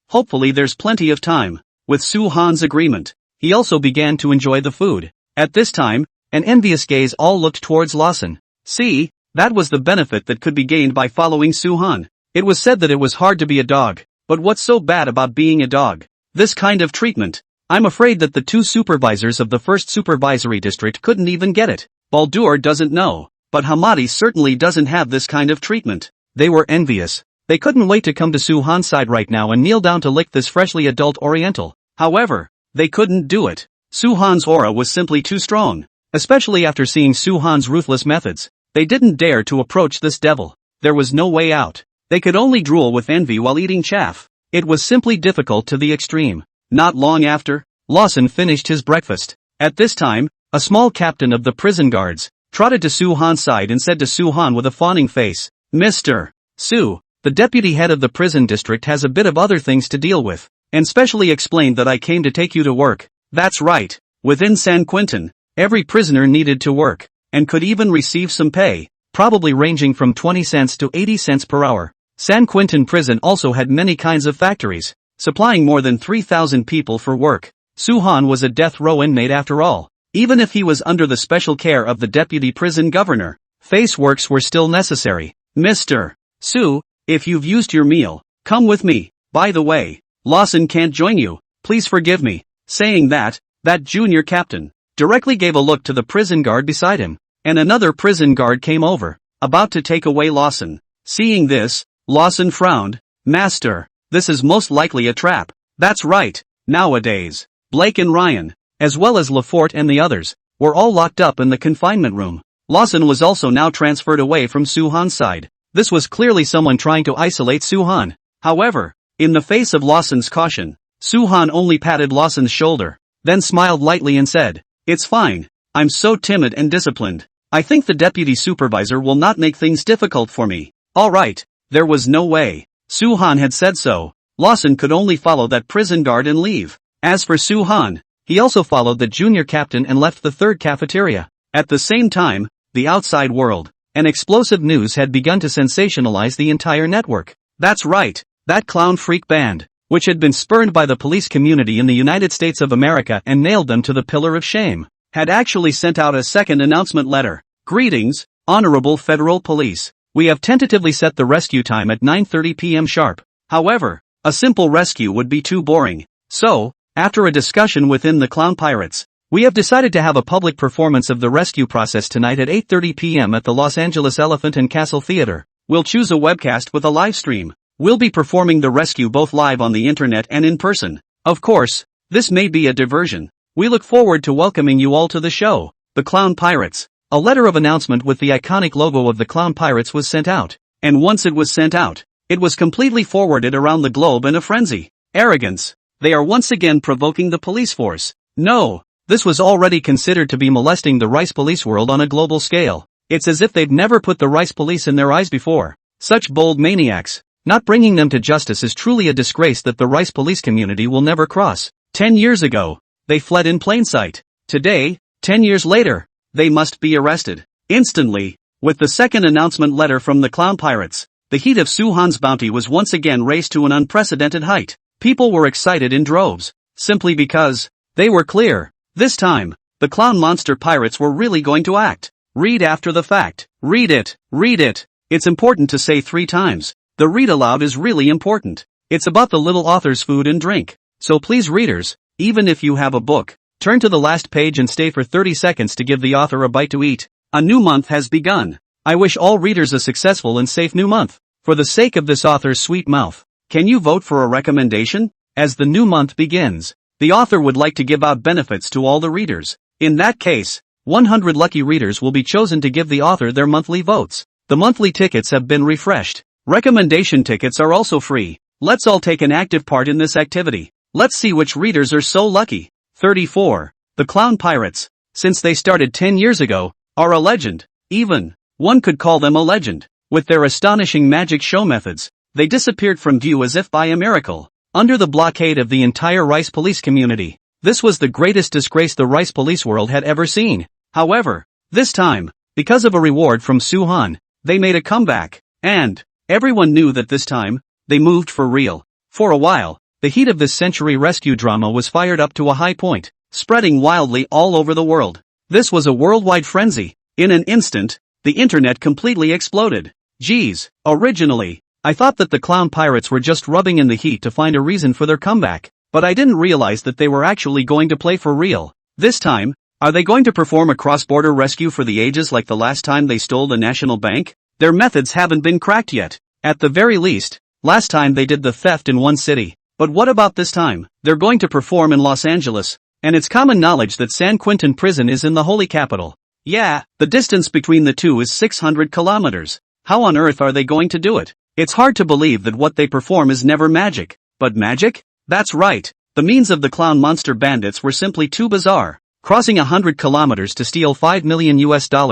Hopefully there's plenty of time. With Su-han's agreement, he also began to enjoy the food. At this time, an envious gaze all looked towards Lawson. See, that was the benefit that could be gained by following Su-han. It was said that it was hard to be a dog, but what's so bad about being a dog? This kind of treatment. I'm afraid that the 2 supervisors of the first supervisory district couldn't even get it. Baldur doesn't know, but Hamadi certainly doesn't have this kind of treatment. They were envious. They couldn't wait to come to Su-han's side right now and kneel down to lick this freshly adult Oriental. However, they couldn't do it. Su-han's aura was simply too strong, especially after seeing Su-han's ruthless methods. They didn't dare to approach this devil. There was no way out. They could only drool with envy while eating chaff. It was simply difficult to the extreme. Not long after, Lawson finished his breakfast. At this time, a small captain of the prison guards trotted to Su-han's side and said to Su-han with a fawning face, Mr. Su, the deputy head of the prison district has a bit of other things to deal with, and specially explained that I came to take you to work. That's right. Within San Quentin, every prisoner needed to work, and could even receive some pay, probably ranging from 20 cents to 80 cents per hour. San Quentin prison also had many kinds of factories, supplying more than 3,000 people for work. Soo-han was a death row inmate after all. Even if he was under the special care of the deputy prison governor, face works were still necessary. Mr. Soo, if you've used your meal, come with me. By the way, Lawson can't join you, please forgive me. Saying that junior captain directly gave a look to the prison guard beside him, and another prison guard came over, about to take away Lawson. Seeing this, Lawson frowned. Master, this is most likely a trap. That's right, nowadays, Blake and Ryan, as well as Lafort and the others, were all locked up in the confinement room. Lawson was also now transferred away from Soo-han's side. This was clearly someone trying to isolate Soo-han. However, in the face of Lawson's caution, Soo-han only patted Lawson's shoulder, then smiled lightly and said, "It's fine, I'm so timid and disciplined. I think the deputy supervisor will not make things difficult for me." Alright, there was no way. Soo-han had said so. Lawson could only follow that prison guard and leave. As for Soo-han, he also followed the junior captain and left the third cafeteria. At the same time, the outside world, and explosive news had begun to sensationalize the entire network. That's right, that clown freak band, which had been spurned by the police community in the United States of America and nailed them to the pillar of shame, had actually sent out a second announcement letter. Greetings, Honorable Federal Police. We have tentatively set the rescue time at 9:30 p.m. sharp. However, a simple rescue would be too boring. So, after a discussion within the Clown Pirates, we have decided to have a public performance of the rescue process tonight at 8:30 p.m. at the Los Angeles Elephant and Castle Theater. We'll choose a webcast with a live stream. We'll be performing the rescue both live on the internet and in person. Of course, this may be a diversion. We look forward to welcoming you all to the show. The Clown Pirates. A letter of announcement with the iconic logo of the Clown Pirates was sent out. And once it was sent out, it was completely forwarded around the globe in a frenzy. Arrogance. They are once again provoking the police force. No, this was already considered to be molesting the Rice police world on a global scale. It's as if they'd never put the Rice police in their eyes before. Such bold maniacs. Not bringing them to justice is truly a disgrace that the Rice police community will never cross. 10 years ago, they fled in plain sight. Today, 10 years later, they must be arrested. Instantly, with the second announcement letter from the Clown Pirates, the heat of Soo-han's bounty was once again raised to an unprecedented height. People were excited in droves, simply because they were clear. This time, the Clown Monster Pirates were really going to act. Read after the fact. Read it. Read it. It's important to say 3 times. The read aloud is really important. It's about the little author's food and drink. So please readers, even if you have a book, turn to the last page and stay for 30 seconds to give the author a bite to eat. A new month has begun. I wish all readers a successful and safe new month. For the sake of this author's sweet mouth, can you vote for a recommendation? As the new month begins, the author would like to give out benefits to all the readers. In that case, 100 lucky readers will be chosen to give the author their monthly votes. The monthly tickets have been refreshed. Recommendation tickets are also free. Let's all take an active part in this activity. Let's see which readers are so lucky. 34. The Clown Pirates, since they started 10 years ago, are a legend. Even, one could call them a legend. With their astonishing magic show methods, they disappeared from view as if by a miracle. Under the blockade of the entire Rice police community, this was the greatest disgrace the Rice police world had ever seen. However, this time, because of a reward from Soo-han, they made a comeback. And everyone knew that this time, they moved for real. For a while, the heat of this century rescue drama was fired up to a high point, spreading wildly all over the world. This was a worldwide frenzy. In an instant, the internet completely exploded. Geez, originally, I thought that the Clown Pirates were just rubbing in the heat to find a reason for their comeback, but I didn't realize that they were actually going to play for real. This time, are they going to perform a cross-border rescue for the ages like the last time they stole the National Bank? Their methods haven't been cracked yet. At the very least, last time they did the theft in one city. But what about this time? They're going to perform in Los Angeles, and it's common knowledge that San Quentin prison is in the holy capital. Yeah, the distance between the two is 600 kilometers. How on earth are they going to do it? It's hard to believe that what they perform is never magic. But magic? That's right. The means of the clown monster bandits were simply too bizarre. Crossing 100 kilometers to steal $5 million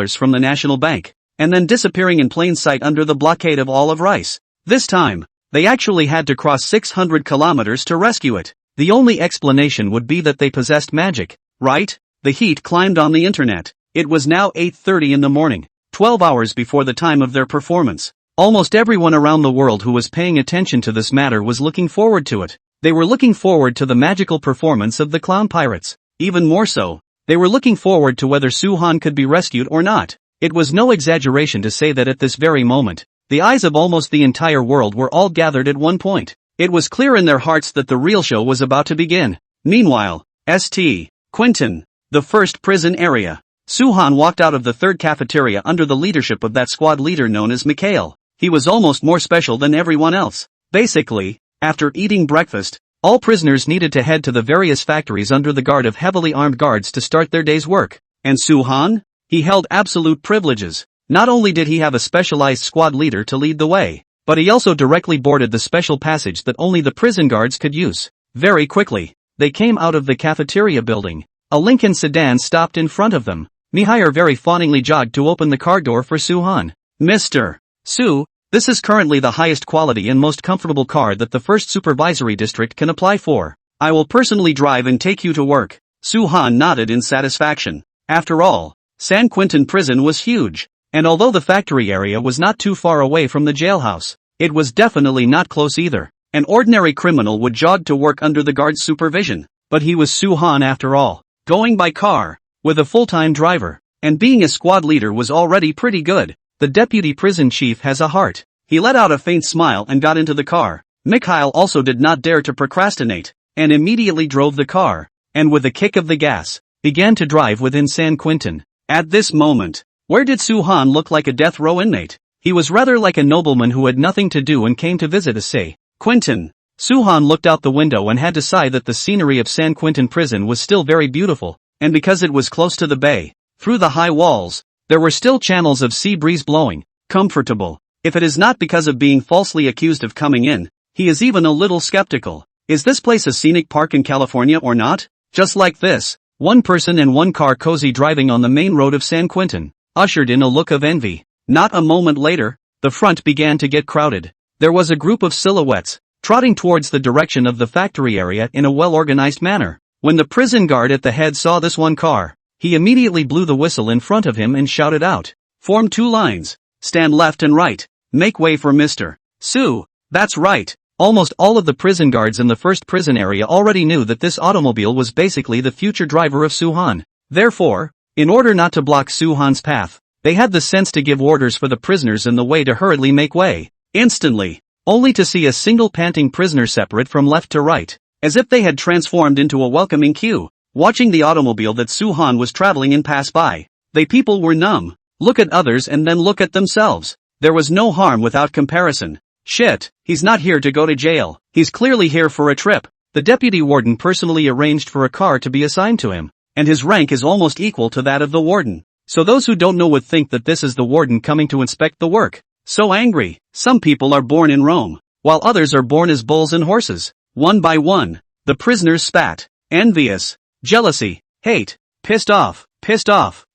from the National Bank, and then disappearing in plain sight under the blockade of all of Rice. This time, they actually had to cross 600 kilometers to rescue it. The only explanation would be that they possessed magic, right? The heat climbed on the internet. It was now 8:30 in the morning, 12 hours before the time of their performance. Almost everyone around the world who was paying attention to this matter was looking forward to it. They were looking forward to the magical performance of the clown pirates. Even more so, they were looking forward to whether Su-han could be rescued or not. It was no exaggeration to say that at this very moment, the eyes of almost the entire world were all gathered at one point. It was clear in their hearts that the real show was about to begin. Meanwhile, St. Quentin, the first prison area. Su-han walked out of the third cafeteria under the leadership of that squad leader known as Mikhail. He was almost more special than everyone else. Basically, after eating breakfast, all prisoners needed to head to the various factories under the guard of heavily armed guards to start their day's work. And Su-han? He held absolute privileges. Not only did he have a specialized squad leader to lead the way, but he also directly boarded the special passage that only the prison guards could use. Very quickly, they came out of the cafeteria building. A Lincoln sedan stopped in front of them. Mihail very fawningly jogged to open the car door for Su-han. Mr. Su, this is currently the highest quality and most comfortable car that the first supervisory district can apply for. I will personally drive and take you to work. Su-han nodded in satisfaction. After all, San Quentin prison was huge, and although the factory area was not too far away from the jailhouse, it was definitely not close either. An ordinary criminal would jog to work under the guard's supervision, but he was Su-han after all, going by car, with a full-time driver, and being a squad leader was already pretty good. The deputy prison chief has a heart. He let out a faint smile and got into the car. Mikhail also did not dare to procrastinate, and immediately drove the car, and with a kick of the gas, began to drive within San Quentin. At this moment, where did Su-han look like a death row inmate? He was rather like a nobleman who had nothing to do and came to visit a San Quentin. Su-han looked out the window and had to sigh that the scenery of San Quentin prison was still very beautiful, and because it was close to the bay, through the high walls, there were still channels of sea breeze blowing. Comfortable. If it is not because of being falsely accused of coming in, he is even a little skeptical. Is this place a scenic park in California or not? Just like this, one person and one car cozy driving on the main road of San Quentin, ushered in a look of envy. Not a moment later, the front began to get crowded. There was a group of silhouettes, trotting towards the direction of the factory area in a well-organized manner. When the prison guard at the head saw this one car, he immediately blew the whistle in front of him and shouted out, "Form two lines. Stand left and right. Make way for Mr. Su." That's right. Almost all of the prison guards in the first prison area already knew that this automobile was basically the future driver of Su-han. Therefore, in order not to block Su-han's path, they had the sense to give orders for the prisoners in the way to hurriedly make way. Instantly, only to see a single panting prisoner separate from left to right, as if they had transformed into a welcoming queue, watching the automobile that Su-han was traveling in pass by. They people were numb. Look at others and then look at themselves. There was no harm without comparison. Shit, he's not here to go to jail. He's clearly here for a trip. The deputy warden personally arranged for a car to be assigned to him, and his rank is almost equal to that of the warden. So those who don't know would think that this is the warden coming to inspect the work. So angry. Some people are born in Rome, while others are born as bulls and horses. One by one, the prisoners spat. Envious. Jealousy. Hate. Pissed off.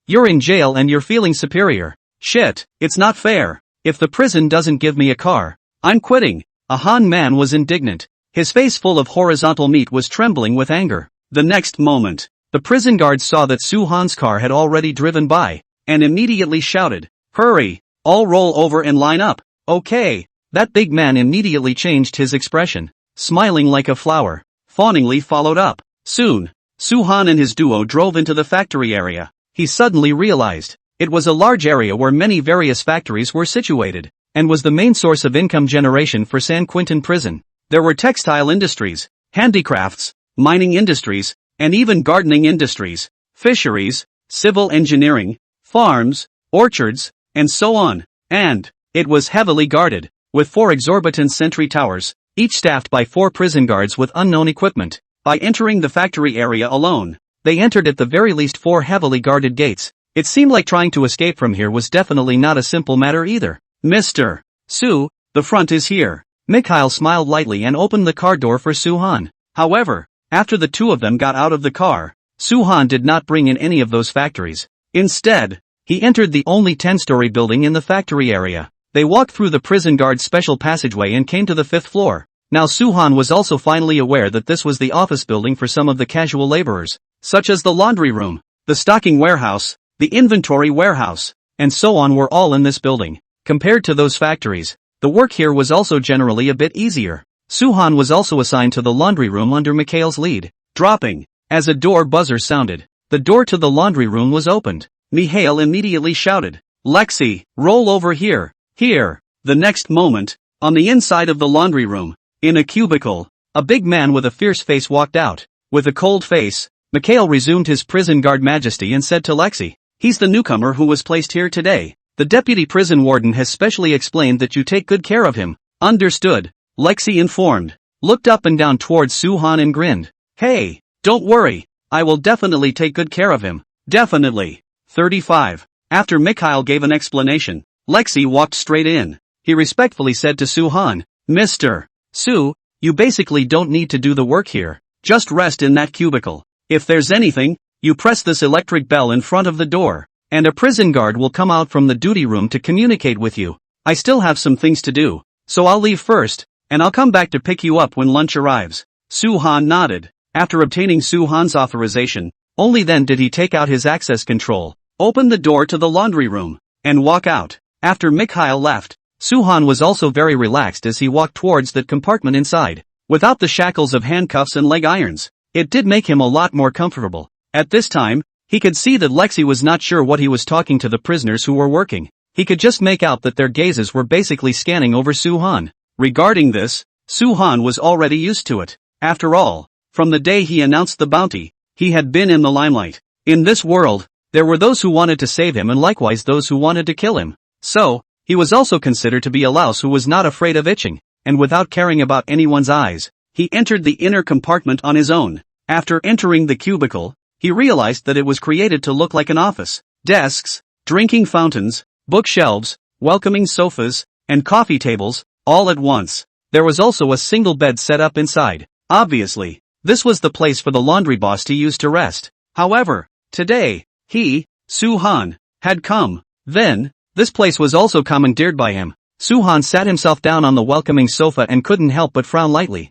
You're in jail and you're feeling superior. Shit, it's not fair. If the prison doesn't give me a car, I'm quitting. A Han man was indignant. His face full of horizontal meat was trembling with anger. The next moment, the prison guards saw that Su-han's car had already driven by, and immediately shouted, "Hurry! All roll over and line up." Okay. That big man immediately changed his expression, smiling like a flower, fawningly followed up. Soon, Su-han and his duo drove into the factory area. He suddenly realized, it was a large area where many various factories were situated, and was the main source of income generation for San Quentin prison. There were textile industries, handicrafts, mining industries, and even gardening industries, fisheries, civil engineering, farms, orchards, and so on. And it was heavily guarded, with 4 exorbitant sentry towers, each staffed by 4 prison guards with unknown equipment. By entering the factory area alone, they entered at the very least 4 heavily guarded gates. It seemed like trying to escape from here was definitely not a simple matter either. Mr. Su, the front is here. Mikhail smiled lightly and opened the car door for Su-han. However, after the two of them got out of the car, Su-han did not bring in any of those factories. Instead, he entered the only 10-story building in the factory area. They walked through the prison guard's special passageway and came to the 5th floor. Now Su-han was also finally aware that this was the office building for some of the casual laborers, such as the laundry room, the stocking warehouse, the inventory warehouse, and so on were all in this building. Compared to those factories, the work here was also generally a bit easier. Suhan was also assigned to the laundry room under Mikhail's lead. Dropping. As a door buzzer sounded, the door to the laundry room was opened. Mikhail immediately shouted, "Lexi, roll over here, here." The next moment, on the inside of the laundry room, in a cubicle, a big man with a fierce face walked out. With a cold face, Mikhail resumed his prison guard majesty and said to Lexi, "He's the newcomer who was placed here today. The deputy prison warden has specially explained that you take good care of him." "Understood," Lexi informed, looked up and down towards Suhan and grinned. "Hey, don't worry, I will definitely take good care of him. Definitely." 35. After Mikhail gave an explanation, Lexi walked straight in. He respectfully said to Suhan, "Mr. Su, you basically don't need to do the work here. Just rest in that cubicle. If there's anything, you press this electric bell in front of the door, and a prison guard will come out from the duty room to communicate with you. I still have some things to do, so I'll leave first, and I'll come back to pick you up when lunch arrives." Suhan nodded. After obtaining Suhan's authorization, only then did he take out his access control, open the door to the laundry room, and walk out. After Mikhail left, Suhan was also very relaxed as he walked towards that compartment inside. Without the shackles of handcuffs and leg irons, it did make him a lot more comfortable. At this time, he could see that Lexi was not sure what he was talking to the prisoners who were working. He could just make out that their gazes were basically scanning over Suhan. Regarding this, Suhan was already used to it. After all, from the day he announced the bounty, he had been in the limelight. In this world, there were those who wanted to save him and likewise those who wanted to kill him. So, he was also considered to be a louse who was not afraid of itching, and without caring about anyone's eyes, he entered the inner compartment on his own. After entering the cubicle, he realized that it was created to look like an office. Desks, drinking fountains, bookshelves, welcoming sofas, and coffee tables, all at once. There was also a single bed set up inside. Obviously, this was the place for the laundry boss to use to rest. However, today, he, Suhan, had come. Then, this place was also commandeered by him. Suhan sat himself down on the welcoming sofa and couldn't help but frown lightly.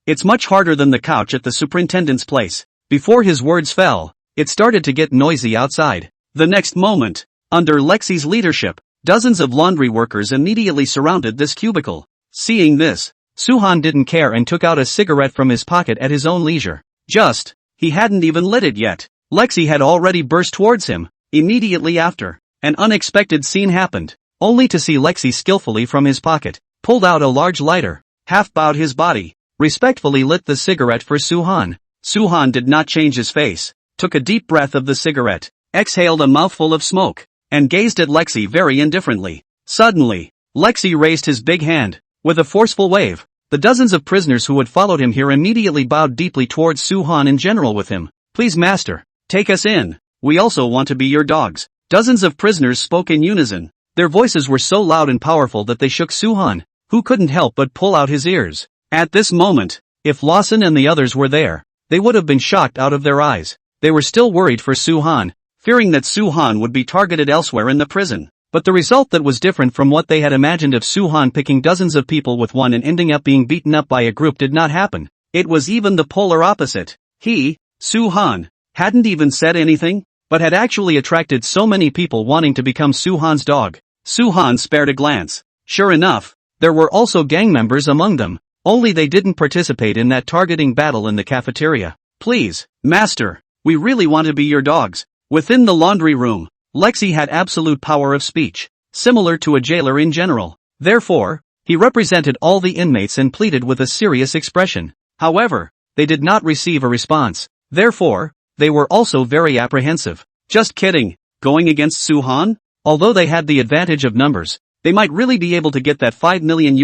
It's much harder than the couch at the superintendent's place. Before his words fell, it started to get noisy outside. The next moment, under Lexi's leadership, dozens of laundry workers immediately surrounded this cubicle. Seeing this, Suhan didn't care and took out a cigarette from his pocket at his own leisure. He hadn't even lit it yet. Lexi had already burst towards him. Immediately after, an unexpected scene happened, only to see Lexi skillfully from his pocket, pulled out a large lighter, half bowed his body, respectfully lit the cigarette for Suhan. Suhan did not change his face, took a deep breath of the cigarette, exhaled a mouthful of smoke, and gazed at Lexi very indifferently. Suddenly, Lexi raised his big hand. With a forceful wave, the dozens of prisoners who had followed him here immediately bowed deeply towards Suhan in general with him. "Please master, take us in. We also want to be your dogs." Dozens of prisoners spoke in unison. Their voices were so loud and powerful that they shook Suhan, who couldn't help but pull out his ears. At this moment, if Lawson and the others were there, they would have been shocked out of their eyes. They were still worried for Suhan, fearing that Suhan would be targeted elsewhere in the prison. But the result that was different from what they had imagined of Suhan picking dozens of people with one and ending up being beaten up by a group did not happen. It was even the polar opposite. He, Suhan, hadn't even said anything, but had actually attracted so many people wanting to become Suhan's dog. Suhan spared a glance. Sure enough, there were also gang members among them, only they didn't participate in that targeting battle in the cafeteria. "Please, master, we really want to be your dogs." Within the laundry room, Lexi had absolute power of speech, similar to a jailer in general. Therefore, he represented all the inmates and pleaded with a serious expression. However, they did not receive a response. Therefore, they were also very apprehensive. Just kidding, going against Suhan? Although they had the advantage of numbers, they might really be able to get that $5 million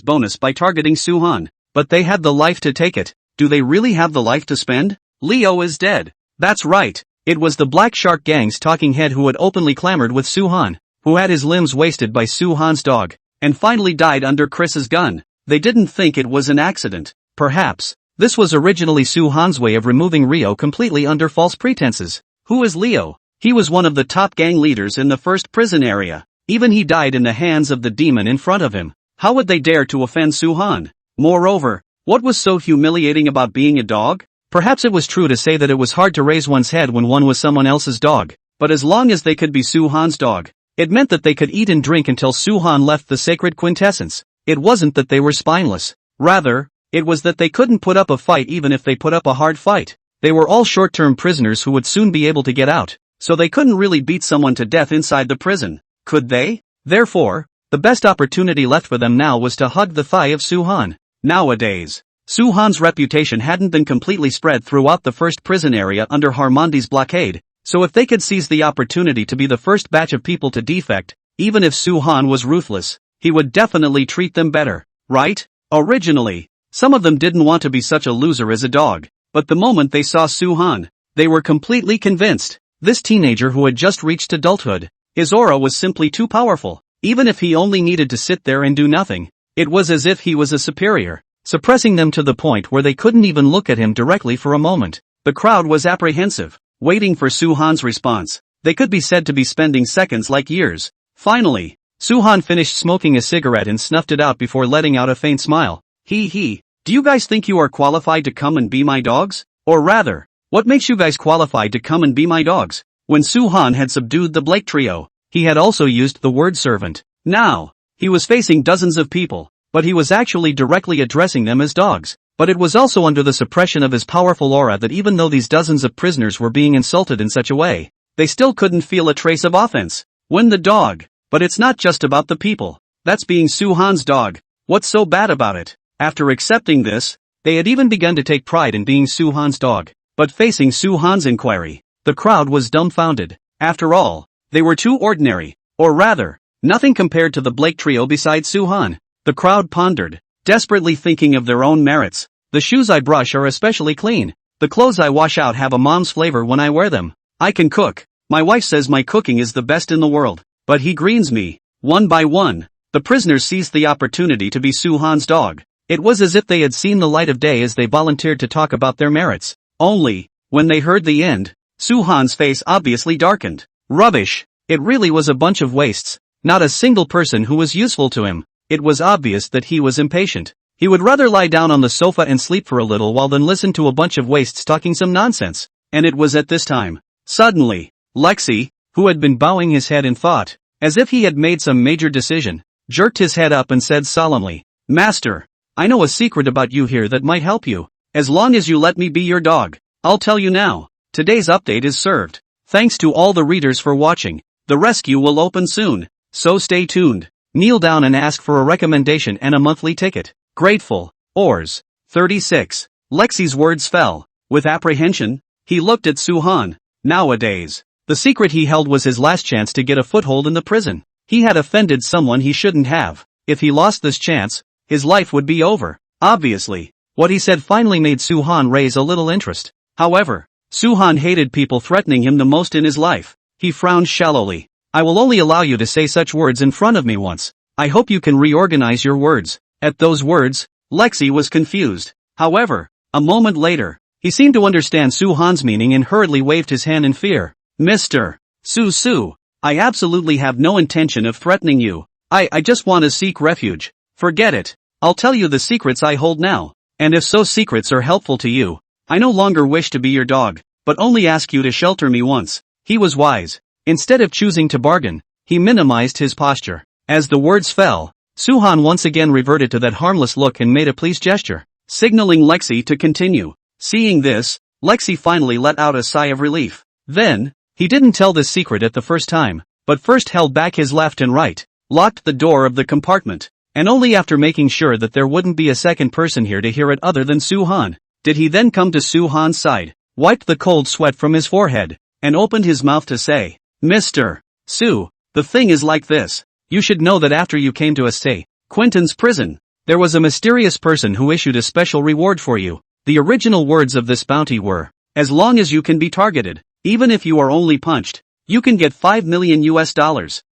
bonus by targeting Suhan, but they had the life to take it. Do they really have the life to spend? Leo is dead. That's right. It was the Black Shark Gang's talking head who had openly clamored with Suhan, who had his limbs wasted by Suhan's dog, and finally died under Chris's gun. They didn't think it was an accident. Perhaps, this was originally Suhan's way of removing Rio completely under false pretenses. Who is Leo? He was one of the top gang leaders in the first prison area. Even he died in the hands of the demon in front of him. How would they dare to offend Suhan? Moreover, what was so humiliating about being a dog? Perhaps it was true to say that it was hard to raise one's head when one was someone else's dog, but as long as they could be Suhan's dog, It meant that they could eat and drink until Suhan left the sacred quintessence. It wasn't that they were spineless. Rather, it was that they couldn't put up a fight even if they put up a hard fight. They were all short-term prisoners who would soon be able to get out, so they couldn't really beat someone to death inside the prison, could they? Therefore, the best opportunity left for them now was to hug the thigh of Suhan. Nowadays, Suhan's reputation hadn't been completely spread throughout the first prison area under Harmondi's blockade, so if they could seize the opportunity to be the first batch of people to defect, even if Suhan was ruthless, he would definitely treat them better, right? Originally, some of them didn't want to be such a loser as a dog, but the moment they saw Suhan, they were completely convinced. This teenager who had just reached adulthood, his aura was simply too powerful. Even if he only needed to sit there and do nothing, it was as if he was a superior, suppressing them to the point where they couldn't even look at him directly for a moment. The crowd was apprehensive, waiting for Suhan's response. They could be said to be spending seconds like years. Finally, Suhan finished smoking a cigarette and snuffed it out before letting out a faint smile. He. Do you guys think you are qualified to come and be my dogs? Or rather, what makes you guys qualified to come and be my dogs? When Suhan had subdued the Blake trio, he had also used the word servant. Now, he was facing dozens of people, but he was actually directly addressing them as dogs. But it was also under the suppression of his powerful aura that even though these dozens of prisoners were being insulted in such a way, they still couldn't feel a trace of offense. When the dog. But it's not just about the people. That's being Suhan's dog. What's so bad about it? After accepting this, they had even begun to take pride in being Suhan's dog. But facing Suhan's inquiry, the crowd was dumbfounded. After all, they were too ordinary, or rather, nothing compared to the Blake trio besides Suhan. The crowd pondered, desperately thinking of their own merits. The shoes I brush are especially clean. The clothes I wash out have a mom's flavor when I wear them. I can cook. My wife says my cooking is the best in the world. But he greens me. One by one, the prisoners seized the opportunity to be Suhan's dog. It was as if they had seen the light of day as they volunteered to talk about their merits. Only, when they heard the end, Suhan's face obviously darkened. Rubbish. It really was a bunch of wastes. Not a single person who was useful to him. It was obvious that he was impatient. He would rather lie down on the sofa and sleep for a little while than listen to a bunch of wastes talking some nonsense. And it was at this time. Suddenly, Lexi, who had been bowing his head in thought, as if he had made some major decision, jerked his head up and said solemnly, "Master, I know a secret about you here that might help you. As long as you let me be your dog, I'll tell you now." Today's update is served. Thanks to all the readers for watching. The rescue will open soon, so stay tuned. Kneel down and ask for a recommendation and a monthly ticket. Grateful. Ors. 36. Lexi's words fell. With apprehension, he looked at Suhan. Nowadays, the secret he held was his last chance to get a foothold in the prison. He had offended someone he shouldn't have. If he lost this chance, his life would be over. Obviously, what he said finally made Suhan raise a little interest. However, Suhan hated people threatening him the most in his life. He frowned shallowly. "I will only allow you to say such words in front of me once. I hope you can reorganize your words." At those words, Lexi was confused. However, a moment later, he seemed to understand Suhan's meaning and hurriedly waved his hand in fear. "Mr. Su, I absolutely have no intention of threatening you. I just want to seek refuge." "Forget it. I'll tell you the secrets I hold now. And if so secrets are helpful to you, I no longer wish to be your dog, but only ask you to shelter me once." He was wise. Instead of choosing to bargain, he minimized his posture. As the words fell, Suhan once again reverted to that harmless look and made a pleased gesture, signaling Lexi to continue. Seeing this, Lexi finally let out a sigh of relief. Then, he didn't tell this secret at the first time, but first held back his left and right, locked the door of the compartment, and only after making sure that there wouldn't be a second person here to hear it other than Suhan, did he then come to Suhan's side, wiped the cold sweat from his forehead, and opened his mouth to say, "Mr. Su, the thing is like this. You should know that after you came to St. Quentin's prison, there was a mysterious person who issued a special reward for you. The original words of this bounty were, as long as you can be targeted, even if you are only punched, you can get $5 million US.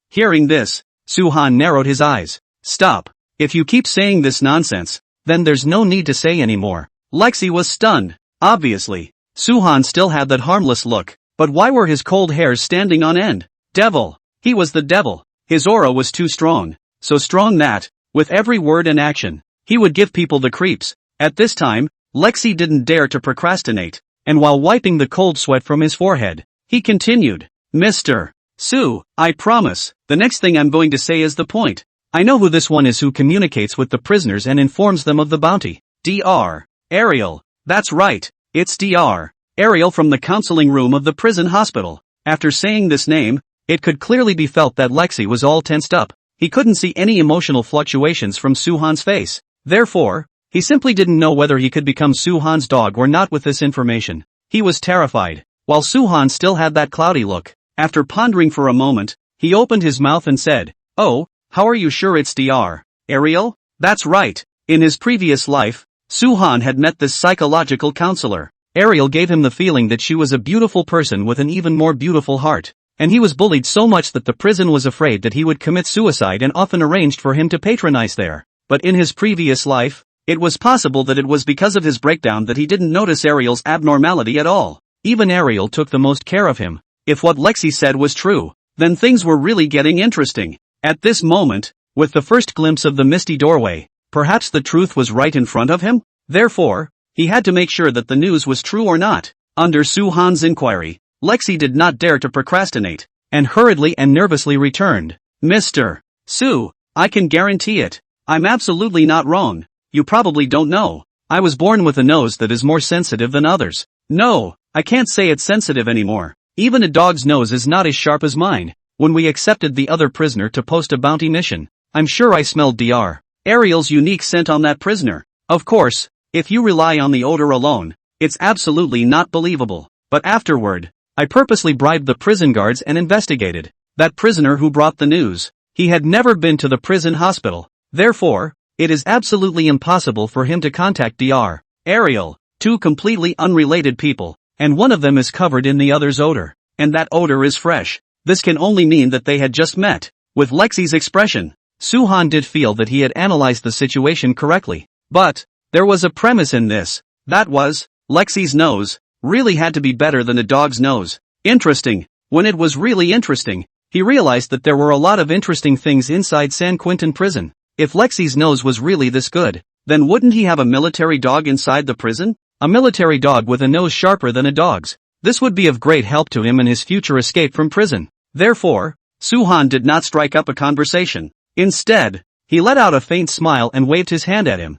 Hearing this, Suhan narrowed his eyes. "Stop. If you keep saying this nonsense, then there's no need to say anymore." Lexi was stunned. Obviously, Suhan still had that harmless look, but why were his cold hairs standing on end? Devil. He was the devil. His aura was too strong, so strong that, with every word and action, he would give people the creeps. At this time, Lexi didn't dare to procrastinate, and while wiping the cold sweat from his forehead, he continued, "Mr. Sue, I promise, the next thing I'm going to say is the point. I know who this one is who communicates with the prisoners and informs them of the bounty. Dr. Ariel. That's right, it's Dr. Ariel from the counseling room of the prison hospital. After saying this name, it could clearly be felt that Lexi was all tensed up. He couldn't see any emotional fluctuations from Soo-han's face. Therefore, he simply didn't know whether he could become Soo-han's dog or not with this information. He was terrified, while Soo-han still had that cloudy look. After pondering for a moment, he opened his mouth and said, "Oh, how are you sure it's Dr. Ariel?" That's right. In his previous life, Soo-han had met this psychological counselor. Ariel gave him the feeling that she was a beautiful person with an even more beautiful heart. And he was bullied so much that the prison was afraid that he would commit suicide and often arranged for him to patronize there. But in his previous life, it was possible that it was because of his breakdown that he didn't notice Ariel's abnormality at all. Even Ariel took the most care of him. If what Lexi said was true, then things were really getting interesting. At this moment, with the first glimpse of the misty doorway, perhaps the truth was right in front of him? Therefore, he had to make sure that the news was true or not. Under Soo-han's inquiry, Lexi did not dare to procrastinate, and hurriedly and nervously returned. "Mr. Soo, I can guarantee it. I'm absolutely not wrong. You probably don't know. I was born with a nose that is more sensitive than others. No, I can't say it's sensitive anymore. Even a dog's nose is not as sharp as mine. When we accepted the other prisoner to post a bounty mission, I'm sure I smelled Dr. Ariel's unique scent on that prisoner. Of course, if you rely on the odor alone, it's absolutely not believable. But afterward, I purposely bribed the prison guards and investigated. That prisoner who brought the news, he had never been to the prison hospital. Therefore, it is absolutely impossible for him to contact Dr. Ariel, two completely unrelated people, and one of them is covered in the other's odor, and that odor is fresh. This can only mean that they had just met. With Lexi's expression, Soo-han did feel that he had analyzed the situation correctly. But there was a premise in this. That was, Lexi's nose really had to be better than a dog's nose. Interesting. When it was really interesting, he realized that there were a lot of interesting things inside San Quentin prison. If Lexi's nose was really this good, then wouldn't he have a military dog inside the prison? A military dog with a nose sharper than a dog's. This would be of great help to him in his future escape from prison. Therefore, Soo-han did not strike up a conversation. Instead, he let out a faint smile and waved his hand at him.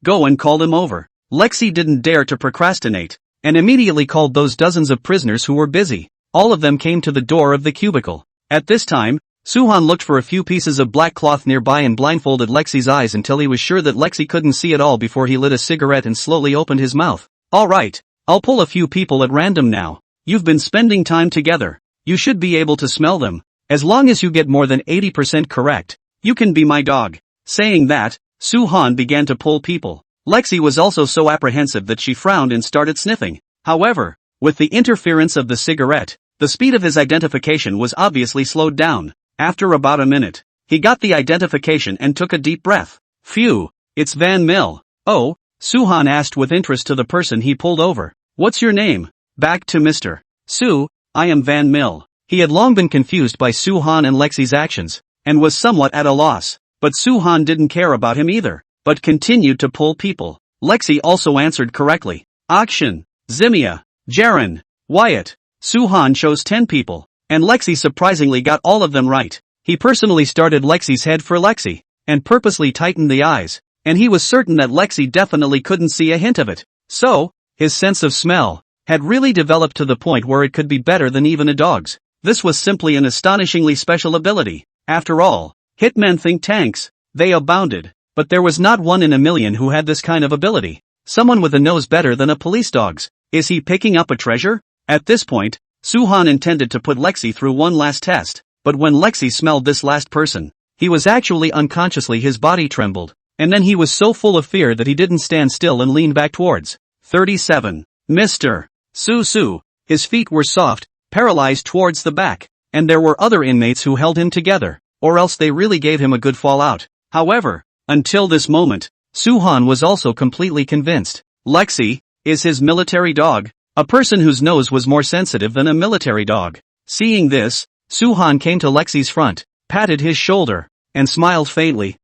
Go and call him over. Lexi didn't dare to procrastinate, and immediately called those dozens of prisoners who were busy. All of them came to the door of the cubicle. At this time, Soo-han looked for a few pieces of black cloth nearby and blindfolded Lexi's eyes until he was sure that Lexi couldn't see at all before he lit a cigarette and slowly opened his mouth. "Alright, I'll pull a few people at random now. You've been spending time together. You should be able to smell them. As long as you get more than 80% correct, you can be my dog." Saying that, Soo-han began to pull people. Lexi was also so apprehensive that she frowned and started sniffing. However, with the interference of the cigarette, the speed of his identification was obviously slowed down. After about a minute, he got the identification and took a deep breath. "Phew, it's Van Mill." "Oh," Soo-han asked with interest to the person he pulled over. "What's your name?" Back to Mr. Soo, "I am Van Mill." He had long been confused by Soo-han and Lexi's actions, and was somewhat at a loss. But Soo-han didn't care about him either, but continued to pull people. Lexi also answered correctly. Akshan, Zimia, Jaren, Wyatt. Soo-han chose 10 people, and Lexi surprisingly got all of them right. He personally started Lexi's head for Lexi, and purposely tightened the eyes, and he was certain that Lexi definitely couldn't see a hint of it. So, his sense of smell had really developed to the point where it could be better than even a dog's. This was simply an astonishingly special ability. After all, hitmen think tanks. They abounded, but there was not one in a million who had this kind of ability. Someone with a nose better than a police dog's. Is he picking up a treasure? At this point, Soo-han intended to put Lexi through one last test, but when Lexi smelled this last person, he was actually unconsciously his body trembled, and then he was so full of fear that he didn't stand still and leaned back towards 37. Mr. Soo. His feet were soft, paralyzed towards the back, and there were other inmates who held him together, or else they really gave him a good fallout. However, until this moment, Soo-han was also completely convinced. Lexi is his military dog, a person whose nose was more sensitive than a military dog. Seeing this, Soo-han came to Lexi's front, patted his shoulder, and smiled faintly.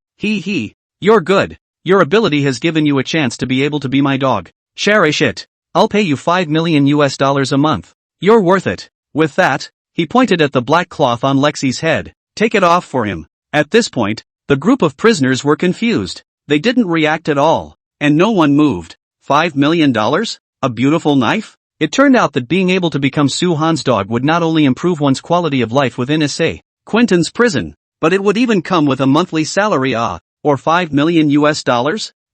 You're good. Your ability has given you a chance to be able to be my dog. Cherish it. I'll pay you $5 million a month. You're worth it. With that, He pointed at the black cloth on Lexi's head. Take it off for him. At this point, the group of prisoners were confused. They didn't react at all. And no one moved. $5 million? A beautiful knife? It turned out that being able to become Su-han's dog would not only improve one's quality of life within San Quentin's prison, but it would even come with a monthly salary or $5 million US.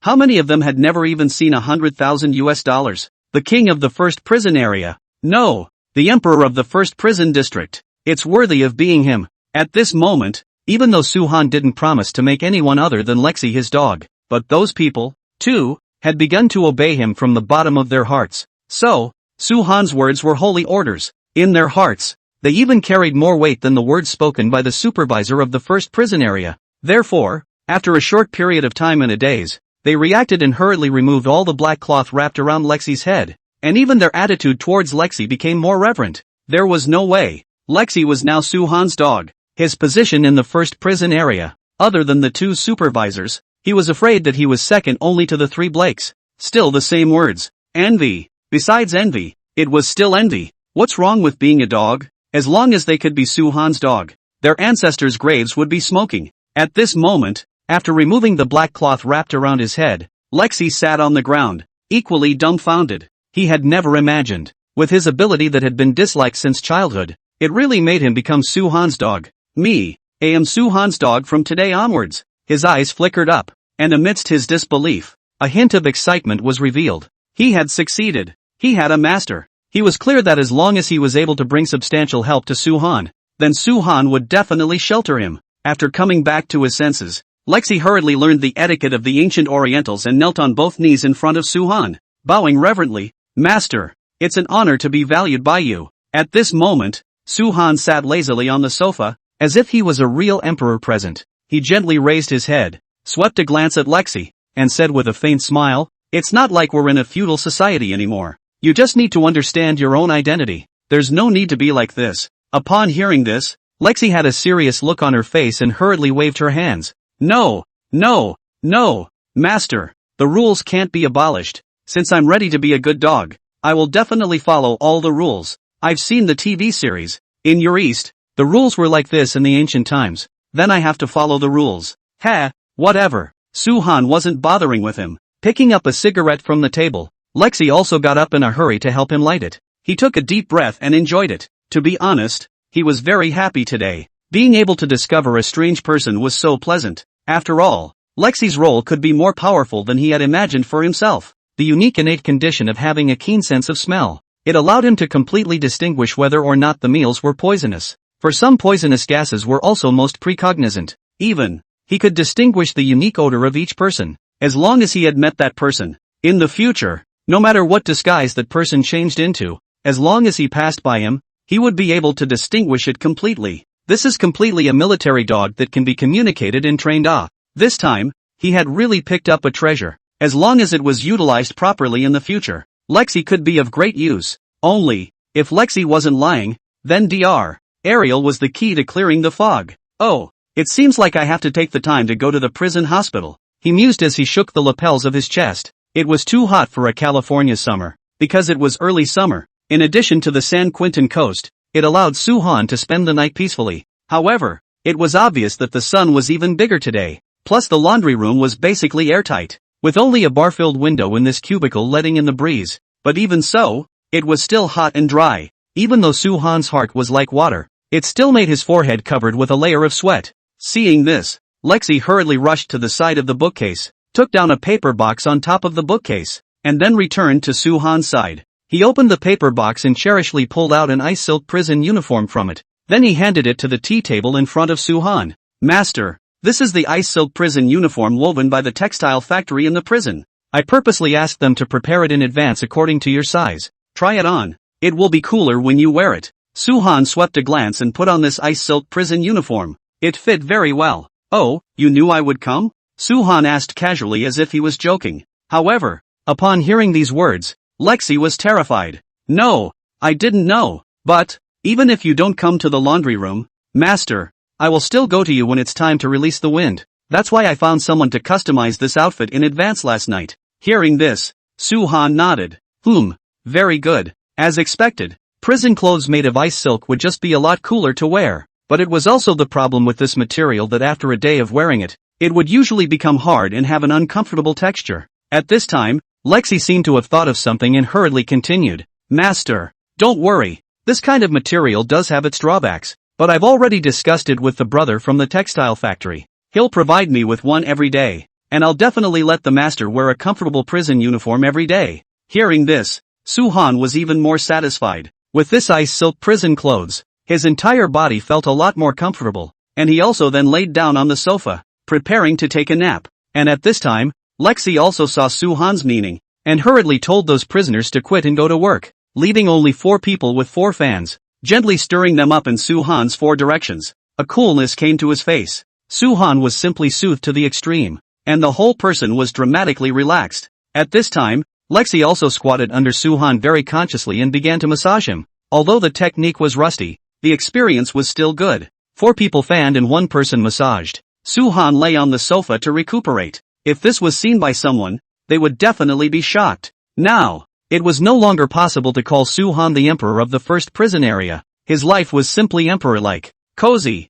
How many of them had never even seen $100,000 US? The king of the first prison area. No, the emperor of the first prison district. It's worthy of being him. At this moment, even though Su-han didn't promise to make anyone other than Lexi his dog, but those people, too, had begun to obey him from the bottom of their hearts. So, Su-han's words were holy orders. In their hearts, they even carried more weight than the words spoken by the supervisor of the first prison area. Therefore, after a short period of time and days, they reacted and hurriedly removed all the black cloth wrapped around Lexi's head, and even their attitude towards Lexi became more reverent. There was no way. Lexi was now Su-han's dog. His position in the first prison area, other than the two supervisors, he was afraid that he was second only to the three Blakes. Still the same words. Envy. Besides envy, it was still envy. What's wrong with being a dog? As long as they could be Su-han's dog, their ancestors' graves would be smoking. At this moment, after removing the black cloth wrapped around his head, Lexi sat on the ground, equally dumbfounded. He had never imagined, with his ability that had been disliked since childhood, it really made him become Su-han's dog. I am Su-han's dog from today onwards. His eyes flickered up, and amidst his disbelief, a hint of excitement was revealed. He had succeeded. He had a master. He was clear that as long as he was able to bring substantial help to Su-han, then Su-han would definitely shelter him. After coming back to his senses, Lexi hurriedly learned the etiquette of the ancient Orientals and knelt on both knees in front of Su-han, bowing reverently. Master, it's an honor to be valued by you. At this moment, Su-han sat lazily on the sofa, as if he was a real emperor present. He gently raised his head, swept a glance at Lexi, and said with a faint smile, "It's not like we're in a feudal society anymore. You just need to understand your own identity. There's no need to be like this." Upon hearing this, Lexi had a serious look on her face and hurriedly waved her hands. No, Master, the rules can't be abolished. Since I'm ready to be a good dog, I will definitely follow all the rules. I've seen the TV series. In your East, the rules were like this in the ancient times. Then I have to follow the rules. Whatever. Su-han wasn't bothering with him. Picking up a cigarette from the table, Lexi also got up in a hurry to help him light it. He took a deep breath and enjoyed it. To be honest, he was very happy today. Being able to discover a strange person was so pleasant. After all, Lexi's role could be more powerful than he had imagined for himself. The unique innate condition of having a keen sense of smell. It allowed him to completely distinguish whether or not the meals were poisonous. For some poisonous gases were also most precognizant. Even, he could distinguish the unique odor of each person, as long as he had met that person. In the future, no matter what disguise that person changed into, as long as he passed by him, he would be able to distinguish it completely. This is completely a military dog that can be communicated and trained. This time, he had really picked up a treasure. As long as it was utilized properly in the future, Lexi could be of great use. Only, if Lexi wasn't lying, then Dr. Ariel was the key to clearing the fog. Oh, it seems like I have to take the time to go to the prison hospital, he mused as he shook the lapels of his chest. It was too hot for a California summer, because it was early summer. In addition to the San Quentin coast, it allowed Su-han to spend the night peacefully. However, it was obvious that the sun was even bigger today. Plus the laundry room was basically airtight, with only a bar-filled window in this cubicle letting in the breeze. But even so, it was still hot and dry. Even though Su-han's heart was like water, it still made his forehead covered with a layer of sweat. Seeing this, Lexi hurriedly rushed to the side of the bookcase, took down a paper box on top of the bookcase, and then returned to Su-han's side. He opened the paper box and cherishly pulled out an ice silk prison uniform from it. Then he handed it to the tea table in front of Su-han. Master, this is the ice silk prison uniform woven by the textile factory in the prison. I purposely asked them to prepare it in advance according to your size. Try it on. It will be cooler when you wear it. Su-han swept a glance and put on this ice silk prison uniform. It fit very well. Oh, you knew I would come? Su-han asked casually as if he was joking. However, upon hearing these words, Lexi was terrified. No, I didn't know. But, even if you don't come to the laundry room, Master, I will still go to you when it's time to release the wind. That's why I found someone to customize this outfit in advance last night. Hearing this, Su-han nodded. Very good. As expected, Prison clothes made of ice silk would just be a lot cooler to wear, but it was also the problem with this material that after a day of wearing it, it would usually become hard and have an uncomfortable texture. At this time, Lexi seemed to have thought of something and hurriedly continued, Master, don't worry, this kind of material does have its drawbacks, but I've already discussed it with the brother from the textile factory. He'll provide me with one every day, and I'll definitely let the master wear a comfortable prison uniform every day. Hearing this, Suhan was even more satisfied. With this ice silk prison clothes, his entire body felt a lot more comfortable, and he also then laid down on the sofa, preparing to take a nap. And at this time, Lexi also saw Suhan's meaning, and hurriedly told those prisoners to quit and go to work, leaving only 4 people with 4 fans, gently stirring them up in Suhan's 4 directions. A coolness came to his face. Suhan was simply soothed to the extreme, and the whole person was dramatically relaxed. At this time, Lexi also squatted under Suhan very consciously and began to massage him. Although the technique was rusty, the experience was still good. 4 people fanned and 1 person massaged. Suhan lay on the sofa to recuperate. If this was seen by someone, they would definitely be shocked. Now, it was no longer possible to call Suhan the emperor of the first prison area. His life was simply emperor-like. Cozy,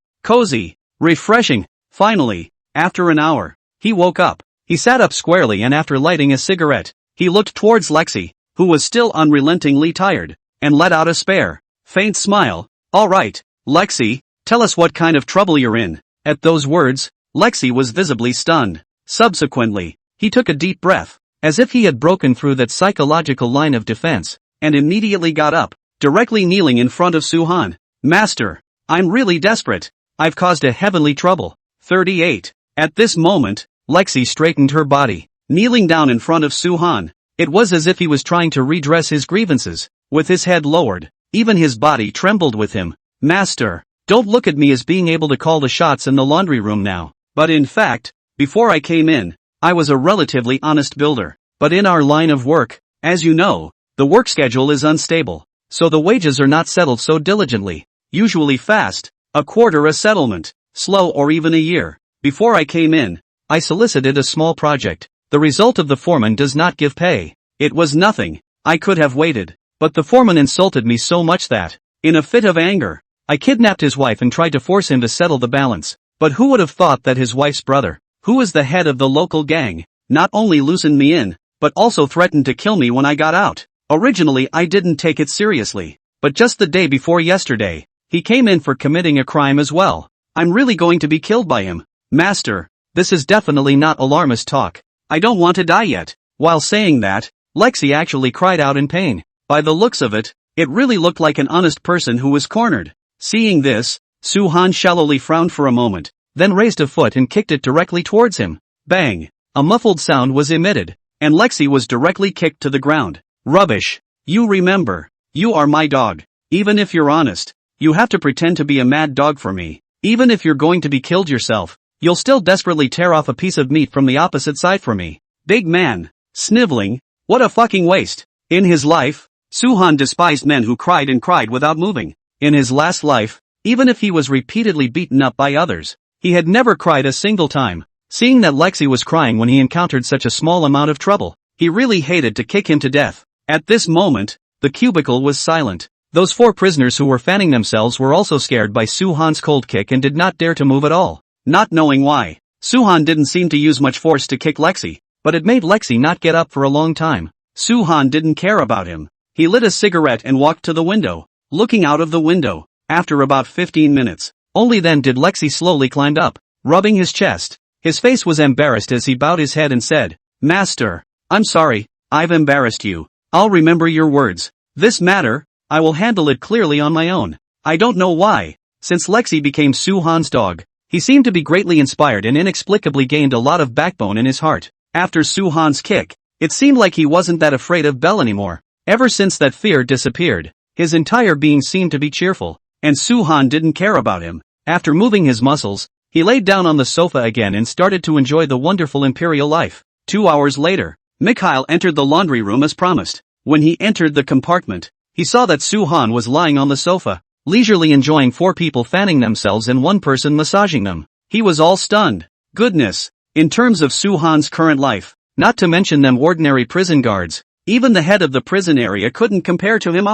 refreshing. Finally, after an hour, he woke up. He sat up squarely and after lighting a cigarette, he looked towards Lexi, who was still unrelentingly tired, and let out a faint smile. All right, Lexi, tell us what kind of trouble you're in. At those words, Lexi was visibly stunned. Subsequently, he took a deep breath, as if he had broken through that psychological line of defense, and immediately got up, directly kneeling in front of Suhan. Master, I'm really desperate. I've caused a heavenly trouble. 38. At this moment, Lexi straightened her body, kneeling down in front of Suhan. It was as if he was trying to redress his grievances. With his head lowered, even his body trembled with him. Master, don't look at me as being able to call the shots in the laundry room now. But in fact, before I came in, I was a relatively honest builder. But in our line of work, as you know, the work schedule is unstable, so the wages are not settled so diligently. Usually fast, a quarter a settlement, slow or even a year. Before I came in, I solicited a small project. The result of the foreman does not give pay. It was nothing. I could have waited, but the foreman insulted me so much that, in a fit of anger, I kidnapped his wife and tried to force him to settle the balance. But who would have thought that his wife's brother, who was the head of the local gang, not only loosened me in, but also threatened to kill me when I got out. Originally I didn't take it seriously, but just the day before yesterday, he came in for committing a crime as well. I'm really going to be killed by him. Master, this is definitely not alarmist talk. I don't want to die yet. While saying that, Lexi actually cried out in pain. By the looks of it, it really looked like an honest person who was cornered. Seeing this, Suhan shallowly frowned for a moment, then raised a foot and kicked it directly towards him. Bang! A muffled sound was emitted, and Lexi was directly kicked to the ground. Rubbish! You remember, you are my dog. Even if you're honest, you have to pretend to be a mad dog for me. Even if you're going to be killed yourself, you'll still desperately tear off a piece of meat from the opposite side for me. Big man. Sniveling. What a fucking waste. In his life, Suhan despised men who cried and cried without moving. In his last life, even if he was repeatedly beaten up by others, he had never cried a single time. Seeing that Lexi was crying when he encountered such a small amount of trouble, he really hated to kick him to death. At this moment, the cubicle was silent. Those 4 prisoners who were fanning themselves were also scared by Suhan's cold kick and did not dare to move at all. Not knowing why, Suhan didn't seem to use much force to kick Lexi, but it made Lexi not get up for a long time. Suhan didn't care about him. He lit a cigarette and walked to the window, looking out of the window. After about 15 minutes, only then did Lexi slowly climb up, rubbing his chest. His face was embarrassed as he bowed his head and said, Master, I'm sorry, I've embarrassed you. I'll remember your words. This matter, I will handle it clearly on my own. I don't know why. Since Lexi became Suhan's dog, he seemed to be greatly inspired and inexplicably gained a lot of backbone in his heart. After Suhan's kick, it seemed like he wasn't that afraid of Belle anymore. Ever since that fear disappeared, his entire being seemed to be cheerful, and Suhan didn't care about him. After moving his muscles, he laid down on the sofa again and started to enjoy the wonderful imperial life. 2 hours later, Mikhail entered the laundry room as promised. When he entered the compartment, he saw that Suhan was lying on the sofa, leisurely enjoying 4 people fanning themselves and 1 person massaging them. He was all stunned. Goodness! In terms of Suhan's current life, not to mention them ordinary prison guards, even the head of the prison area couldn't compare to him.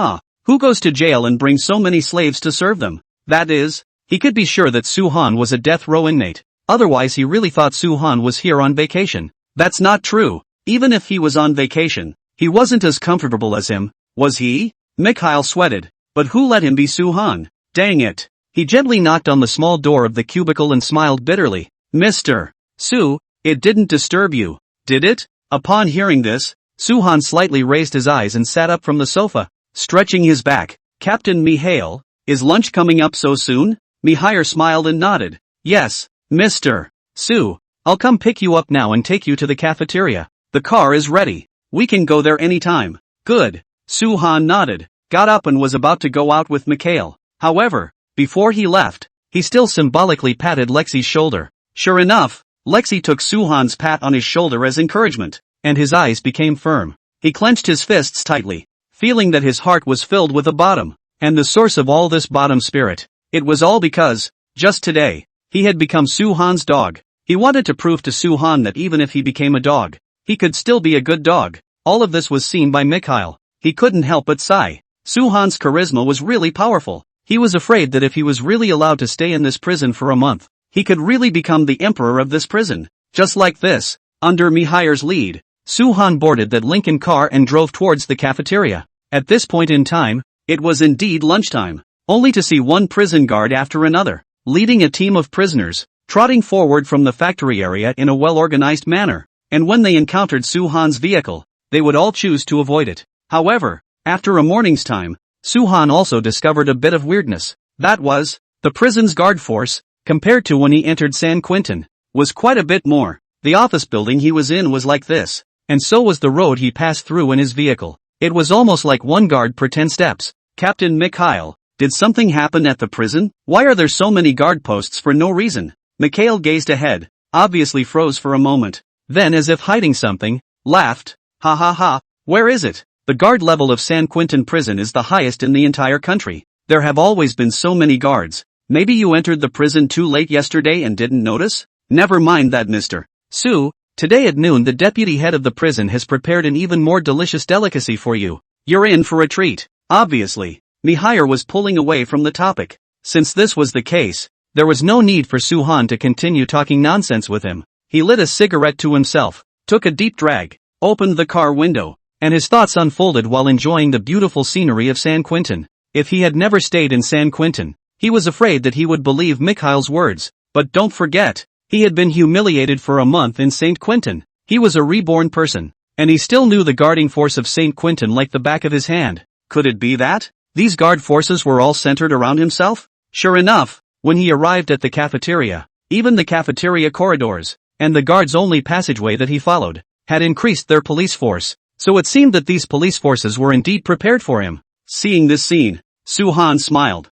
Who goes to jail and brings so many slaves to serve them? That is, he could be sure that Suhan was a death row inmate. Otherwise he really thought Suhan was here on vacation. That's not true. Even if he was on vacation, he wasn't as comfortable as him, was he? Mikhail sweated. But who let him be Suhan? Dang it. He gently knocked on the small door of the cubicle and smiled bitterly. Mr. Su, it didn't disturb you, did it? Upon hearing this, Suhan slightly raised his eyes and sat up from the sofa, stretching his back. Captain Mihail, is lunch coming up so soon? Mihail smiled and nodded. Yes, Mr. Su, I'll come pick you up now and take you to the cafeteria. The car is ready. We can go there anytime. Good. Suhan nodded, got up and was about to go out with Mikhail. However, before he left, he still symbolically patted Lexi's shoulder. Sure enough, Lexi took Suhan's pat on his shoulder as encouragement, and his eyes became firm. He clenched his fists tightly, feeling that his heart was filled with a bottom, and the source of all this bottom spirit. It was all because, just today, he had become Suhan's dog. He wanted to prove to Suhan that even if he became a dog, he could still be a good dog. All of this was seen by Mikhail. He couldn't help but sigh. Suhan's charisma was really powerful. He was afraid that if he was really allowed to stay in this prison for a month, he could really become the emperor of this prison. Just like this, under Mihail's lead, Suhan boarded that Lincoln car and drove towards the cafeteria. At this point in time, it was indeed lunchtime, only to see one prison guard after another, leading a team of prisoners, trotting forward from the factory area in a well-organized manner, and when they encountered Suhan's vehicle, they would all choose to avoid it. However, after a morning's time, Suhan also discovered a bit of weirdness. That was, the prison's guard force, compared to when he entered San Quentin, was quite a bit more. The office building he was in was like this, and so was the road he passed through in his vehicle. It was almost like one guard per 10 steps. Captain Mikhail, did something happen at the prison? Why are there so many guard posts for no reason? Mikhail gazed ahead, obviously froze for a moment, then as if hiding something, laughed. Ha ha ha, where is it? The guard level of San Quentin prison is the highest in the entire country. There have always been so many guards. Maybe you entered the prison too late yesterday and didn't notice? Never mind that, Mr. Su. Today at noon the deputy head of the prison has prepared an even more delicious delicacy for you. You're in for a treat. Obviously, Mihail was pulling away from the topic. Since this was the case, there was no need for Suhan to continue talking nonsense with him. He lit a cigarette to himself, took a deep drag, opened the car window, and his thoughts unfolded while enjoying the beautiful scenery of San Quentin. If he had never stayed in San Quentin, he was afraid that he would believe Mikhail's words. But don't forget, he had been humiliated for a month in St. Quentin. He was a reborn person, and he still knew the guarding force of St. Quentin like the back of his hand. Could it be that these guard forces were all centered around himself? Sure enough, when he arrived at the cafeteria, even the cafeteria corridors, and the guards' only passageway that he followed, had increased their police force. So it seemed that these police forces were indeed prepared for him. Seeing this scene, Suhan smiled.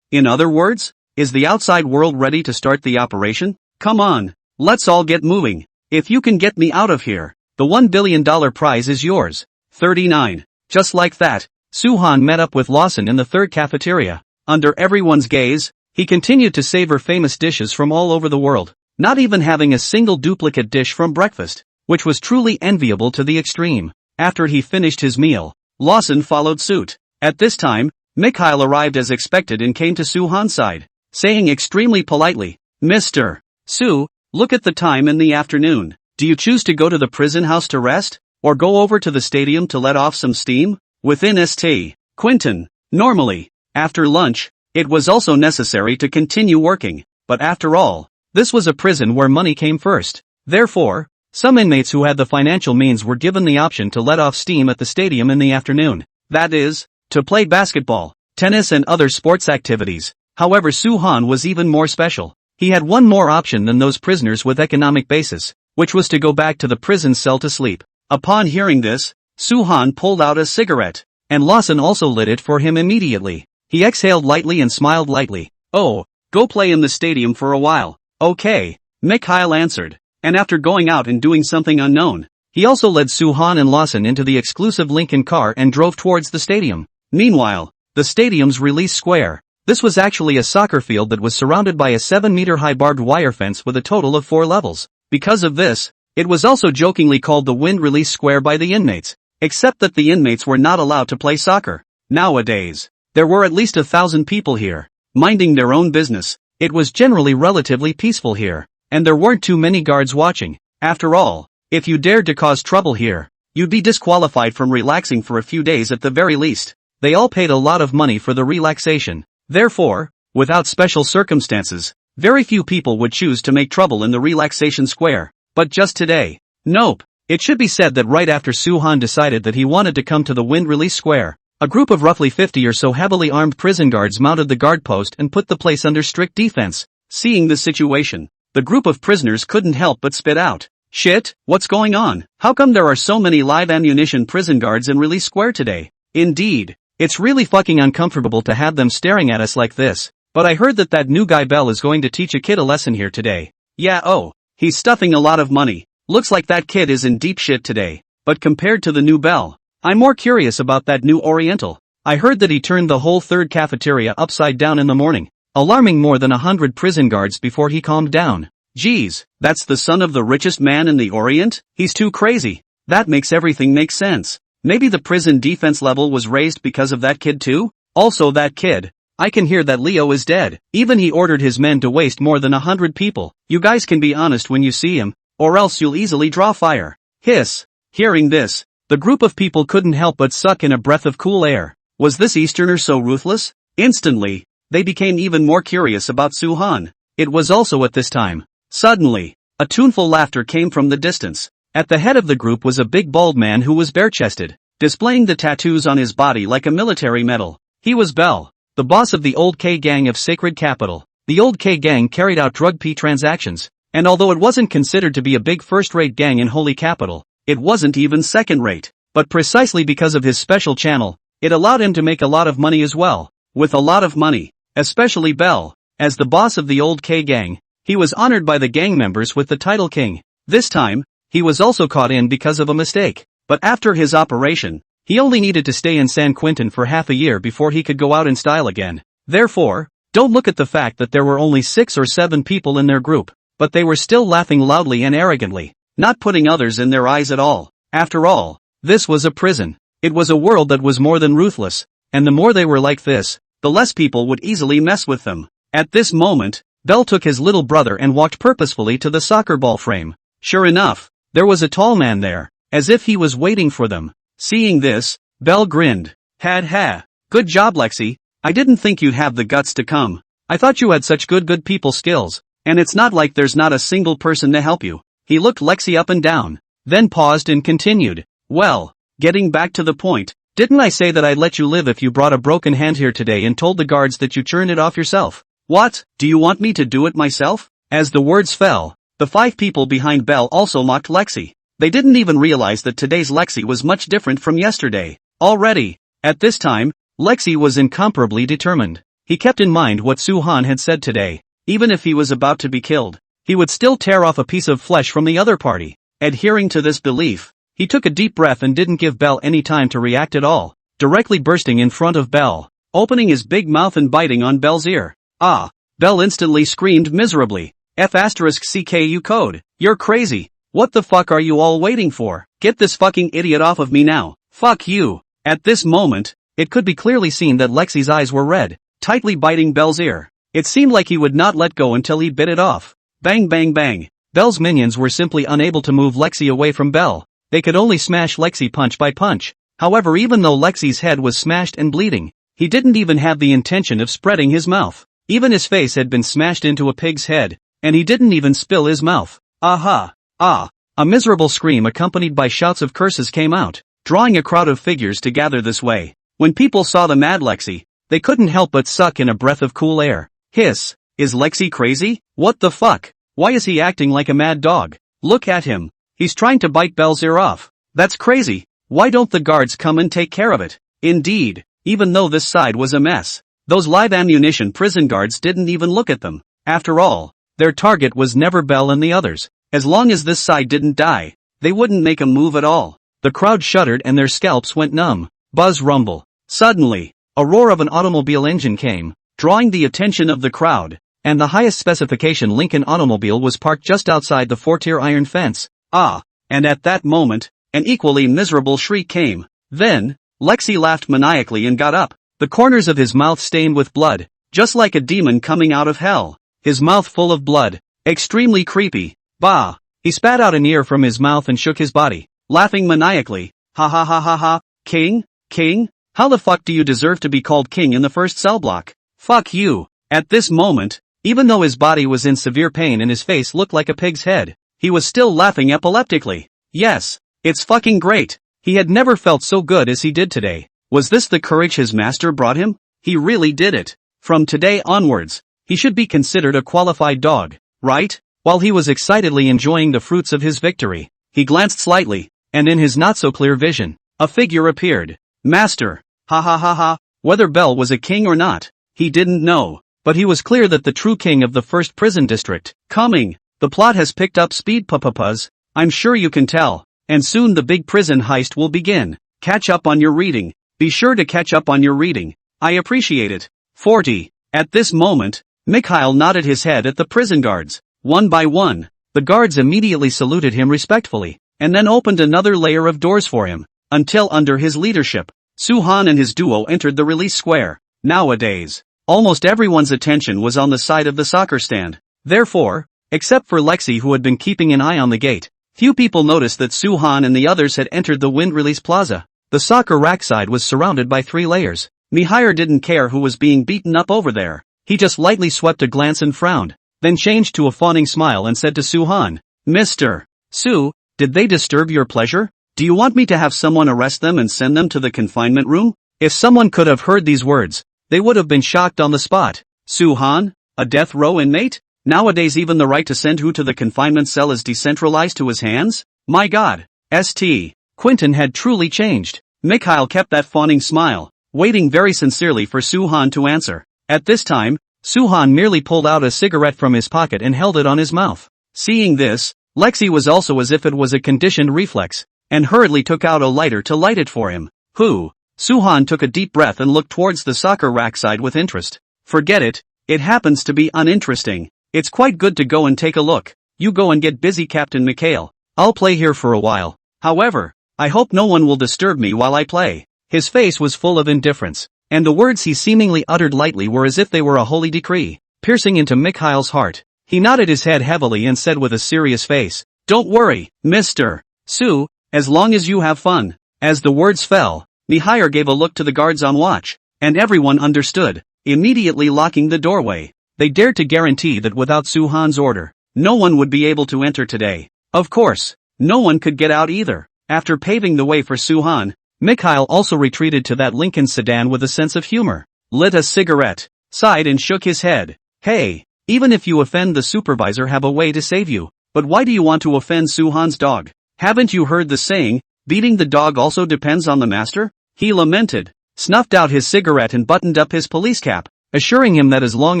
In other words, is the outside world ready to start the operation? Come on, let's all get moving. If you can get me out of here, the $1 billion prize is yours. 39. Just like that, Suhan met up with Lawson in the third cafeteria. Under everyone's gaze, he continued to savor famous dishes from all over the world, not even having a single duplicate dish from breakfast, which was truly enviable to the extreme. After he finished his meal, Lawson followed suit. At this time, Mikhail arrived as expected and came to Suhan's side, saying extremely politely, Mr. Su, look at the time in the afternoon. Do you choose to go to the prison house to rest, or go over to the stadium to let off some steam? Within St. Quentin, normally, after lunch, it was also necessary to continue working, but after all, this was a prison where money came first. Therefore, some inmates who had the financial means were given the option to let off steam at the stadium in the afternoon. That is, to play basketball, tennis and other sports activities. However, Suhan was even more special. He had one more option than those prisoners with economic basis, which was to go back to the prison cell to sleep. Upon hearing this, Suhan pulled out a cigarette, and Lawson also lit it for him immediately. He exhaled lightly and smiled lightly. Oh, go play in the stadium for a while. Okay, Mikhail answered, and after going out and doing something unknown, he also led Suhan and Lawson into the exclusive Lincoln car and drove towards the stadium. Meanwhile, the stadium's release square. This was actually a soccer field that was surrounded by a 7-meter-high barbed wire fence with a total of 4 levels. Because of this, it was also jokingly called the wind release square by the inmates, except that the inmates were not allowed to play soccer. Nowadays, there were at least 1,000 people here, minding their own business. It was generally relatively peaceful here, and there weren't too many guards watching. After all, if you dared to cause trouble here, you'd be disqualified from relaxing for a few days at the very least. They all paid a lot of money for the relaxation. Therefore, without special circumstances, very few people would choose to make trouble in the relaxation square. But just today, nope. It should be said that right after Suhan decided that he wanted to come to the wind release square, a group of roughly 50 or so heavily armed prison guards mounted the guard post and put the place under strict defense. Seeing the situation, the group of prisoners couldn't help but spit out, "Shit, what's going on? How come there are so many live ammunition prison guards in release square today? Indeed, it's really fucking uncomfortable to have them staring at us like this. But I heard that new guy Bell is going to teach a kid a lesson here today. Yeah, oh, he's stuffing a lot of money. Looks like that kid is in deep shit today. But compared to the new Bell, I'm more curious about that new Oriental. I heard that he turned the whole third cafeteria upside down in the morning, alarming more than 100 prison guards before he calmed down. Geez, that's the son of the richest man in the Orient? He's too crazy. That makes everything make sense. Maybe the prison defense level was raised because of that kid too? Also that kid. I can hear that Leo is dead. Even he ordered his men to waste more than 100 people. You guys can be honest when you see him, or else you'll easily draw fire. Hiss. Hearing this, the group of people couldn't help but suck in a breath of cool air. Was this Easterner so ruthless? Instantly, they became even more curious about Suhan. It was also at this time. Suddenly, a tuneful laughter came from the distance. At the head of the group was a big bald man who was bare-chested, displaying the tattoos on his body like a military medal. He was Bell, the boss of the Old K Gang of Sacred Capital. The Old K Gang carried out drug P transactions, and although it wasn't considered to be a big first-rate gang in Holy Capital, it wasn't even second-rate. But precisely because of his special channel, it allowed him to make a lot of money as well. With a lot of money, especially Bell, as the boss of the Old K Gang, he was honored by the gang members with the title King. This time, he was also caught in because of a mistake. But after his operation, he only needed to stay in San Quentin for half a year before he could go out in style again. Therefore, don't look at the fact that there were only 6 or 7 people in their group, but they were still laughing loudly and arrogantly, not putting others in their eyes at all. After all, this was a prison. It was a world that was more than ruthless, and the more they were like this, the less people would easily mess with them. At this moment, Bell took his little brother and walked purposefully to the soccer ball frame. Sure enough, there was a tall man there, as if he was waiting for them. Seeing this, Bell grinned. Ha. Good job, Lexi. I didn't think you'd have the guts to come. I thought you had such good people skills, and it's not like there's not a single person to help you. He looked Lexi up and down, then paused and continued. Well, getting back to the point, didn't I say that I'd let you live if you brought a broken hand here today and told the guards that you churned it off yourself? What, do you want me to do it myself? As the words fell, the 5 people behind Bell also mocked Lexi. They didn't even realize that today's Lexi was much different from yesterday. Already, at this time, Lexi was incomparably determined. He kept in mind what Suhan had said today. Even if he was about to be killed, he would still tear off a piece of flesh from the other party. Adhering to this belief, he took a deep breath and didn't give Bell any time to react at all, directly bursting in front of Bell, opening his big mouth and biting on Bell's ear. Ah! Bell instantly screamed miserably. F***CKU code. You're crazy. What the fuck are you all waiting for? Get this fucking idiot off of me now. Fuck you. At this moment, it could be clearly seen that Lexi's eyes were red, tightly biting Bell's ear. It seemed like he would not let go until he bit it off. Bang bang bang. Bell's minions were simply unable to move Lexi away from Bell. They could only smash Lexi punch by punch. However, even though Lexi's head was smashed and bleeding, he didn't even have the intention of spreading his mouth. Even his face had been smashed into a pig's head, and he didn't even spill his mouth. Aha! Ah! A miserable scream accompanied by shouts of curses came out, drawing a crowd of figures to gather this way. When people saw the mad Lexi, they couldn't help but suck in a breath of cool air. Hiss! Is Lexi crazy? What the fuck? Why is he acting like a mad dog? Look at him. He's trying to bite Bell's ear off. That's crazy. Why don't the guards come and take care of it? Indeed, even though this side was a mess, those live ammunition prison guards didn't even look at them. After all, their target was never Bell and the others. As long as this side didn't die, they wouldn't make a move at all. The crowd shuddered and their scalps went numb. Buzz rumble. Suddenly, a roar of an automobile engine came, drawing the attention of the crowd, and the highest specification Lincoln automobile was parked just outside the 4-tier iron fence. Ah! And at that moment, an equally miserable shriek came. Then, Lexi laughed maniacally and got up, the corners of his mouth stained with blood, just like a demon coming out of hell. His mouth full of blood. Extremely creepy. Bah! He spat out an ear from his mouth and shook his body, laughing maniacally. Ha ha ha ha ha. King? King? How the fuck do you deserve to be called king in the first cell block? Fuck you. At this moment, even though his body was in severe pain and his face looked like a pig's head, he was still laughing epileptically. Yes, it's fucking great. He had never felt so good as he did today. Was this the courage his master brought him? He really did it. From today onwards, he should be considered a qualified dog, right? While he was excitedly enjoying the fruits of his victory, he glanced slightly, and in his not-so-clear vision, a figure appeared. Master. Ha ha ha ha. Whether Bell was a king or not, he didn't know. But he was clear that the true king of the first prison district, coming. The plot has picked up speed, puppas. I'm sure you can tell. And soon the big prison heist will begin. Catch up on your reading. Be sure to catch up on your reading. I appreciate it. 40. At this moment, Mikhail nodded his head at the prison guards. One by one, the guards immediately saluted him respectfully, and then opened another layer of doors for him, until under his leadership, Suhan and his duo entered the release square. Nowadays, almost everyone's attention was on the side of the soccer stand. Therefore, except for Lexi who had been keeping an eye on the gate, few people noticed that Suhan and the others had entered the wind release plaza. The soccer rack side was surrounded by 3 layers. Mihail didn't care who was being beaten up over there. He just lightly swept a glance and frowned, then changed to a fawning smile and said to Suhan, Mr. Su, did they disturb your pleasure? Do you want me to have someone arrest them and send them to the confinement room? If someone could have heard these words, they would have been shocked on the spot. Suhan, a death row inmate? Nowadays even the right to send who to the confinement cell is decentralized to his hands? My god. St. Quentin had truly changed. Mikhail kept that fawning smile, waiting very sincerely for Suhan to answer. At this time, Suhan merely pulled out a cigarette from his pocket and held it on his mouth. Seeing this, Lexi was also as if it was a conditioned reflex, and hurriedly took out a lighter to light it for him. Who? Suhan took a deep breath and looked towards the soccer rack side with interest. Forget it, it happens to be uninteresting. It's quite good to go and take a look. You go and get busy, Captain Mikhail. I'll play here for a while. However, I hope no one will disturb me while I play. His face was full of indifference, and the words he seemingly uttered lightly were as if they were a holy decree, piercing into Mikhail's heart. He nodded his head heavily and said with a serious face, Don't worry, Mr. Su, as long as you have fun. As the words fell, Mihail gave a look to the guards on watch, and everyone understood, immediately locking the doorway. They dared to guarantee that without Suhan's order, no one would be able to enter today. Of course, no one could get out either. After paving the way for Suhan, Mikhail also retreated to that Lincoln sedan with a sense of humor, lit a cigarette, sighed and shook his head. Hey, even if you offend the supervisor, have a way to save you. But why do you want to offend Suhan's dog? Haven't you heard the saying, beating the dog also depends on the master? He lamented, snuffed out his cigarette and buttoned up his police cap, assuring him that as long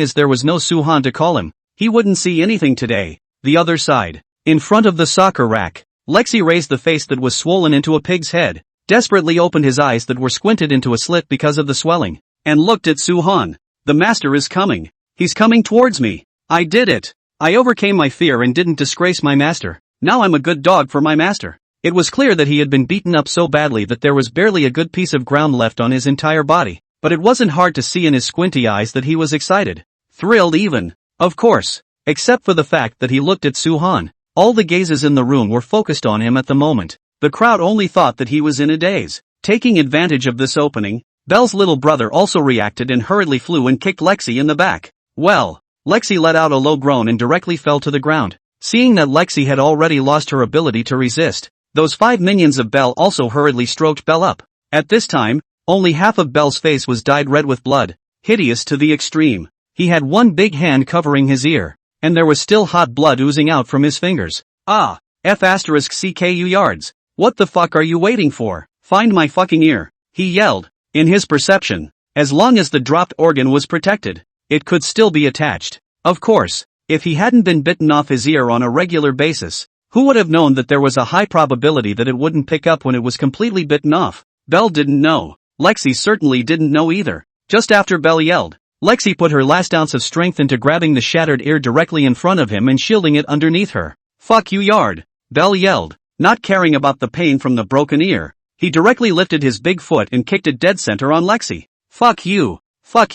as there was no Suhan to call him, he wouldn't see anything today. The other side, in front of the soccer rack, Lexi raised the face that was swollen into a pig's head, desperately opened his eyes that were squinted into a slit because of the swelling, and looked at Suhan. The master is coming. He's coming towards me. I did it. I overcame my fear and didn't disgrace my master. Now I'm a good dog for my master. It was clear that he had been beaten up so badly that there was barely a good piece of ground left on his entire body, but it wasn't hard to see in his squinty eyes that he was excited. Thrilled even. Of course. Except for the fact that he looked at Suhan. All the gazes in the room were focused on him at the moment. The crowd only thought that he was in a daze. Taking advantage of this opening, Belle's little brother also reacted and hurriedly flew and kicked Lexi in the back. Well, Lexi let out a low groan and directly fell to the ground. Seeing that Lexi had already lost her ability to resist, those 5 minions of Belle also hurriedly stroked Belle up. At this time, only half of Belle's face was dyed red with blood, hideous to the extreme. He had one big hand covering his ear, and there was still hot blood oozing out from his fingers. Ah, F***CKU yards. What the fuck are you waiting for? Find my fucking ear, he yelled. In his perception, as long as the dropped organ was protected, it could still be attached. Of course, if he hadn't been bitten off his ear on a regular basis, who would have known that there was a high probability that it wouldn't pick up when it was completely bitten off? Belle didn't know. Lexi certainly didn't know either. Just after Belle yelled, Lexi put her last ounce of strength into grabbing the shattered ear directly in front of him and shielding it underneath her. Fuck you yard, Belle yelled, not caring about the pain from the broken ear. he directly lifted his big foot and kicked it dead center on Lexi. Fuck you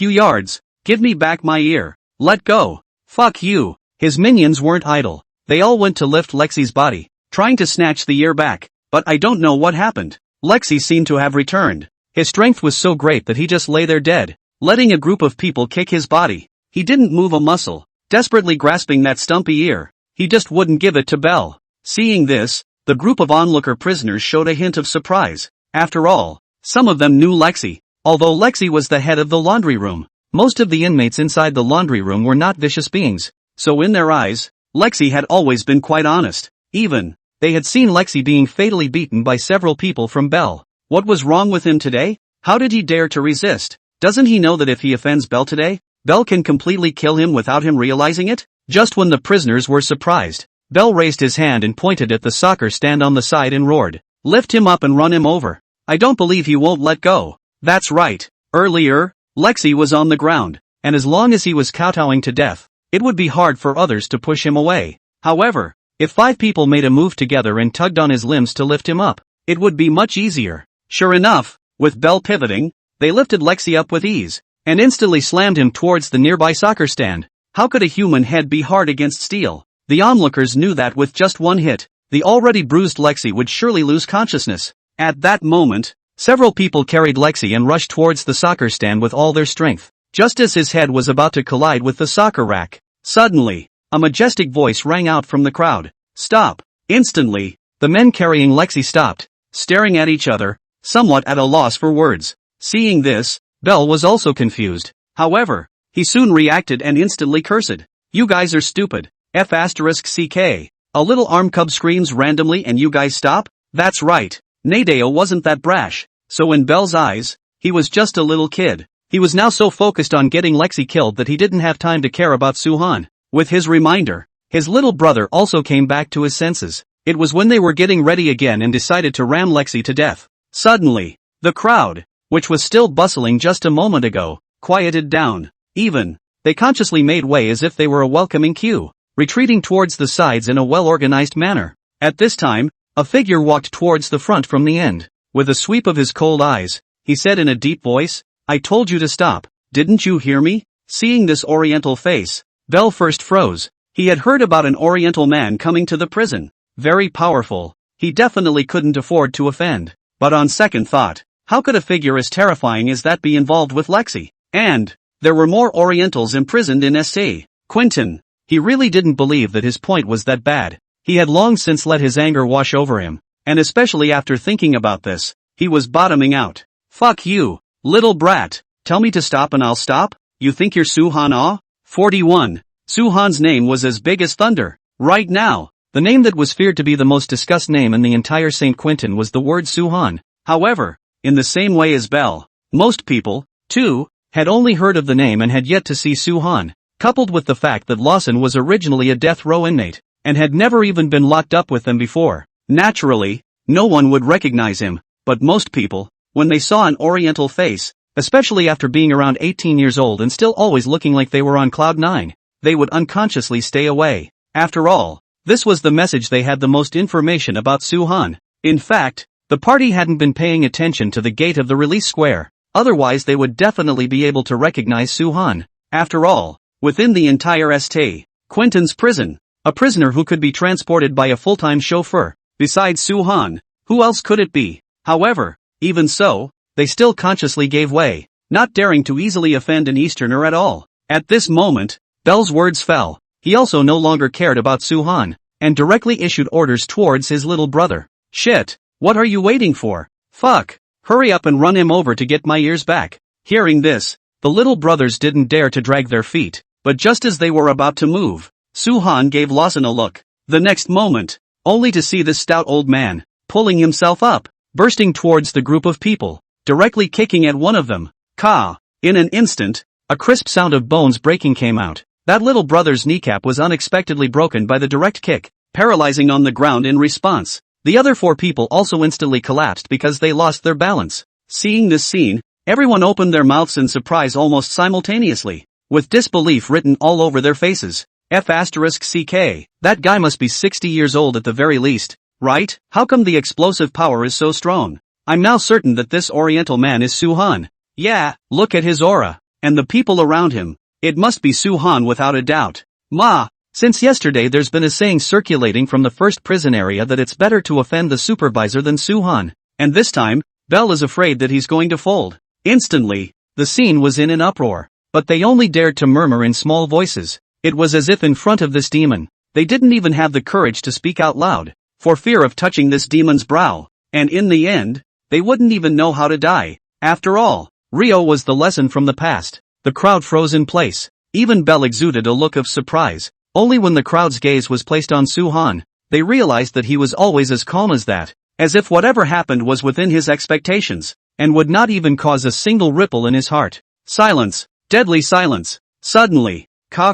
yards, give me back my ear, let go, fuck you. His minions weren't idle, they all went to lift Lexi's body, trying to snatch the ear back, but I don't know what happened. Lexi seemed to have returned. His strength was so great that he just lay there dead, letting a group of people kick his body. He didn't move a muscle, desperately grasping that stumpy ear. He just wouldn't give it to Belle. Seeing this, the group of onlooker prisoners showed a hint of surprise. After all, some of them knew Lexi. Although Lexi was the head of the laundry room, most of the inmates inside the laundry room were not vicious beings. So in their eyes, Lexi had always been quite honest. Even, they had seen Lexi being fatally beaten by several people from Belle. What was wrong with him today? How did he dare to resist? Doesn't he know that if he offends Belle today, Belle can completely kill him without him realizing it? Just when the prisoners were surprised, Belle raised his hand and pointed at the soccer stand on the side and roared, "Lift him up and run him over. I don't believe he won't let go." That's right. Earlier, Lexi was on the ground, and as long as he was kowtowing to death, it would be hard for others to push him away. However, if 5 people made a move together and tugged on his limbs to lift him up, it would be much easier. Sure enough, with Belle pivoting, they lifted Lexi up with ease, and instantly slammed him towards the nearby soccer stand. How could a human head be hard against steel? The onlookers knew that with just one hit, the already bruised Lexi would surely lose consciousness. At that moment, several people carried Lexi and rushed towards the soccer stand with all their strength. Just as his head was about to collide with the soccer rack, suddenly, a majestic voice rang out from the crowd. "Stop!" Instantly, the men carrying Lexi stopped, staring at each other, somewhat at a loss for words. Seeing this, Belle was also confused. However, he soon reacted and instantly cursed. "You guys are stupid. F***ck. A little arm cub screams randomly and you guys stop? That's right. Nadeo wasn't that brash. So in Belle's eyes, he was just a little kid. He was now so focused on getting Lexi killed that he didn't have time to care about Suhan. With his reminder, his little brother also came back to his senses. It was when they were getting ready again and decided to ram Lexi to death. Suddenly, the crowd, which was still bustling just a moment ago, quieted down. Even, they consciously made way as if they were a welcoming queue, retreating towards the sides in a well-organized manner. At this time, a figure walked towards the front from the end. With a sweep of his cold eyes, he said in a deep voice, "I told you to stop, didn't you hear me?" Seeing this oriental face, Belle first froze. He had heard about an oriental man coming to the prison. Very powerful. He definitely couldn't afford to offend. But on second thought, how could a figure as terrifying as that be involved with Lexi? And there were more Orientals imprisoned in St. Quentin. He really didn't believe that his point was that bad. He had long since let his anger wash over him, and especially after thinking about this, he was bottoming out. "Fuck you, little brat. Tell me to stop and I'll stop? You think you're Suhan? 41. Suhan's name was as big as thunder. Right now, the name that was feared to be the most discussed name in the entire St. Quentin was the word Suhan. However, in the same way as Belle, most people, too, had only heard of the name and had yet to see Suhan, coupled with the fact that Lawson was originally a death row inmate, and had never even been locked up with them before. Naturally, no one would recognize him, but most people, when they saw an Oriental face, especially after being around 18 years old and still always looking like they were on cloud 9, they would unconsciously stay away. After all, this was the message they had the most information about Suhan. In fact, the party hadn't been paying attention to the gate of the release square, otherwise they would definitely be able to recognize Suhan. After all, within the entire St. Quentin's prison, a prisoner who could be transported by a full-time chauffeur, besides Suhan, who else could it be? However, even so, they still consciously gave way, not daring to easily offend an Easterner at all. At this moment, Belle's words fell. He also no longer cared about Suhan, and directly issued orders towards his little brother. "Shit, what are you waiting for? Fuck, hurry up and run him over to get my ears back." Hearing this, the little brothers didn't dare to drag their feet, but just as they were about to move, Suhan gave Lawson a look. The next moment, only to see this stout old man, pulling himself up, bursting towards the group of people, directly kicking at one of them. Ka! In an instant, a crisp sound of bones breaking came out. That little brother's kneecap was unexpectedly broken by the direct kick, paralyzing on the ground in response. The other 4 people also instantly collapsed because they lost their balance. Seeing this scene, everyone opened their mouths in surprise almost simultaneously, with disbelief written all over their faces. F***ck. That guy must be 60 years old at the very least, right? How come the explosive power is so strong? I'm now certain that this Oriental man is Suhan. Yeah, look at his aura. And the people around him. It must be Suhan without a doubt. Ma, since yesterday there's been a saying circulating from the first prison area that it's better to offend the supervisor than Suhan. And this time, Belle is afraid that he's going to fold. Instantly, the scene was in an uproar. But they only dared to murmur in small voices. It was as if in front of this demon, they didn't even have the courage to speak out loud, for fear of touching this demon's brow. And in the end, they wouldn't even know how to die. After all, Rio was the lesson from the past. The crowd froze in place. Even Belle exuded a look of surprise. Only when the crowd's gaze was placed on Suhan, they realized that he was always as calm as that, as if whatever happened was within his expectations, and would not even cause a single ripple in his heart. Silence. Deadly silence. Suddenly, ka.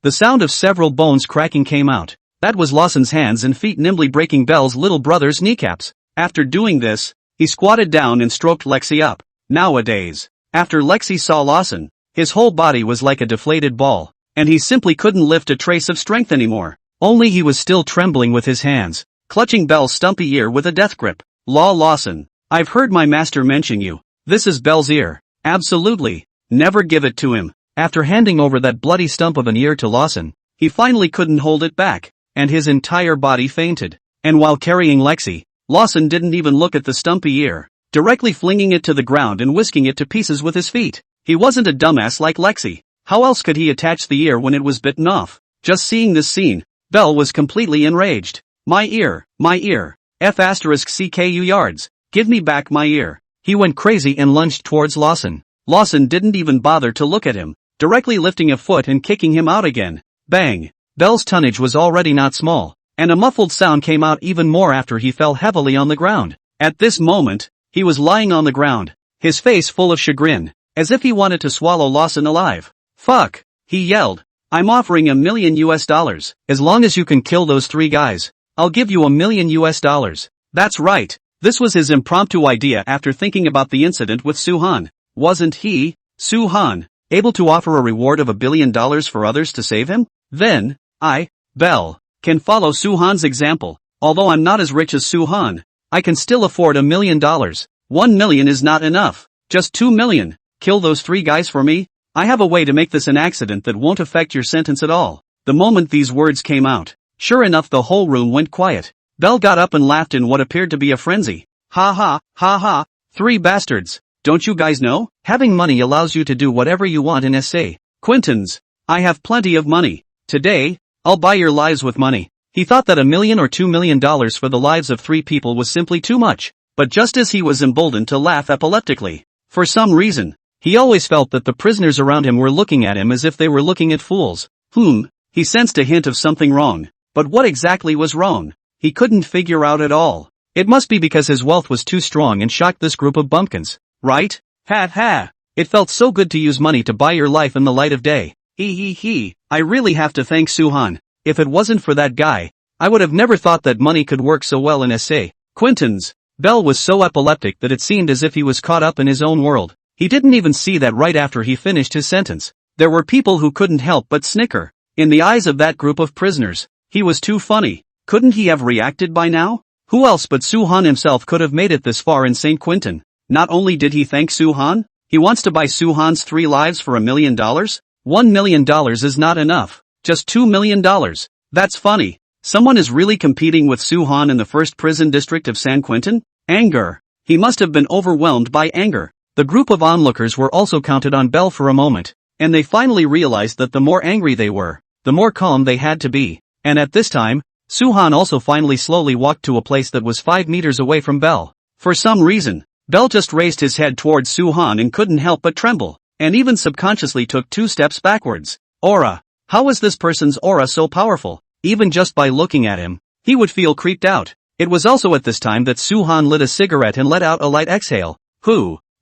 The sound of several bones cracking came out. That was Lawson's hands and feet nimbly breaking Belle's little brother's kneecaps. After doing this, he squatted down and stroked Lexi up. Nowadays, after Lexi saw Lawson, his whole body was like a deflated ball, and he simply couldn't lift a trace of strength anymore. Only he was still trembling with his hands, clutching Belle's stumpy ear with a death grip. Lawson, I've heard my master mention you. This is Belle's ear. Absolutely. Never give it to him. After handing over that bloody stump of an ear to Lawson, he finally couldn't hold it back, and his entire body fainted. And while carrying Lexi, Lawson didn't even look at the stumpy ear, directly flinging it to the ground and whisking it to pieces with his feet. He wasn't a dumbass like Lexi. How else could he attach the ear when it was bitten off? Just seeing this scene, Belle was completely enraged. My ear. F***CKU yards. Give me back my ear. He went crazy and lunged towards Lawson. Lawson didn't even bother to look at him, directly lifting a foot and kicking him out again. Bang! Belle's tonnage was already not small, and a muffled sound came out even more after he fell heavily on the ground. At this moment, he was lying on the ground, his face full of chagrin, as if he wanted to swallow Lawson alive. Fuck! He yelled. I'm offering $1 million. As long as you can kill those 3 guys, I'll give you $1 million. That's right. This was his impromptu idea after thinking about the incident with Suhan. Wasn't he, Suhan, able to offer a reward of $1 billion for others to save him? Then, I, Belle, can follow Suhan's example. Although I'm not as rich as Suhan, I can still afford $1 million. $1 million is not enough. Just $2 million. Kill those 3 guys for me? I have a way to make this an accident that won't affect your sentence at all. The moment these words came out, sure enough the whole room went quiet. Belle got up and laughed in what appeared to be a frenzy. Ha ha. 3 bastards. Don't you guys know? Having money allows you to do whatever you want in SA. Quintons. I have plenty of money. Today, I'll buy your lives with money. He thought that $1 million or $2 million for the lives of 3 people was simply too much. But just as he was emboldened to laugh epileptically, for some reason, he always felt that the prisoners around him were looking at him as if they were looking at fools. He sensed a hint of something wrong. But what exactly was wrong? He couldn't figure out at all. It must be because his wealth was too strong and shocked this group of bumpkins. Right? Ha. It felt so good to use money to buy your life in the light of day. He. I really have to thank Suhan. If it wasn't for that guy, I would have never thought that money could work so well in SA. Quintons. Belle was so epileptic that it seemed as if he was caught up in his own world. He didn't even see that right after he finished his sentence, there were people who couldn't help but snicker. In the eyes of that group of prisoners, he was too funny. Couldn't he have reacted by now? Who else but Suhan himself could have made it this far in St. Quentin? Not only did he thank Suhan, he wants to buy Suhan's 3 lives for $1 million? $1 million is not enough. Just $2 million. That's funny. Someone is really competing with Suhan in the first prison district of San Quentin? Anger. He must have been overwhelmed by anger. The group of onlookers were also counted on Belle for a moment, and they finally realized that the more angry they were, the more calm they had to be. And at this time, Suhan also finally slowly walked to a place that was 5 meters away from Belle. For some reason, Belle just raised his head towards Suhan and couldn't help but tremble, and even subconsciously took 2 steps backwards. Aura. How was this person's aura so powerful? Even just by looking at him, he would feel creeped out. It was also at this time that Suhan lit a cigarette and let out a light exhale.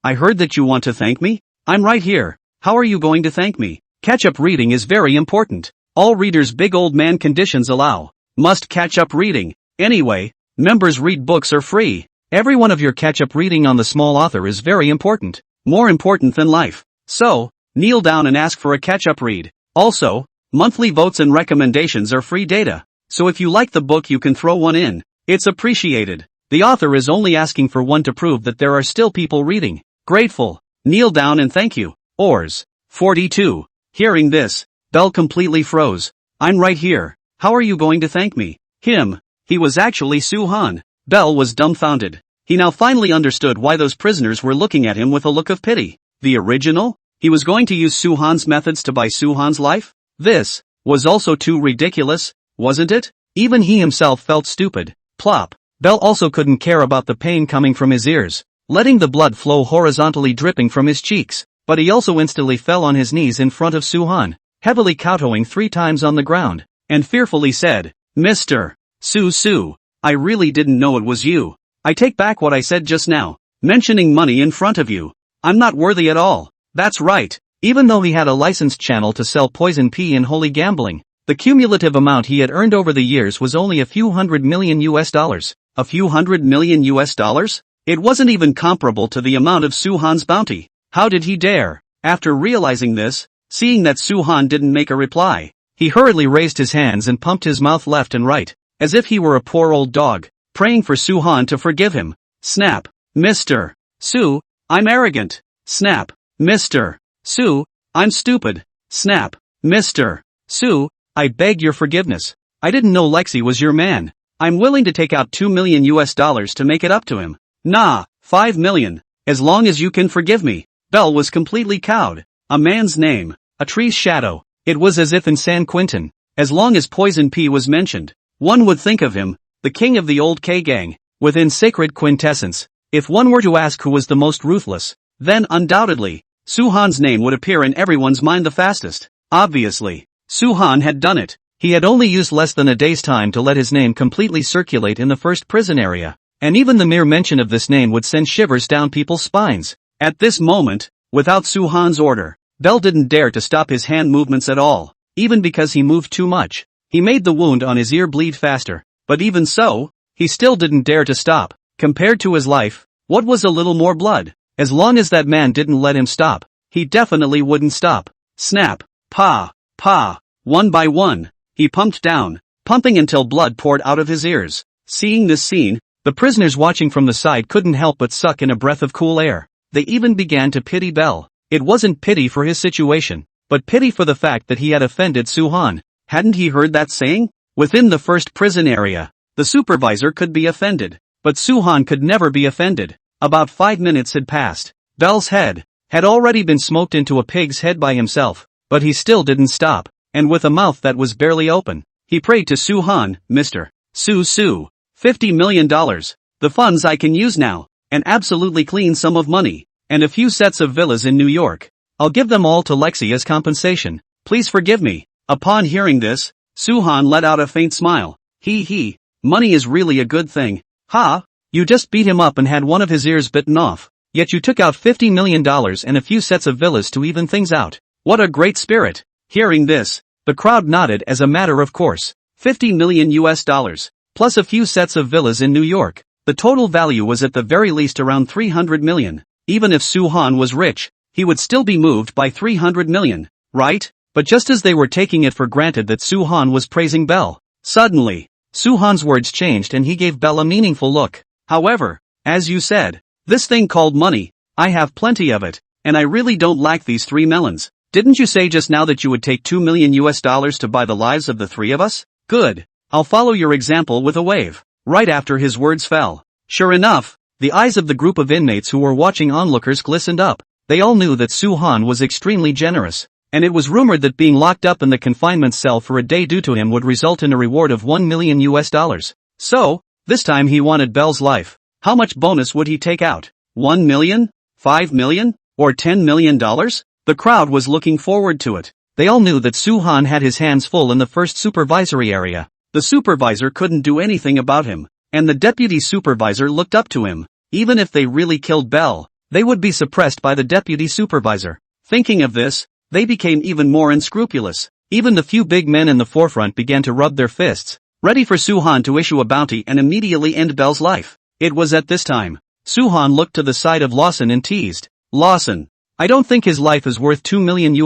I heard that you want to thank me? I'm right here. How are you going to thank me? Catch-up reading is very important. All readers' big old man conditions allow. Must catch up reading. Anyway, members read books are free. Every one of your catch-up reading on the small author is very important. More important than life. So, kneel down and ask for a catch-up read. Also, monthly votes and recommendations are free data. So if you like the book you can throw one in. It's appreciated. The author is only asking for one to prove that there are still people reading. Grateful. Kneel down and thank you. Ors. 42. Hearing this, Bell completely froze. I'm right here. How are you going to thank me? Him. He was actually Su-han. Bell was dumbfounded. He now finally understood why those prisoners were looking at him with a look of pity. The original? He was going to use Su-han's methods to buy Su-han's life? This was also too ridiculous, wasn't it? Even he himself felt stupid. Plop. Bell also couldn't care about the pain coming from his ears, letting the blood flow horizontally dripping from his cheeks, but he also instantly fell on his knees in front of Su-han, heavily kowtowing 3 times on the ground, and fearfully said, Mr. Su, I really didn't know it was you. I take back what I said just now, mentioning money in front of you. I'm not worthy at all. That's right. Even though he had a licensed channel to sell poison pea and holy gambling, the cumulative amount he had earned over the years was only a few $100 million. A few $100 million? It wasn't even comparable to the amount of Su-han's bounty. How did he dare? After realizing this, seeing that Su-han didn't make a reply, he hurriedly raised his hands and pumped his mouth left and right, as if he were a poor old dog, praying for Su-han to forgive him. Snap. Mr. Su, I'm arrogant. Snap. Mr. Su, I'm stupid. Snap. Mr. Su, I beg your forgiveness. I didn't know Lexi was your man. I'm willing to take out $2 million to make it up to him. Nah, $5 million. As long as you can forgive me. Bell was completely cowed. A man's name. A tree's shadow. It was as if in San Quentin, as long as Poison P was mentioned, one would think of him, the king of the old K-gang, within Sacred Quintessence. If one were to ask who was the most ruthless, then undoubtedly, Su-han's name would appear in everyone's mind the fastest. Obviously, Su-han had done it. He had only used less than a day's time to let his name completely circulate in the first prison area, and even the mere mention of this name would send shivers down people's spines. At this moment, without Su-han's order, Bell didn't dare to stop his hand movements at all, even because he moved too much. He made the wound on his ear bleed faster, but even so, he still didn't dare to stop. Compared to his life, what was a little more blood? As long as that man didn't let him stop, he definitely wouldn't stop. Snap, pa, one by one, he pumped down, pumping until blood poured out of his ears. Seeing this scene, the prisoners watching from the side couldn't help but suck in a breath of cool air. They even began to pity Bell. It wasn't pity for his situation, but pity for the fact that he had offended Su-han. Hadn't he heard that saying? Within the first prison area, the supervisor could be offended, but Su-han could never be offended. About 5 minutes had passed. Bell's head had already been smoked into a pig's head by himself, but he still didn't stop, and with a mouth that was barely open, he prayed to Su-han, Mr. Su, $50 million. The funds I can use now, an absolutely clean sum of money, and a few sets of villas in New York. I'll give them all to Lexi as compensation. Please forgive me. Upon hearing this, Su-han let out a faint smile. Money is really a good thing. Ha! You just beat him up and had one of his ears bitten off, yet you took out $50 million and a few sets of villas to even things out. What a great spirit! Hearing this, the crowd nodded as a matter of course. $50 million, plus a few sets of villas in New York. The total value was at the very least around $300 million. Even if Su-han was rich, he would still be moved by $300 million, right? But just as they were taking it for granted that Su-han was praising Bell, suddenly, Su-han's words changed and he gave Bell a meaningful look. However, as you said, this thing called money, I have plenty of it, and I really don't lack these 3 melons. Didn't you say just now that you would take $2 million to buy the lives of the 3 of us? Good. I'll follow your example with a wave. Right after his words fell. Sure enough, the eyes of the group of inmates who were watching onlookers glistened up. They all knew that Su-han was extremely generous, and it was rumored that being locked up in the confinement cell for a day due to him would result in a reward of $1 million. So, this time he wanted Bell's life. How much bonus would he take out? 1 million? 5 million? Or $10 million? The crowd was looking forward to it. They all knew that Su-han had his hands full in the first supervisory area. The supervisor couldn't do anything about him, and the deputy supervisor looked up to him. Even if they really killed Bell, they would be suppressed by the deputy supervisor. Thinking of this, they became even more unscrupulous. Even the few big men in the forefront began to rub their fists, ready for Su-han to issue a bounty and immediately end Bell's life. It was at this time, Su-han looked to the side of Lawson and teased, Lawson, I don't think his life is worth $2 million.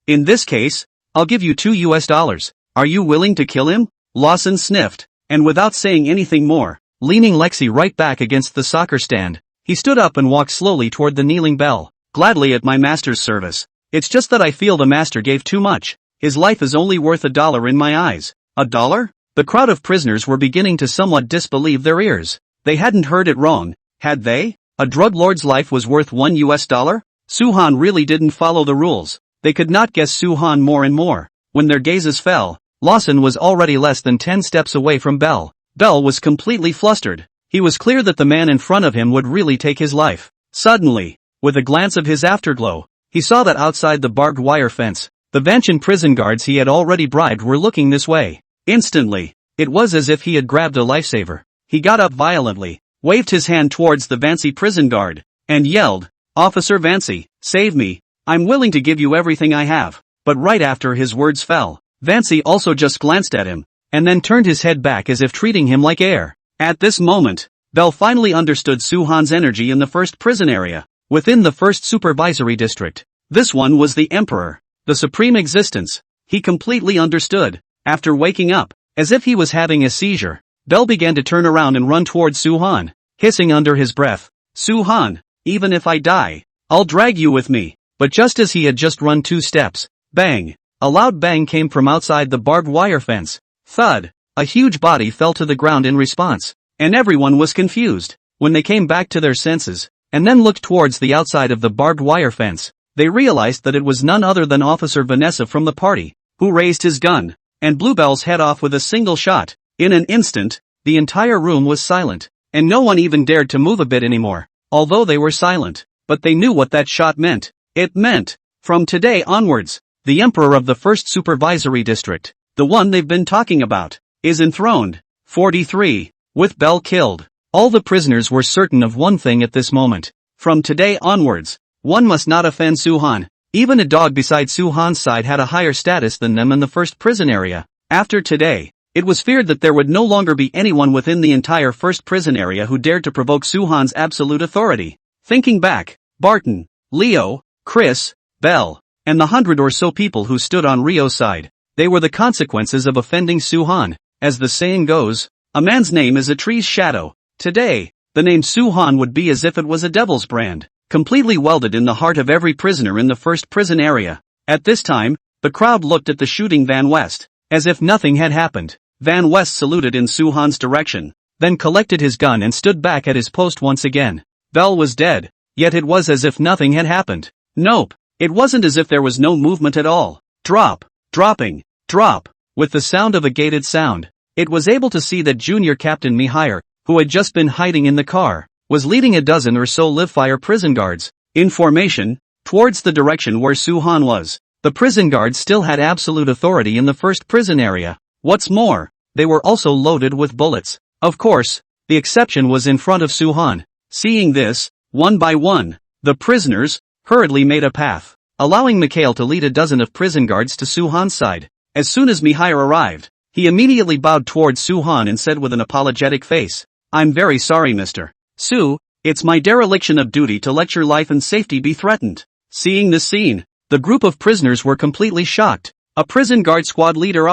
In this case, I'll give you $2. Are you willing to kill him? Lawson sniffed, and without saying anything more, leaning Lexi right back against the soccer stand. He stood up and walked slowly toward the kneeling Belle. Gladly at my master's service. It's just that I feel the master gave too much. His life is only worth $1 in my eyes. $1? The crowd of prisoners were beginning to somewhat disbelieve their ears. They hadn't heard it wrong, had they? A drug lord's life was worth $1? Suhan really didn't follow the rules. They could not guess Suhan more and more. When their gazes fell, Lawson was already less than 10 steps away from Belle. Belle was completely flustered. He was clear that the man in front of him would really take his life. Suddenly, with a glance of his afterglow, he saw that outside the barbed wire fence, the Vanchan prison guards he had already bribed were looking this way. Instantly, it was as if he had grabbed a lifesaver. He got up violently, waved his hand towards the Vancy prison guard, and yelled, "Officer Vancy, save me, I'm willing to give you everything I have." But right after his words fell, Vancy also just glanced at him, and then turned his head back as if treating him like air. At this moment, Belle finally understood Suhan's energy in the first prison area, within the first supervisory district. This one was the Emperor, the supreme existence. He completely understood. After waking up, as if he was having a seizure, Belle began to turn around and run towards Suhan, hissing under his breath, "Suhan, even if I die, I'll drag you with me." But just as he had just run 2 steps, bang! A loud bang came from outside the barbed wire fence. Thud! A huge body fell to the ground in response, and everyone was confused. When they came back to their senses, and then looked towards the outside of the barbed wire fence, they realized that it was none other than Officer Vanessa from the party, who raised his gun, and blew Belle's head off with a single shot. In an instant, the entire room was silent, and no one even dared to move a bit anymore. Although they were silent, but they knew what that shot meant. It meant, from today onwards, the Emperor of the First Supervisory District, the one they've been talking about, is enthroned. 43. With Belle killed, all the prisoners were certain of one thing at this moment. From today onwards, one must not offend Suhan. Even a dog beside Suhan's side had a higher status than them in the first prison area. After today, it was feared that there would no longer be anyone within the entire first prison area who dared to provoke Suhan's absolute authority. Thinking back, Barton, Leo, Chris, Belle, and the 100 or so people who stood on Rio's side, they were the consequences of offending Suhan. As the saying goes, a man's name is a tree's shadow. Today, the name Suhan would be as if it was a devil's brand, completely welded in the heart of every prisoner in the first prison area. At this time, the crowd looked at the shooting Van West, as if nothing had happened. Van West saluted in Suhan's direction, then collected his gun and stood back at his post once again. Belle was dead, yet it was as if nothing had happened. Nope, it wasn't as if there was no movement at all. Drop, dropping, drop, with the sound of a gated sound. It was able to see that Junior Captain Mihair, who had just been hiding in the car, was leading a dozen or so live-fire prison guards, in formation, towards the direction where Suhan was. The prison guards still had absolute authority in the first prison area. What's more, they were also loaded with bullets. Of course, the exception was in front of Suhan. Seeing this, one by one, the prisoners hurriedly made a path, allowing Mikhail to lead a dozen of prison guards to Suhan's side. As soon as Mihair arrived, he immediately bowed towards Suhan and said with an apologetic face, "I'm very sorry, Mr. Su, it's my dereliction of duty to let your life and safety be threatened." Seeing this scene, the group of prisoners were completely shocked. A prison guard squad leader,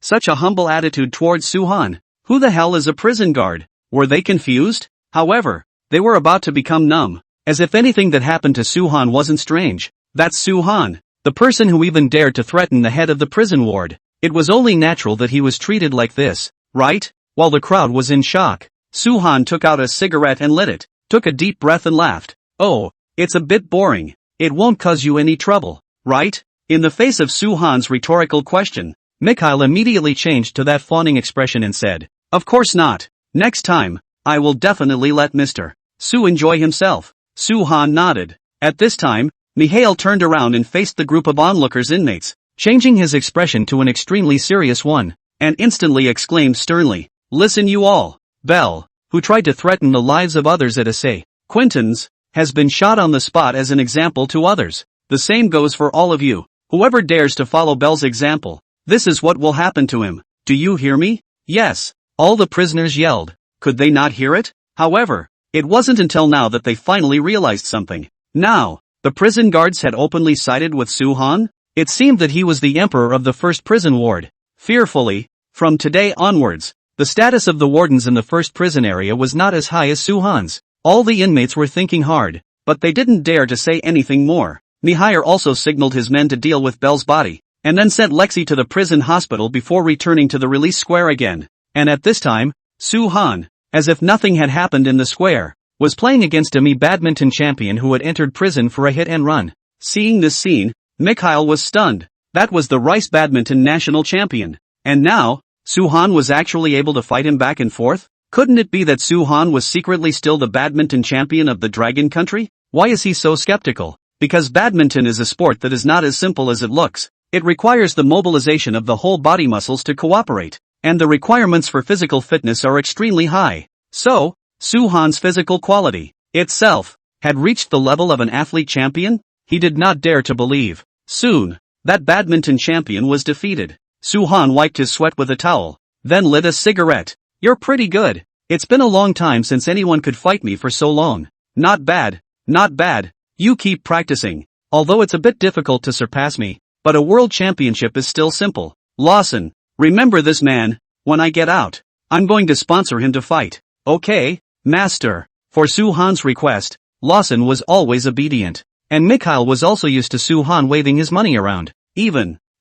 such a humble attitude towards Suhan. Who the hell is a prison guard? Were they confused? However, they were about to become numb, as if anything that happened to Suhan wasn't strange. That's Suhan, the person who even dared to threaten the head of the prison ward. It was only natural that he was treated like this, right? While the crowd was in shock, Suhan took out a cigarette and lit it, took a deep breath and laughed. "Oh, it's a bit boring. It won't cause you any trouble, right?" In the face of Suhan's rhetorical question, Mikhail immediately changed to that fawning expression and said, "Of course not. Next time, I will definitely let Mr. Su enjoy himself." Suhan nodded. At this time, Mikhail turned around and faced the group of onlookers inmates, changing his expression to an extremely serious one, and instantly exclaimed sternly, "Listen you all. Belle, who tried to threaten the lives of others at Assay Quinton's, has been shot on the spot as an example to others. The same goes for all of you. Whoever dares to follow Belle's example, this is what will happen to him. Do you hear me?" "Yes," all the prisoners yelled. Could they not hear it? However, it wasn't until now that they finally realized something. Now, the prison guards had openly sided with Suhan? It seemed that he was the emperor of the first prison ward. Fearfully, from today onwards, The status of the wardens in the first prison area was not as high as Suhan's. All the inmates were thinking hard, but they didn't dare to say anything more. Mihire also signaled his men to deal with Belle's body, and then sent Lexi to the prison hospital before returning to the release square again. And at this time, Suhan, as if nothing had happened in the square, was playing against a badminton champion who had entered prison for a hit and run. Seeing this scene, Mikhail was stunned. That was the Rice badminton national champion. And now, Suhan was actually able to fight him back and forth? Couldn't it be that Suhan was secretly still the badminton champion of the Dragon Country? Why is he so skeptical? Because badminton is a sport that is not as simple as it looks. It requires the mobilization of the whole body muscles to cooperate, and the requirements for physical fitness are extremely high. So, Suhan's physical quality, itself, had reached the level of an athlete champion? He did not dare to believe. Soon, that badminton champion was defeated. Suhan wiped his sweat with a towel, then lit a cigarette. You're pretty good. It's been a long time since anyone could fight me for so long. Not bad, not bad. You keep practicing. Although it's a bit difficult to surpass me, but a world championship is still simple. Lawson, remember this man. When I get out, I'm going to sponsor him to fight. Okay, master. For Suhan's request, Lawson was always obedient. And Mikhail was also used to Suhan waving his money around.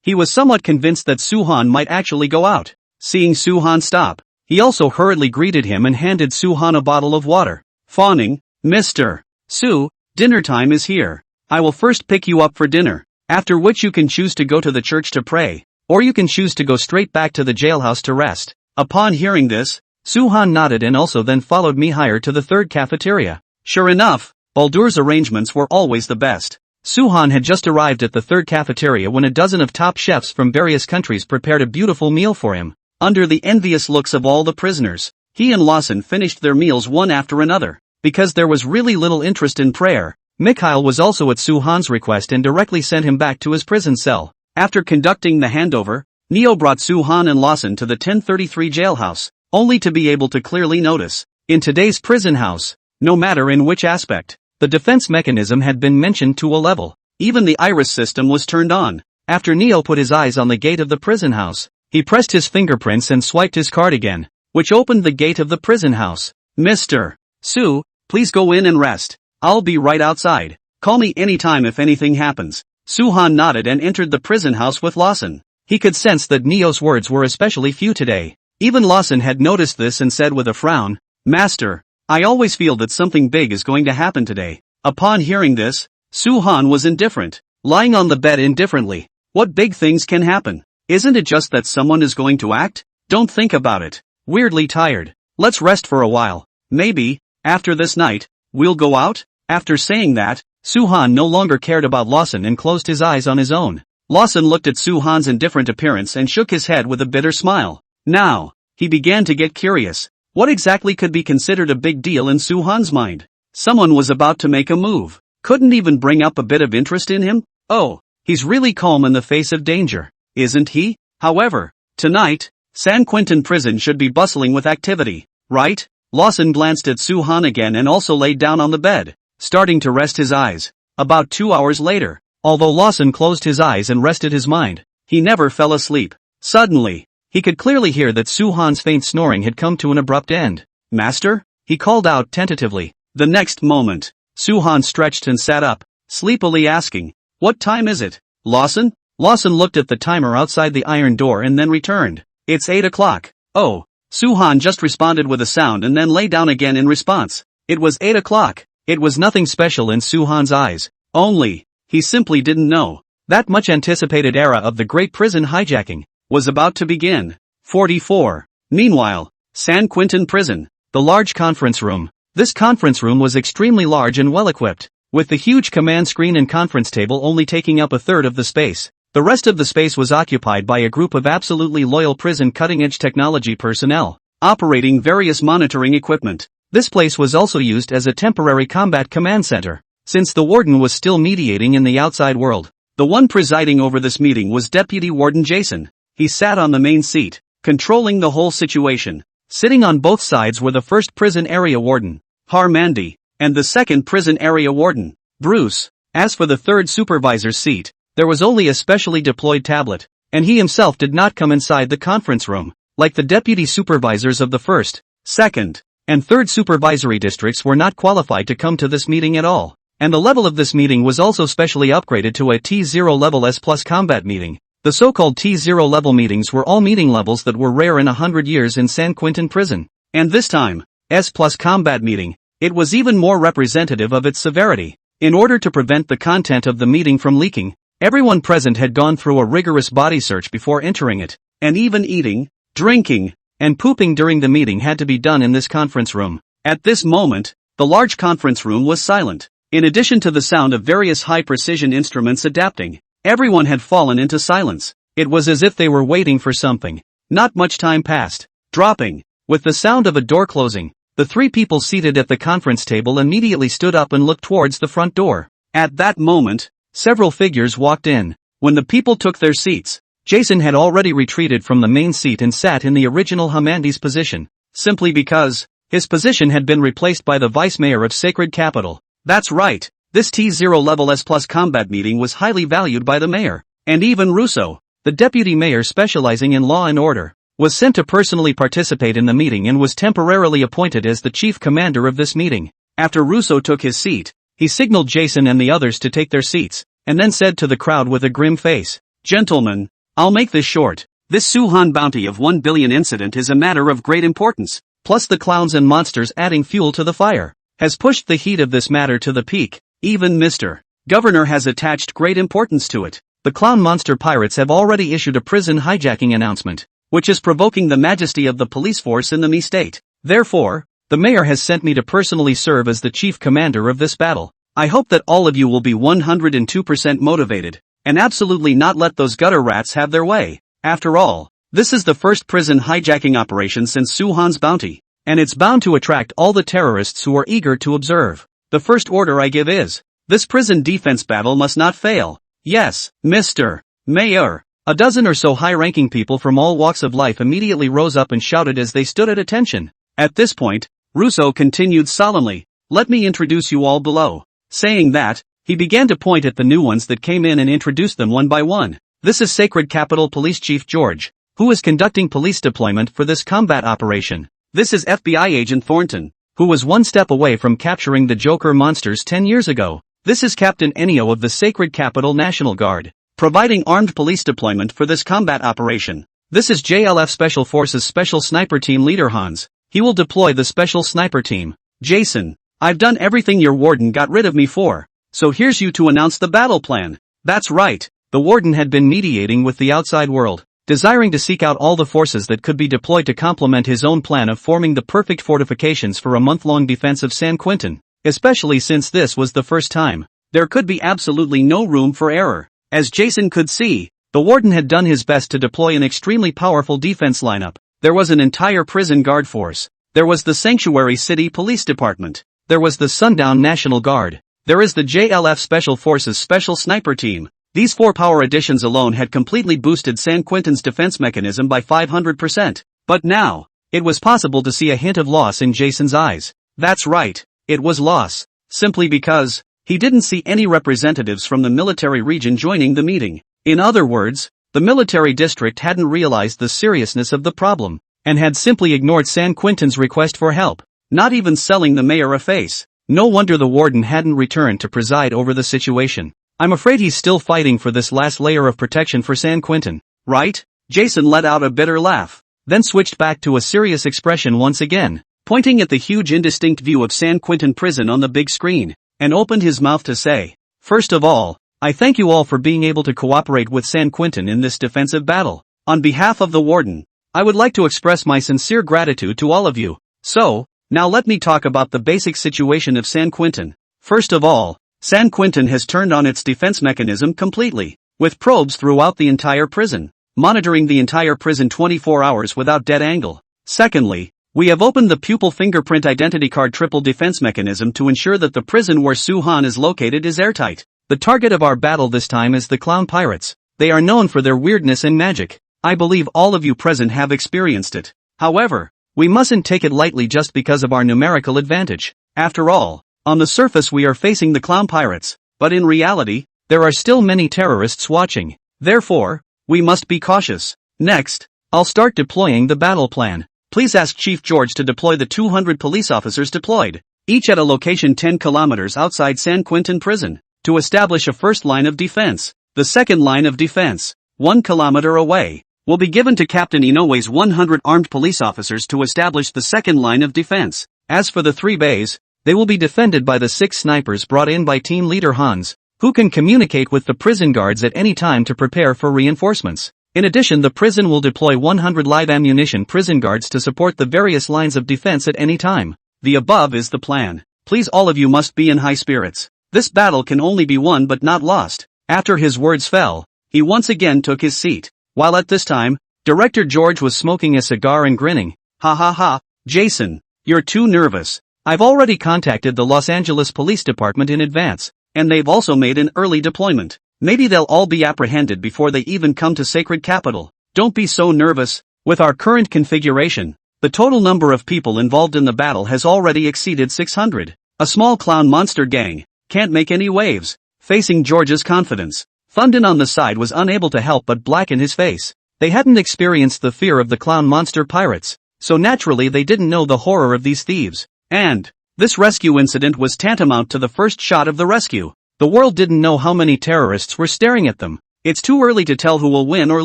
He was somewhat convinced that Suhan might actually go out. Seeing Suhan stop, he also hurriedly greeted him and handed Suhan a bottle of water. Fawning, Mr. Su, dinner time is here. I will first pick you up for dinner, after which you can choose to go to the church to pray, or you can choose to go straight back to the jailhouse to rest. Upon hearing this, Suhan nodded and also then followed Mihire to the third cafeteria. Sure enough, Baldur's arrangements were always the best. Suhan had just arrived at the third cafeteria when a dozen of top chefs from various countries prepared a beautiful meal for him. Under the envious looks of all the prisoners, he and Lawson finished their meals one after another. Because there was really little interest in prayer, Mikhail was also at Suhan's request and directly sent him back to his prison cell. After conducting the handover, Neo brought Suhan and Lawson to the 1033 jailhouse, only to be able to clearly notice, in today's prison house, no matter in which aspect, the defense mechanism had been mentioned to a level. Even the iris system was turned on. After Neo put his eyes on the gate of the prison house, he pressed his fingerprints and swiped his card again, which opened the gate of the prison house. Mr. Su, please go in and rest. I'll be right outside. Call me anytime if anything happens. Suhan nodded and entered the prison house with Lawson. He could sense that Neo's words were especially few today. Even Lawson had noticed this and said with a frown, Master, I always feel that something big is going to happen today. Upon hearing this, Suhan was indifferent, lying on the bed indifferently. What big things can happen? Isn't it just that someone is going to act? Don't think about it. Weirdly tired. Let's rest for a while. Maybe, after this night, we'll go out? After saying that, Suhan no longer cared about Lawson and closed his eyes on his own. Lawson looked at Suhan's indifferent appearance and shook his head with a bitter smile. Now, he began to get curious. What exactly could be considered a big deal in Suhan's mind? Someone was about to make a move. Couldn't even bring up a bit of interest in him? Oh, he's really calm in the face of danger, isn't he? However, tonight, San Quentin prison should be bustling with activity, right? Lawson glanced at Suhan again and also laid down on the bed, starting to rest his eyes. About 2 hours later, although Lawson closed his eyes and rested his mind, he never fell asleep. Suddenly, he could clearly hear that Suhan's faint snoring had come to an abrupt end. Master? He called out tentatively. The next moment, Suhan stretched and sat up, sleepily asking, What time is it, Lawson? Lawson looked at the timer outside the iron door and then returned. It's 8 o'clock. Oh. Suhan just responded with a sound and then lay down again in response. It was 8 o'clock. It was nothing special in Suhan's eyes. Only, he simply didn't know. That much anticipated era of the great prison hijacking was about to begin. 44. Meanwhile, San Quentin prison, the large conference room. This conference room was extremely large and well equipped, with the huge command screen and conference table only taking up a third of the space. The rest of the space was occupied by a group of absolutely loyal prison cutting-edge technology personnel, operating various monitoring equipment. This place was also used as a temporary combat command center, since the warden was still mediating in the outside world. The one presiding over this meeting was Deputy Warden Jason. He sat on the main seat, controlling the whole situation. Sitting on both sides were the first prison area warden, Harmandi, and the second prison area warden, Bruce. As for the third supervisor's seat, there was only a specially deployed tablet, and he himself did not come inside the conference room. like the deputy supervisors of the 1st, 2nd, and 3rd supervisory districts were not qualified to come to this meeting at all. And the level of this meeting was also specially upgraded to a T0 level S+ combat meeting. The so-called T0 level meetings were all meeting levels that were rare in 100 years in San Quentin prison. And this time, S+ combat meeting, it was even more representative of its severity. In order to prevent the content of the meeting from leaking, everyone present had gone through a rigorous body search before entering it, and even eating, drinking, and pooping during the meeting had to be done in this conference room. At this moment, the large conference room was silent. In addition to the sound of various high-precision instruments adapting, everyone had fallen into silence. It was as if they were waiting for something. Not much time passed. Dropping, with the sound of a door closing, the 3 people seated at the conference table immediately stood up and looked towards the front door. At that moment, several figures walked in. When the people took their seats, Jason had already retreated from the main seat and sat in the original Hamandi's position, simply because his position had been replaced by the vice mayor of Sacred Capital. That's right, this T0 level S+ combat meeting was highly valued by the mayor, and even Russo, the deputy mayor specializing in law and order, was sent to personally participate in the meeting and was temporarily appointed as the chief commander of this meeting. After Russo took his seat, he signaled Jason and the others to take their seats, and then said to the crowd with a grim face, "Gentlemen, I'll make this short. This Suhan bounty of 1 billion incident is a matter of great importance, plus the clowns and monsters adding fuel to the fire, has pushed the heat of this matter to the peak. Even Mr. Governor has attached great importance to it. The clown monster pirates have already issued a prison hijacking announcement, which is provoking the majesty of the police force in the me state. Therefore, the mayor has sent me to personally serve as the chief commander of this battle. I hope that all of you will be 102% motivated, and absolutely not let those gutter rats have their way. After all, this is the first prison hijacking operation since Suhan's bounty, and it's bound to attract all the terrorists who are eager to observe. The first order I give is, this prison defense battle must not fail. Yes, Mr. Mayor." A dozen or so high-ranking people from all walks of life immediately rose up and shouted as they stood at attention. At this point, Russo continued solemnly, "Let me introduce you all below." Saying that, he began to point at the new ones that came in and introduced them one by one. This is Sacred Capital Police Chief George, who is conducting police deployment for this combat operation. This is FBI Agent Thornton, who was one step away from capturing the Joker monsters 10 years ago. This is Captain Ennio of the Sacred Capital National Guard, providing armed police deployment for this combat operation. This is JLF Special Forces Special Sniper Team Leader Hans. He will deploy the Special Sniper Team. Jason, I've done everything your warden got rid of me for, so here's you to announce the battle plan. That's right, the warden had been mediating with the outside world, desiring to seek out all the forces that could be deployed to complement his own plan of forming the perfect fortifications for a month-long defense of San Quentin, especially since this was the first time. There could be absolutely no room for error. As Jason could see, the warden had done his best to deploy an extremely powerful defense lineup. There was an entire prison guard force. There was the Sanctuary City Police Department. There was the Sundown National Guard. There is the JLF Special Forces Special Sniper Team. These 4 power additions alone had completely boosted San Quentin's defense mechanism by 500%. But now, it was possible to see a hint of loss in Jason's eyes. That's right, it was loss. Simply because he didn't see any representatives from the military region joining the meeting. In other words, the military district hadn't realized the seriousness of the problem, and had simply ignored San Quentin's request for help, not even selling the mayor a face. No wonder the warden hadn't returned to preside over the situation. I'm afraid he's still fighting for this last layer of protection for San Quentin, right? Jason let out a bitter laugh, then switched back to a serious expression once again, pointing at the huge indistinct view of San Quentin prison on the big screen, and opened his mouth to say, "First of all, I thank you all for being able to cooperate with San Quentin in this defensive battle. On behalf of the warden, I would like to express my sincere gratitude to all of you. So, now let me talk about the basic situation of San Quentin. First of all, San Quentin has turned on its defense mechanism completely, with probes throughout the entire prison, monitoring the entire prison 24 hours without dead angle. Secondly, we have opened the pupil fingerprint identity card triple defense mechanism to ensure that the prison where Suhan is located is airtight. The target of our battle this time is the clown pirates. They are known for their weirdness and magic. I believe all of you present have experienced it. However, we mustn't take it lightly just because of our numerical advantage. After all, on the surface we are facing the clown pirates, but in reality, there are still many terrorists watching. Therefore, we must be cautious. Next, I'll start deploying the battle plan. Please ask Chief George to deploy the 200 police officers deployed, each at a location 10 kilometers outside San Quentin prison, to establish a first line of defense. The second line of defense, 1 kilometer away, will be given to Captain Inoue's 100 armed police officers to establish the second line of defense. As for the 3 bays, they will be defended by the 6 snipers brought in by team leader Hans, who can communicate with the prison guards at any time to prepare for reinforcements. In addition, the prison will deploy 100 live ammunition prison guards to support the various lines of defense at any time. The above is the plan. Please, all of you must be in high spirits. This battle can only be won but not lost. After his words fell, he once again took his seat. While at this time, Director George was smoking a cigar and grinning. Ha ha ha, Jason, you're too nervous. I've already contacted the Los Angeles Police Department in advance, and they've also made an early deployment. Maybe they'll all be apprehended before they even come to Sacred Capital. Don't be so nervous. With our current configuration, the total number of people involved in the battle has already exceeded 600. A small clown monster gang can't make any waves. Facing George's confidence, Thundin on the side was unable to help but blacken his face. They hadn't experienced the fear of the clown monster pirates, so naturally they didn't know the horror of these thieves. And this rescue incident was tantamount to the first shot of the rescue. The world didn't know how many terrorists were staring at them. It's too early to tell who will win or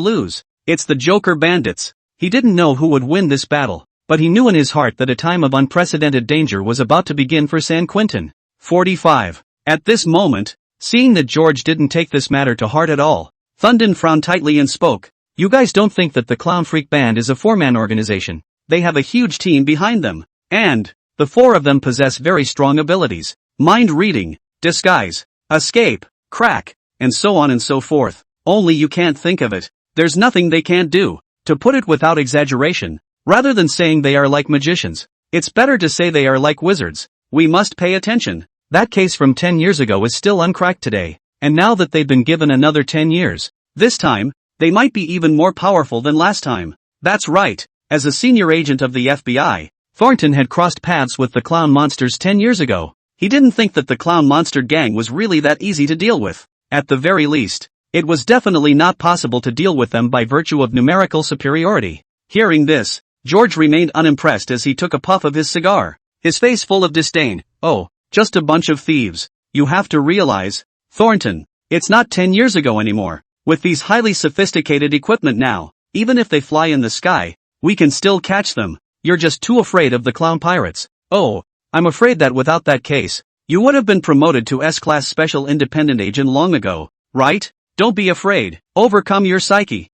lose. It's the Joker bandits. He didn't know who would win this battle, but he knew in his heart that a time of unprecedented danger was about to begin for San Quentin. 45. At this moment, seeing that George didn't take this matter to heart at all, Thundin frowned tightly and spoke. You guys don't think that the Clown Freak Band is a 4-man organization. They have a huge team behind them, and the 4 of them possess very strong abilities. Mind reading, disguise, escape, crack, and so on and so forth. Only you can't think of it. There's nothing they can't do. To put it without exaggeration, rather than saying they are like magicians, it's better to say they are like wizards. We must pay attention. That case from 10 years ago is still uncracked today, and now that they've been given another 10 years, this time, they might be even more powerful than last time. That's right. As a senior agent of the FBI, Thornton had crossed paths with the clown monsters 10 years ago. He didn't think that the clown monster gang was really that easy to deal with. At the very least, it was definitely not possible to deal with them by virtue of numerical superiority. Hearing this, George remained unimpressed as he took a puff of his cigar, his face full of disdain. Oh, just a bunch of thieves. You have to realize, Thornton, it's not 10 years ago anymore. With these highly sophisticated equipment now, even if they fly in the sky, we can still catch them. You're just too afraid of the clown pirates. Oh, I'm afraid that without that case, you would have been promoted to S-Class Special Independent Agent long ago, right? Don't be afraid. Overcome your psyche.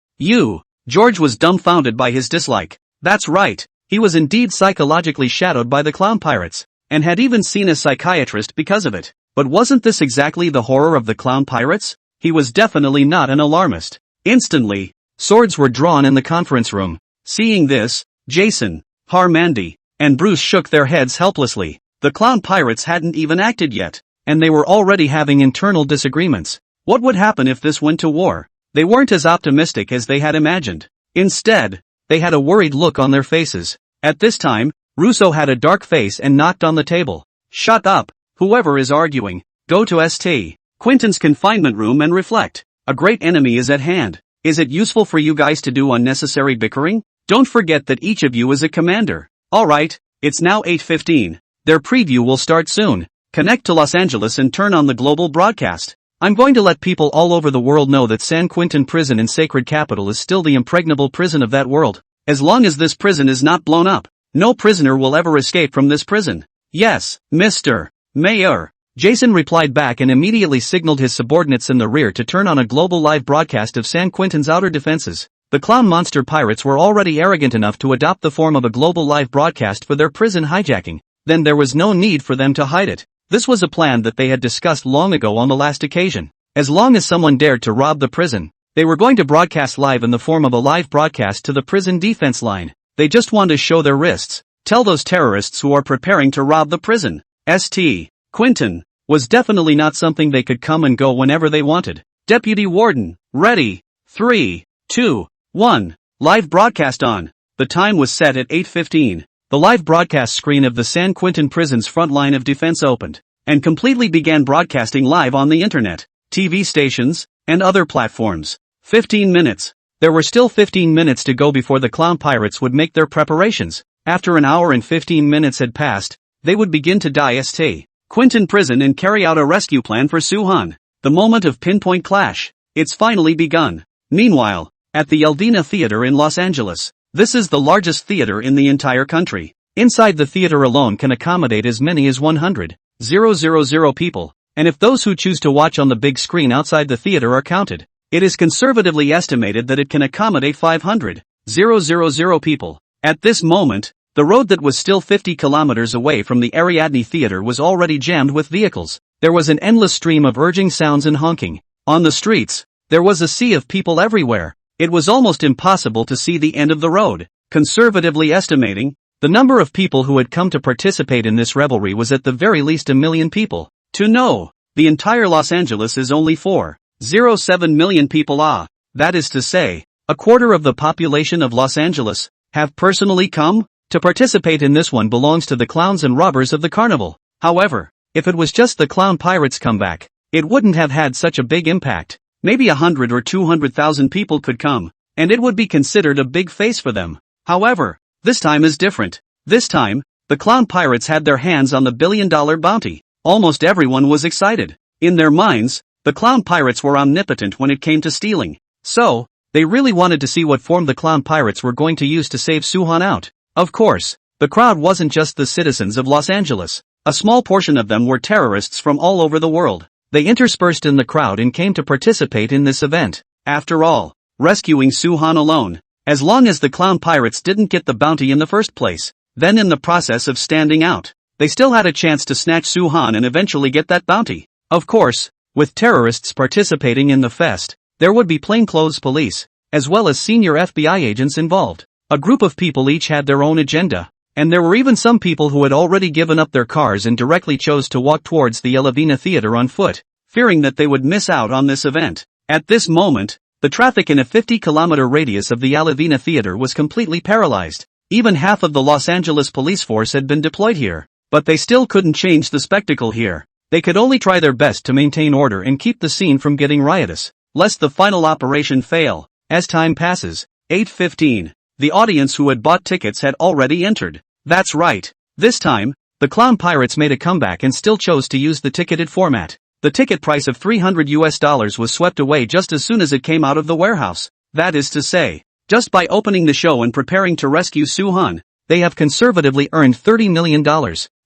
George was dumbfounded by his dislike. That's right. He was indeed psychologically shadowed by the clown pirates, and had even seen a psychiatrist because of it. But wasn't this exactly the horror of the clown pirates? He was definitely not an alarmist. Instantly, swords were drawn in the conference room. Seeing this, Jason, Harmandy, and Bruce shook their heads helplessly. The clown pirates hadn't even acted yet, and they were already having internal disagreements. What would happen if this went to war? They weren't as optimistic as they had imagined. Instead, they had a worried look on their faces. At this time, Russo had a dark face and knocked on the table. Shut up, whoever is arguing. Go to St. Quentin's confinement room and reflect. A great enemy is at hand. Is it useful for you guys to do unnecessary bickering? Don't forget that each of you is a commander. Alright, it's now 8:15. Their preview will start soon. Connect to Los Angeles and turn on the global broadcast. I'm going to let people all over the world know that San Quentin Prison in Sacred Capital is still the impregnable prison of that world. As long as this prison is not blown up, no prisoner will ever escape from this prison. Yes, Mr. Mayor. Jason replied back and immediately signaled his subordinates in the rear to turn on a global live broadcast of San Quentin's outer defenses. The clown monster pirates were already arrogant enough to adopt the form of a global live broadcast for their prison hijacking. Then there was no need for them to hide it. This was a plan that they had discussed long ago on the last occasion. As long as someone dared to rob the prison, they were going to broadcast live in the form of a live broadcast to the prison defense line. They just want to show their wrists. Tell those terrorists who are preparing to rob the prison. St. Quentin was definitely not something they could come and go whenever they wanted. Deputy Warden, ready. 3, 2, 1. Live broadcast on. The time was set at 8:15. The live broadcast screen of the San Quentin prison's front line of defense opened, and completely began broadcasting live on the internet, TV stations, and other platforms. 15 minutes. There were still 15 minutes to go before the clown pirates would make their preparations. After an hour and 15 minutes had passed, they would begin to Quentin prison and carry out a rescue plan for Soo-han. The moment of pinpoint clash. It's finally begun. Meanwhile, at the Eldina Theater in Los Angeles, this is the largest theater in the entire country. Inside the theater alone can accommodate as many as 100,000 people, and if those who choose to watch on the big screen outside the theater are counted, it is conservatively estimated that it can accommodate 500,000 people. At this moment, the road that was still 50 kilometers away from the Ariadne Theater was already jammed with vehicles. There was an endless stream of urging sounds and honking. On the streets, there was a sea of people everywhere. It was almost impossible to see the end of the road. Conservatively estimating, the number of people who had come to participate in this revelry was at the very least 1 million people. To know, the entire Los Angeles is only 4.07 million people. That is to say, a quarter of the population of Los Angeles have personally come to participate in this one belongs to the clowns and robbers of the carnival. However, if it was just the clown pirates comeback, it wouldn't have had such a big impact. Maybe 100 or 200,000 people could come, and it would be considered a big face for them. However, this time is different. This time, the clown pirates had their hands on the billion-dollar bounty. Almost everyone was excited. In their minds, the clown pirates were omnipotent when it came to stealing. So, they really wanted to see what form the clown pirates were going to use to save Soo-han out. Of course, the crowd wasn't just the citizens of Los Angeles. A small portion of them were terrorists from all over the world. They interspersed in the crowd and came to participate in this event. After all, rescuing Soo-han alone, as long as the clown pirates didn't get the bounty in the first place, then in the process of standing out, they still had a chance to snatch Soo-han and eventually get that bounty. Of course, with terrorists participating in the fest, there would be plainclothes police, as well as senior FBI agents involved. A group of people each had their own agenda, and there were even some people who had already given up their cars and directly chose to walk towards the Eldina Theater on foot, fearing that they would miss out on this event. At this moment, the traffic in a 50-kilometer radius of the Eldina Theater was completely paralyzed. Even half of the Los Angeles police force had been deployed here, but they still couldn't change the spectacle here. They could only try their best to maintain order and keep the scene from getting riotous, lest the final operation fail. As time passes, 8:15. The audience who had bought tickets had already entered. That's right. This time, the clown pirates made a comeback and still chose to use the ticketed format. The ticket price of $300 was swept away just as soon as it came out of the warehouse. That is to say, just by opening the show and preparing to rescue Soo-han, they have conservatively earned $30 million.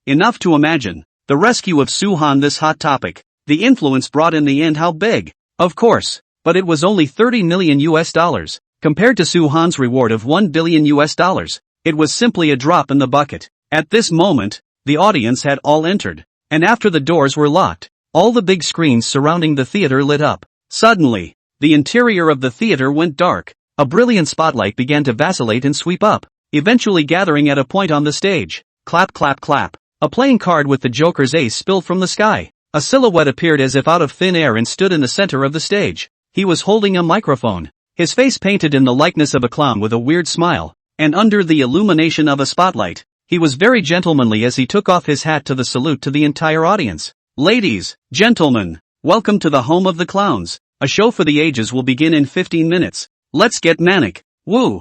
Enough to imagine. The rescue of Soo-han, this hot topic. The influence brought in the end how big? Of course. But it was only $30 million. Compared to Soo-han's reward of $1 billion, it was simply a drop in the bucket. At this moment, the audience had all entered, and after the doors were locked, all the big screens surrounding the theater lit up. Suddenly, the interior of the theater went dark. A brilliant spotlight began to vacillate and sweep up, eventually gathering at a point on the stage. Clap, clap, clap. A playing card with the Joker's ace spilled from the sky. A silhouette appeared as if out of thin air and stood in the center of the stage. He was holding a microphone. His face painted in the likeness of a clown with a weird smile, and under the illumination of a spotlight, he was very gentlemanly as he took off his hat to the salute to the entire audience. Ladies, gentlemen, welcome to the home of the clowns. A show for the ages will begin in 15 minutes. Let's get manic. Woo!